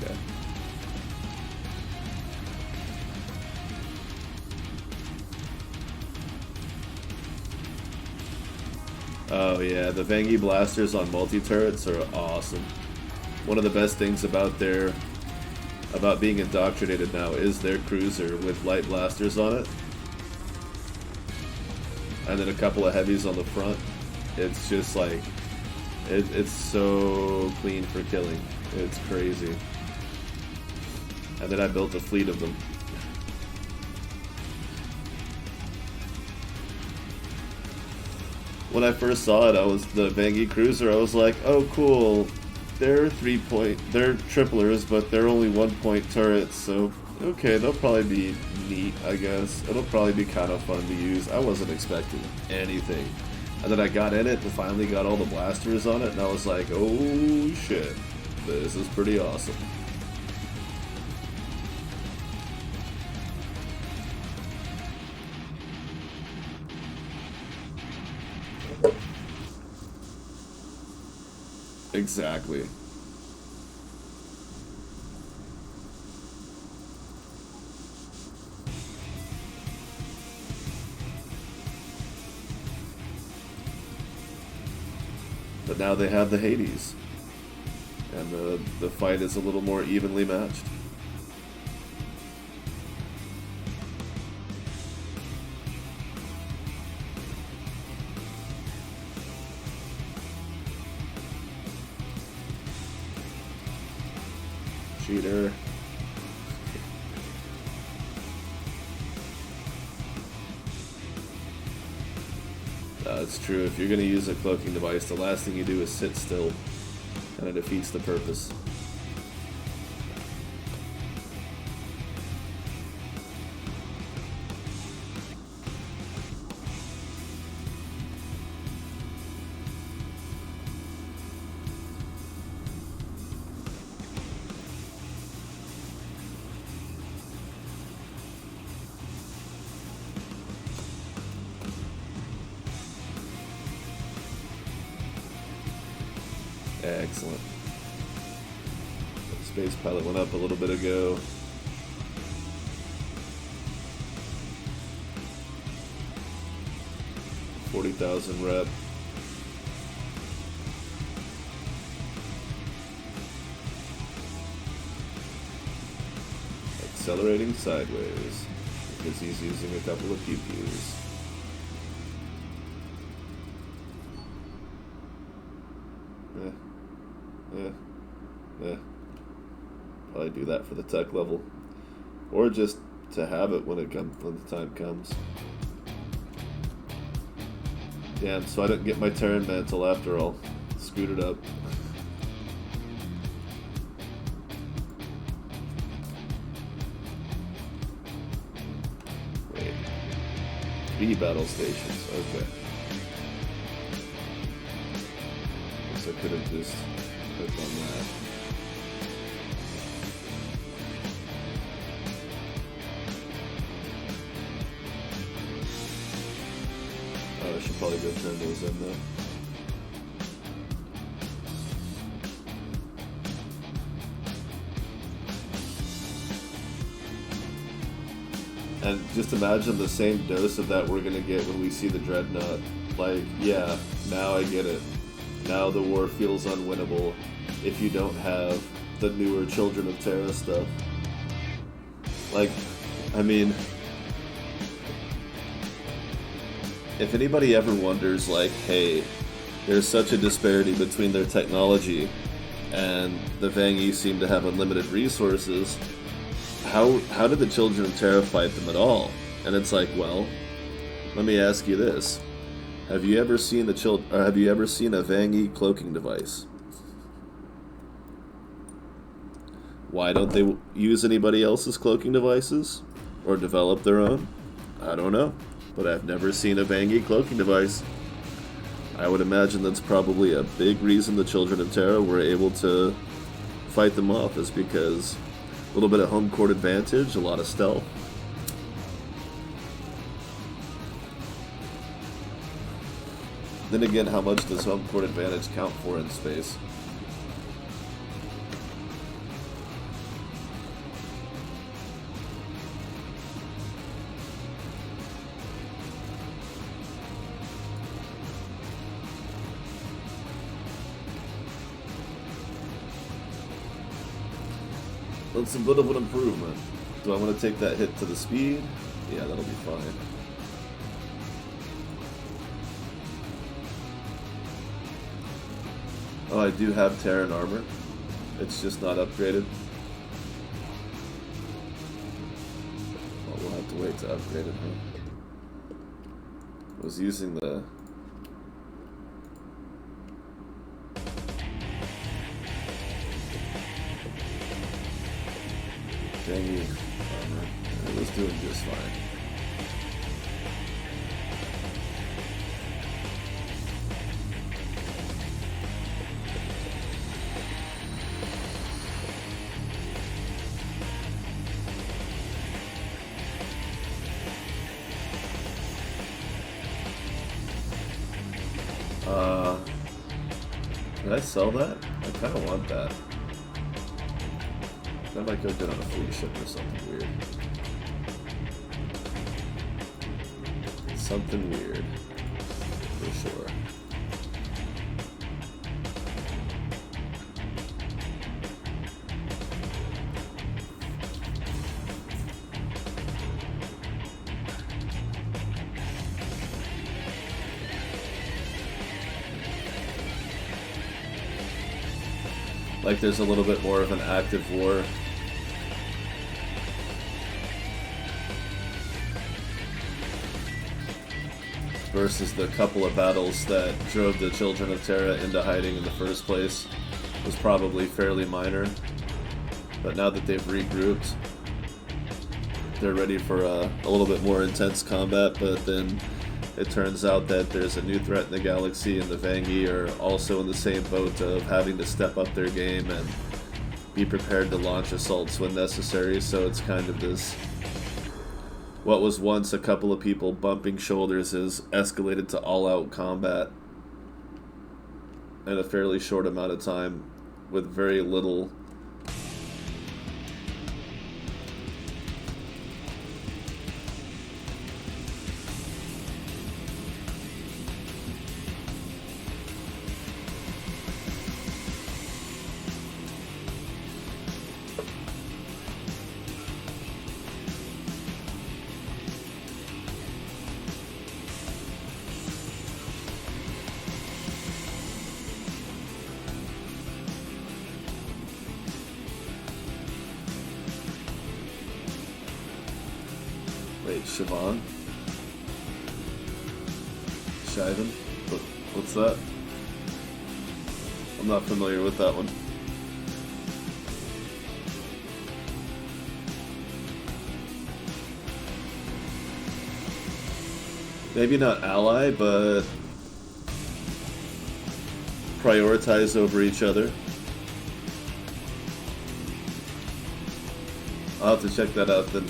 Okay. Oh yeah, the Vangie blasters on multi-turrets are awesome. One of the best things about being indoctrinated now is their cruiser with light blasters on it. And then a couple of heavies on the front. It's just like, it's so clean for killing. It's crazy. And then I built a fleet of them. When I first saw it, the Vangie cruiser, I was like, oh cool, they're they're triplers, but they're only 1-point turrets, so okay, they'll probably be neat, I guess. It'll probably be kind of fun to use. I wasn't expecting anything. And then I got in it and finally got all the blasters on it, and I was like, oh shit, this is pretty awesome. Exactly. But now they have the Hades. And the fight is a little more evenly matched. Cheater. It's true. If you're going to use a cloaking device, the last thing you do is sit still, and it defeats the purpose. Excellent. Space pilot went up a little bit ago. $40,000 rep. Accelerating sideways because he's using a couple of pew-pews. Probably do that for the tech level, or just to have it when the time comes. Damn, so I didn't get my Terran mantle after all. Screwed it up. Wait. 3 battle stations, okay. Guess I could have just click on that. Oh, I should probably go turn those in though. And just imagine the same dose of that we're gonna get when we see the Dreadnought. Like, yeah, now I get it. Now the war feels unwinnable if you don't have the newer Children of Terra stuff. Like, I mean, if anybody ever wonders, like, hey, there's such a disparity between their technology and the Vang Yi seem to have unlimited resources, how did the Children of Terra fight them at all? And it's like, well, let me ask you this. Have you ever seen a Vang Yi cloaking device? Why don't they use anybody else's cloaking devices? Or develop their own? I don't know. But I've never seen a Vang Yi cloaking device. I would imagine that's probably a big reason the Children of Terra were able to fight them off, is because a little bit of home court advantage, a lot of stealth. Then again, how much does home court advantage count for in space? That's a bit of an improvement. Do I want to take that hit to the speed? Yeah, that'll be fine. Oh, I do have Terran armor. It's just not upgraded. Well, we'll have to wait to upgrade it, huh? I was using the... Vang Yi armor. It was doing just fine. Did I sell that? I kind of want that. That might go good on a fleet ship or something weird. Something weird. For sure. Like there's a little bit more of an active war. Versus the couple of battles that drove the Children of Terra into hiding in the first place was probably fairly minor. But now that they've regrouped, they're ready for a little bit more intense combat, but then it turns out that there's a new threat in the galaxy, and the Vang Yi are also in the same boat of having to step up their game and be prepared to launch assaults when necessary, so it's kind of this... What was once a couple of people bumping shoulders has escalated to all-out combat in a fairly short amount of time with very little... Wait, Siobhan? Shivan? What's that? I'm not familiar with that one. Maybe not ally, but prioritize over each other. I'll have to check that out then.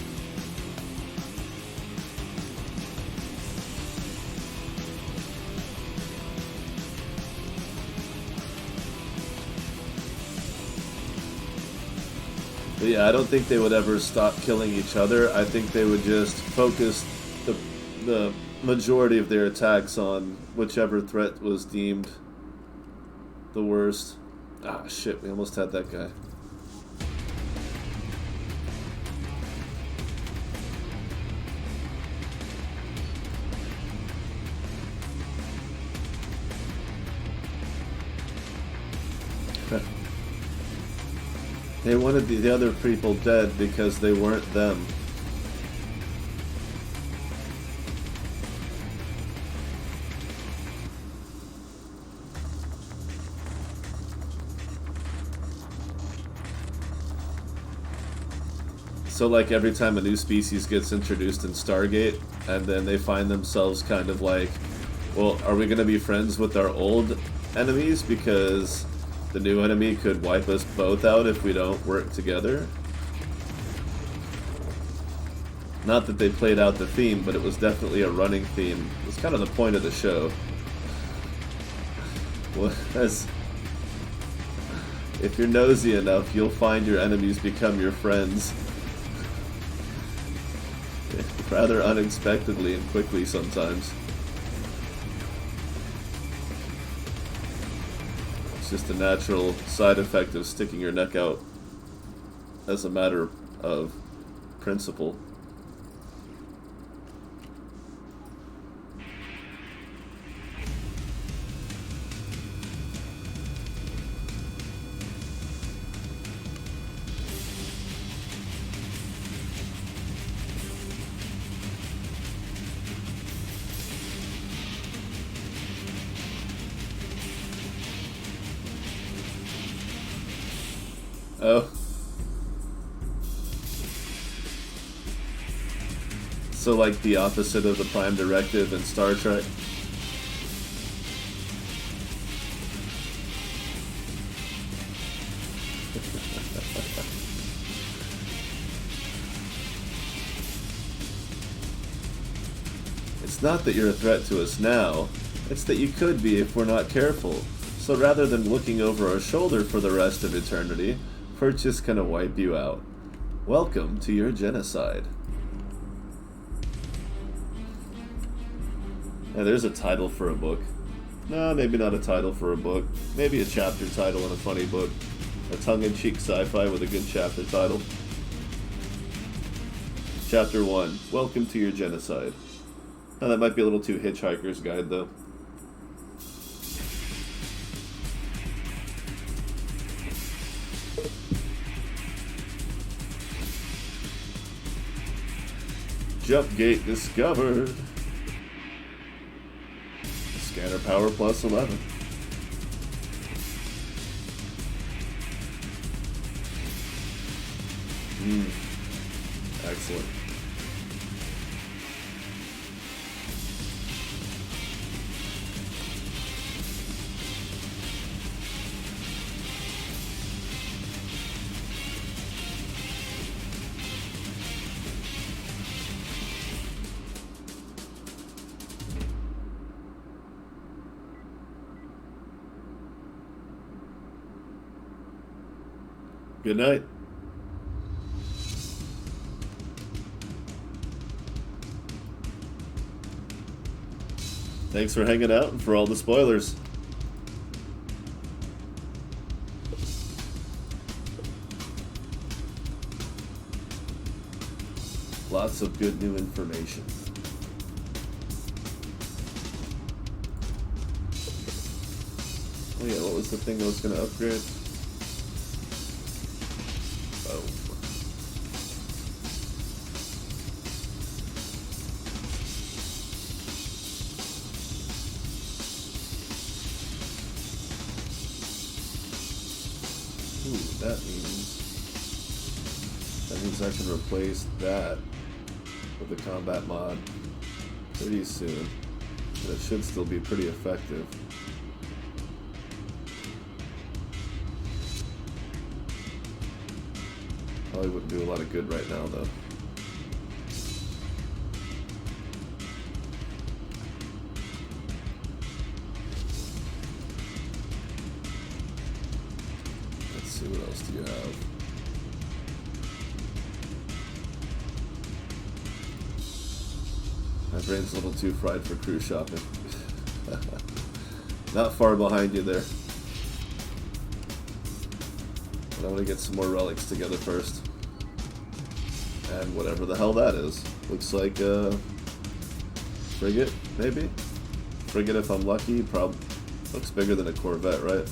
But yeah, I don't think they would ever stop killing each other. I think they would just focus the majority of their attacks on whichever threat was deemed the worst. Ah, shit, we almost had that guy. They wanted the other people dead because they weren't them. So like every time a new species gets introduced in Stargate, and then they find themselves kind of like, well, are we going to be friends with our old enemies because the new enemy could wipe us both out if we don't work together? Not that they played out the theme, but it was definitely a running theme. It was kind of the point of the show. Was, if you're nosy enough, you'll find your enemies become your friends. Rather unexpectedly and quickly sometimes. It's just a natural side effect of sticking your neck out as a matter of principle. Oh. So like the opposite of the Prime Directive in Star Trek? It's not that you're a threat to us now, it's that you could be if we're not careful. So rather than looking over our shoulder for the rest of eternity, we're just gonna wipe you out. Welcome to your genocide. Yeah, there's a title for a book. No, maybe not a title for a book. Maybe a chapter title in a funny book. A tongue-in-cheek sci-fi with a good chapter title. Chapter 1. Welcome to your genocide. Now that might be a little too Hitchhiker's Guide, though. Jump gate discovered. Scanner power plus 11. Excellent. Good night. Thanks for hanging out and for all the spoilers. Lots of good new information. Oh yeah, what was the thing I was going to upgrade? Oh. Ooh, that means I can replace that with the combat mod pretty soon. But it should still be pretty effective. Probably wouldn't do a lot of good right now, though. Let's see, what else do you have? My brain's a little too fried for cruise shopping. Not far behind you there. But I'm gonna get some more relics together first. And whatever the hell that is. Looks like a frigate, maybe? Frigate if I'm lucky. Probably looks bigger than a Corvette, right?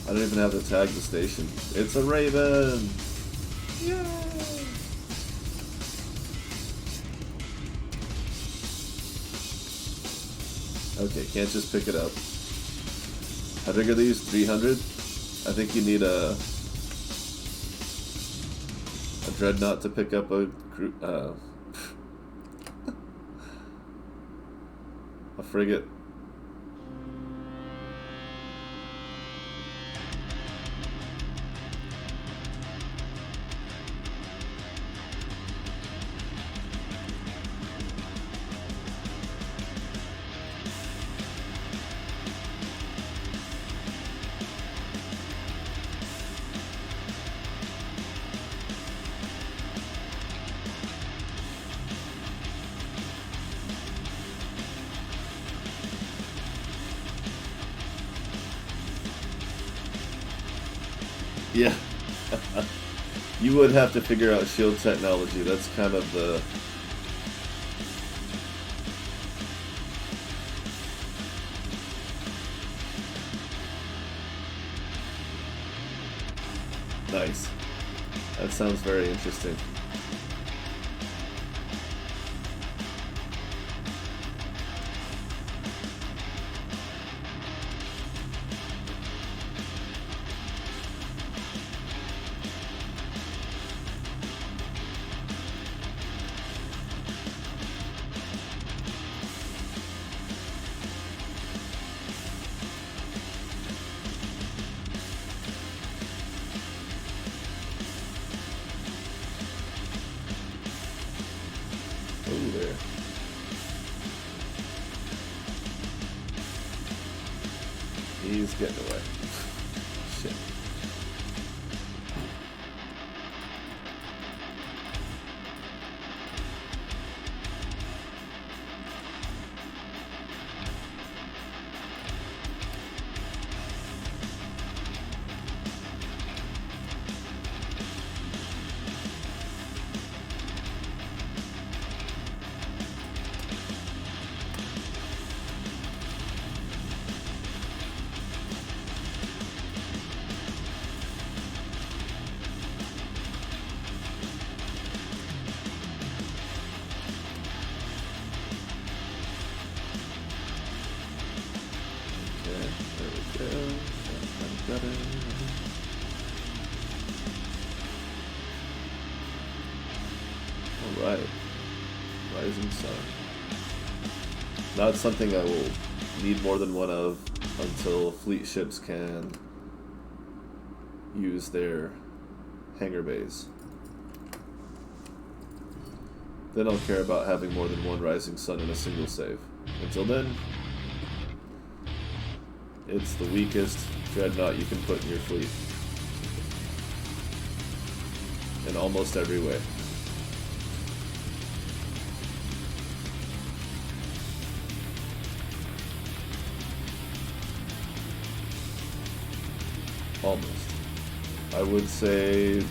I don't even have to tag the station. It's a Raven! Yay! Okay, can't just pick it up. How big are these? 300? I think you need a dreadnought to pick up a frigate. Yeah. You would have to figure out shield technology. That's kind of the... Nice. That sounds very interesting. There. He's getting away. Shit. Alright. Rising Sun. Not something I will need more than one of until fleet ships can use their hangar bays. Then I'll care about having more than one Rising Sun in a single save. Until then, it's the weakest dreadnought you can put in your fleet. In almost every way. Almost. I would say...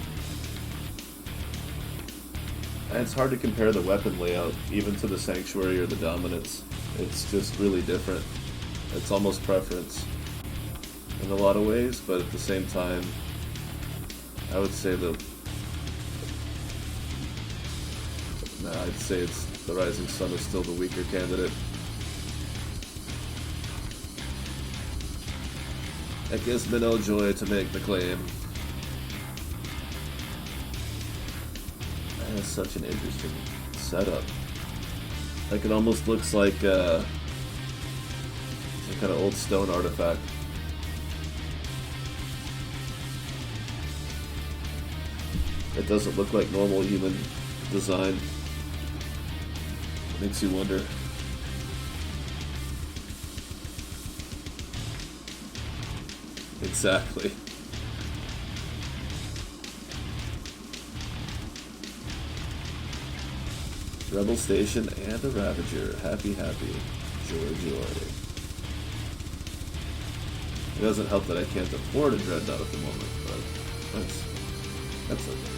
And it's hard to compare the weapon layout, even to the Sanctuary or the Dominance. It's just really different. It's almost preference in a lot of ways, but at the same time, I would say I'd say it's the Rising Sun is still the weaker candidate. It gives me no joy to make the claim. That is such an interesting setup. Like it almost looks like some kind of old stone artifact. It doesn't look like normal human design. Makes you wonder. Exactly. Rebel Station and a Ravager. Happy, happy. Joy, joy. It doesn't help that I can't afford a Dreadnought at the moment, but that's okay.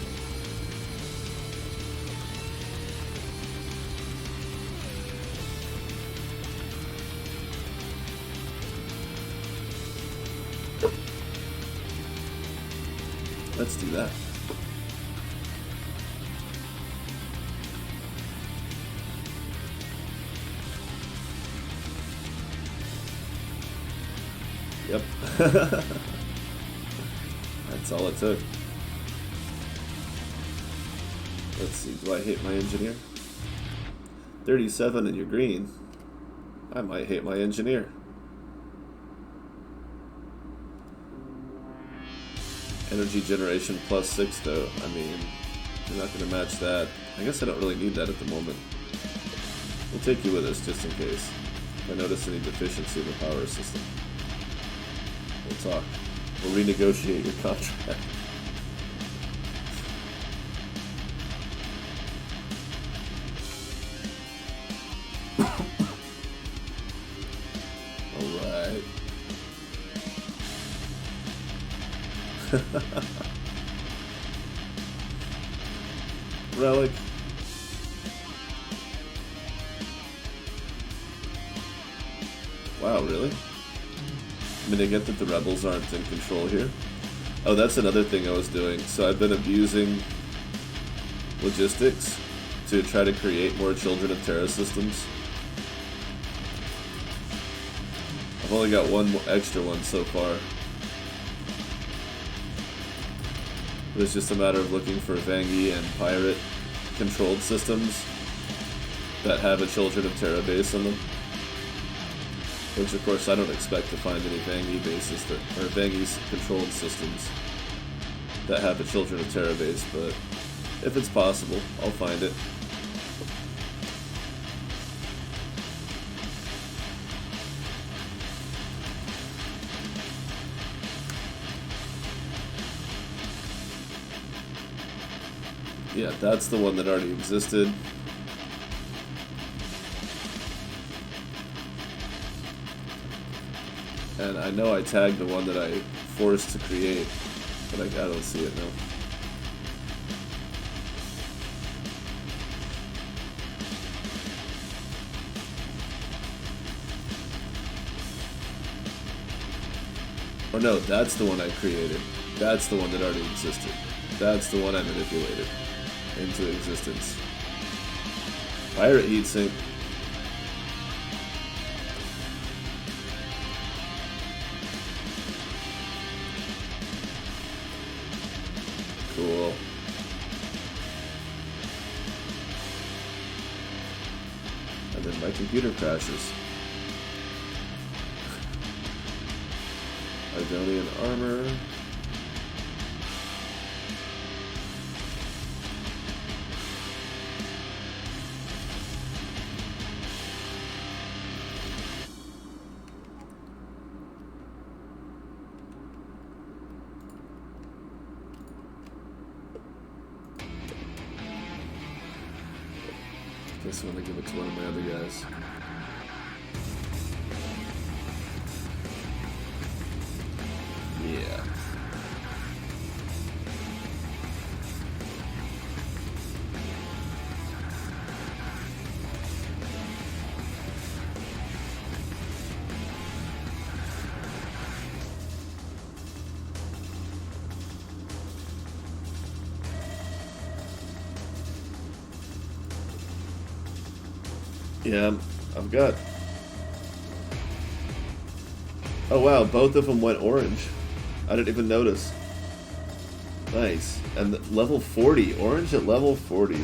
Let's do that. Yep. That's all it took. Let's see, do I hate my engineer? 37 and you're green. I might hate my engineer. Energy generation plus 6 though. I mean, you're not going to match that. I guess I don't really need that at the moment. We'll take you with us just in case. If I notice any deficiency in the power system. We'll talk. We'll renegotiate your contract. Alright. Relic. Wow, really? I mean, I get that the rebels aren't in control here. Oh, that's another thing I was doing. So I've been abusing logistics to try to create more Children of Terra systems. I've only got one extra one so far. But it's just a matter of looking for Vangi and Pirate controlled systems that have a Children of Terra base on them. Which, of course, I don't expect to find any Vangi bases that, or Vangi's controlled systems that have a Children of Terra base, but if it's possible, I'll find it. Yeah, that's the one that already existed. And I know I tagged the one that I forced to create, but I don't see it now. Or no, that's the one I created. That's the one that already existed. That's the one I manipulated into existence. Pirate heatsink. Cool. And then my computer crashes. Idonian armor. Guess I'm gonna give it to one of my other guys. Yeah. Yeah, I've got... Oh wow, both of them went orange. I didn't even notice. Nice. And level 40. Orange at level 40.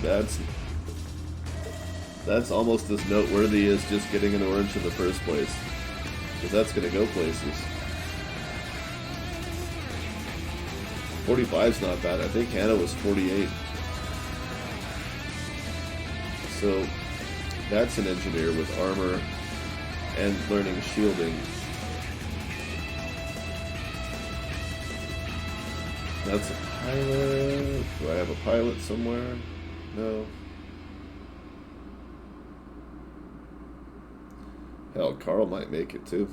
That's almost as noteworthy as just getting an orange in the first place. Because that's going to go places. 45's not bad. I think Hannah was 48. So that's an engineer with armor and learning shielding. That's a pilot. Do I have a pilot somewhere? No. Hell, Carl might make it too.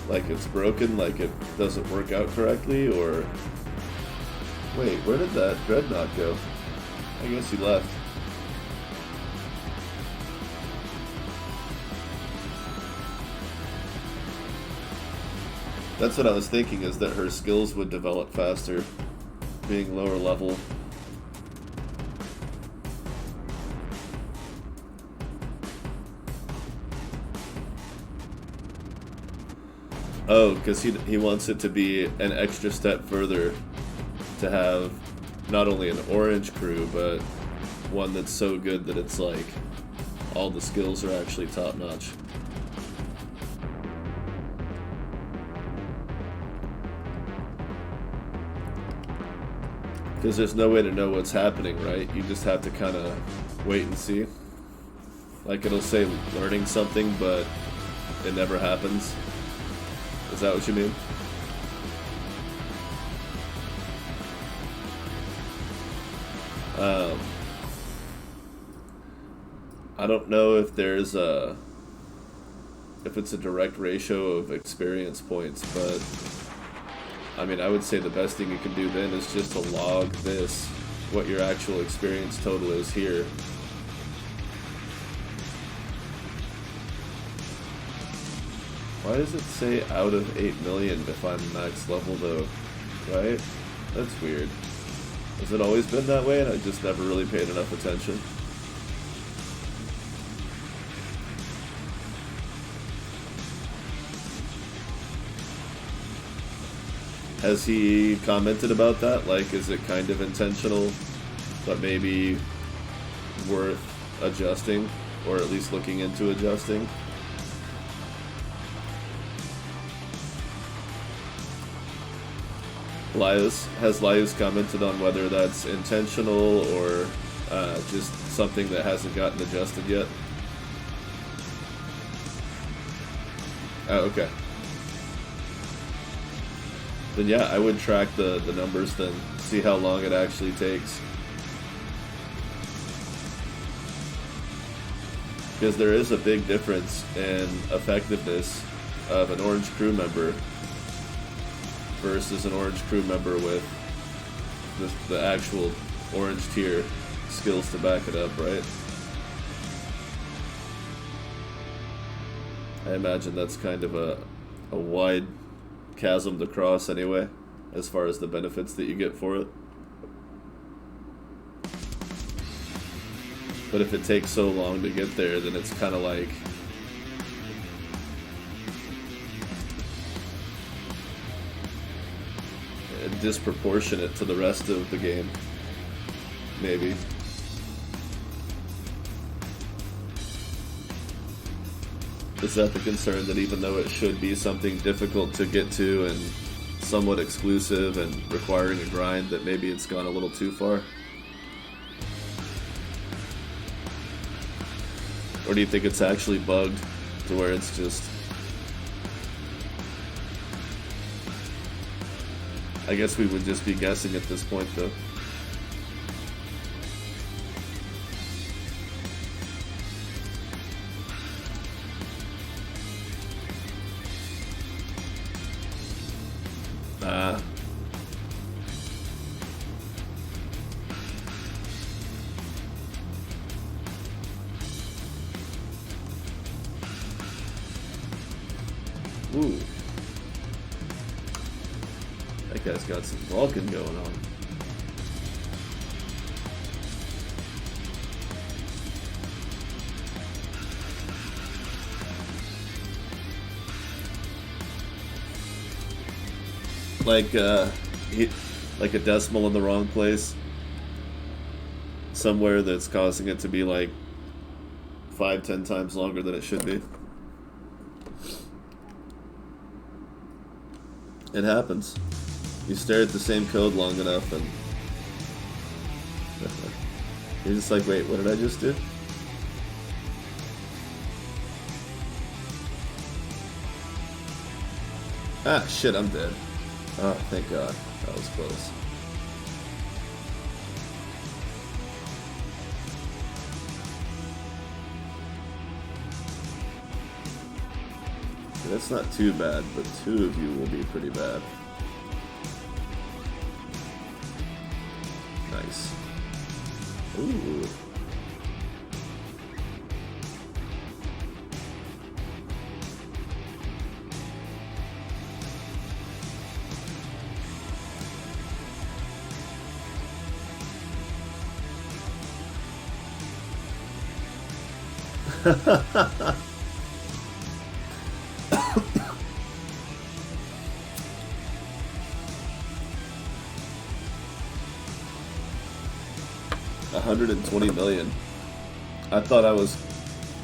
Like it's broken, like it doesn't work out correctly, or... Wait, where did that dreadnought go? I guess he left. That's what I was thinking, is that her skills would develop faster, being lower level. Oh, because he wants it to be an extra step further, to have not only an orange crew, but one that's so good that it's like all the skills are actually top notch. Because there's no way to know what's happening, right? You just have to kind of wait and see. Like it'll say learning something, but it never happens. Is that what you mean? I don't know if there's if it's a direct ratio of experience points, but I mean, I would say the best thing you can do then is just to log this, what your actual experience total is here. Why does it say out of 8 million if I'm max level though, right? That's weird. Has it always been that way and I just never really paid enough attention? Has he commented about that? Like, is it kind of intentional, but maybe worth adjusting, or at least looking into adjusting? Has Lias commented on whether that's intentional or just something that hasn't gotten adjusted yet? Oh, okay. Then yeah, I would track the numbers then, see how long it actually takes. Because there is a big difference in effectiveness of an orange crew member versus an orange crew member with the actual orange tier skills to back it up, right? I imagine that's kind of a wide chasm to cross anyway, as far as the benefits that you get for it. But if it takes so long to get there, then it's kind of like disproportionate to the rest of the game, maybe. Is that the concern, that even though it should be something difficult to get to and somewhat exclusive and requiring a grind, that maybe it's gone a little too far? Or do you think it's actually bugged to where it's just... I guess we would just be guessing at this point, though. Ooh. That guy's got some Vulcan going on. Like, like a decimal in the wrong place, somewhere that's causing it to be like 5-10 times longer than it should be. It happens. You stare at the same code long enough and you're just like, wait, what did I just do? Ah, shit, I'm dead. Oh, thank God. That was close. Okay, that's not too bad, but 2 of you will be pretty bad. Nice. Ooh. $120 million. I thought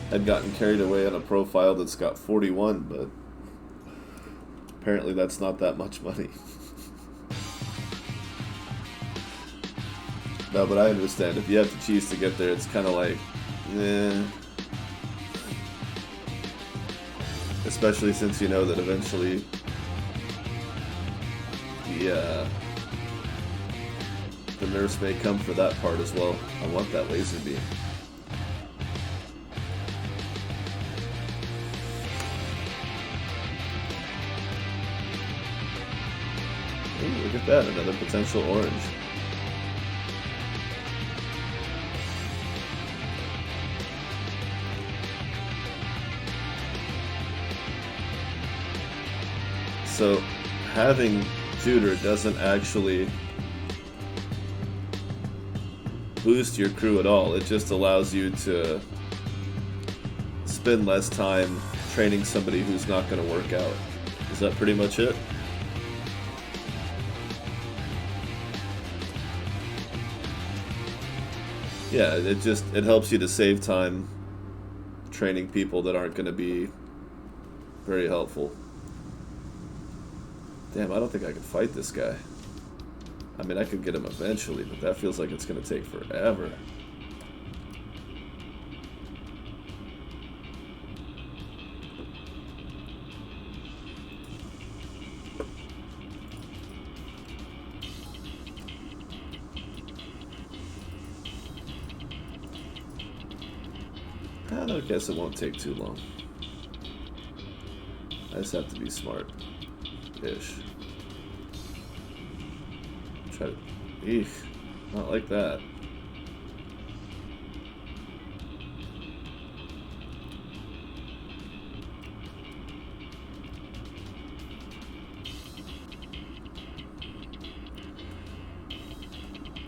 had gotten carried away on a profile that's got 41, but apparently that's not that much money. No, but I understand. If you have to choose to get there, it's kind of like, eh. Especially since you know that eventually the nurse may come for that part as well. I want that laser beam. Ooh, look at that, another potential orange. So, having tutor doesn't actually boost your crew at all. It just allows you to spend less time training somebody who's not going to work out. Is that pretty much it? Yeah, it helps you to save time training people that aren't going to be very helpful. Damn, I don't think I could fight this guy. I mean, I could get him eventually, but that feels like it's going to take forever. I guess it won't take too long. I just have to be smart-ish. Try to... Eek. Not like that.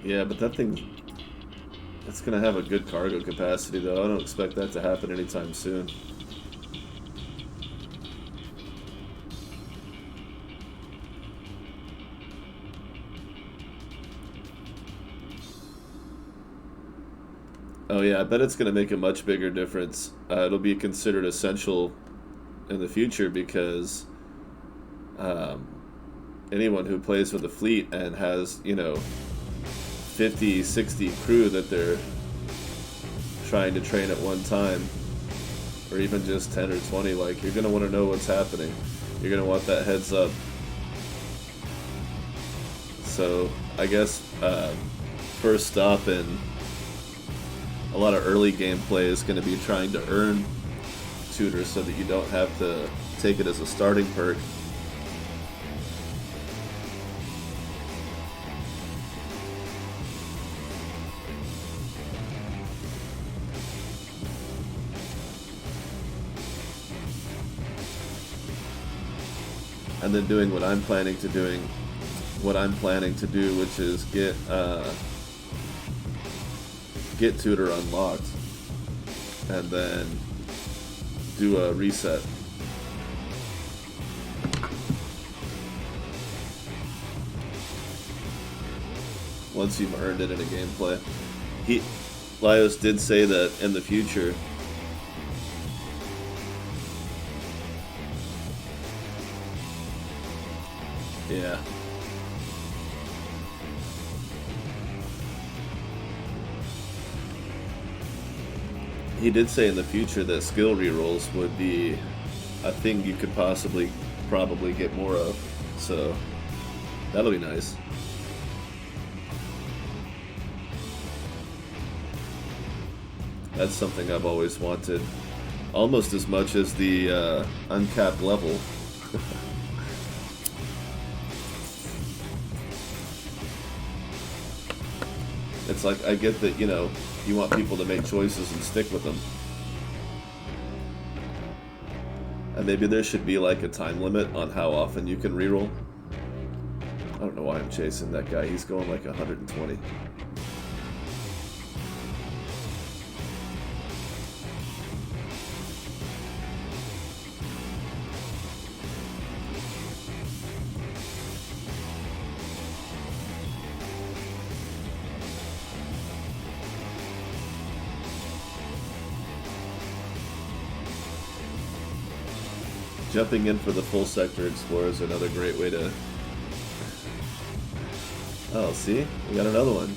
Yeah, but that thing... It's going to have a good cargo capacity, though. I don't expect that to happen anytime soon. Oh yeah, I bet it's going to make a much bigger difference. It'll be considered essential in the future because anyone who plays with a fleet and has, 50, 60 crew that they're trying to train at one time, or even just 10 or 20, like, you're going to want to know what's happening. You're going to want that heads up. So, I guess first stop in a lot of early gameplay is going to be trying to earn tutors so that you don't have to take it as a starting perk. And then doing what I'm planning to do, which is get tutor unlocked, and then do a reset. once you've earned it in a gameplay. Laios did say that in the future. Yeah. He did say in the future that skill rerolls would be a thing you could probably get more of. So that'll be nice. That's something I've always wanted, almost as much as the uncapped level. It's like, I get that, you know, you want people to make choices and stick with them. And maybe there should be like a time limit on how often you can reroll. I don't know why I'm chasing that guy. He's going like 120. Jumping in for the full sector explorer is another great way to... Oh, see? We got another one.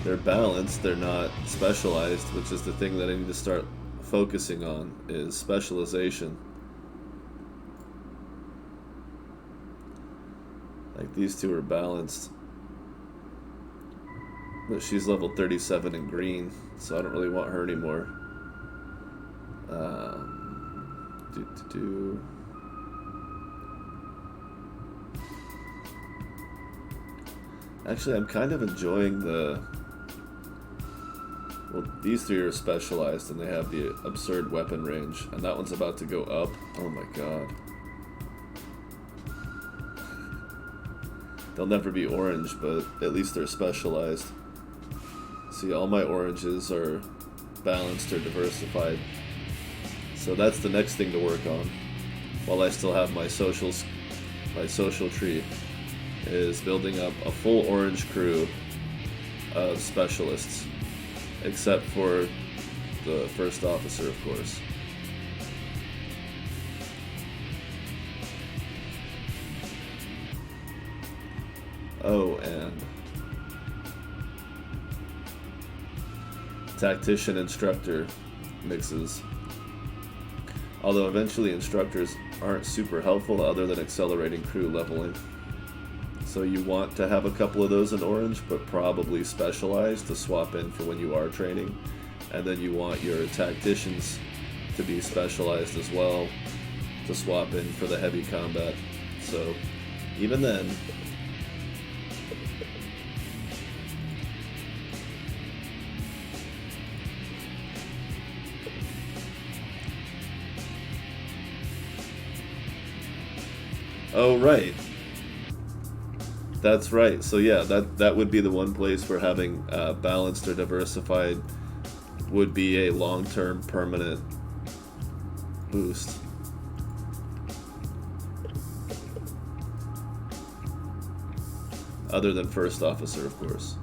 They're balanced, they're not specialized, which is the thing that I need to start focusing on, is specialization. Like, these two are balanced. But she's level 37 in green, so I don't really want her anymore. Actually, I'm kind of enjoying the... Well, these three are specialized, and they have the absurd weapon range. And that one's about to go up. Oh my god. They'll never be orange, but at least they're specialized. See, all my oranges are balanced or diversified. So that's the next thing to work on. While I still have my social tree, is building up a full orange crew of specialists. Except for the first officer, of course. Oh, and tactician instructor mixes. Although eventually instructors aren't super helpful other than accelerating crew leveling. So you want to have a couple of those in orange, but probably specialized to swap in for when you are training. And then you want your tacticians to be specialized as well to swap in for the heavy combat. So even then, oh, right. That's right. So yeah, that would be the one place where having balanced or diversified would be a long-term permanent boost. Other than first officer, of course.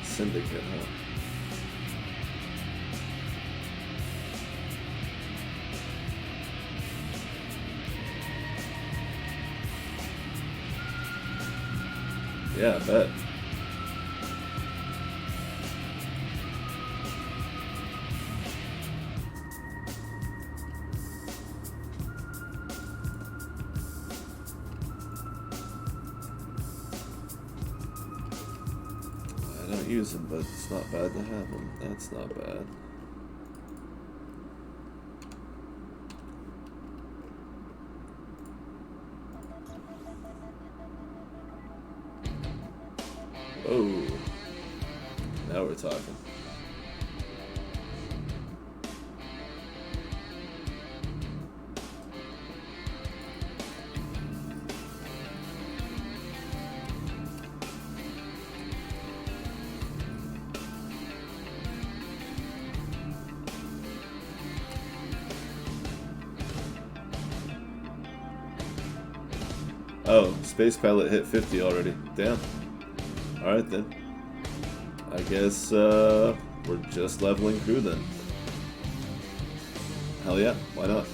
Syndicate, huh? Yeah, I bet. I don't use them, but it's not bad to have them. That's not bad. Oh, now we're talking. Oh, space pilot hit 50 already. Damn. Alright then. I guess we're just leveling crew then. Hell yeah, why not?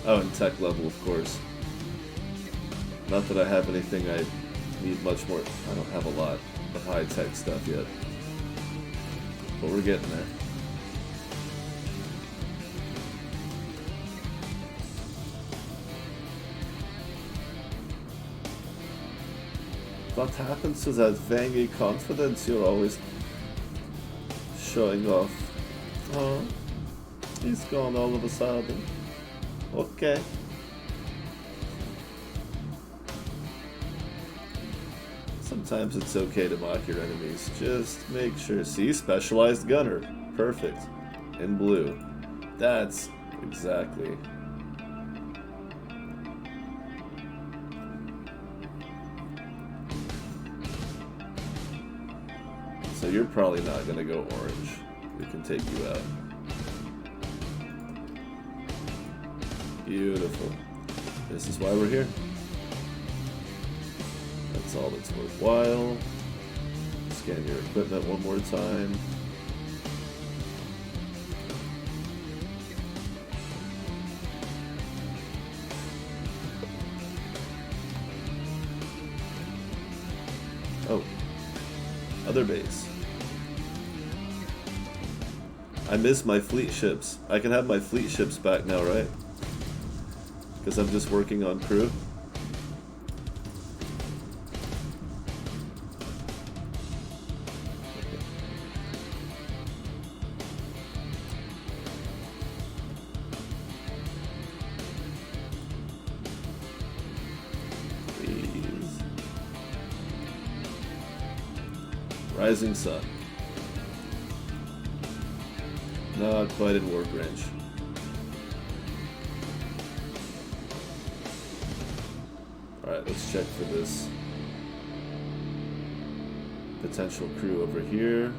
Oh, and tech level, of course. Not that I have anything I need much more. I don't have a lot of high-tech stuff yet. But we're getting there. What happens to that vangy confidence you're always showing off? Oh, he's gone all of a sudden. Okay. Sometimes it's okay to mock your enemies. Just make sure. See, specialized gunner. Perfect. In blue. That's exactly. So you're probably not going to go orange. We can take you out. Beautiful. This is why we're here. That's all that's worthwhile. Scan your equipment one more time. Oh. Other base. I miss my fleet ships. I can have my fleet ships back now, right? Because I'm just working on crew. Please. Rising Sun. Not quite in work range. Alright, let's check for this potential crew over here.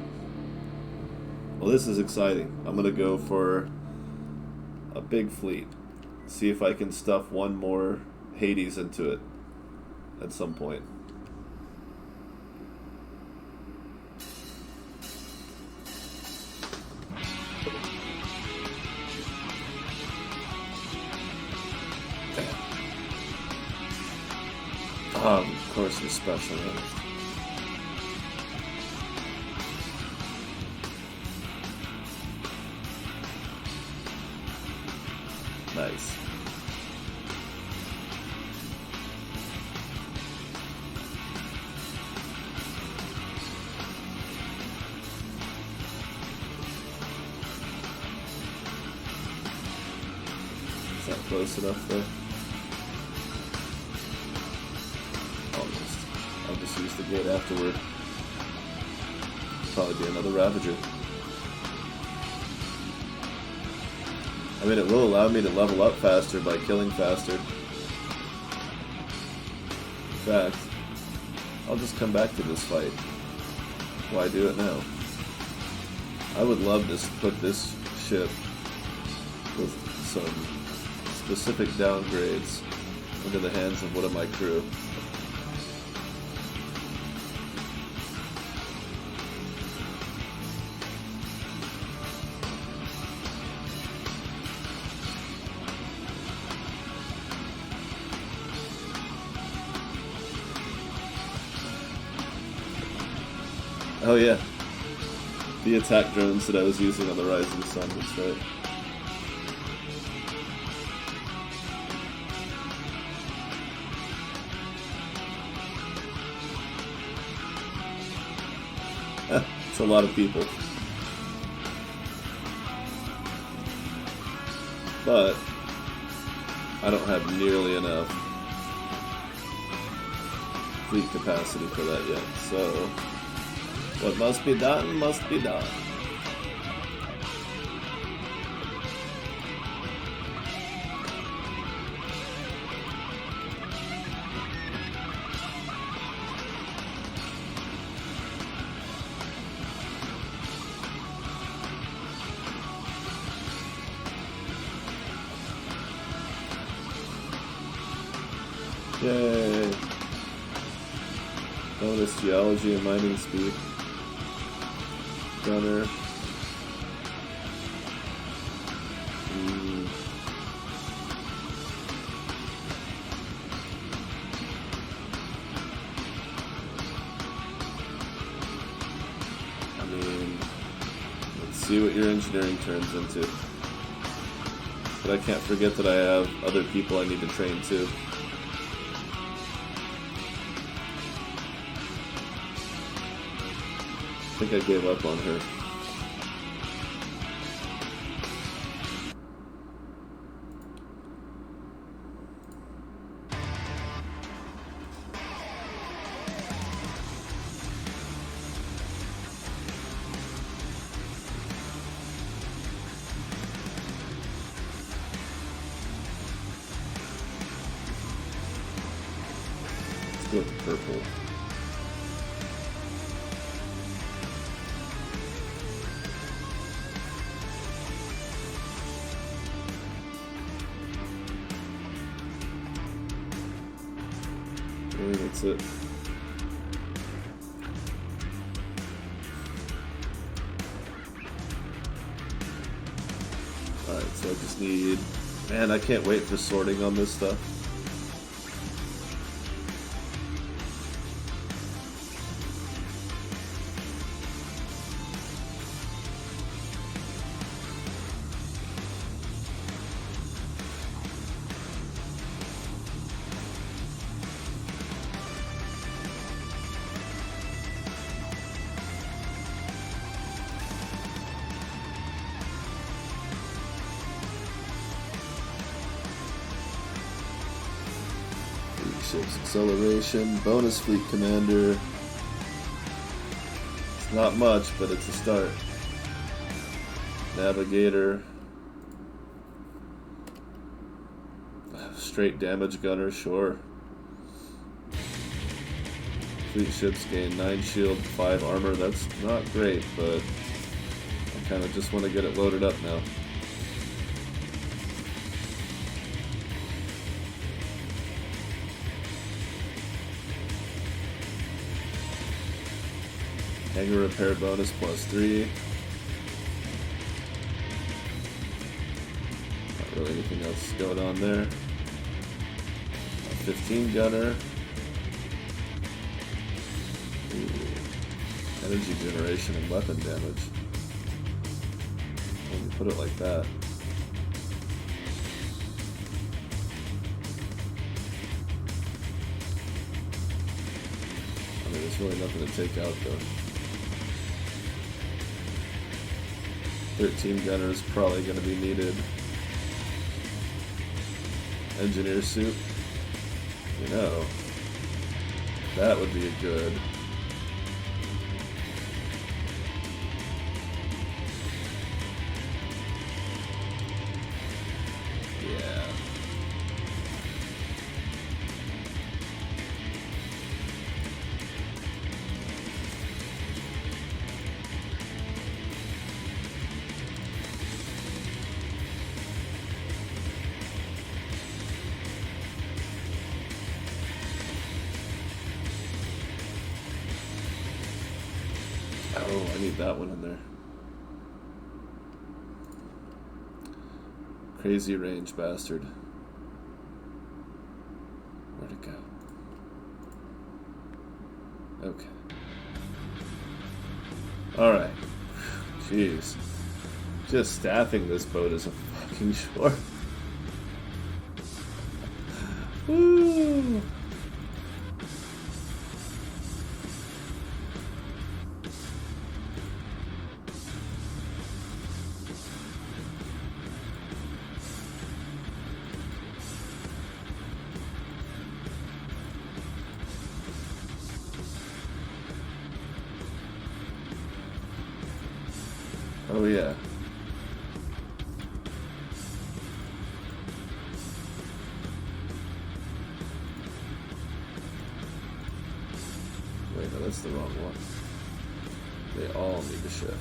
Well, this is exciting. I'm gonna go for a big fleet. See if I can stuff one more Hades into it at some point. Of course, you're specialized. Nice. Is that close enough there? I'll just use the gate afterward. Probably be another Ravager. I mean, it will allow me to level up faster by killing faster. In fact, I'll just come back to this fight. Why do it now? I would love to put this ship with some specific downgrades into the hands of one of my crew. Oh yeah, the attack drones that I was using on the Rising Sun, that's right. It's a lot of people. But I don't have nearly enough fleet capacity for that yet, so what must be done, must be done. Yay! Bonus geology and mining speed. Gunner. I mean, let's see what your engineering turns into. But I can't forget that I have other people I need to train too. I think I gave up on her. Let's go with purple. That's it. Alright, so I just need... Man, I can't wait for sorting on this stuff. Ship's acceleration, bonus fleet commander. It's not much, but it's a start. Navigator. Straight damage gunner, sure. Fleet ships gain 9 shield, 5 armor. That's not great, but I kind of just want to get it loaded up now. Hangar repair bonus +3. Not really anything else going on there. A 15 gunner. Ooh. Energy generation and weapon damage. When you put it like that. I mean, there's really nothing to take out though. 13 gunner is probably going to be needed. Engineer suit. You know, that would be a good. Yeah. Oh, I need that one in there. Crazy range bastard. Where'd it go? Okay. Alright. Jeez. Just staffing this boat is a fucking chore. Woo! Oh yeah. Wait, no, that's the wrong one. They all need to shift.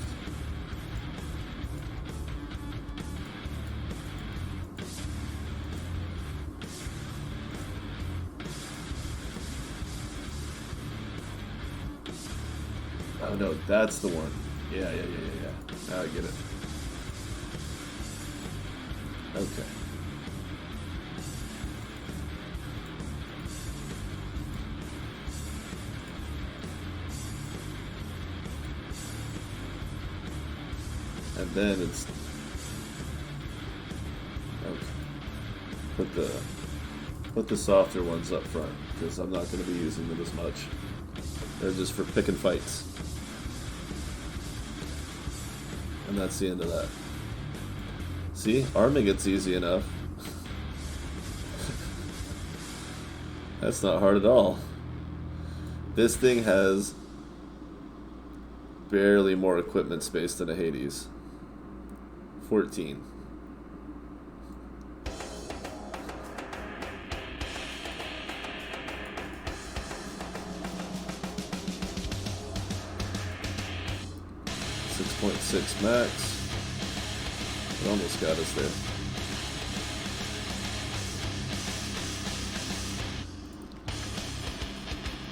Oh no, that's the one. Yeah. Now I get it. Okay. And then it's okay. Put the softer ones up front because I'm not going to be using them as much. They're just for picking fights. And that's the end of that. See, arming it's easy enough. That's not hard at all. This thing has barely more equipment space than a Hades. 14. .6 max. It almost got us there.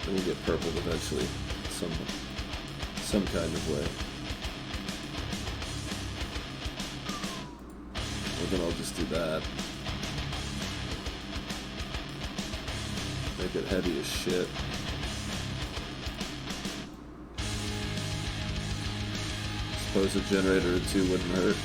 And we'll get purple eventually, some kind of way. Well, then I'll just do that. Make it heavy as shit. Suppose a generator or two wouldn't hurt.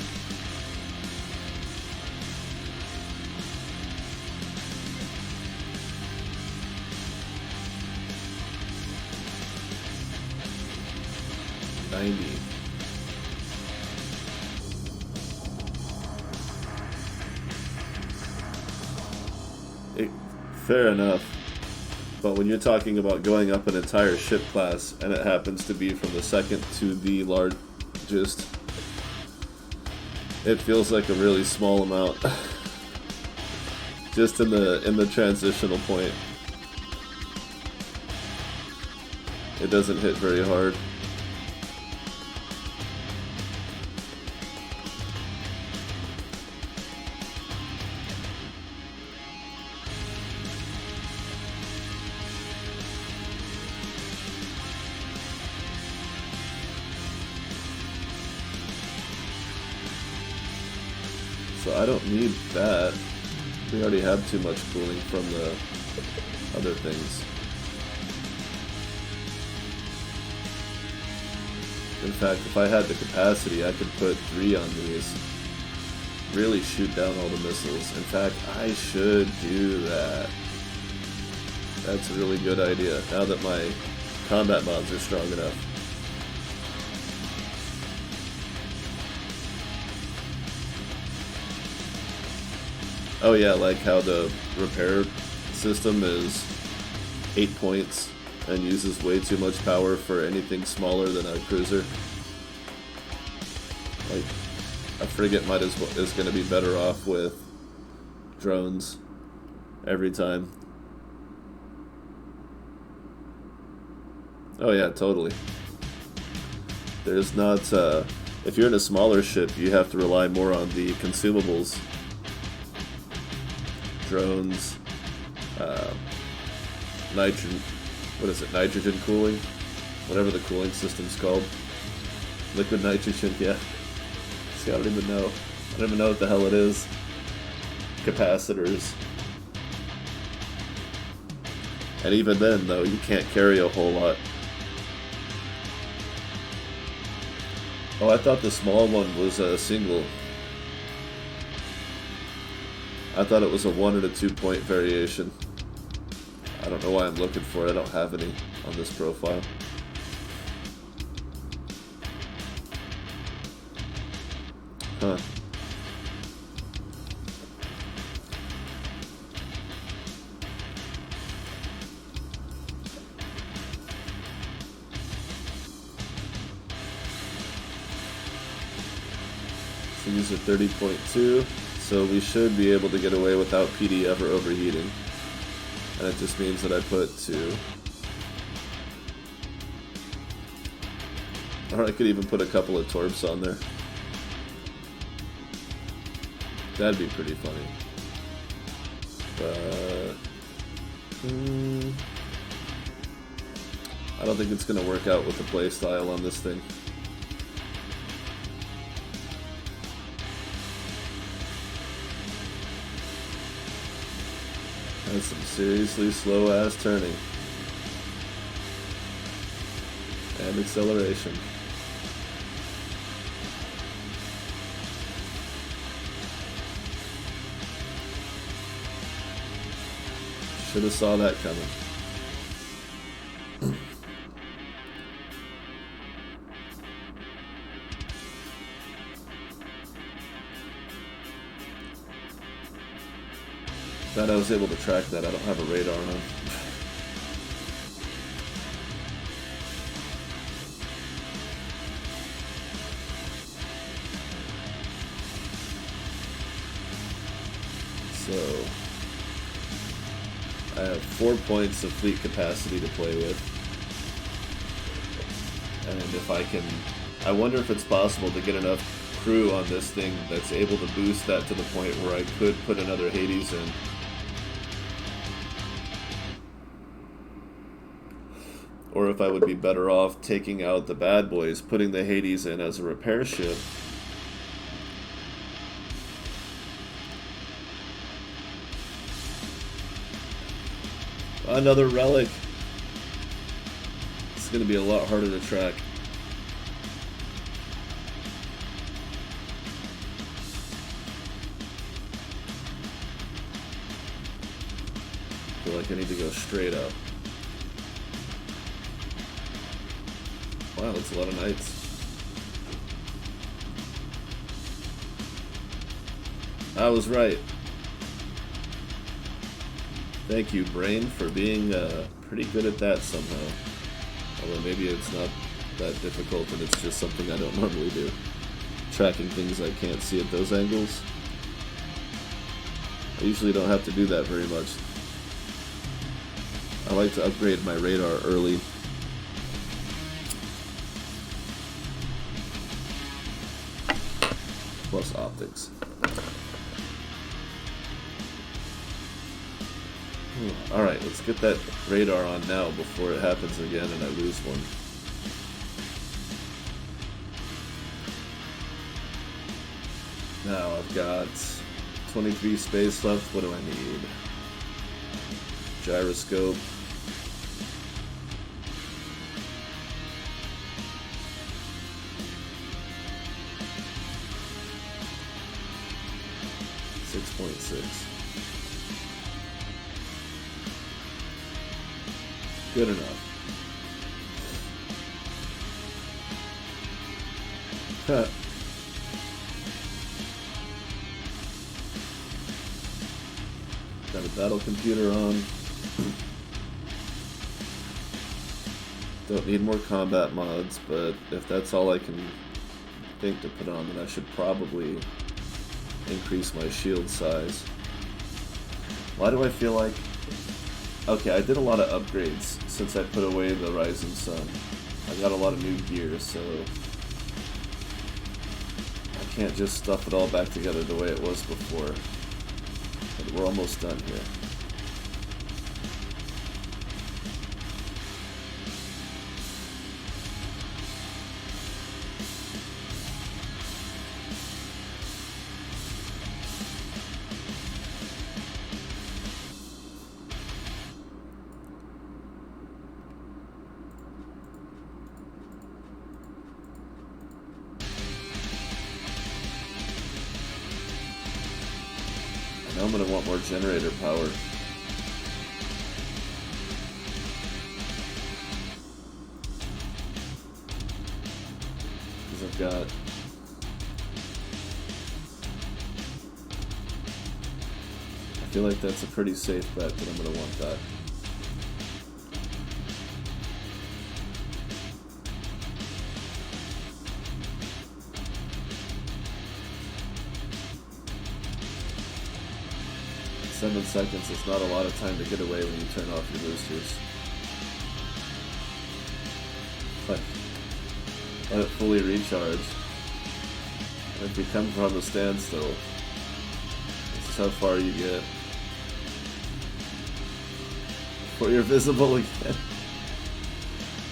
Fair enough. But when you're talking about going up an entire ship class, and it happens to be from the second to the largest, it feels like a really small amount. Just in the transitional point. It doesn't hit very hard. So I don't need that. We already have too much cooling from the other things. In fact, if I had the capacity, I could put 3 on these. Really shoot down all the missiles. In fact, I should do that. That's a really good idea, now that my combat mods are strong enough. Oh yeah, like how the repair system is 8 points and uses way too much power for anything smaller than a cruiser. Like, a frigate is going to be better off with drones every time. Oh yeah, totally. There's not, if you're in a smaller ship, you have to rely more on the consumables. Drones, nitrogen cooling, whatever the cooling system's called. Liquid nitrogen, yeah. See, I don't even know what the hell it is. Capacitors. And even then, though, you can't carry a whole lot. Oh, I thought the small one was a single. I thought it was a 1 and a 2 point variation. I don't know why I'm looking for it. I don't have any on this profile. Huh. So these are 30.2. So we should be able to get away without PD ever overheating. And it just means that I put 2. Or I could even put a couple of torps on there. That'd be pretty funny. But I don't think it's going to work out with the playstyle on this thing. That's some seriously slow-ass turning. And acceleration. Should have saw that coming. Glad I was able to track that. I don't have a radar on. So I have 4 points of fleet capacity to play with. And if I can, I wonder if it's possible to get enough crew on this thing that's able to boost that to the point where I could put another Hades in. Or if I would be better off taking out the bad boys, putting the Hades in as a repair ship. Another relic. It's going to be a lot harder to track. I feel like I need to go straight up. Wow, that's a lot of knights. I was right. Thank you, brain, for being pretty good at that somehow. Although maybe it's not that difficult and it's just something I don't normally do. Tracking things I can't see at those angles. I usually don't have to do that very much. I like to upgrade my radar early. Plus optics. Alright, let's get that radar on now before it happens again and I lose one. Now I've got 23 space left. What do I need? Gyroscope. Good enough. Got a battle computer on. Don't need more combat mods, but if that's all I can think to put on, then I should probably increase my shield size. Why do I feel like... Okay, I did a lot of upgrades since I put away the Rising Sun. I got a lot of new gear, so I can't just stuff it all back together the way it was before. But we're almost done here. Now I'm going to want more generator power. Because I've got... I feel like that's a pretty safe bet that I'm going to want that. Seven seconds is not a lot of time to get away when you turn off your boosters. Let it fully recharge. And if you come from a standstill, this is how far you get before you're visible again.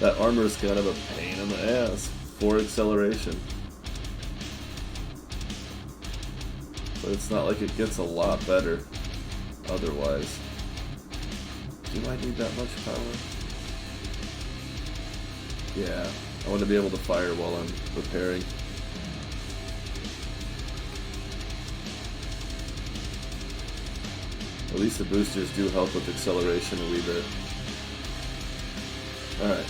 That armor is kind of a pain in the ass for acceleration. But it's not like it gets a lot better otherwise. Do I need that much power? Yeah, I want to be able to fire while I'm repairing. At least the boosters do help with acceleration a wee bit. Alright.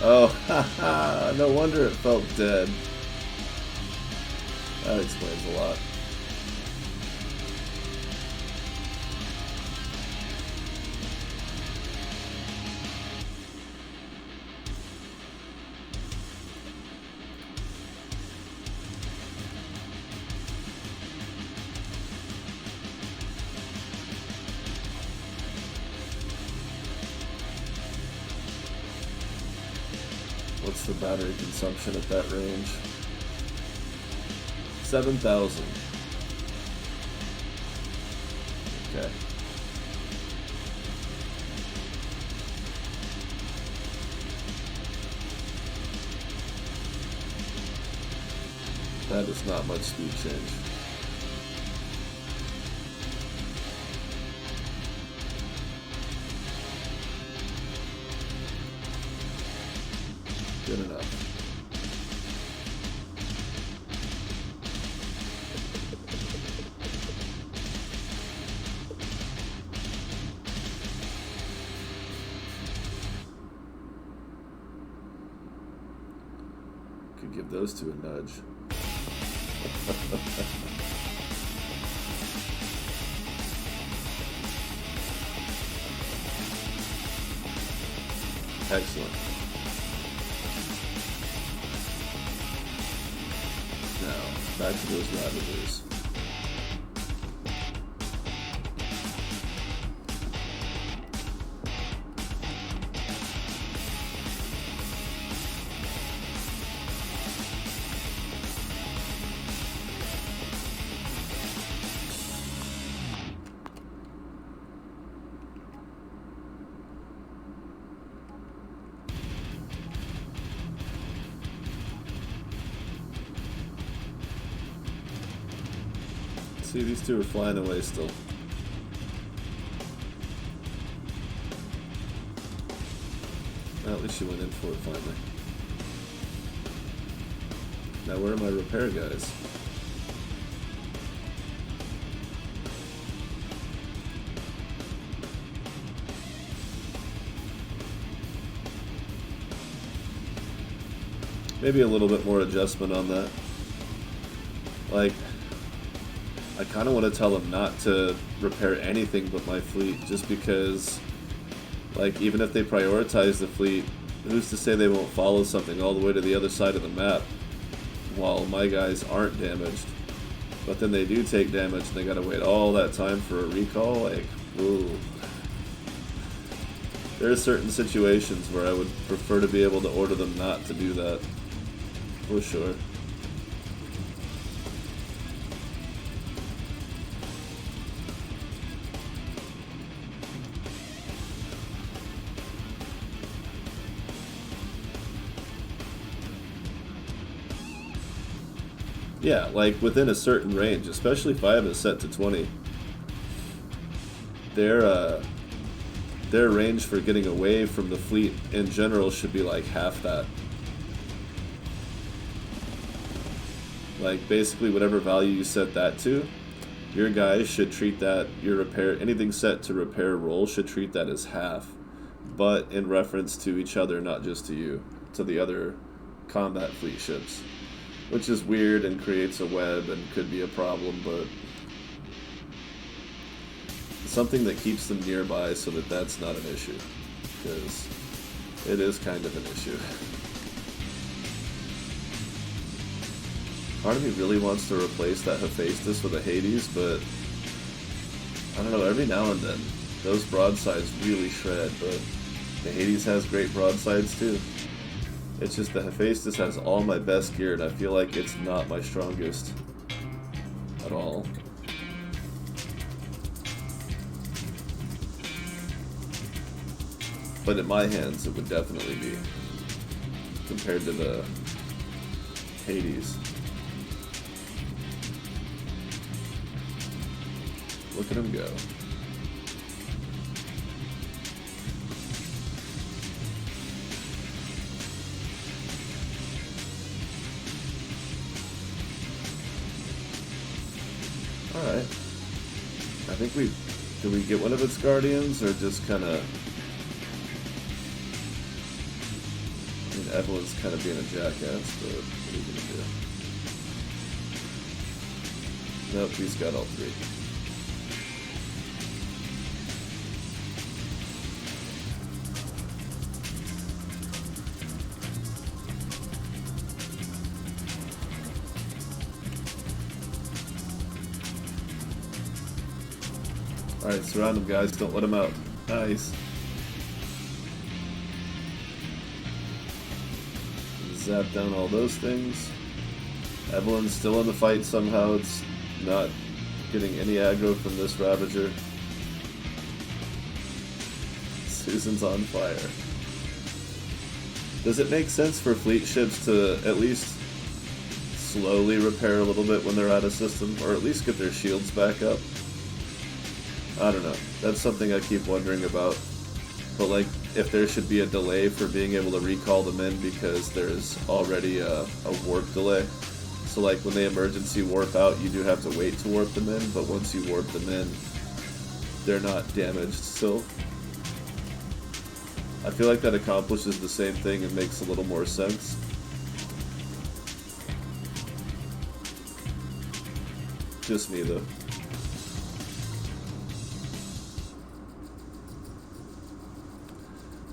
Oh, haha, no wonder it felt dead. That explains a lot. What's the battery consumption at that range? 7,000. Okay. That is not much speed change. Good enough. Could give those two a nudge. Excellent. Now, back to those Ravagers. See, these two are flying away still. Well, at least she went in for it finally. Now where are my repair guys? Maybe a little bit more adjustment on that. Like, I kind of want to tell them not to repair anything but my fleet, just because, like, even if they prioritize the fleet, who's to say they won't follow something all the way to the other side of the map while my guys aren't damaged? But then they do take damage and they gotta wait all that time for a recall? Like, ooh. There are certain situations where I would prefer to be able to order them not to do that. For sure. Yeah, like within a certain range, especially if I have it set to 20. Their range for getting away from the fleet in general should be like half that. Like basically whatever value you set that to, your guys should treat that, your repair, anything set to repair roll should treat that as half, but in reference to each other, not just to you, to the other combat fleet ships. Which is weird and creates a web and could be a problem, but something that keeps them nearby so that that's not an issue, because it is kind of an issue. Part of me really wants to replace that Hephaestus with a Hades, but I don't know, every now and then those broadsides really shred, but the Hades has great broadsides too. It's just the Hephaestus has all my best gear, and I feel like it's not my strongest at all. But in my hands, it would definitely be, compared to the Hades. Look at him go. Alright. I think did we get one of its guardians, or just kind of... I mean, Evelyn's kind of being a jackass, but what are you gonna do? Nope, he's got all three. Alright, surround him, guys. Don't let him out. Nice. Zap down all those things. Evelyn's still in the fight somehow. It's not getting any aggro from this Ravager. Susan's on fire. Does it make sense for fleet ships to at least slowly repair a little bit when they're out of system? Or at least get their shields back up? I don't know. That's something I keep wondering about. But like, if there should be a delay for being able to recall them in because there's already a warp delay. So like when they emergency warp out, you do have to wait to warp them in, but once you warp them in, they're not damaged still. I feel like that accomplishes the same thing and makes a little more sense. Just me though.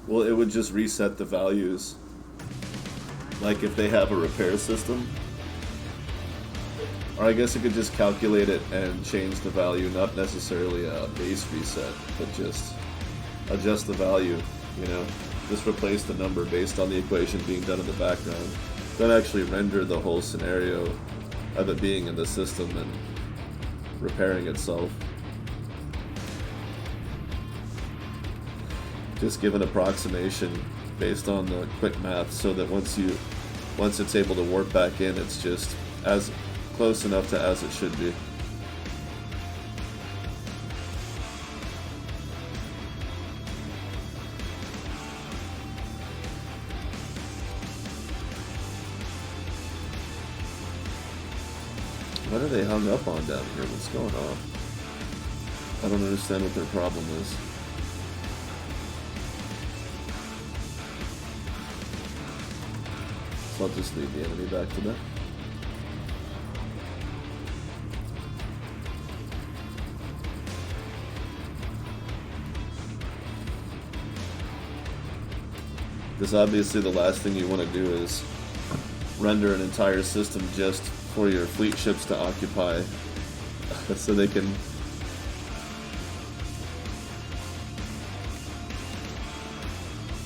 Well, it would just reset the values. Like if they have a repair system. Or I guess it could just calculate it and change the value, not necessarily a base reset, but just adjust the value, you know? Just replace the number based on the equation being done in the background. Don't actually render the whole scenario of it being in the system and repairing itself. Just give an approximation based on the quick math so that once it's able to warp back in, it's just as close enough to as it should be. What are they hung up on down here? What's going on? I don't understand what their problem is. I'll just leave the enemy back to them. Because obviously the last thing you want to do is render an entire system just for your fleet ships to occupy so they can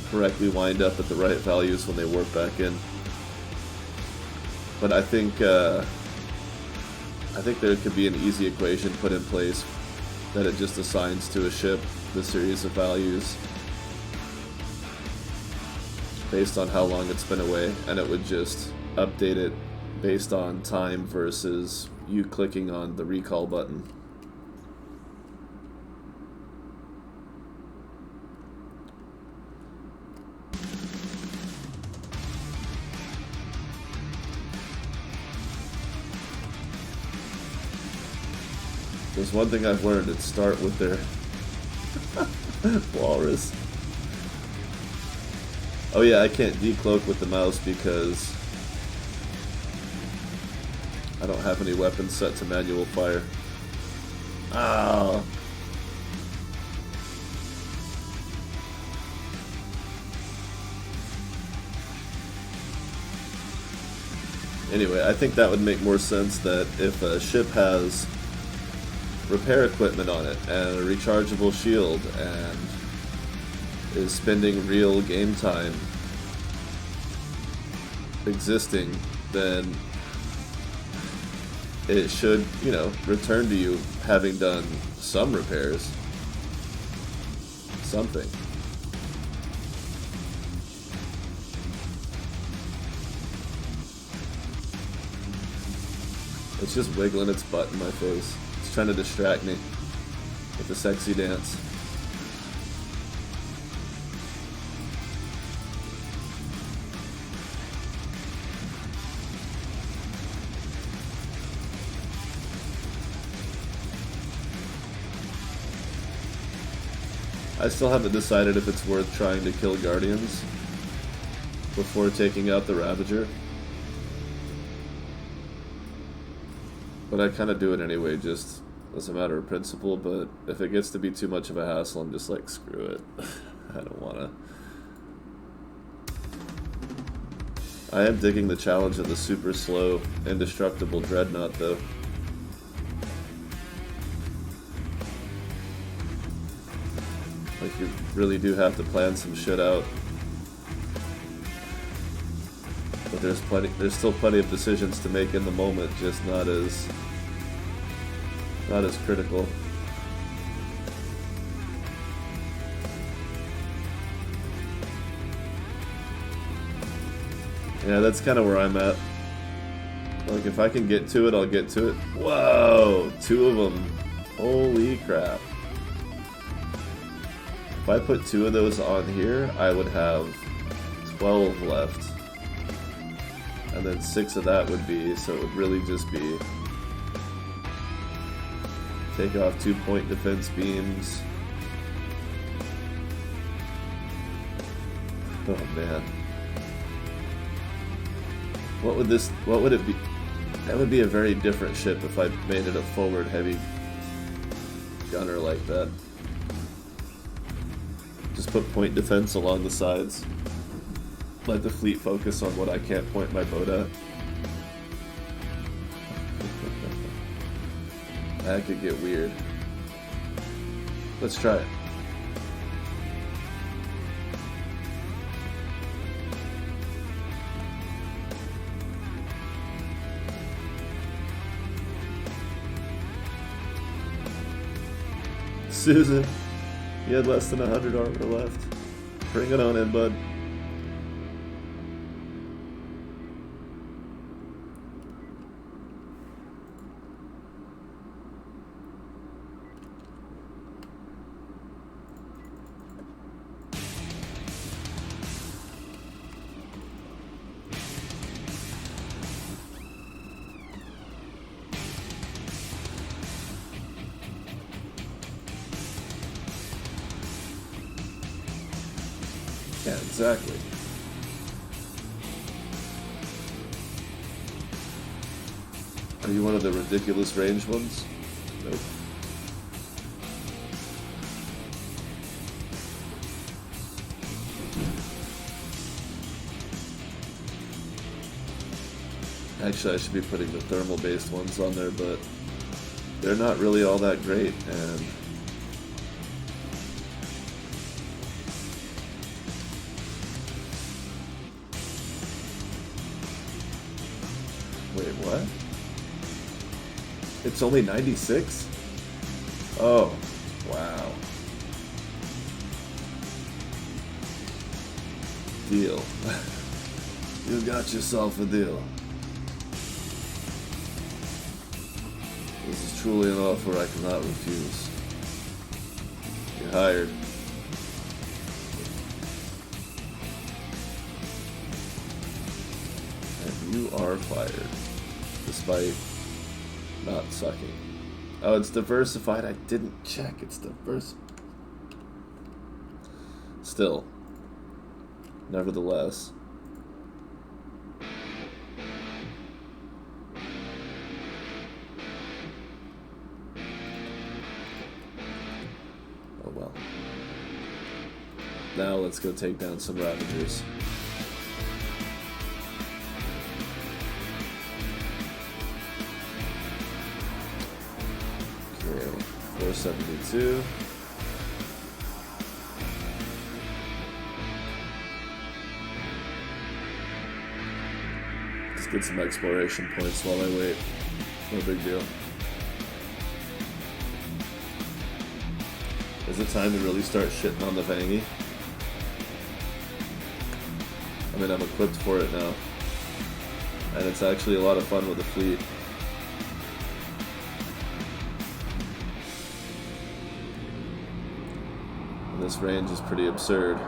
correctly wind up at the right values when they warp back in. But I think there could be an easy equation put in place that it just assigns to a ship the series of values based on how long it's been away, and it would just update it based on time versus you clicking on the recall button. There's one thing I've learned, it's start with their walrus. Oh yeah, I can't decloak with the mouse because I don't have any weapons set to manual fire. Ah. Anyway, I think that would make more sense that if a ship has repair equipment on it and a rechargeable shield and is spending real game time existing, then it should, you know, return to you having done some repairs. Something. It's just wiggling its butt in my face. It's trying to distract me with the sexy dance. I still haven't decided if it's worth trying to kill Guardians before taking out the Ravager. But I kind of do it anyway, just as a matter of principle, but if it gets to be too much of a hassle, I'm just like, screw it. I don't want to. I am digging the challenge of the super slow, indestructible Dreadnought, though. Like, you really do have to plan some shit out. But there's still plenty of decisions to make in the moment, just not as critical. Yeah, that's kind of where I'm at. Like, if I can get to it, I'll get to it. Whoa! 2 of them. Holy crap. If I put 2 of those on here, I would have 12 left. And then 6 of that would be, so it would really just be take off 2-point defense beams. Oh man. What would it be? That would be a very different ship if I made it a forward heavy gunner like that. Just put point defense along the sides. Let the fleet focus on what I can't point my boat at. That could get weird. Let's try it. Susan, you had less than 100 armor left. Bring it on in, bud. Yeah, exactly. Are you one of the ridiculous range ones? Nope. Actually, I should be putting the thermal-based ones on there, but they're not really all that great, and wait, what? It's only 96? Oh, wow. Deal. You got yourself a deal. This is truly an offer I cannot refuse. You're hired. And you are fired. Despite not sucking. Oh, it's diversified. I didn't check. It's diverse. Still. Nevertheless. Oh well. Now let's go take down some Ravagers. Okay, 472. Let's get some exploration points while I wait. No big deal. Is it time to really start shitting on the Vangy? I mean, I'm equipped for it now. And it's actually a lot of fun with the fleet. this range is pretty absurd.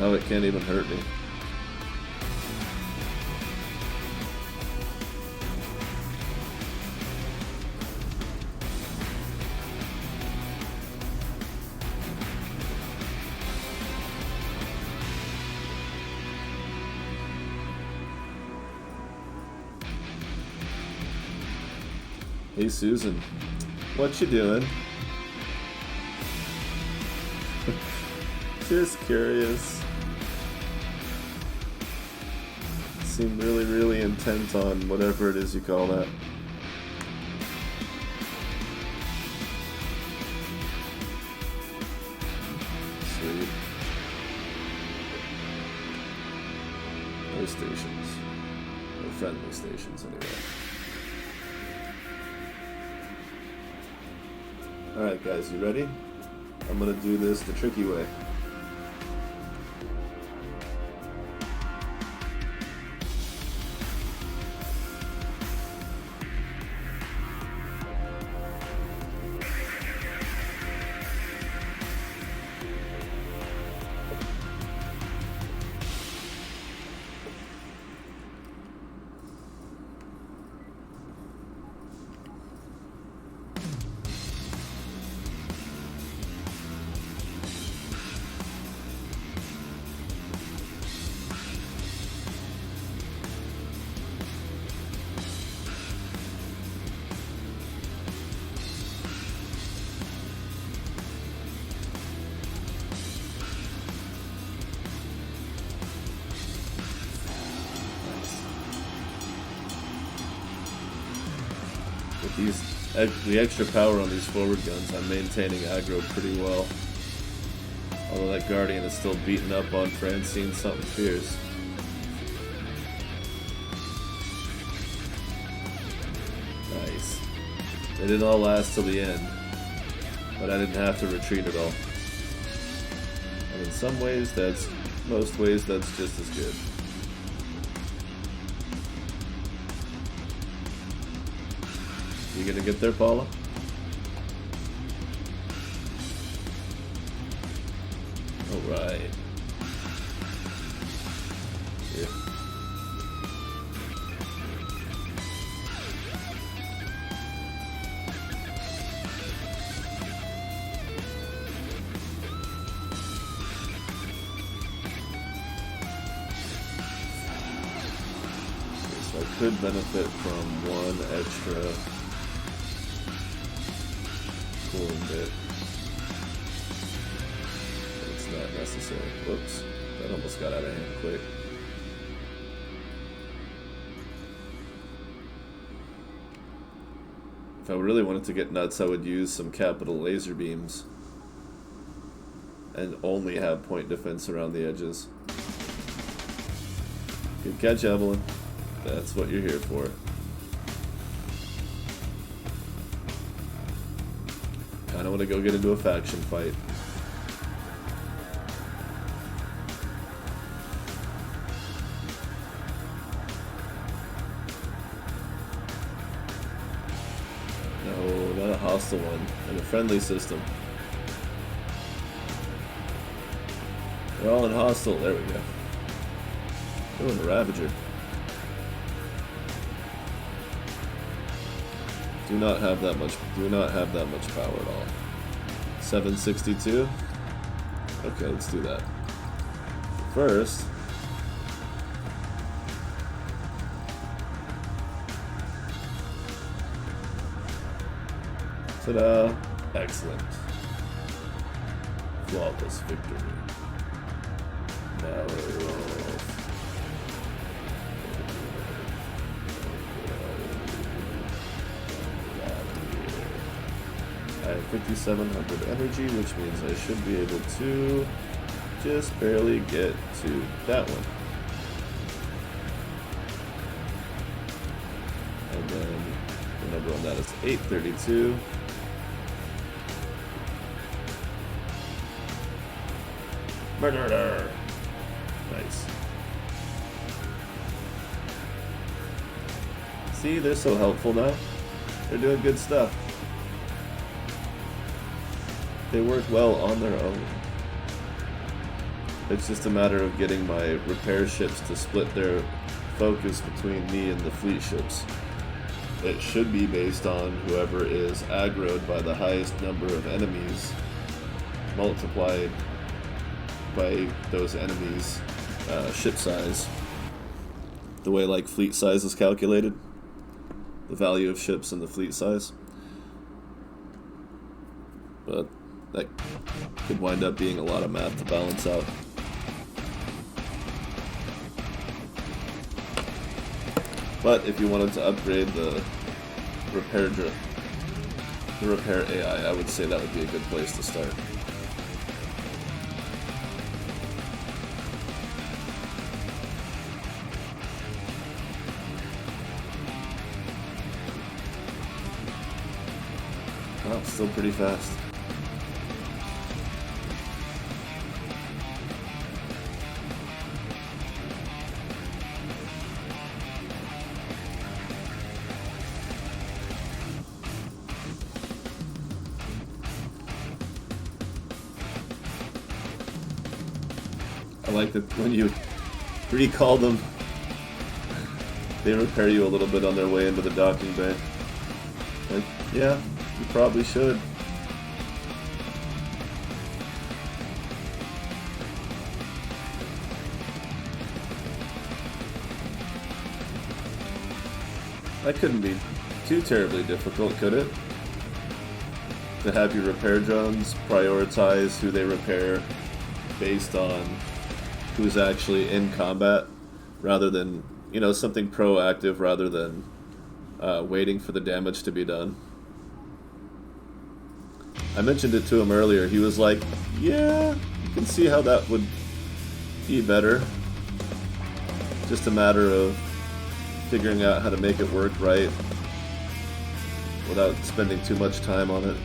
Oh, it can't even hurt me. Hey Susan, what you doing? Just curious. Seem really intent on whatever it is you call that. Sweet. No stations. No friendly stations anyway. Alright guys, you ready? I'm gonna do this the tricky way. The extra power on these forward guns, I'm maintaining aggro pretty well. Although that Guardian is still beating up on Francine something fierce. Nice. They didn't all last till the end, but I didn't have to retreat at all. And in some ways, most ways, that's just as good. You gonna get there, Paula? Alright. Yeah. So I could benefit from one extra cooling bit. But it's not necessary. Whoops. That almost got out of hand quick. If I really wanted to get nuts, I would use some capital laser beams and only have point defense around the edges. Good catch, Evelyn. That's what you're here for. Kinda wanna go get into a faction fight. No, not a hostile one. And a friendly system. They're all in hostile. There we go. Oh, and the Ravager. Do not have that much power at all. 762. Okay, let's do that. First, ta-da! Excellent. Flawless victory. Now we're off. I have 5,700 energy, which means I should be able to just barely get to that one. And then the number on that is 832. Murder! Nice. See, they're so helpful now. They're doing good stuff. They work well on their own. It's just a matter of getting my repair ships to split their focus between me and the fleet ships. It should be based on whoever is aggroed by the highest number of enemies multiplied by those enemies' ship size. The way like fleet size is calculated. The value of ships and the fleet size. But that could wind up being a lot of math to balance out. But if you wanted to upgrade the repair AI, I would say that would be a good place to start. Well, it's still pretty fast. I like that when you recall them, they repair you a little bit on their way into the docking bay. Like, yeah, you probably should. That couldn't be too terribly difficult, could it? To have your repair drones prioritize who they repair based on who's actually in combat, rather than, you know, something proactive rather than waiting for the damage to be done. I mentioned it to him earlier. He was like, yeah, you can see how that would be better. Just a matter of figuring out how to make it work right without spending too much time on it.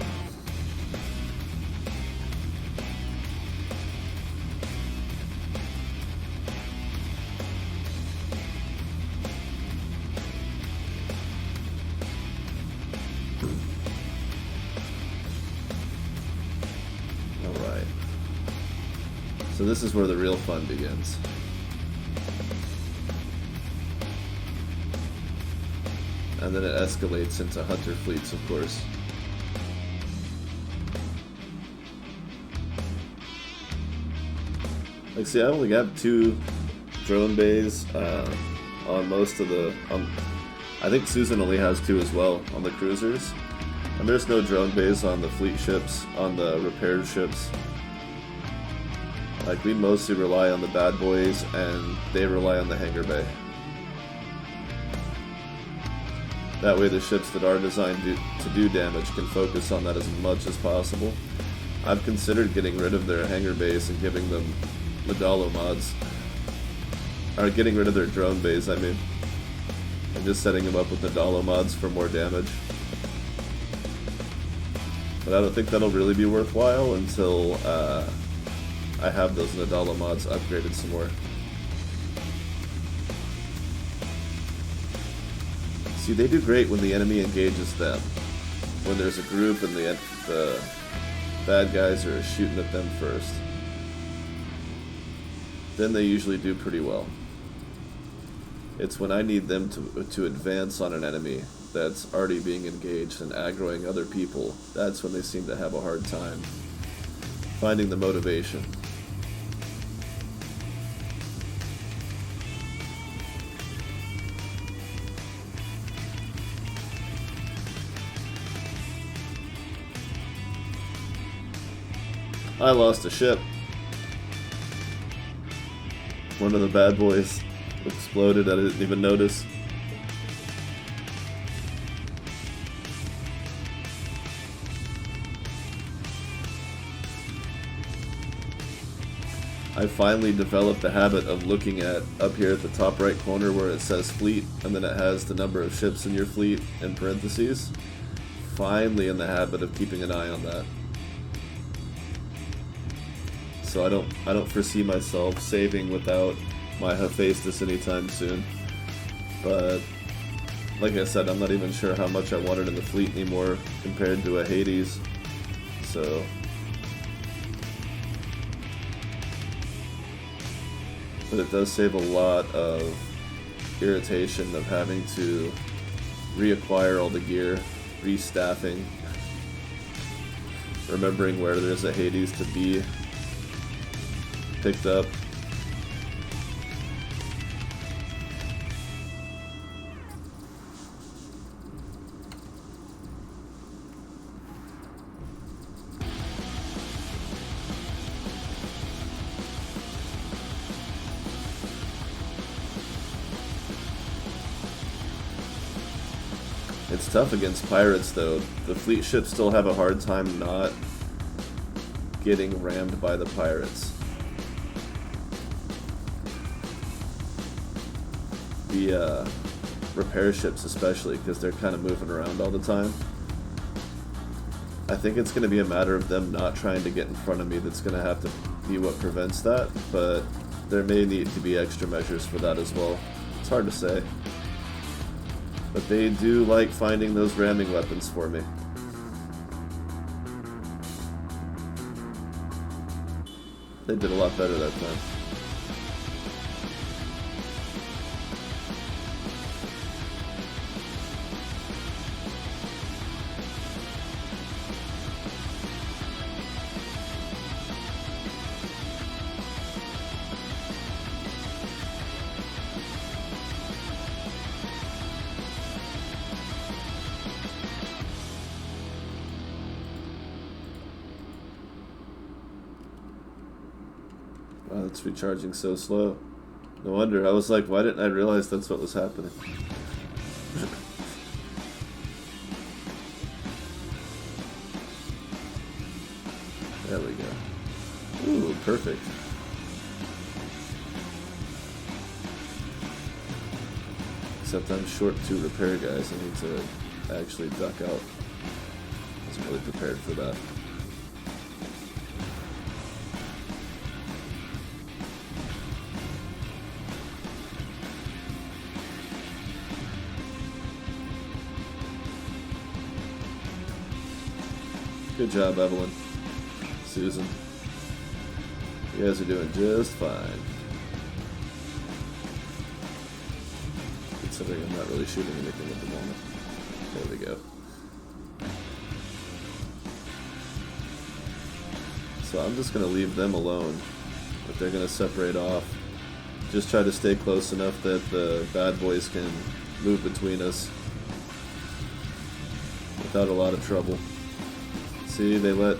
Alright. So this is where the real fun begins. And then it escalates into hunter fleets, of course. Like, see, I only got 2 drone bays on most of the... I think Susan only has 2 as well on the cruisers. And there's no drone bays on the fleet ships, on the repaired ships. Like, we mostly rely on the bad boys, and they rely on the hangar bay. That way the ships that are designed to do damage can focus on that as much as possible. I've considered getting rid of their hangar bays and giving them Medallo mods. Or getting rid of their drone bays, I mean. And just setting them up with Medallo mods for more damage. But I don't think that'll really be worthwhile until I have those Medallo mods upgraded some more. See, they do great when the enemy engages them. When there's a group and the bad guys are shooting at them first. Then they usually do pretty well. It's when I need them to advance on an enemy that's already being engaged and aggroing other people, that's when they seem to have a hard time finding the motivation. I lost a ship. One of the bad boys exploded, I didn't even notice. I finally developed the habit of looking at up here at the top right corner where it says fleet, and then it has the number of ships in your fleet in parentheses. Finally in the habit of keeping an eye on that. So I don't foresee myself saving without my Hephaestus anytime soon. But like I said, I'm not even sure how much I wanted in the fleet anymore compared to a Hades. So, but it does save a lot of irritation of having to reacquire all the gear, restaffing, remembering where there's a Hades to be picked up. It's tough against pirates, though. The fleet ships still have a hard time not getting rammed by the pirates. The repair ships especially, because they're kind of moving around all the time. I think it's going to be a matter of them not trying to get in front of me that's going to have to be what prevents that, but there may need to be extra measures for that as well. It's hard to say. But they do like finding those ramming weapons for me. They did a lot better that time. Wow, it's recharging so slow. No wonder. I was like, why didn't I realize that's what was happening? There we go. Ooh, perfect. Except I'm short 2 repair guys. I need to actually duck out. I wasn't really prepared for that. Good job, Evelyn. Susan. You guys are doing just fine. Considering I'm not really shooting anything at the moment. There we go. So I'm just going to leave them alone. But they're going to separate off. Just try to stay close enough that the bad boys can move between us without a lot of trouble. See, they let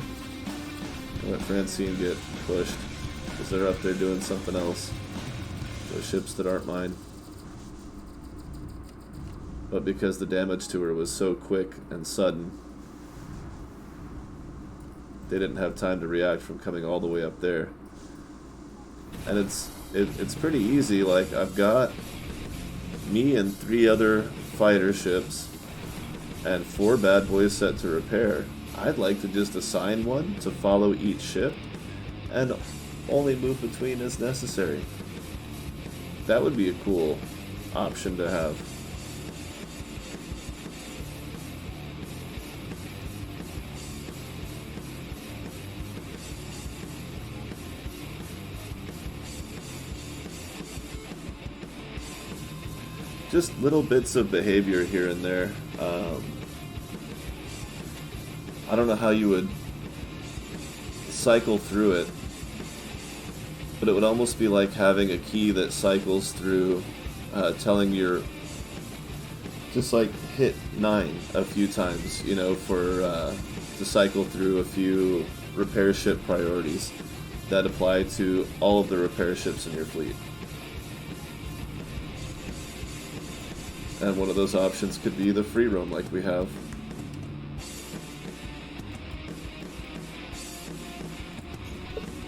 Francine get pushed because they're up there doing something else. Those ships that aren't mine. But because the damage to her was so quick and sudden, they didn't have time to react from coming all the way up there. And it's pretty easy. Like, I've got me and 3 other fighter ships and 4 bad boys set to repair. I'd like to just assign one to follow each ship and only move between as necessary. That would be a cool option to have. Just little bits of behavior here and there. I don't know how you would cycle through it, but it would almost be like having a key that cycles through, telling your, just like hit 9 a few times, you know, for to cycle through a few repair ship priorities that apply to all of the repair ships in your fleet. And one of those options could be the free roam like we have.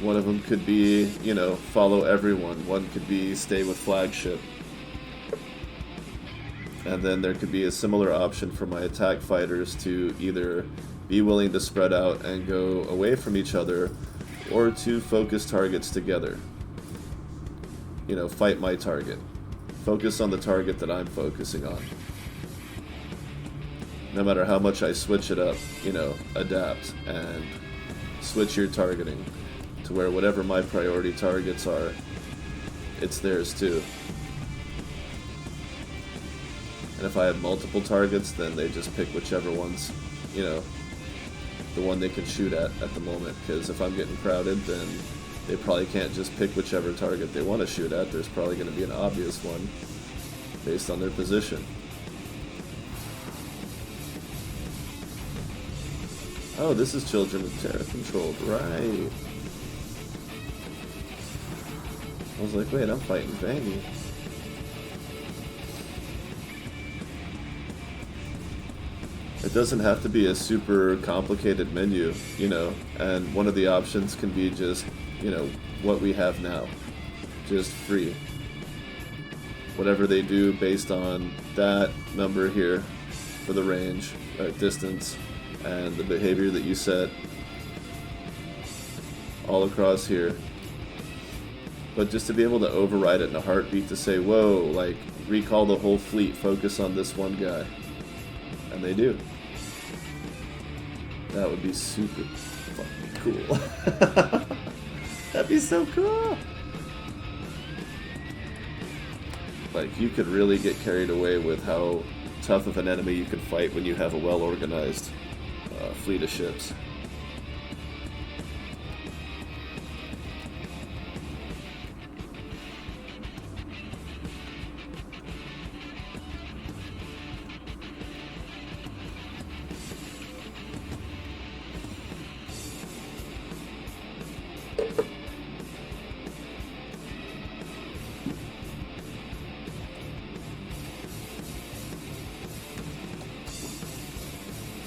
One of them could be, you know, follow everyone. One could be stay with flagship. And then there could be a similar option for my attack fighters to either be willing to spread out and go away from each other, or to focus targets together. You know, fight my target. Focus on the target that I'm focusing on. no matter how much I switch it up, you know, adapt and switch your targeting to where whatever my priority targets are, it's theirs too. And if I have multiple targets, then they just pick whichever one's, you know, the one they can shoot at the moment. Because if I'm getting crowded, then they probably can't just pick whichever target they want to shoot at. There's probably going to be an obvious one based on their position. Oh, this is Children of Terra controlled, right. I was like, wait, I'm fighting Vangy. It doesn't have to be a super complicated menu, you know, and one of the options can be just, you know, what we have now. Just free. Whatever they do based on that number here for the range, or distance, and the behavior that you set all across here. But just to be able to override it in a heartbeat to say, whoa, like, recall the whole fleet, focus on this one guy. And they do. That would be super fucking cool. That'd be so cool. Like, you could really get carried away with how tough of an enemy you could fight when you have a well-organized fleet of ships.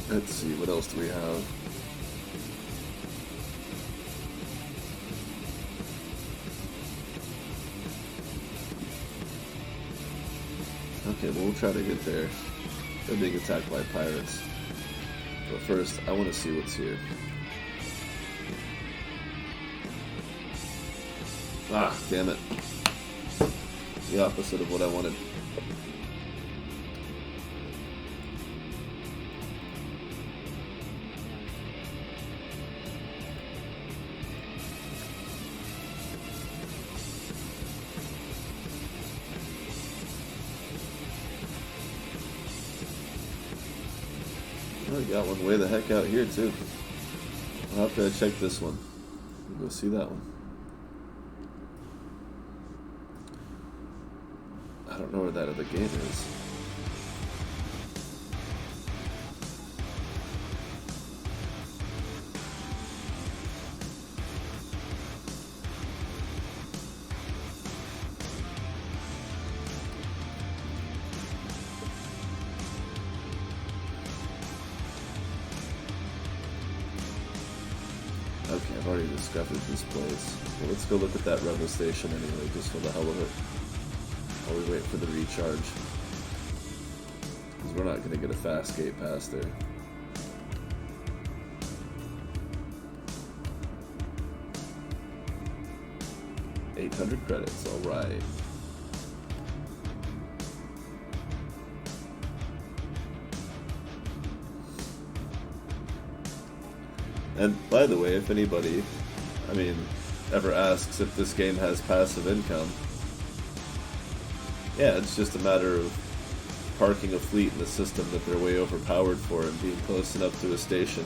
Let's see, what else do we have? Okay, well, we'll try to get there. They're being attacked by pirates. But first, I want to see what's here. Ah, damn it. The opposite of what I wanted. Oh, you got one way the heck out here, too. I'll have to check this one. We'll go see that one. I don't know where that other game is. Okay, I've already discovered this place. Well, let's go look at that rebel station anyway, just for the hell of it. While we wait for the recharge. Because we're not going to get a fast gate past there. $800 credits, alright. And by the way, if anybody, ever asks if this game has passive income, yeah, it's just a matter of parking a fleet in the system that they're way overpowered for and being close enough to a station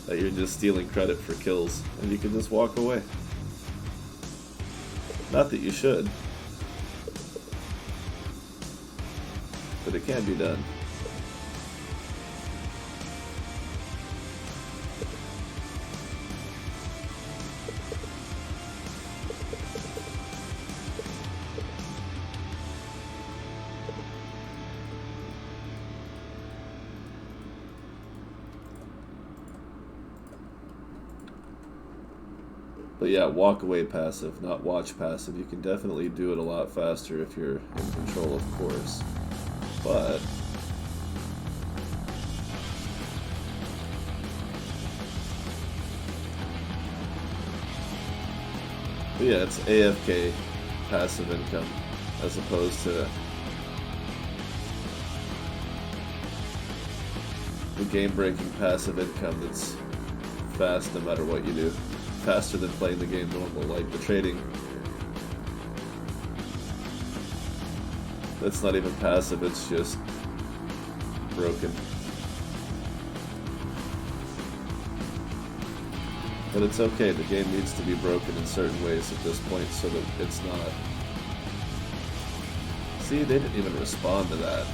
that you're just stealing credit for kills, and you can just walk away. Not that you should, but it can be done. But yeah, walk away passive, not watch passive. You can definitely do it a lot faster if you're in control, of course. But yeah, it's AFK passive income as opposed to the game-breaking passive income that's fast no matter what you do. Faster than playing the game normal, like the trading. That's not even passive, it's just broken. But it's okay, the game needs to be broken in certain ways at this point so that it's not. See, they didn't even respond to that.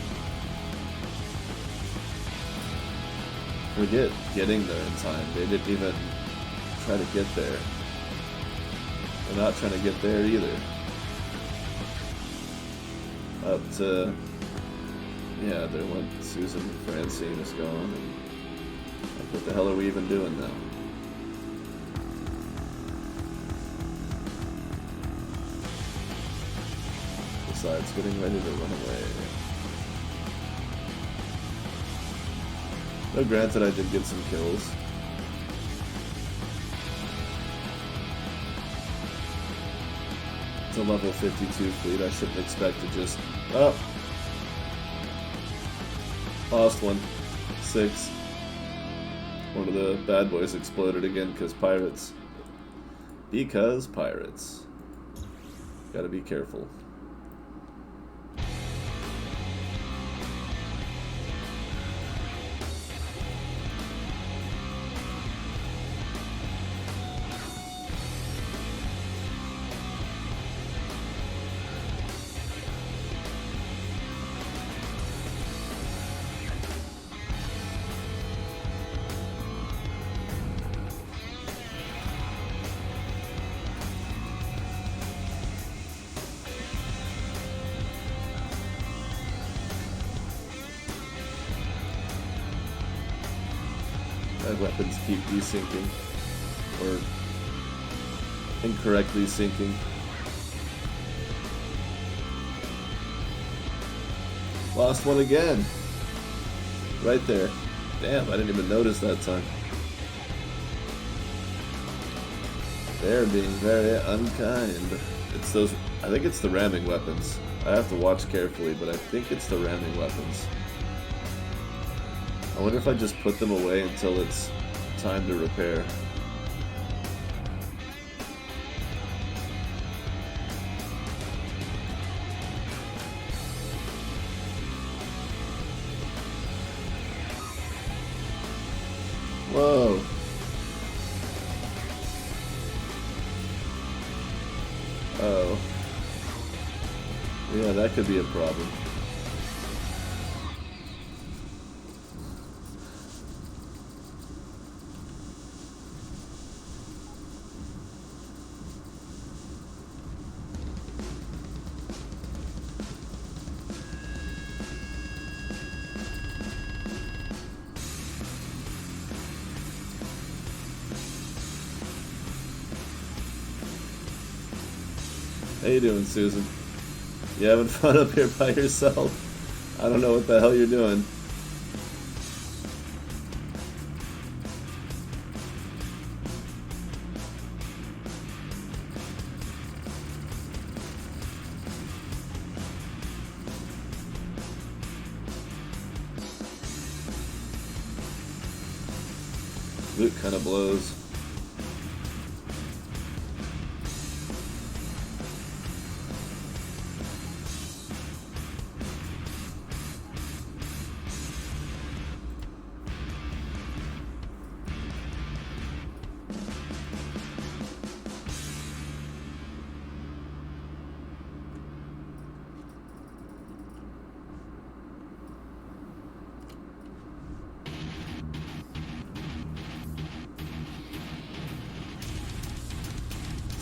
Forget getting there in time, they didn't even try to get there. They're not trying to get there either. But, yeah, there went Susan. Francine is gone. And like, what the hell are we even doing now? Besides, getting ready to run away. No, granted, I did get some kills. It's a level 52 fleet. I shouldn't expect to just... Oh! Lost one. 6. One of the bad boys exploded again because pirates. Because pirates. Gotta be careful. My weapons keep desyncing, or incorrectly syncing. Lost one again. Right there. Damn, I didn't even notice that time. They're being very unkind. It's those, I think it's the ramming weapons. I have to watch carefully, but I think it's the ramming weapons. I wonder if I just put them away until it's time to repair. Whoa. Oh. Yeah, that could be a problem. How you doing, Susan? You having fun up here by yourself? I don't know what the hell you're doing. Loot kind of blows.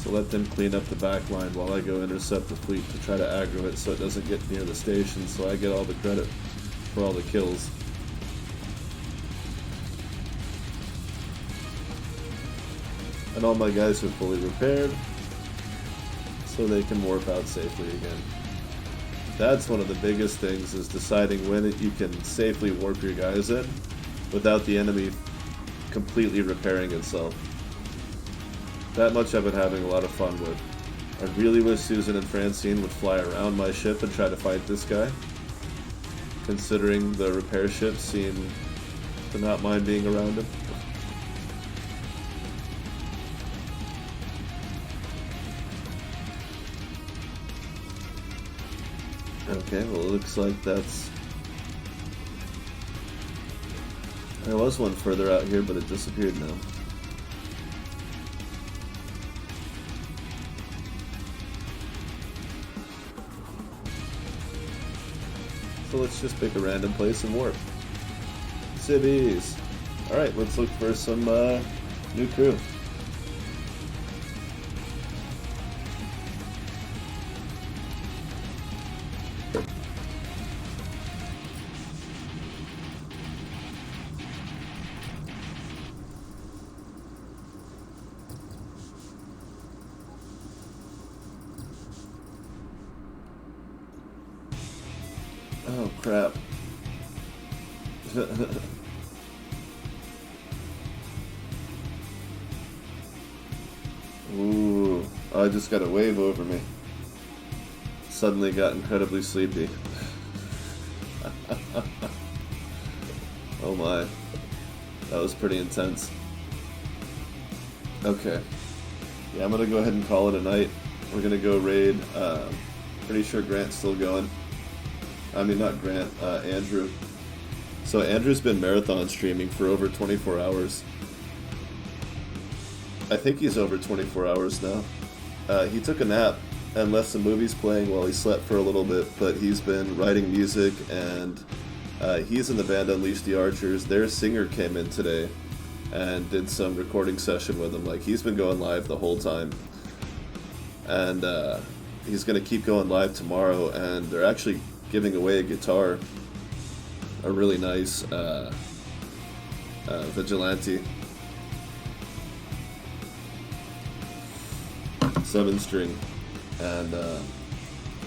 So let them clean up the back line while I go intercept the fleet to try to aggro it so it doesn't get near the station, so I get all the credit for all the kills. And all my guys are fully repaired, so they can warp out safely again. That's one of the biggest things, is deciding when you can safely warp your guys in without the enemy completely repairing itself. That much I've been having a lot of fun with. I really wish Susan and Francine would fly around my ship and try to fight this guy, considering the repair ships seem to not mind being around him. Okay, well, it looks like that's... There was one further out here, but it disappeared now. So let's just pick a random place and warp. Cibbies! Alright, let's look for some new crew. Oh crap. Ooh, I just got a wave over me. Suddenly got incredibly sleepy. Oh my. That was pretty intense. Okay. Yeah, I'm gonna go ahead and call it a night. We're gonna go raid. Pretty sure Grant's still going. I mean, not Grant, Andrew. So Andrew's been marathon streaming for over 24 hours. I think he's over 24 hours now. He took a nap and left some movies playing while he slept for a little bit, but he's been writing music, and he's in the band Unleash the Archers. Their singer came in today and did some recording session with him. Like, he's been going live the whole time. And he's going to keep going live tomorrow, and they're actually giving away a guitar, a really nice Vigilante 7-string, and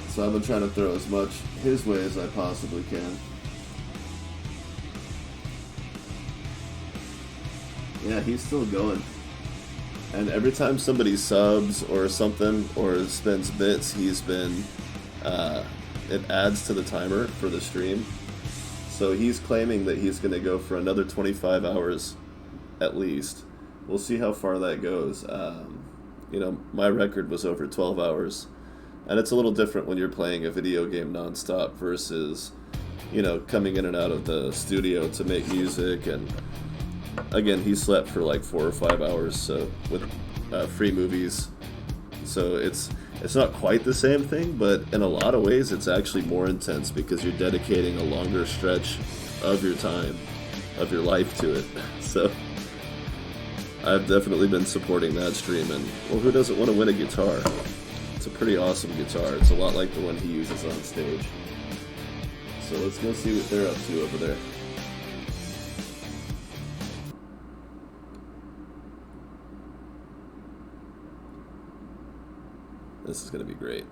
so I've been trying to throw as much his way as I possibly can. Yeah, he's still going, and every time somebody subs or something or spends bits, he's been it adds to the timer for the stream. So he's claiming that he's going to go for another 25 hours at least. We'll see how far that goes. You know, my record was over 12 hours. And it's a little different when you're playing a video game nonstop versus, you know, coming in and out of the studio to make music. And again, he slept for like 4 or 5 hours, so with free movies. So it's not quite the same thing, but in a lot of ways it's actually more intense because you're dedicating a longer stretch of your time, of your life to it. So I've definitely been supporting that stream, and well, who doesn't want to win a guitar? It's a pretty awesome guitar. It's a lot like the one he uses on stage. So let's go see what they're up to over there. This is going to be great.